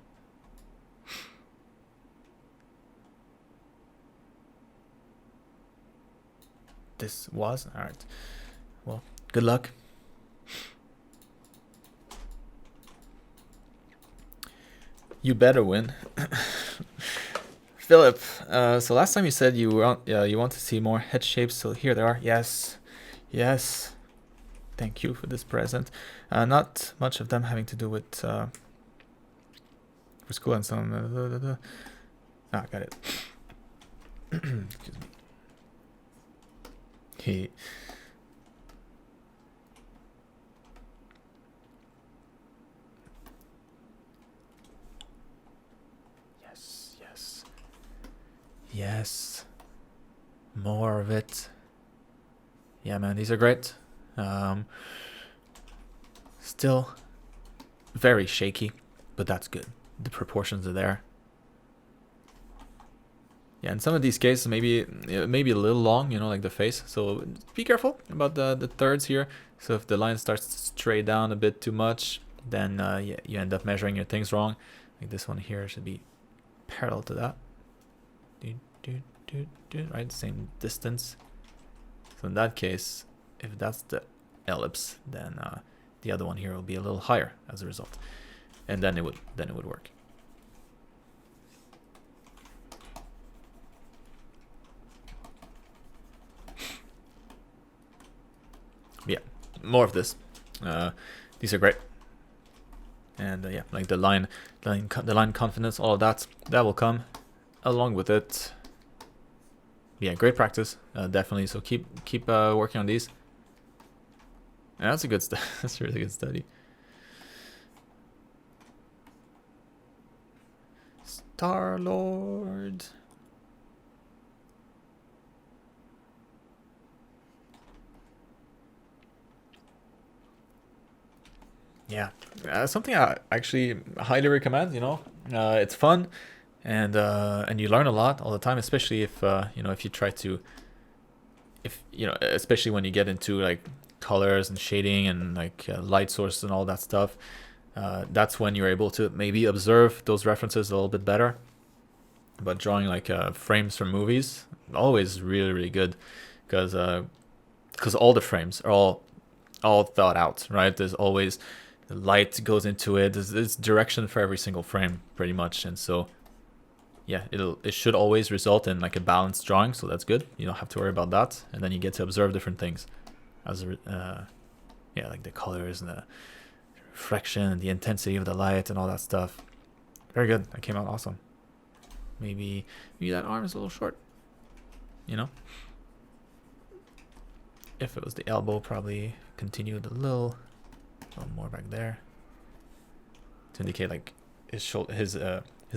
This was all right. Well, good luck. You better win. Philip, so last time you said you want to see more head shapes, so here they are. Yes, yes. Thank you for this present. Not much of them having to do with for school and some. Ah, got it. Excuse me. He. Yes. More of it. Yeah, man, these are great. Still very shaky, but that's good. The proportions are there. Yeah, in some of these cases, maybe a little long, you know, like the face. So be careful about the thirds here. So if the line starts to stray down a bit too much, then yeah, you end up measuring your things wrong. Like this one here should be parallel to that. Right, same distance. So in that case, if that's the ellipse, then the other one here will be a little higher as a result, and then it would work. Yeah, more of this. These are great, and yeah, like the line confidence, all of that will come along with it. Yeah, great practice, definitely. So keep working on these. And that's a good that's a really good study. Star-Lord. Yeah, something I actually highly recommend. You know, it's fun, and you learn a lot all the time, especially if you know, if you try to, especially when you get into like colors and shading and like light sources and all that stuff. That's when you're able to maybe observe those references a little bit better. But drawing like frames from movies, always really, really good, because all the frames are all thought out, right? There's always the light goes into it. There's direction for every single frame, pretty much, and so yeah, it should always result in like a balanced drawing. So that's good. You don't have to worry about that, and then you get to observe different things, as yeah, like the colors and the reflection and the intensity of the light and all that stuff. Very good. That came out awesome. Maybe that arm is a little short, you know. If it was the elbow, probably continued a little more back there to indicate like his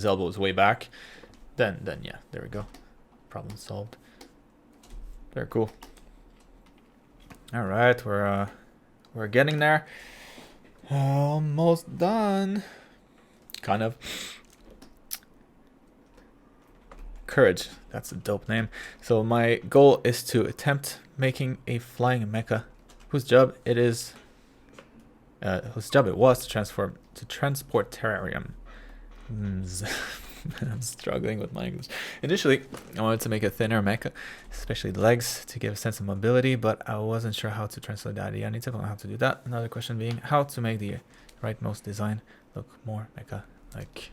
elbow is way back. Then yeah, there we go. Problem solved. Very cool. All right, we're getting there. Almost done. Kind of. Courage. That's a dope name. So my goal is to attempt making a flying mecha whose job it was to transport terrarium. I'm struggling with my English. Initially, I wanted to make a thinner mecha, especially the legs, to give a sense of mobility, but I wasn't sure how to translate that idea. I need to know how to do that. Another question being how to make the rightmost design look more mecha-like.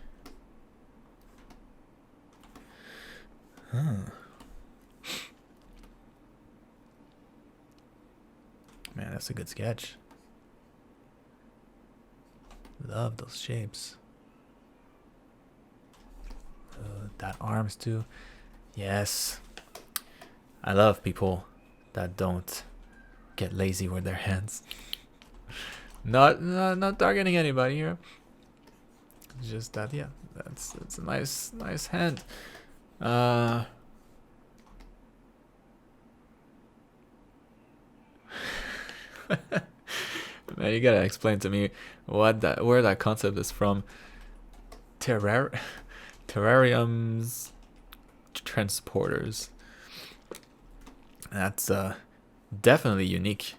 Man, that's a good sketch. Love those shapes. That arms too. Yes. I love people that don't get lazy with their hands. Not targeting anybody here. Just that, yeah. That's a nice hand. Man, you gotta explain to me where that concept is from. Terrariums, transporters. That's definitely unique.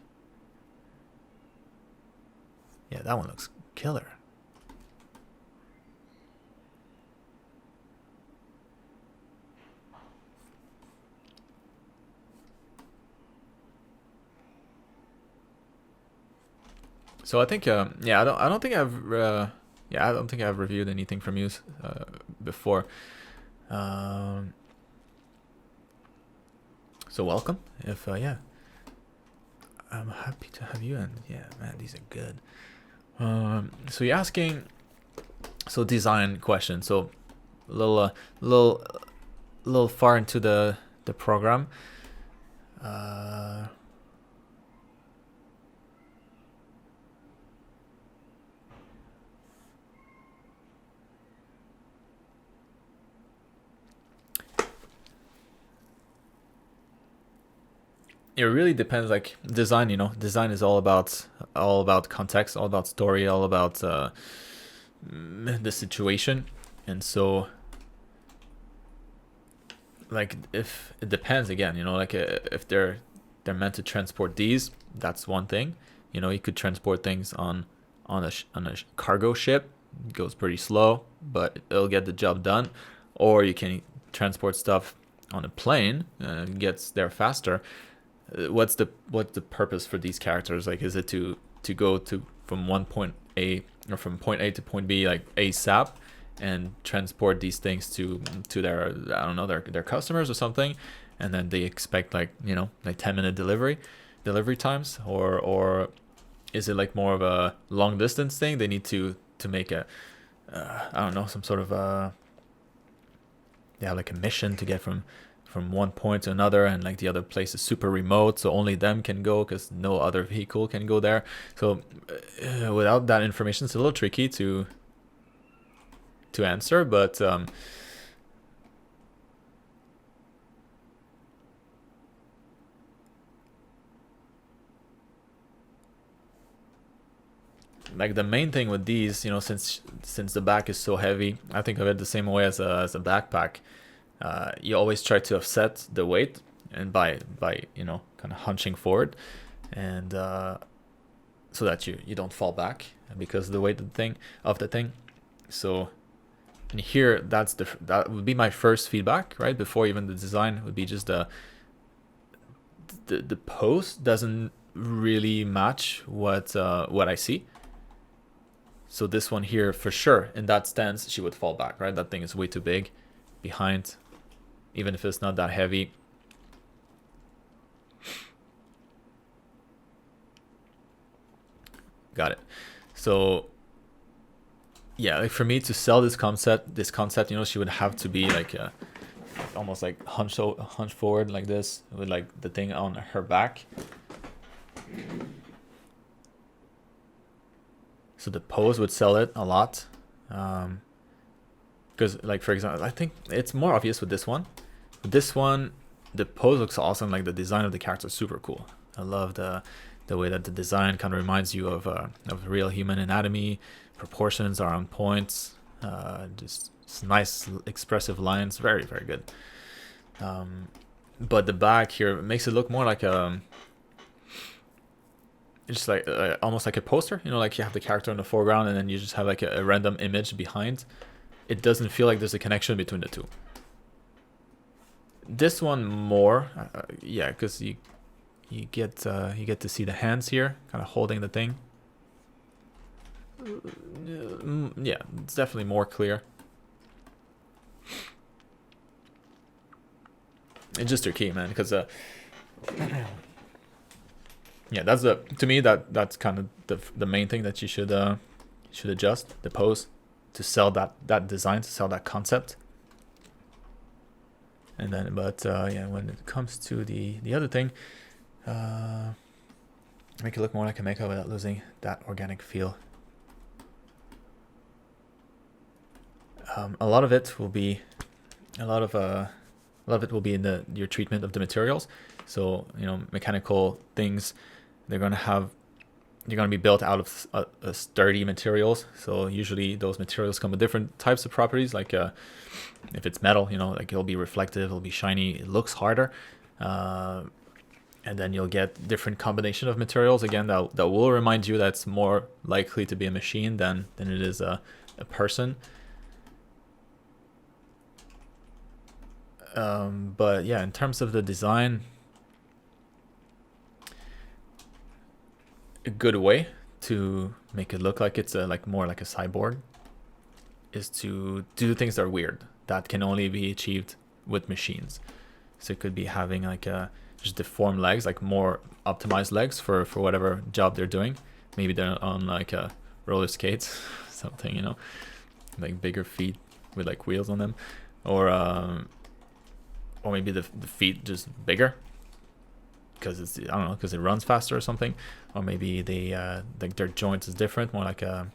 Yeah, that one looks killer. So I think, yeah, I don't think I've reviewed anything from you before. So welcome. If yeah, I'm happy to have you. And yeah, man, these are good. So you're asking, so design question. So a little far into the program. It really depends. Like design, you know, design is all about context, all about story, all about the situation. And so like if it depends again, you know, like if they're meant to transport these, that's one thing. You know, you could transport things on a cargo ship. It goes pretty slow, but it'll get the job done. Or you can transport stuff on a plane, it gets there faster. What's the purpose for these characters? Like, is it to go from one point A or from point A to point B like ASAP and transport these things to their, I don't know, their customers or something, and then they expect like, you know, like 10-minute delivery times, or is it like more of a long distance thing? They need to make a I don't know, some sort of like a mission to get from one point to another, and like the other place is super remote, so only them can go because no other vehicle can go there. So without that information, it's a little tricky to answer, but like the main thing with these, you know, since the back is so heavy, I think of it the same way as a backpack. You always try to offset the weight, and by you know, kind of hunching forward, and so that you don't fall back because of the weight of the thing. So and here that would be my first feedback, right? Before even the design would be just the pose doesn't really match what I see. So this one here, for sure, in that stance, she would fall back, right? That thing is way too big behind, even if it's not that heavy. Got it. So yeah, like for me to sell this concept, you know, she would have to be like almost like hunch forward like this, with like the thing on her back. So the pose would sell it a lot. Because like, for example, I think it's more obvious with this one. With this one, the pose looks awesome. Like the design of the character is super cool. I love the way that the design kind of reminds you of real human anatomy. Proportions are on point. Just nice expressive lines, very, very good. But the back here makes it look more like a, just like almost like a poster, you know, like you have the character in the foreground and then you just have like a random image behind. It doesn't feel like there's a connection between the two. This one more, yeah, because you get to see the hands here, kind of holding the thing. Yeah, it's definitely more clear. It's just your key, man, because yeah, that's to me that's kind of the main thing that you should adjust, the pose, to sell that design, to sell that concept. And then, but yeah, when it comes to the other thing, make it look more like a makeup without losing that organic feel. A lot of it will be in your treatment of the materials. So, you know, mechanical things, they're gonna be built out of sturdy materials. So usually those materials come with different types of properties. Like if it's metal, you know, like it'll be reflective, it'll be shiny, it looks harder. And then you'll get different combination of materials. Again, that will remind you that it's more likely to be a machine than it is a person. But yeah, in terms of the design, a good way to make it look like it's more like a cyborg is to do things that are weird, that can only be achieved with machines. So it could be having like just deformed legs, like more optimized legs for whatever job they're doing. Maybe they're on like roller skates, something, you know, like bigger feet with like wheels on them, or maybe the feet just bigger because it's, I don't know, because it runs faster or something. Or maybe they like their joints is different, more like a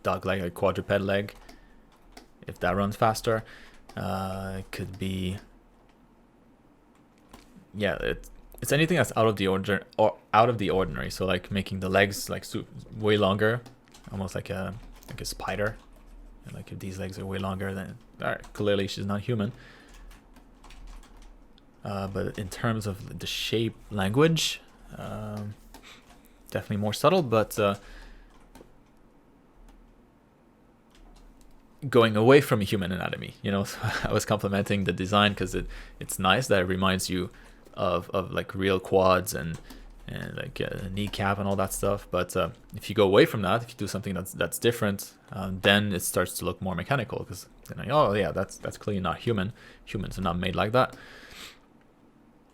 dog leg, like quadruped leg, if that runs faster. It could be, yeah, it's anything that's out of the ordinary. So like making the legs like way longer, almost like a spider. And like if these legs are way longer, then clearly she's not human. But in terms of the shape language, definitely more subtle, but going away from human anatomy, you know. So I was complimenting the design because it's nice that it reminds you of like real quads and like a kneecap and all that stuff. But if you go away from that, if you do something that's different, then it starts to look more mechanical, because then like, oh yeah, that's clearly not human. Humans are not made like that.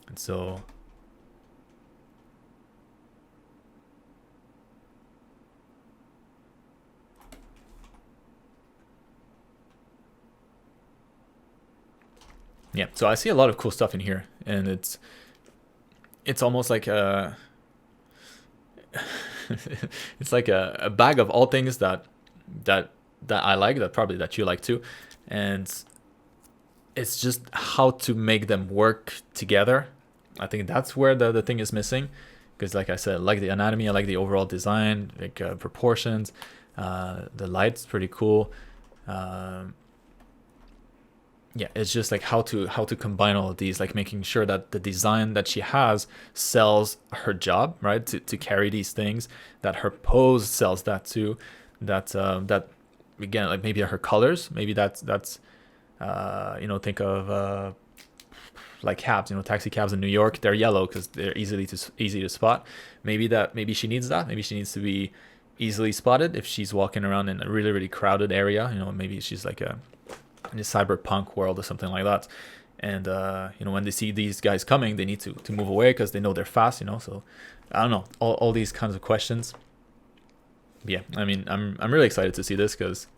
And so yeah, so I see a lot of cool stuff in here, and it's almost like it's like a bag of all things that I like, that you like too, and it's just how to make them work together. I think that's where the thing is missing, because like I said, I like the anatomy, I like the overall design, like proportions, the light's pretty cool. Yeah, it's just like how to combine all of these, like making sure that the design that she has sells her job, right? To carry these things, that her pose sells that too, that again, like maybe her colors, maybe that's you know, think of like cabs, you know, taxi cabs in New York, they're yellow because they're easy to spot. Maybe she needs that. Maybe she needs to be easily spotted if she's walking around in a really, really crowded area. You know, maybe she's like in a cyberpunk world or something like that. And you know, when they see these guys coming, they need to move away because they know they're fast. You know, so I don't know, all these kinds of questions. But yeah, I mean, I'm really excited to see this because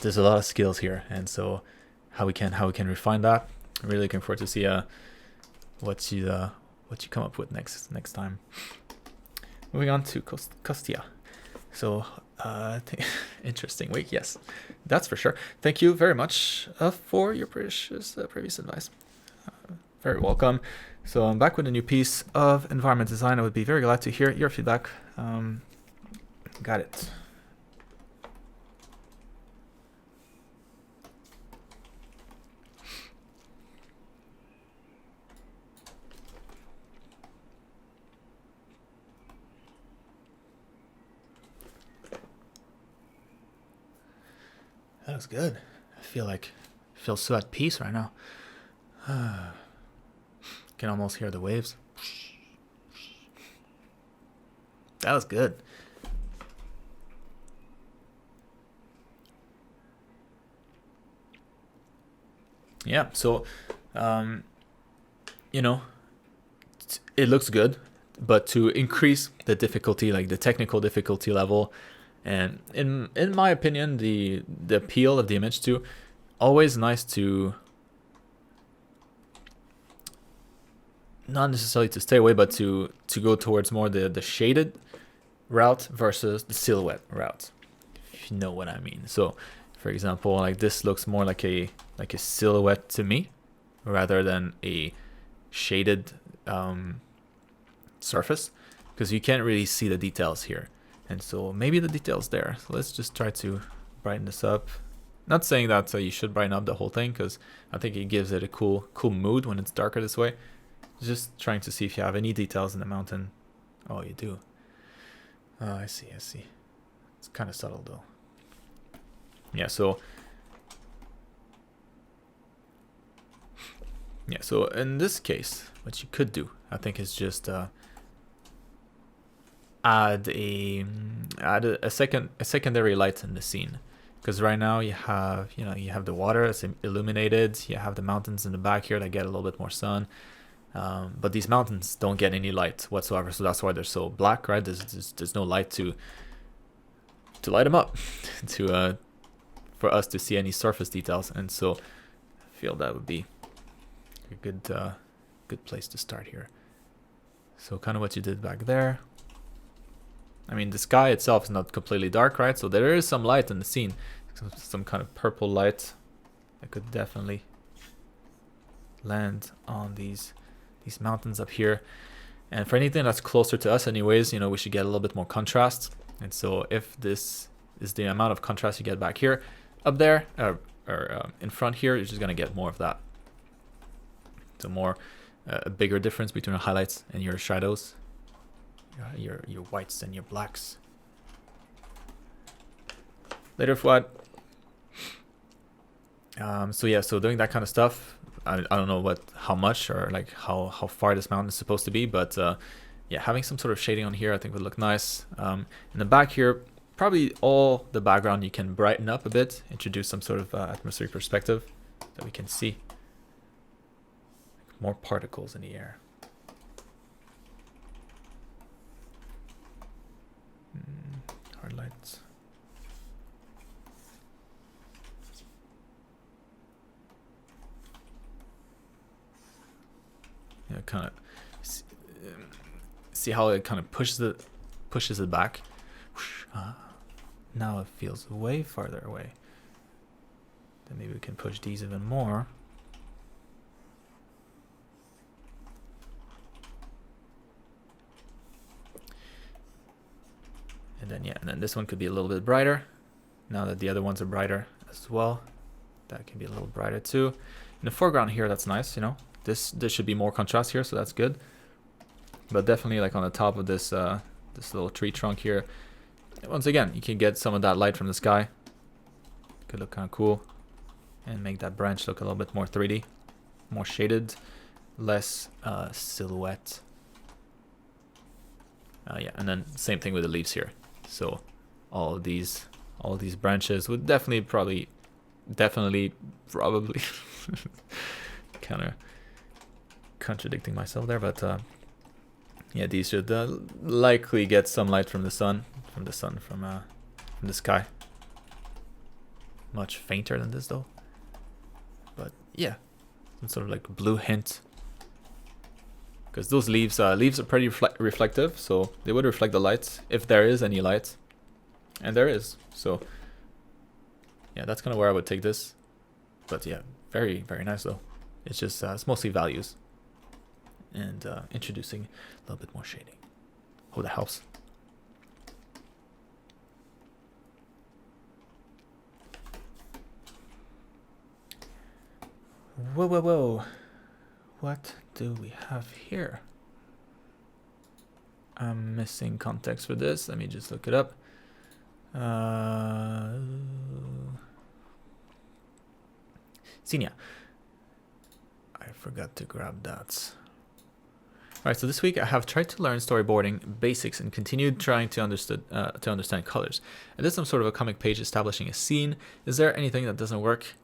there's a lot of skills here, and so how we can refine that. I'm really looking forward to see what you come up with next time. Moving on to Kostya. So interesting week, yes, that's for sure. Thank you very much for your precious previous advice. Very welcome. So I'm back with a new piece of environment design. I would be very glad to hear your feedback. Got it. That looks good. I feel so at peace right now. Can almost hear the waves. That was good. Yeah, so you know, it looks good, but to increase the difficulty, like the technical difficulty level, and in my opinion, the appeal of the image too, always nice to not necessarily to stay away, but to go towards more the shaded route versus the silhouette route, if you know what I mean. So for example, like this looks more like a silhouette to me rather than a shaded surface, because you can't really see the details here, and so maybe the details there. So let's just try to brighten this up. Not saying that you should brighten up the whole thing, because I think it gives it a cool mood when it's darker this way. Just trying to see if you have any details in the mountain. Oh, you do. Oh, I see. It's kind of subtle though. Yeah, so in this case, what you could do, I think, is just add a secondary light in the scene, because right now you have the water that's illuminated, you have the mountains in the back here that get a little bit more sun, but these mountains don't get any light whatsoever, so that's why they're so black, right? There's no light to light them up to for us to see any surface details, and so I feel that would be a good place to start here. So kind of what you did back there. I mean, the sky itself is not completely dark, right? So there is some light in the scene, some kind of purple light that could definitely land on these mountains up here. And for anything that's closer to us anyways, we should get a little bit more contrast. And so if this is the amount of contrast you get back here, up there, or in front here, you're just going to get more of that. So more, a bigger difference between your highlights and your shadows, your whites and your blacks. Later for what? So doing that kind of stuff, I don't know how much or like how far this mountain is supposed to be, but yeah, having some sort of shading on here I think would look nice. In the back here, probably all the background you can brighten up a bit, introduce some sort of atmospheric perspective that we can see. More particles in the air. Hard lights. Yeah, kind of see how it kind of pushes it back. Now it feels way farther away. Then maybe we can push these even more. And then this one could be a little bit brighter. Now that the other ones are brighter as well, that can be a little brighter too. In the foreground here, that's nice. This should be more contrast here, so that's good. But definitely, like on the top of this this little tree trunk here, once again, you can get some of that light from the sky. Could look kind of cool, and make that branch look a little bit more 3D, more shaded, less silhouette. Yeah, and then same thing with the leaves here. So all of these branches would definitely probably kind of contradicting myself there, but yeah, these should likely get some light from the sky. Much fainter than this though, but yeah, some sort of like blue hint, because those leaves are pretty reflective, so they would reflect the light if there is any light, and there is. So yeah, that's kind of where I would take this. But yeah, very, very nice though. It's just it's mostly values and introducing a little bit more shading. Hope that helps. Whoa. What do we have here? I'm missing context for this. Let me just look it up. Senior. I forgot to grab that. Alright, so this week I have tried to learn storyboarding basics and continued trying to understand colors. I did some sort of a comic page establishing a scene. Is there anything that doesn't work?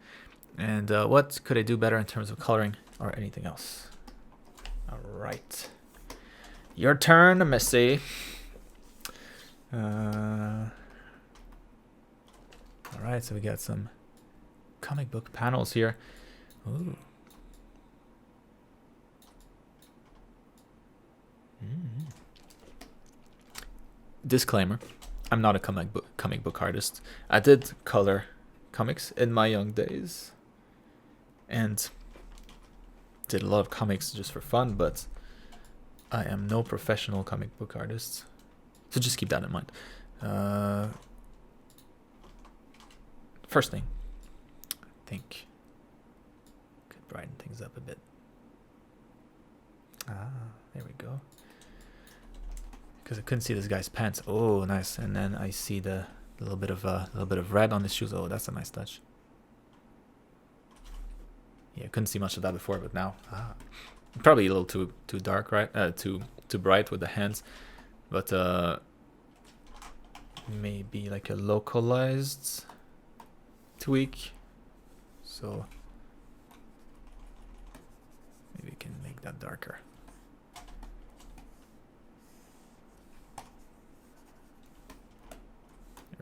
And what could I do better in terms of coloring or anything else? Alright. Your turn, Missy. Alright, so we got some comic book panels here. Ooh. Disclaimer, I'm not a comic book artist. I did color comics in my young days and did a lot of comics just for fun, but I am no professional comic book artist. So just keep that in mind. First thing, I think could brighten things up a bit. There we go. Because I couldn't see this guy's pants. Oh, nice. And then I see the little bit of red on his shoes. Oh, that's a nice touch. Yeah, I couldn't see much of that before, but now, probably a little too dark, right? Too bright with the hands, but maybe like a localized tweak. So maybe we can make that darker.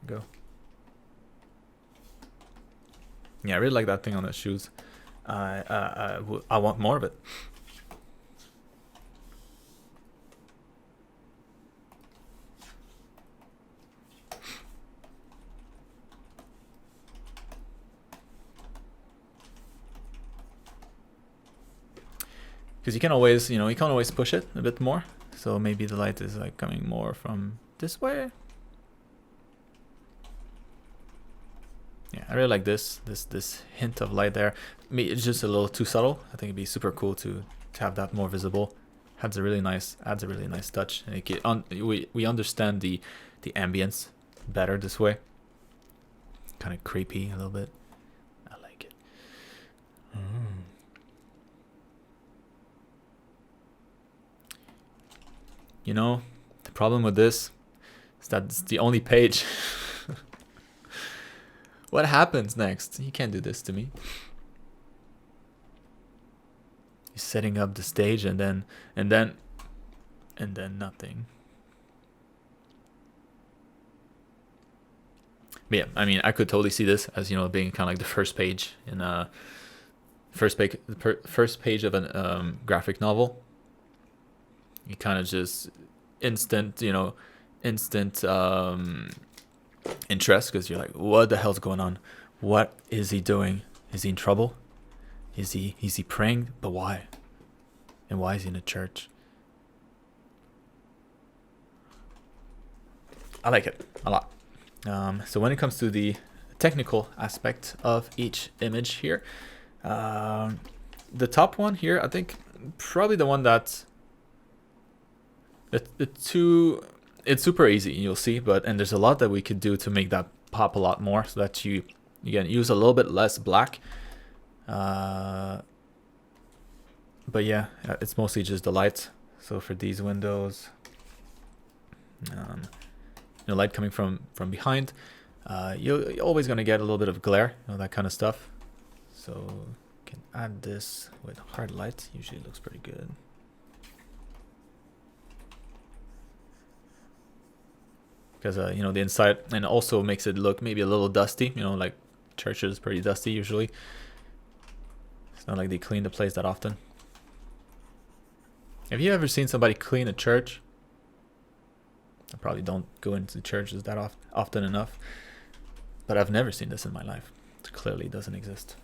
Go. Yeah, I really like that thing on the shoes. I want more of it. Because you can always, you can always push it a bit more. So maybe the light is like coming more from this way. Yeah, I really like this hint of light there. It's just a little too subtle. I think it'd be super cool to have that more visible. Adds a really nice touch. And we understand the ambience better this way. Kind of creepy a little bit. I like it. The problem with this is that it's the only page. What happens next? You can't do this to me. You're setting up the stage and then nothing. But yeah, I mean, I could totally see this as being kind of like the first page in first page of a graphic novel. You kind of just instant interest, because you're like, what the hell's going on? What is he doing? Is he in trouble? Is he praying? But why? And why is he in a church? I like it a lot. So when it comes to the technical aspect of each image here, the top one here, I think probably the one that it's super easy, you'll see, and there's a lot that we could do to make that pop a lot more, so that you can use a little bit less black. But yeah, it's mostly just the light. So for these windows, light coming from behind, you're always going to get a little bit of glare, that kind of stuff. So you can add this with hard light. Usually looks pretty good. Because the inside, and also makes it look maybe a little dusty. Like churches is pretty dusty usually. It's not like they clean the place that often. Have you ever seen somebody clean a church? I probably don't go into churches that often enough, but I've never seen this in my life. It clearly doesn't exist.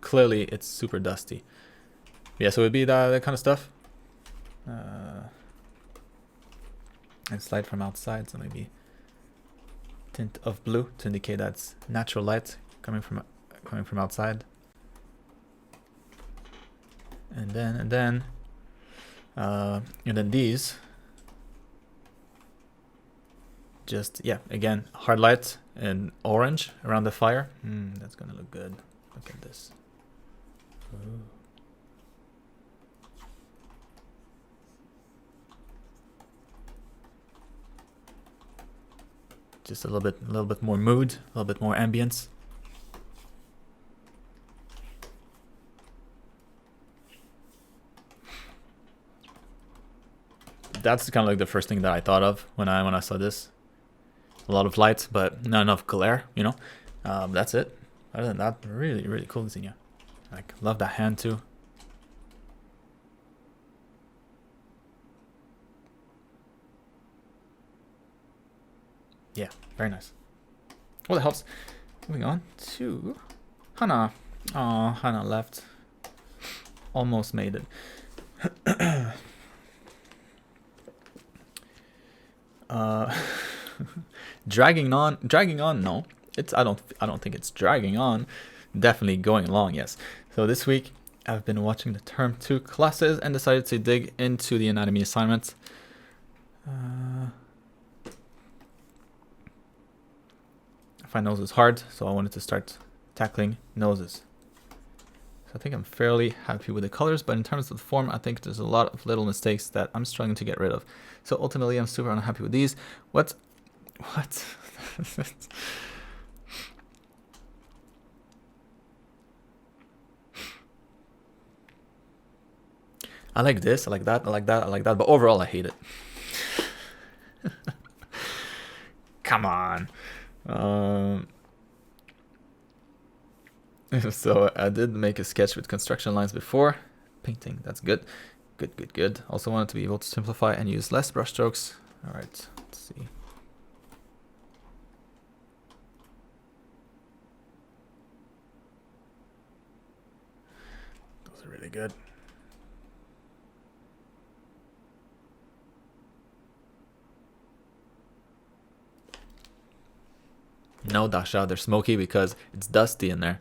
Clearly it's super dusty. Yeah, so it'd be that kind of stuff. And slide from outside, so maybe tint of blue to indicate that's natural light coming from outside. And then these, just, yeah, again, hard light and orange around the fire. That's gonna look good. Look at this. Ooh. Just a little bit more mood, a little bit more ambience. That's kind of like the first thing that I thought of when I saw this. A lot of light, but not enough glare, you know. That's it. Other than that, really, really cool Xenia. Like, love that hand too. Yeah, very nice. Well, that helps. Moving on to Hana. Oh, Hana left. Almost made it. Dragging on. No, I don't think it's dragging on. Definitely going along. Yes. So this week I've been watching the Term 2 classes and decided to dig into the anatomy assignments. I find noses hard, so I wanted to start tackling noses. So I think I'm fairly happy with the colors, but in terms of the form, I think there's a lot of little mistakes that I'm struggling to get rid of. So ultimately, I'm super unhappy with these. What? I like this, I like that, I like that, I like that, but overall I hate it. Come on. So I did make a sketch with construction lines before. Painting, that's good. Good. Also wanted to be able to simplify and use less brush strokes. All right, let's see. Those are really good. No, Dasha, they're smoky because it's dusty in there.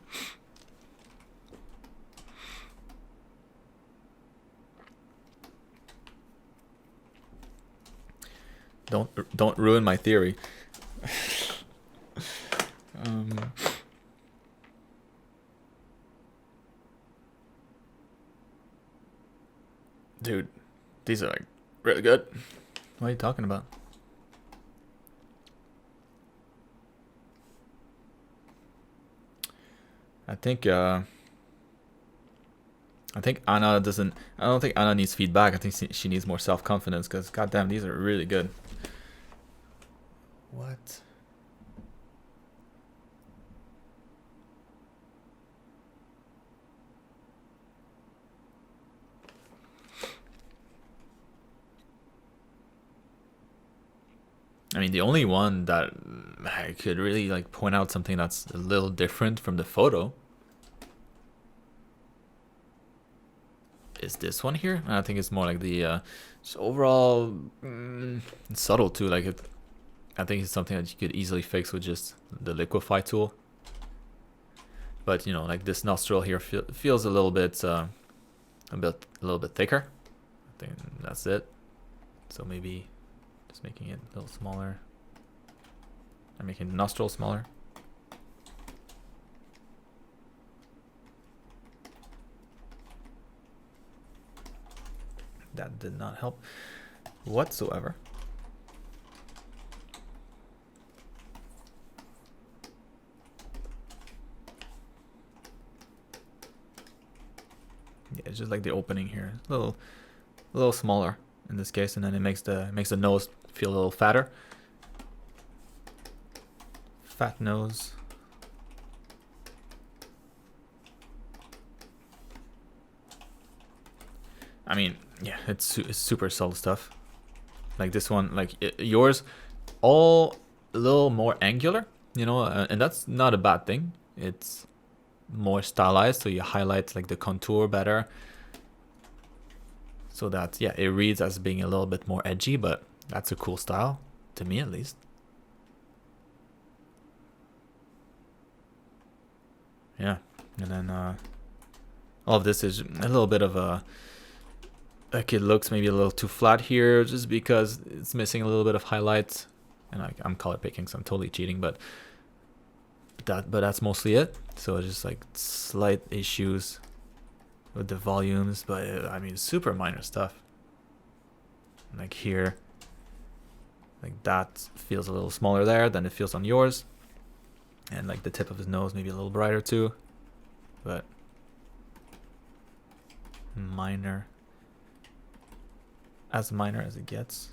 Don't ruin my theory. Dude, these are like really good. What are you talking about? I think Anna doesn't. I don't think Anna needs feedback. I think she needs more self-confidence because goddamn, these are really good. What? I mean, the only one that I could really like point out something that's a little different from the photo is this one here. I think it's more like the just overall subtle too. Like I think it's something that you could easily fix with just the liquify tool. But you know, like this nostril here feels a little bit thicker. I think that's it. So maybe just making it a little smaller. I'm making the nostril smaller. That did not help whatsoever. Yeah, it's just like the opening here, a little smaller in this case, and then it makes the nose feel a little fatter. Fat nose. I mean, yeah, it's super subtle stuff. Like this one, like yours, all a little more angular, you know, and that's not a bad thing. It's more stylized, so you highlight like the contour better, so that yeah, it reads as being a little bit more edgy, but that's a cool style to me at least. Yeah, and then all of this is a little bit of a like it looks maybe a little too flat here just because it's missing a little bit of highlights, and I'm color picking, so I'm totally cheating, but that's mostly it. So it's just like slight issues with the volumes, but I mean, super minor stuff. Like here, like that feels a little smaller there than it feels on yours. And like the tip of his nose maybe a little brighter too, but minor, as minor as it gets.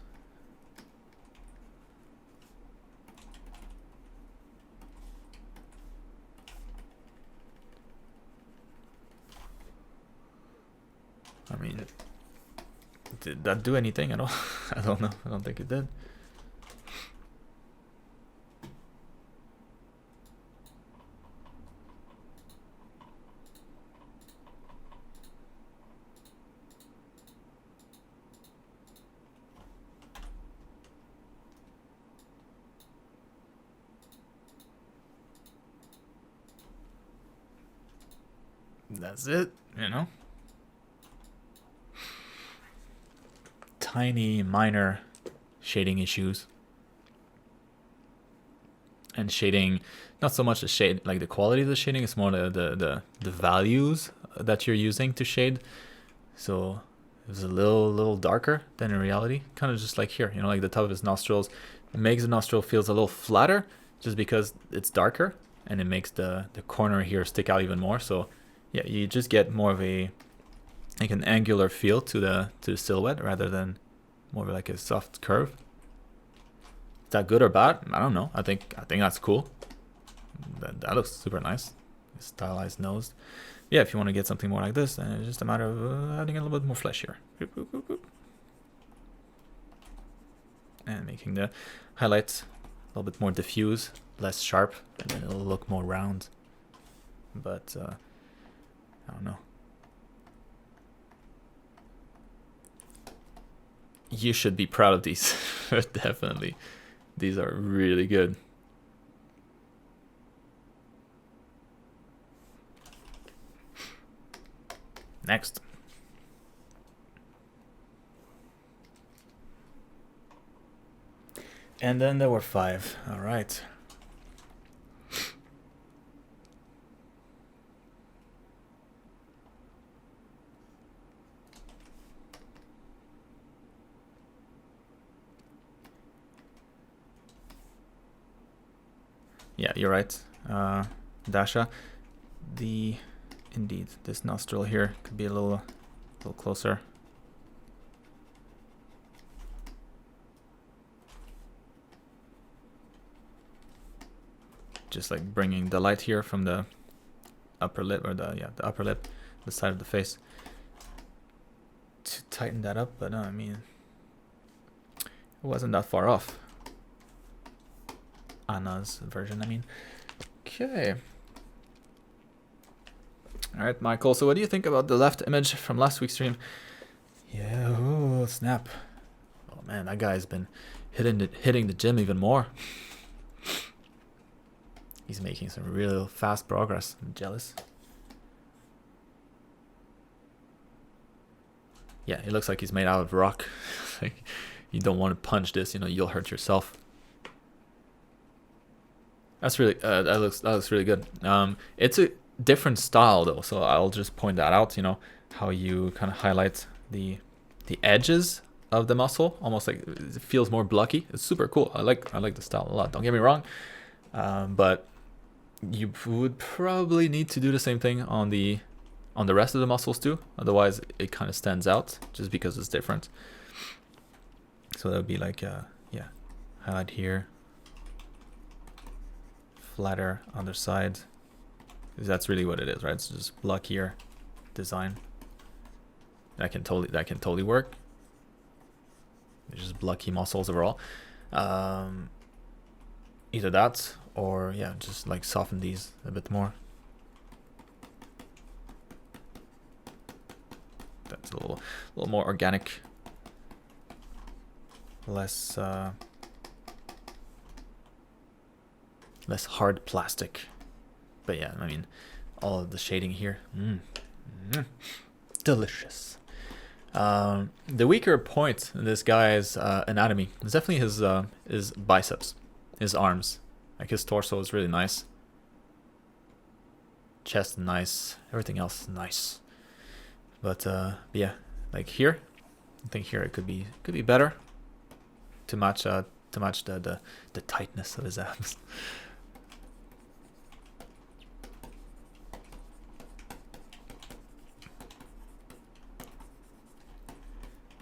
I mean, did that do anything at all? I don't know. I don't think it did. That's it, you know? Tiny, minor shading issues. And shading, not so much the shade, like the quality of the shading, it's more the values that you're using to shade. So it was a little darker than in reality. Kind of just like here, you know, like the top of his nostrils. It makes the nostril feels a little flatter just because it's darker, and it makes the corner here stick out even more. So yeah, you just get more of a like an angular feel to the silhouette rather than more of like a soft curve. Is that good or bad? I don't know. I think that's cool. That looks super nice. Stylized nose. Yeah, if you want to get something more like this, then it's just a matter of adding a little bit more flesh here. And making the highlights a little bit more diffuse, less sharp, and then it'll look more round. But I don't know. You should be proud of these. Definitely. These are really good. Next. And then there were 5. All right. Yeah, you're right, Dasha. Indeed, this nostril here could be a little closer. Just like bringing the light here from the upper lip, or the upper lip, the side of the face, to tighten that up. But I mean, it wasn't that far off. Anna's version, I mean. Okay. All right, Michael. So what do you think about the left image from last week's stream? Yeah, oh, snap. Oh man, that guy's been hitting the gym even more. He's making some real fast progress. I'm jealous. Yeah, it looks like he's made out of rock. Like, you don't want to punch this, you know, you'll hurt yourself. That's really that looks really good. It's a different style though, so I'll just point that out. You know how you kind of highlight the edges of the muscle, almost like it feels more blocky. It's super cool. I like the style a lot. Don't get me wrong, but you would probably need to do the same thing on the rest of the muscles too. Otherwise, it kind of stands out just because it's different. So that would be like yeah, highlight here. Flatter on the side, because that's really what it is, right? It's just blockier design. That can totally work. It's just blocky muscles overall. Either that, or yeah, just like soften these a bit more. That's a little more organic, less hard plastic. But yeah, I mean, all of the shading here, delicious. The weaker point in this guy's anatomy is definitely his biceps, his arms. Like his torso is really nice, chest nice, everything else nice. But yeah, like here, I think here it could be better to match the tightness of his abs.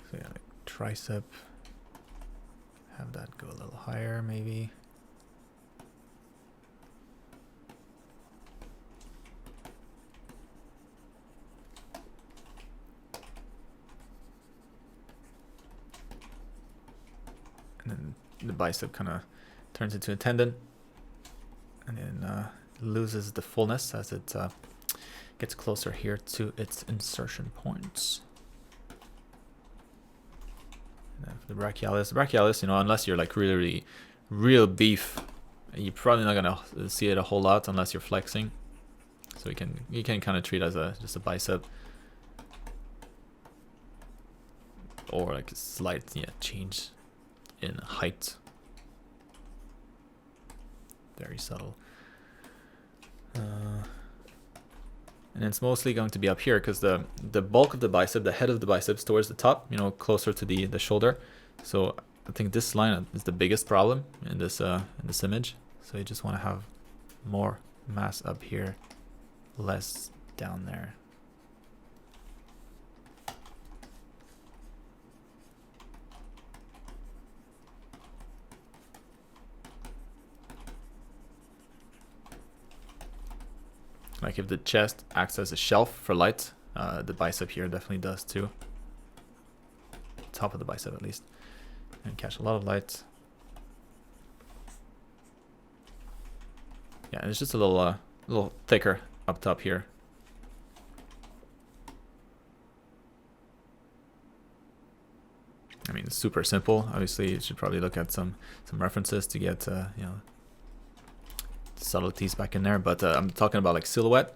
So yeah, like tricep, have that go a little higher maybe. And then the bicep kind of turns into a tendon, and then loses the fullness as it gets closer here to its insertion points. And then for the brachialis, you know, unless you're like really real beef, you're probably not gonna see it a whole lot unless you're flexing. So you can kind of treat it as just a bicep, or like a slight change in height. Very subtle. And it's mostly going to be up here because the bulk of the bicep, the head of the biceps towards the top, you know, closer to the shoulder. So I think this line is the biggest problem in this image. So you just want to have more mass up here, less down there. Like if the chest acts as a shelf for light, the bicep here definitely does too. Top of the bicep at least. And catch a lot of light. Yeah, it's just a little thicker up top here. I mean, it's super simple. Obviously, you should probably look at some references to get you know, subtleties back in there, but I'm talking about like silhouette.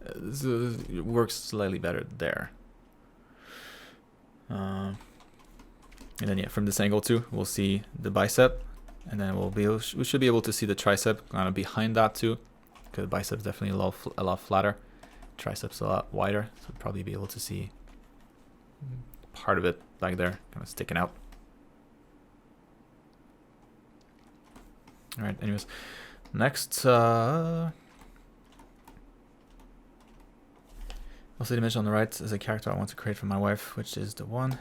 It works slightly better there. And then yeah, from this angle too, we'll see the bicep, and then we should be able to see the tricep kind of behind that too, because the bicep's definitely a lot flatter, triceps a lot wider, so we'll probably be able to see part of it back there, kind of sticking out. All right, anyways. Next, also the image on the right is a character I want to create for my wife, which is the one,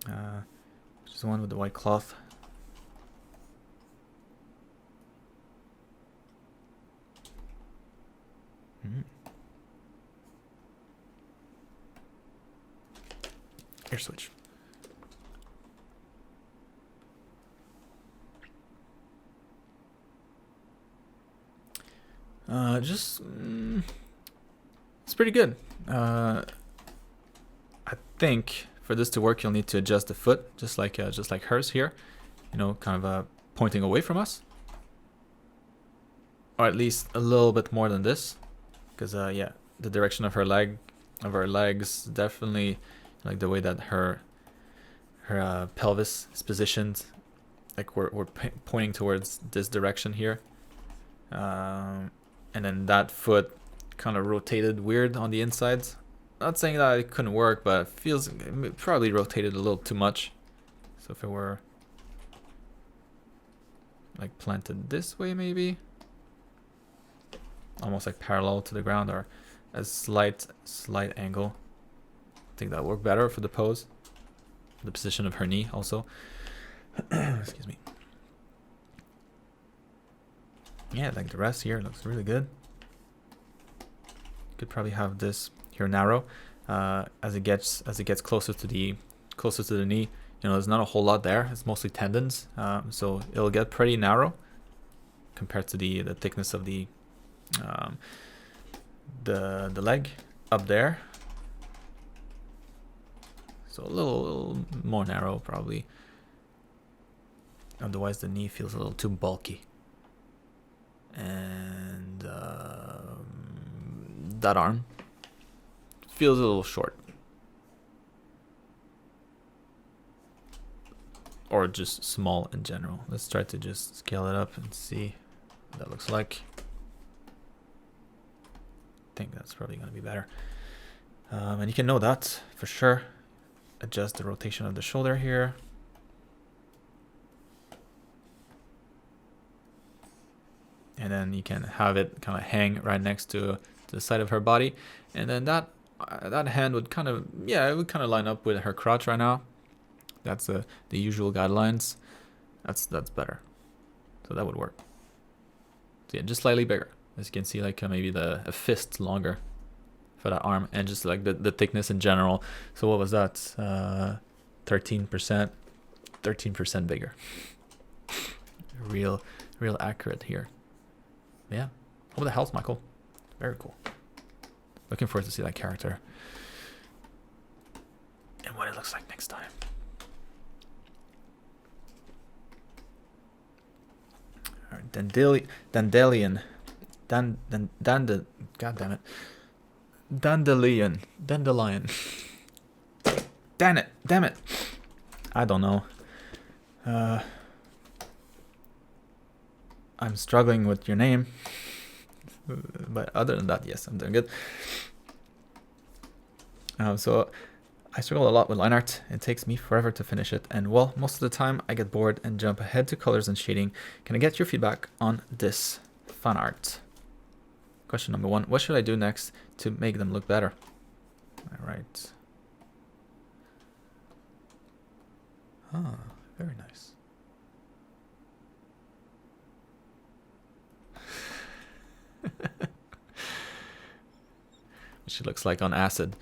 with the white cloth. Ear switch. It's pretty good. I think for this to work, you'll need to adjust the foot, just like hers here. You know, kind of pointing away from us, or at least a little bit more than this, because yeah, the direction of her legs, definitely like the way that her pelvis is positioned. Like we're pointing towards this direction here. And then that foot kind of rotated weird on the insides. Not saying that it couldn't work, but it probably rotated a little too much. So if it were like planted this way, maybe almost like parallel to the ground, or a slight angle, I think that would work better for the pose. The position of her knee also. Excuse me. Yeah, like the rest here looks really good. Could probably have this here narrow as it gets closer to the knee. You know, there's not a whole lot there. It's mostly tendons, so it'll get pretty narrow compared to the thickness of the leg up there. So a little more narrow probably. Otherwise, the knee feels a little too bulky. And that arm feels a little short, or just small in general. Let's try to just scale it up and see what that looks like. I think that's probably going to be better. And you can know that for sure. Adjust the rotation of the shoulder here. And then you can have it kind of hang right next to the side of her body. And then that hand would kind of, yeah, it would kind of line up with her crotch right now. That's the usual guidelines. That's better. So that would work. So yeah, just slightly bigger. As you can see, like maybe a fist longer for that arm, and just like the thickness in general. So what was that? 13%. 13% bigger. Real accurate here. Yeah. Hope that helps, Michael. Very cool. Looking forward to see that character and what it looks like next time. All right, Dandelion. God damn it. Dandelion. Damn it. I don't know. I'm struggling with your name. But other than that, yes, I'm doing good. So I struggle a lot with line art. It takes me forever to finish it. And well, most of the time I get bored and jump ahead to colors and shading. Can I get your feedback on this fan art? Question number 1. What should I do next to make them look better? All right. Ah, very nice. She looks like on acid.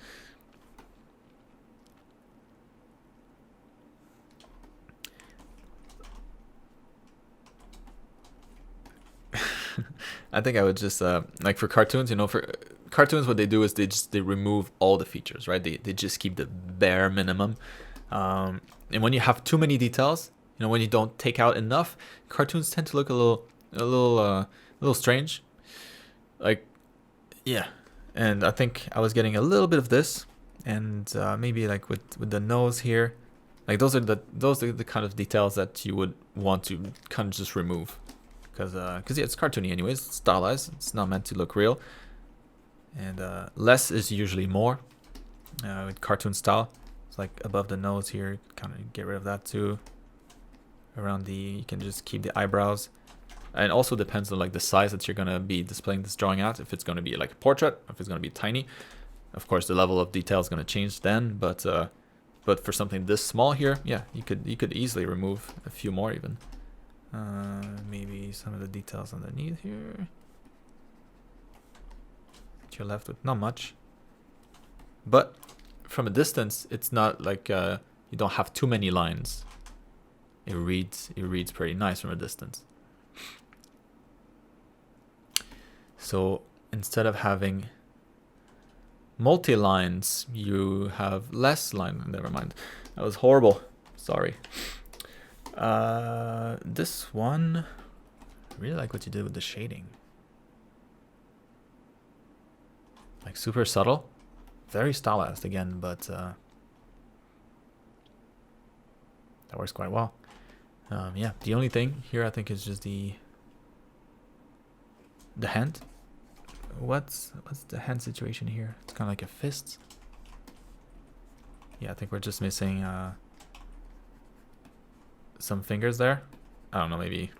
I think I would just like for cartoons, you know, for cartoons what they do is they remove all the features, right? They just keep the bare minimum. And when you have too many details, you know, when you don't take out enough, cartoons tend to look a little strange. Like, yeah. And I think I was getting a little bit of this, and maybe like with the nose here, like those are the kind of details that you would want to kind of just remove, because yeah, it's cartoony anyways, it's stylized, it's not meant to look real, and less is usually more with cartoon style. It's like above the nose here, kind of get rid of that too. Around you can just keep the eyebrows. And also depends on like the size that you're gonna be displaying this drawing at. If it's gonna be like a portrait, if it's gonna be tiny, of course the level of detail is gonna change then. But for something this small here, yeah, you could easily remove a few more even. Maybe some of the details underneath here. You're left with not much. But from a distance, it's not like you don't have too many lines. It reads pretty nice from a distance. So instead of having multi-lines, you have less line. Never mind. That was horrible. Sorry. This one, I really like what you did with the shading. Like super subtle. Very stylized again, but that works quite well. Yeah, the only thing here I think is just the hand. What's the hand situation here? It's kind of like a fist. Yeah, I think we're just missing some fingers there. I don't know, maybe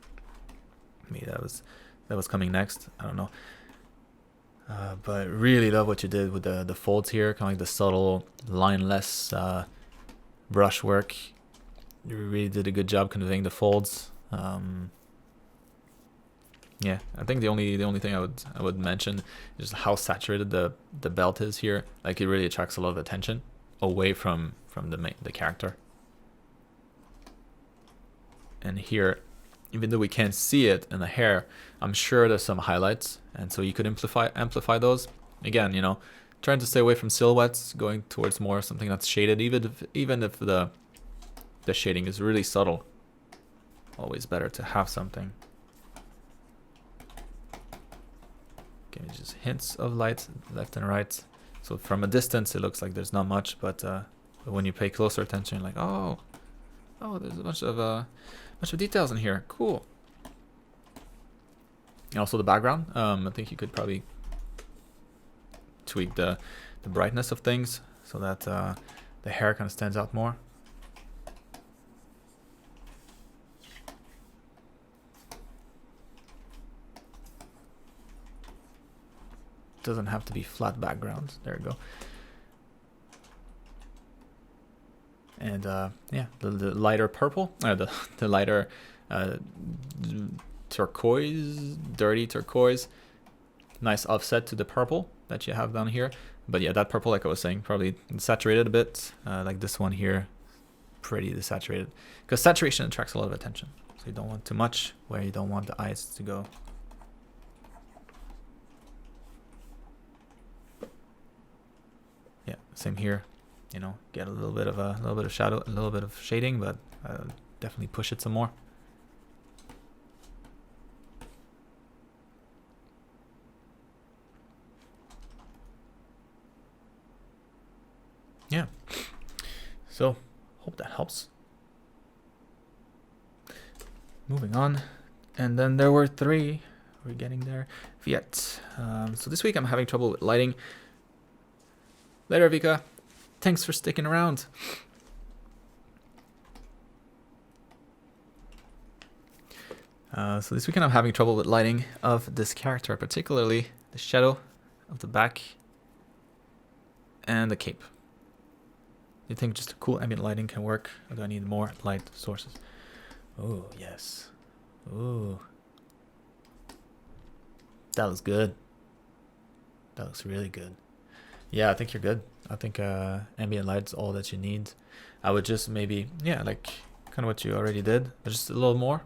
that was coming next. I don't know. But really love what you did with the folds here, kind of like the subtle line-less brush work. You really did a good job conveying the folds. Yeah, I think the only thing I would mention is how saturated the belt is here. Like it really attracts a lot of attention away from the character. And here, even though we can't see it in the hair, I'm sure there's some highlights, and so you could amplify those. Again, you know, trying to stay away from silhouettes, going towards more something that's shaded, even if the shading is really subtle. Always better to have something. Okay, just hints of light left and right. So from a distance, it looks like there's not much, but when you pay closer attention, you're like, oh, there's a bunch of details in here. Cool. And also the background. I think you could probably tweak the the brightness of things so that the hair kind of stands out more. Doesn't have to be flat backgrounds. There we go. And yeah, the lighter purple, the lighter turquoise, dirty turquoise. Nice offset to the purple that you have down here. But yeah, that purple, like I was saying, probably saturated a bit. Like this one here, pretty desaturated. Because saturation attracts a lot of attention. So you don't want too much where you don't want the eyes to go. Yeah, same here. You know, get a little bit of shadow, a little bit of shading, but definitely push it some more. Yeah. So, hope that helps. Moving on. And then there were 3. We're getting there. Viet. So this week I'm having trouble with lighting. Later, Vika. Thanks for sticking around. So this weekend I'm having trouble with lighting of this character, particularly the shadow of the back and the cape. You think just a cool ambient lighting can work, or do I need more light sources? Oh, yes. Ooh. That looks good. That looks really good. Yeah, I think you're good. I think ambient light's all that you need. I would just maybe, yeah, like kind of what you already did, but just a little more.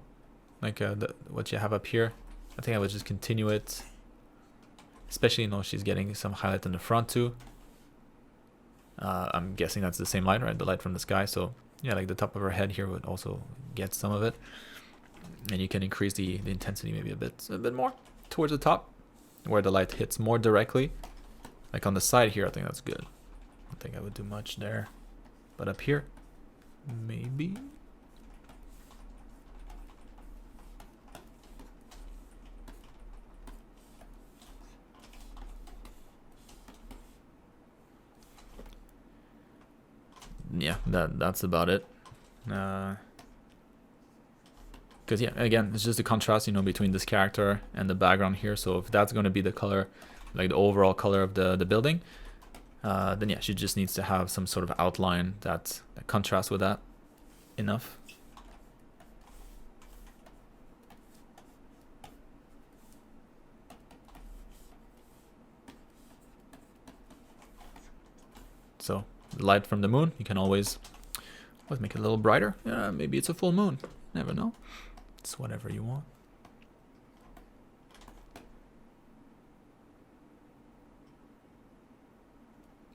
Like what you have up here. I think I would just continue it. Especially, you know, she's getting some highlight in the front too. I'm guessing that's the same light, right? The light from the sky. So yeah, like the top of her head here would also get some of it. And you can increase the intensity maybe a bit more towards the top, where the light hits more directly. Like on the side here, I think that's good. I don't think I would do much there. But up here, maybe. Yeah, that's about it. Because yeah, again, it's just the contrast, you know, between this character and the background here. So if that's going to be the color, like the overall color of the building, then yeah, she just needs to have some sort of outline that contrasts with that enough. So the light from the moon, you can always make it a little brighter. Yeah, maybe it's a full moon. Never know. It's whatever you want.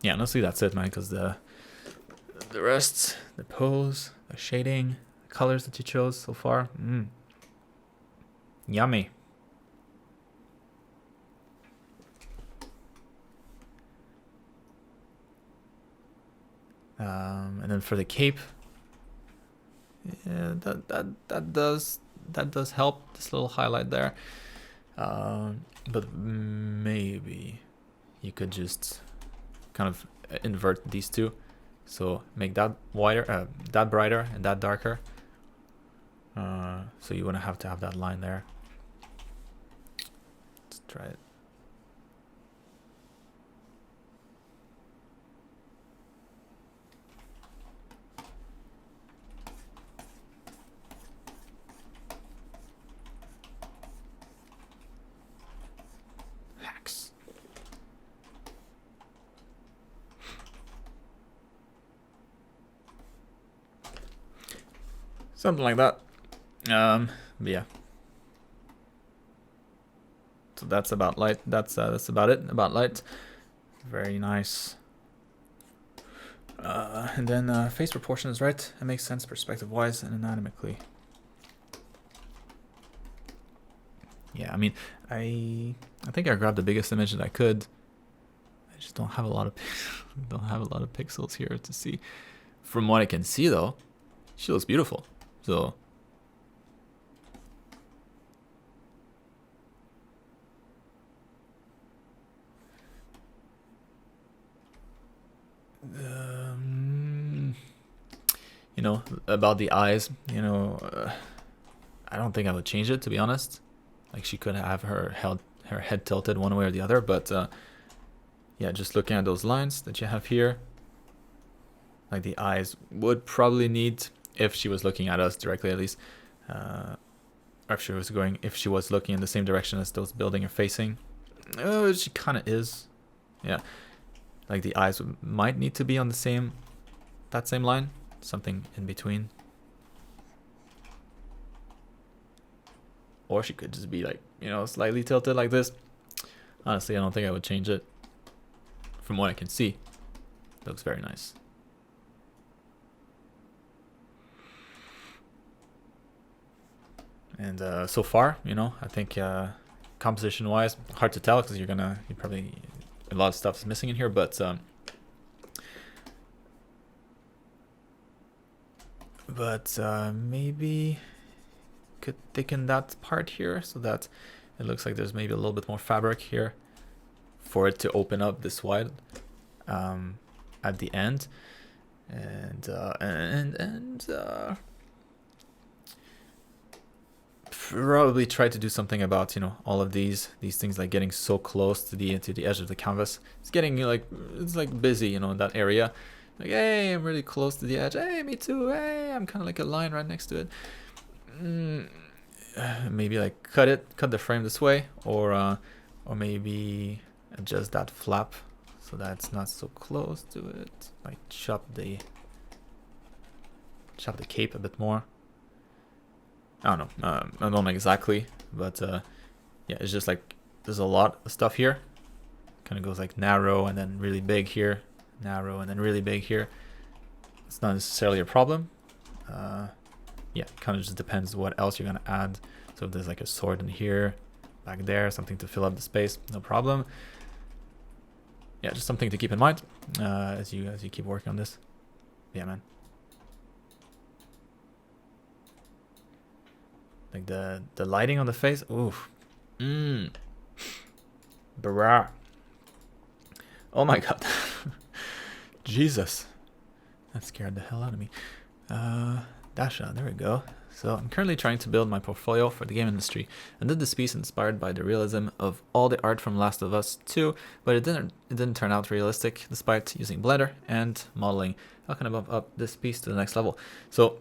Yeah, honestly, that's it, man. Because the rest, the pose, the shading, the colors that you chose so far, yummy. And then for the cape, yeah, that does help, this little highlight there. But maybe you could just kind of invert these two, so make that wider, that brighter, and that darker. So you wouldn't have to have that line there. Let's try it. Something like that. But yeah. So that's about light. That's about it about light. Very nice. And then face proportions, right? It makes sense perspective-wise and anatomically. Yeah, I mean, I think I grabbed the biggest image that I could. I just don't have a lot of pixels here to see. From what I can see, though, she looks beautiful. So You know, about the eyes, you know, I don't think I would change it, to be honest. Like, she could have her head tilted one way or the other, but yeah, just looking at those lines that you have here, like the eyes would probably need, if she was looking at us directly at least, or if she was looking in the same direction as those buildings are facing. Oh, she kind of is. Yeah, like the eyes might need to be on that same line, something in between. Or she could just be like, you know, slightly tilted like this. Honestly, I don't think I would change it. From what I can see, it looks very nice. And so far, you know, I think composition-wise, hard to tell because you probably a lot of stuff is missing in here, but maybe could thicken that part here so that it looks like there's maybe a little bit more fabric here for it to open up this wide at the end, and probably try to do something about, you know, all of these things like getting so close to the edge of the canvas. It's getting it's like busy, you know, in that area. Like, hey, I'm really close to the edge. Hey, me too. Hey, I'm kind of like a line right next to it. Maybe like cut the frame this way, or maybe adjust that flap so that it's not so close to it. Like chop the cape a bit more. I don't know. I don't know exactly, but yeah, it's just like there's a lot of stuff here. Kind of goes like narrow and then really big here, narrow and then really big here. It's not necessarily a problem. Yeah, kind of just depends what else you're gonna add. So if there's like a sword in here, back there, something to fill up the space, no problem. Yeah, just something to keep in mind as you keep working on this. Yeah, man. Like the lighting on the face, oof. Brah. Oh my god. Jesus. That scared the hell out of me. Dasha, there we go. So I'm currently trying to build my portfolio for the game industry, and did this piece inspired by the realism of all the art from Last of Us 2, but it didn't turn out realistic despite using Blender and modeling. How can I bump up this piece to the next level? So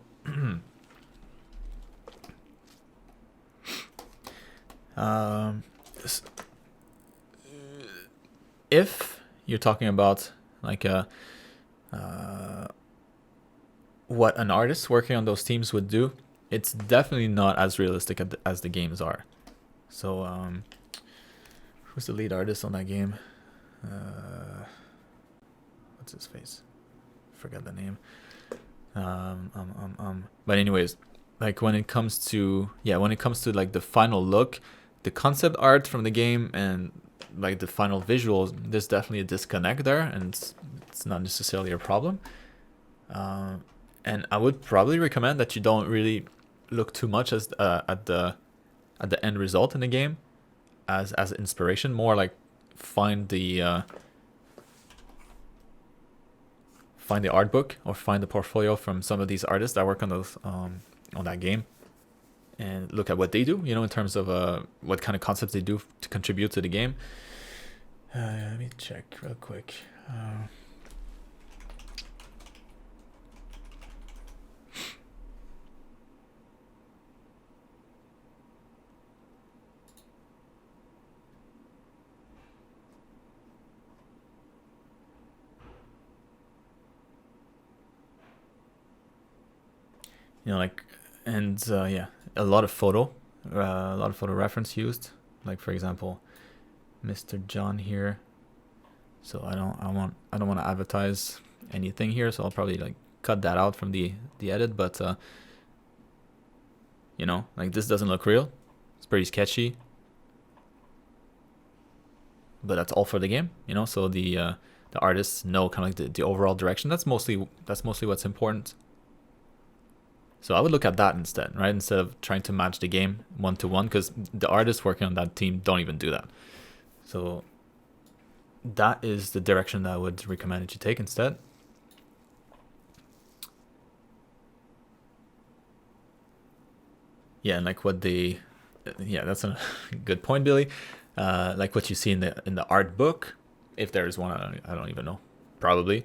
if you're talking about like what an artist working on those teams would do, it's definitely not as realistic as the games are. So who's the lead artist on that game? What's his face? Forgot the name. But anyways, like when it comes to like the final look, the concept art from the game and like the final visuals, there's definitely a disconnect there, and it's not necessarily a problem. And I would probably recommend that you don't really look too much as at the end result in the game as inspiration. More like find the art book or find the portfolio from some of these artists that work on those on that game, and look at what they do, you know, in terms of what kind of concepts they do to contribute to the game. Let me check real quick. You know, like, and yeah, a lot of photo reference used. Like for example, Mr. John here. So I don't want to advertise anything here, so I'll probably like cut that out from the edit. But you know, like this doesn't look real. It's pretty sketchy. But that's all for the game, you know. So the artists know kind of like the overall direction. That's mostly what's important. So I would look at that instead, right? Instead of trying to match the game one-to-one, because the artists working on that team don't even do that. So that is the direction that I would recommend that you take instead. yeah, and like what they, yeah, that's a good point, Billy. Like what you see in the art book, if there's one, I don't even know, probably.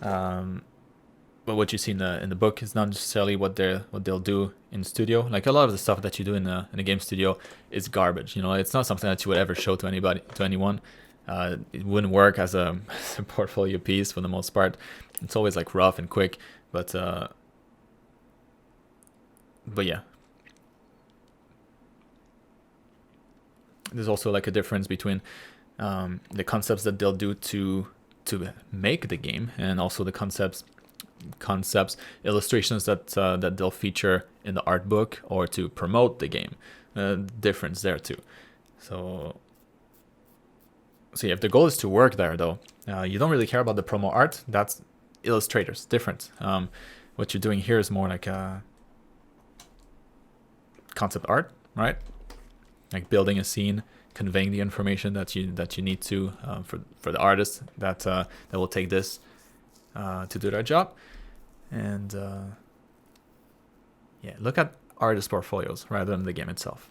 But what you see in the book is not necessarily what they'll do in studio. Like a lot of the stuff that you do in a game studio is garbage. You know, it's not something that you would ever show to anyone. It wouldn't work as a, as a portfolio piece for the most part. It's always like rough and quick, but yeah. There's also like a difference between the concepts that they'll do to make the game, and also the concepts, illustrations that that they'll feature in the art book or to promote the game. Difference there too. So yeah, if the goal is to work there though, you don't really care about the promo art. That's illustrators, different. What you're doing here is more like a concept art, right? Like building a scene, conveying the information that you need to for the artist that will take this to do their job. And yeah, look at artist portfolios rather than the game itself.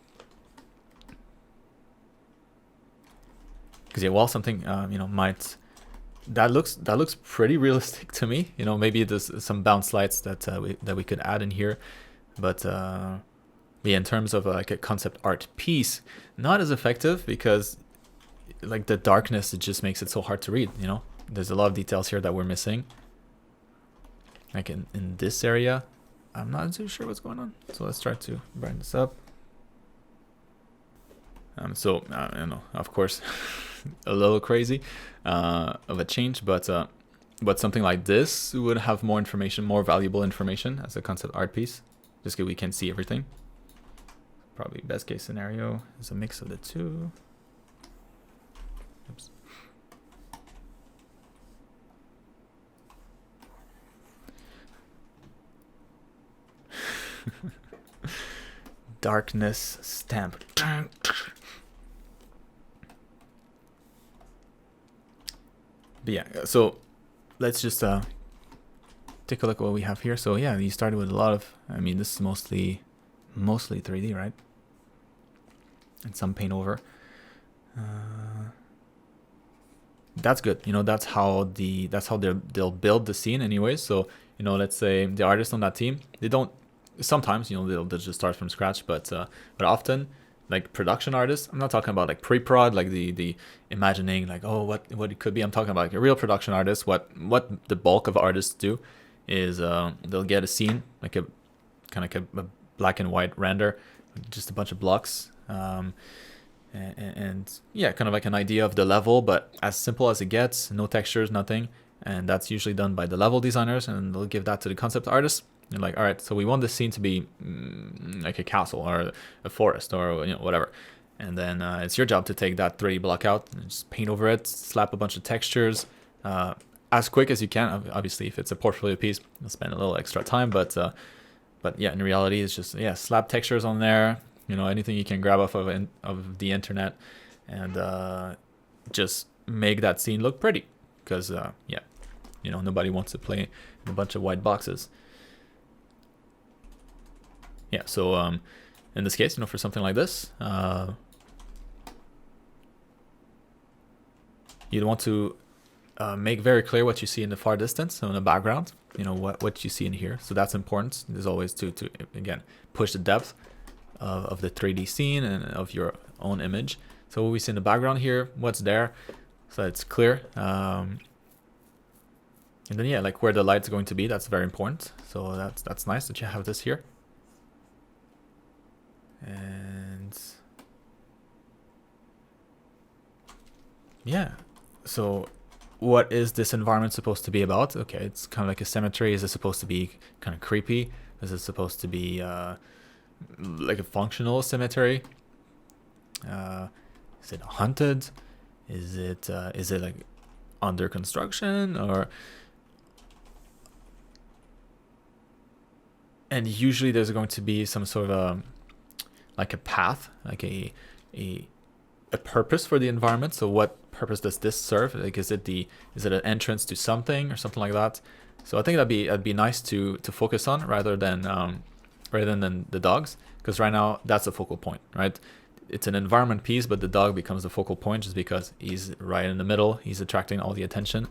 Because yeah, while something might that looks pretty realistic to me. You know, maybe there's some bounce lights that we could add in here, but yeah, in terms of like a concept art piece, not as effective because like the darkness, it just makes it so hard to read. You know, there's a lot of details here that we're missing. Like in this area, I'm not too sure what's going on. So let's try to brighten this up. So you know, of course, a little crazy of a change, but something like this would have more information, more valuable information as a concept art piece, just because we can see everything. Probably best case scenario is a mix of the two. Oops. Darkness stamp. But yeah, so let's just take a look at what we have here. So yeah, you started with a lot of, I mean, this is mostly 3D, right? And some paint over. That's good. You know, that's how they'll build the scene anyways. So, you know, let's say the artists on that team, they don't, sometimes, you know, they'll just start from scratch, but often, like production artists, I'm not talking about like pre-prod, like the imagining, like, oh, what it could be. I'm talking about like a real production artist. What the bulk of artists do is they'll get a scene, like a kind of like a black and white render, just a bunch of blocks, and yeah, kind of like an idea of the level, but as simple as it gets, no textures, nothing. And that's usually done by the level designers, and they'll give that to the concept artists. You're like, all right, so we want this scene to be like a castle or a forest or, you know, whatever. And then it's your job to take that 3D block out and just paint over it, slap a bunch of textures as quick as you can. Obviously, if it's a portfolio piece, you'll spend a little extra time. But yeah, in reality, it's just, yeah, slap textures on there, you know, anything you can grab off of the internet, and just make that scene look pretty. Because, yeah, you know, nobody wants to play in a bunch of white boxes. Yeah, so in this case, you know, for something like this, you'd want to make very clear what you see in the far distance, so in the background, you know, what you see in here. So that's important. There's always to again, push the depth of the 3D scene and of your own image. So what we see in the background here, what's there, so it's clear. And then, yeah, like where the light's going to be, that's very important. So that's nice that you have this here. And yeah, so what is this environment supposed to be about? Okay, it's kind of like a symmetry. Is it supposed to be kind of creepy? Is it supposed to be like a functional symmetry? Is it haunted? Is it like under construction? Or, and usually there's going to be some sort of like a path, like a purpose for the environment. So what purpose does this serve? Like, is it an entrance to something or something like that? So I think that'd be nice to focus on, rather than rather than the dogs, because right now that's the focal point, right? It's an environment piece, but the dog becomes the focal point just because he's right in the middle. He's attracting all the attention.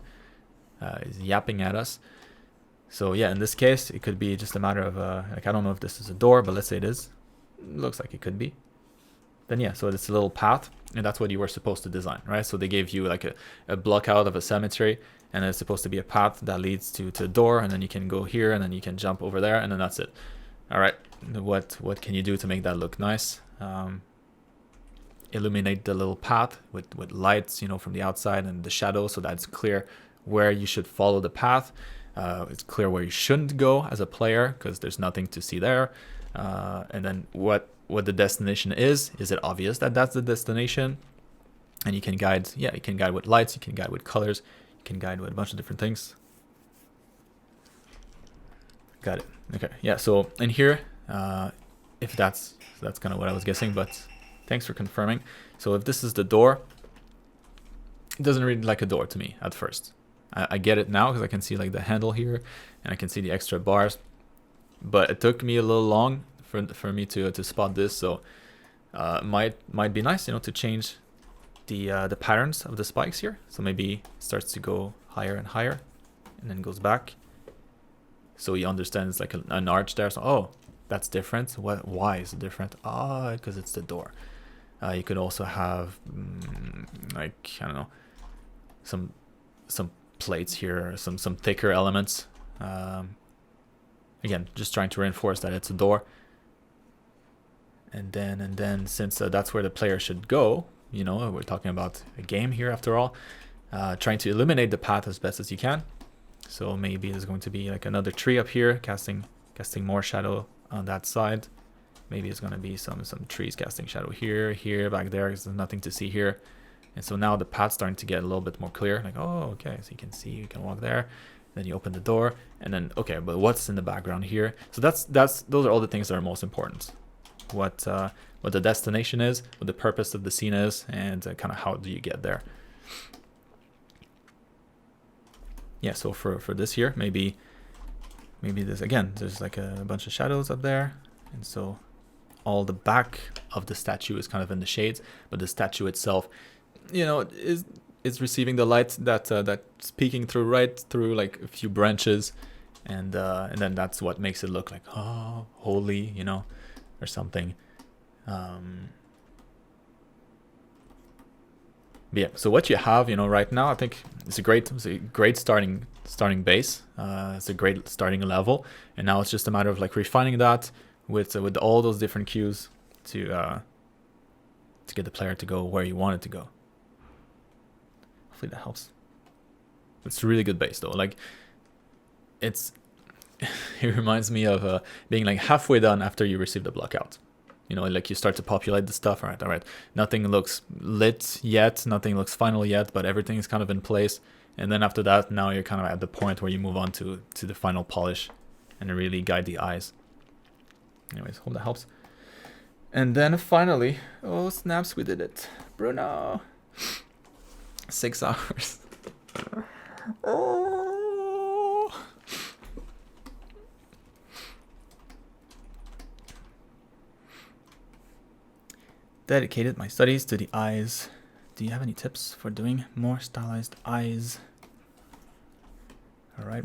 He's yapping at us. So yeah, in this case, it could be just a matter of, like, I don't know if this is a door, but let's say it is. It looks like it could be. Then yeah, so it's a little path, and that's what you were supposed to design, right? So they gave you like a block out of a cemetery, and it's supposed to be a path that leads to a door, and then you can go here, and then you can jump over there, and then that's it. All right, what can you do to make that look nice? Illuminate the little path with lights, you know, from the outside and the shadow, so that it's clear where you should follow the path. It's clear where you shouldn't go as a player because there's nothing to see there. And then what the destination is it obvious that that's the destination? And you can guide, yeah, you can guide with lights, you can guide with colors, you can guide with a bunch of different things. Got it. Okay, yeah, so in here, if that's kind of what I was guessing, but thanks for confirming. So if this is the door, it doesn't read like a door to me at first. I get it now because I can see like the handle here, and I can see the extra bars. But it took me a little long for me to spot this. So might be nice, you know, to change the patterns of the spikes here. So maybe it starts to go higher and higher, and then goes back. So he understands like an arch there. So oh, that's different. Why is it different? Ah, because it's the door. You could also have like, I don't know, some plates here, some thicker elements. Again, just trying to reinforce that it's a door. And then since that's where the player should go, you know, we're talking about a game here after all, trying to illuminate the path as best as you can. So maybe there's going to be like another tree up here, casting more shadow on that side. Maybe it's going to be some trees casting shadow here, back there, because there's nothing to see here. And so now the path's starting to get a little bit more clear. Like, oh, okay, so you can see, you can walk there. Then you open the door, and then, okay, but what's in the background here? So those are all the things that are most important. What the destination is, what the purpose of the scene is, and kind of how do you get there. Yeah, so for this here, maybe this, again, there's like a bunch of shadows up there, and so all the back of the statue is kind of in the shades, but the statue itself, you know, is receiving the light that's peeking through right through like a few branches, and then that's what makes it look like, oh, holy, you know, or something. But yeah, so what you have, you know, right now, I think it's a great starting base. It's a great starting level, and now it's just a matter of like refining that with all those different cues to get the player to go where you want it to go. Hopefully that helps. It's a really good base though. Like it reminds me of being like halfway done after you receive the block out. You know, like you start to populate the stuff. All right. Nothing looks lit yet. Nothing looks final yet, but everything is kind of in place. And then after that, now you're kind of at the point where you move on to the final polish and really guide the eyes. Anyways, hope that helps. And then finally, oh snaps, we did it. Bruno. 6 hours. Oh. Dedicated my studies to the eyes. Do you have any tips for doing more stylized eyes? All right.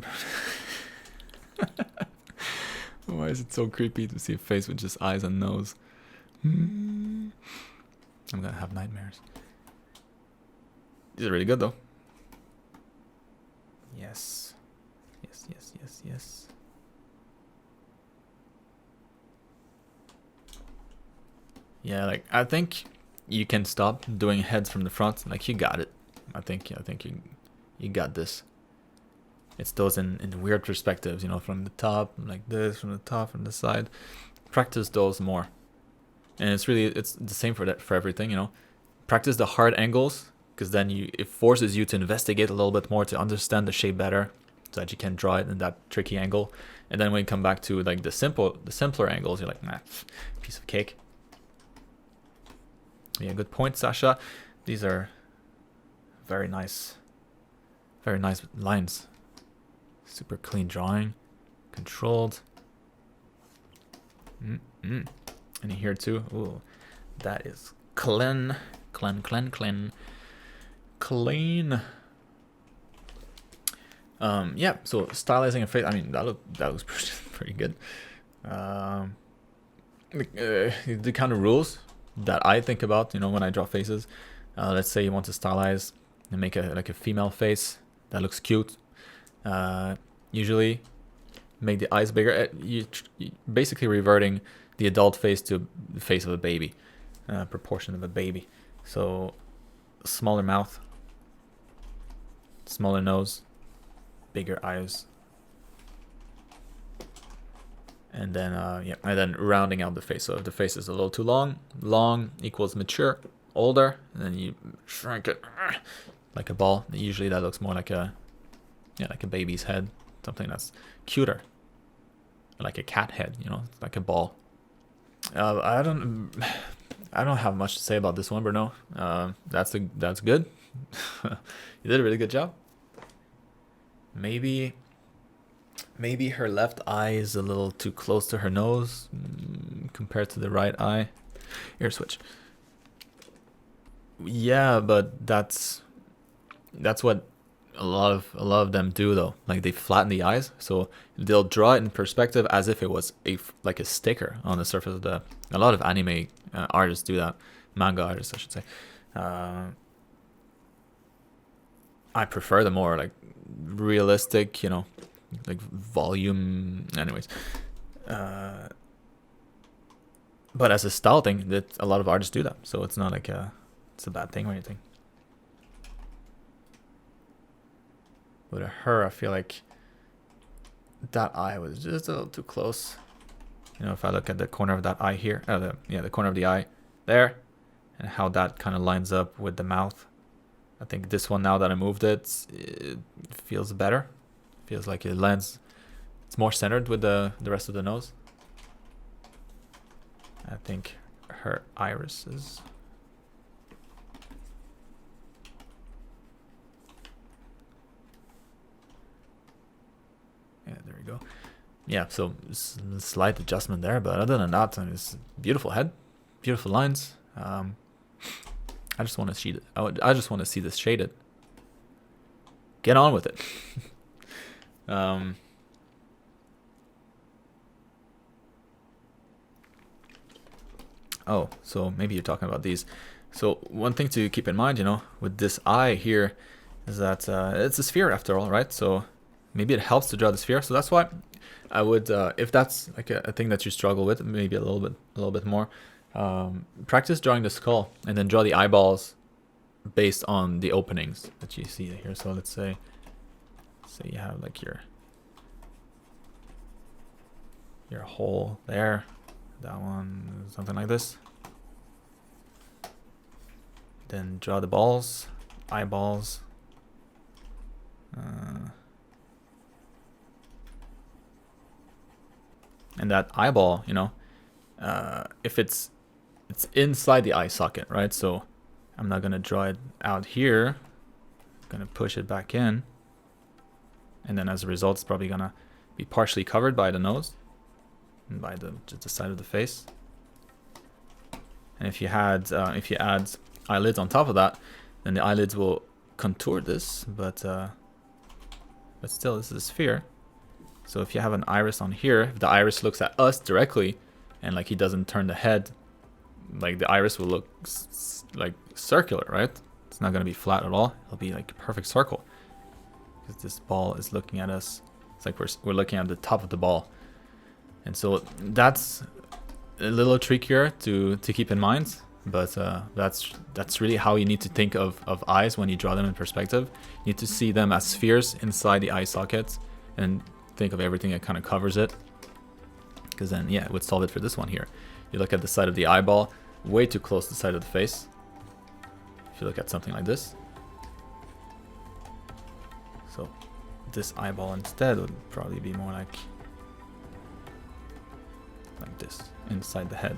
Why is it so creepy to see a face with just eyes and nose? I'm gonna have nightmares. These are really good though. Yes. Yes. Yeah, like I think you can stop doing heads from the front. Like you got it. I think you got this. It's those in weird perspectives, you know, from the top, like this, from the top, from the side. Practice those more. And it's the same for everything, you know. Practice the hard angles, because then it forces you to investigate a little bit more to understand the shape better, so that you can draw it in that tricky angle. And then when you come back to like the simpler angles, you're like, nah, piece of cake. Yeah, good point, Sasha. These are very nice lines. Super clean drawing, controlled. And here too. Ooh, that is clean. Clean. Yeah, so stylizing a face, I mean, that looks pretty good. The kind of rules that I think about, you know, when I draw faces. Let's say you want to stylize and make a female face that looks cute. Usually make the eyes bigger. You basically reverting the adult face to the face of a baby, proportion of a baby. So smaller mouth, smaller nose, bigger eyes, and then and then rounding out the face. So if the face is a little too long equals mature, older, and then you shrink it like a ball. Usually that looks more like a baby's head, something that's cuter, like a cat head, you know, like a ball. I don't have much to say about this one, Bruno. That's good. You did a really good job. Maybe her left eye is a little too close to her nose compared to the right eye. Ear switch. Yeah, but that's what a lot of them do though. Like they flatten the eyes, so they'll draw it in perspective as if it was like a sticker on the surface of the. A lot of anime artists do that, manga artists, I should say. I prefer the more like realistic, you know, like volume. Anyways, but as a style thing, that a lot of artists do that, so it's not like it's a bad thing or anything. With her, I feel like that eye was just a little too close. You know, if I look at the corner of that eye here, the corner of the eye there, and how that kind of lines up with the mouth. I think this one, now that I moved it, it feels better. Feels like it lands. It's more centered with the rest of the nose. I think her iris is. Yeah, there we go. Yeah, so slight adjustment there, but other than that, it's beautiful head, beautiful lines. I just want to see it. I just want to see this shaded. Get on with it. Oh, so maybe you're talking about these. So one thing to keep in mind, you know, with this eye here, is that it's a sphere after all, right? So maybe it helps to draw the sphere. So that's why I would, if that's like a thing that you struggle with, maybe a little bit more, practice drawing the skull and then draw the eyeballs based on the openings that you see here. So let's say you have like your hole there, that one, something like this. Then draw the balls, eyeballs. And that eyeball, you know, if it's inside the eye socket, right? So I'm not gonna draw it out here. I'm gonna push it back in, and then as a result, it's probably gonna be partially covered by the nose and by just the side of the face. And if you add eyelids on top of that, then the eyelids will contour this, but still, this is a sphere. So if you have an iris on here, if the iris looks at us directly, and like he doesn't turn the head, like the iris will look like circular, right? It's not gonna be flat at all. It'll be like a perfect circle, because this ball is looking at us. It's like we're looking at the top of the ball, and so that's a little trickier to keep in mind. But that's really how you need to think of eyes when you draw them in perspective. You need to see them as spheres inside the eye sockets, and think of everything that kind of covers it, because then it would solve it for this one here. You look at the side of the eyeball, way too close to the side of the face. If you look at something like this, so this eyeball instead would probably be more like this, inside the head.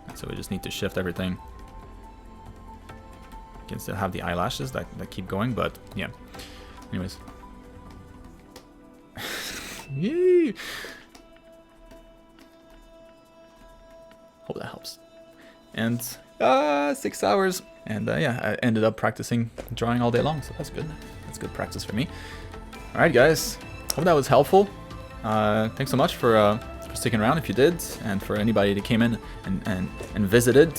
And so we just need to shift everything. You can still have the eyelashes that keep going, but yeah. Anyways. Yay! hope that helps. And 6 hours. And yeah, I ended up practicing drawing all day long, so that's good. That's good practice for me. All right, guys. Hope that was helpful. Thanks so much for sticking around if you did, and for anybody that came in and visited.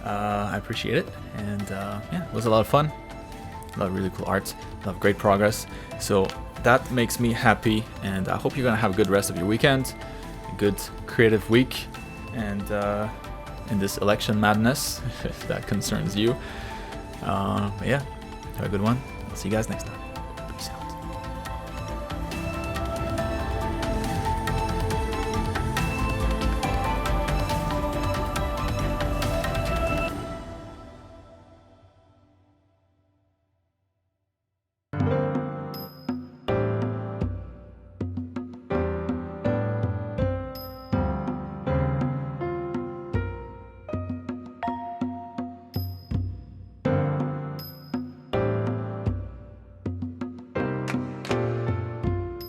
I appreciate it. And yeah, it was a lot of fun. A lot of really cool art. A lot of great progress. So that makes me happy, and I hope you're gonna have a good rest of your weekend, a good creative week, and in this election madness, if that concerns you. But yeah, have a good one. I'll see you guys next time.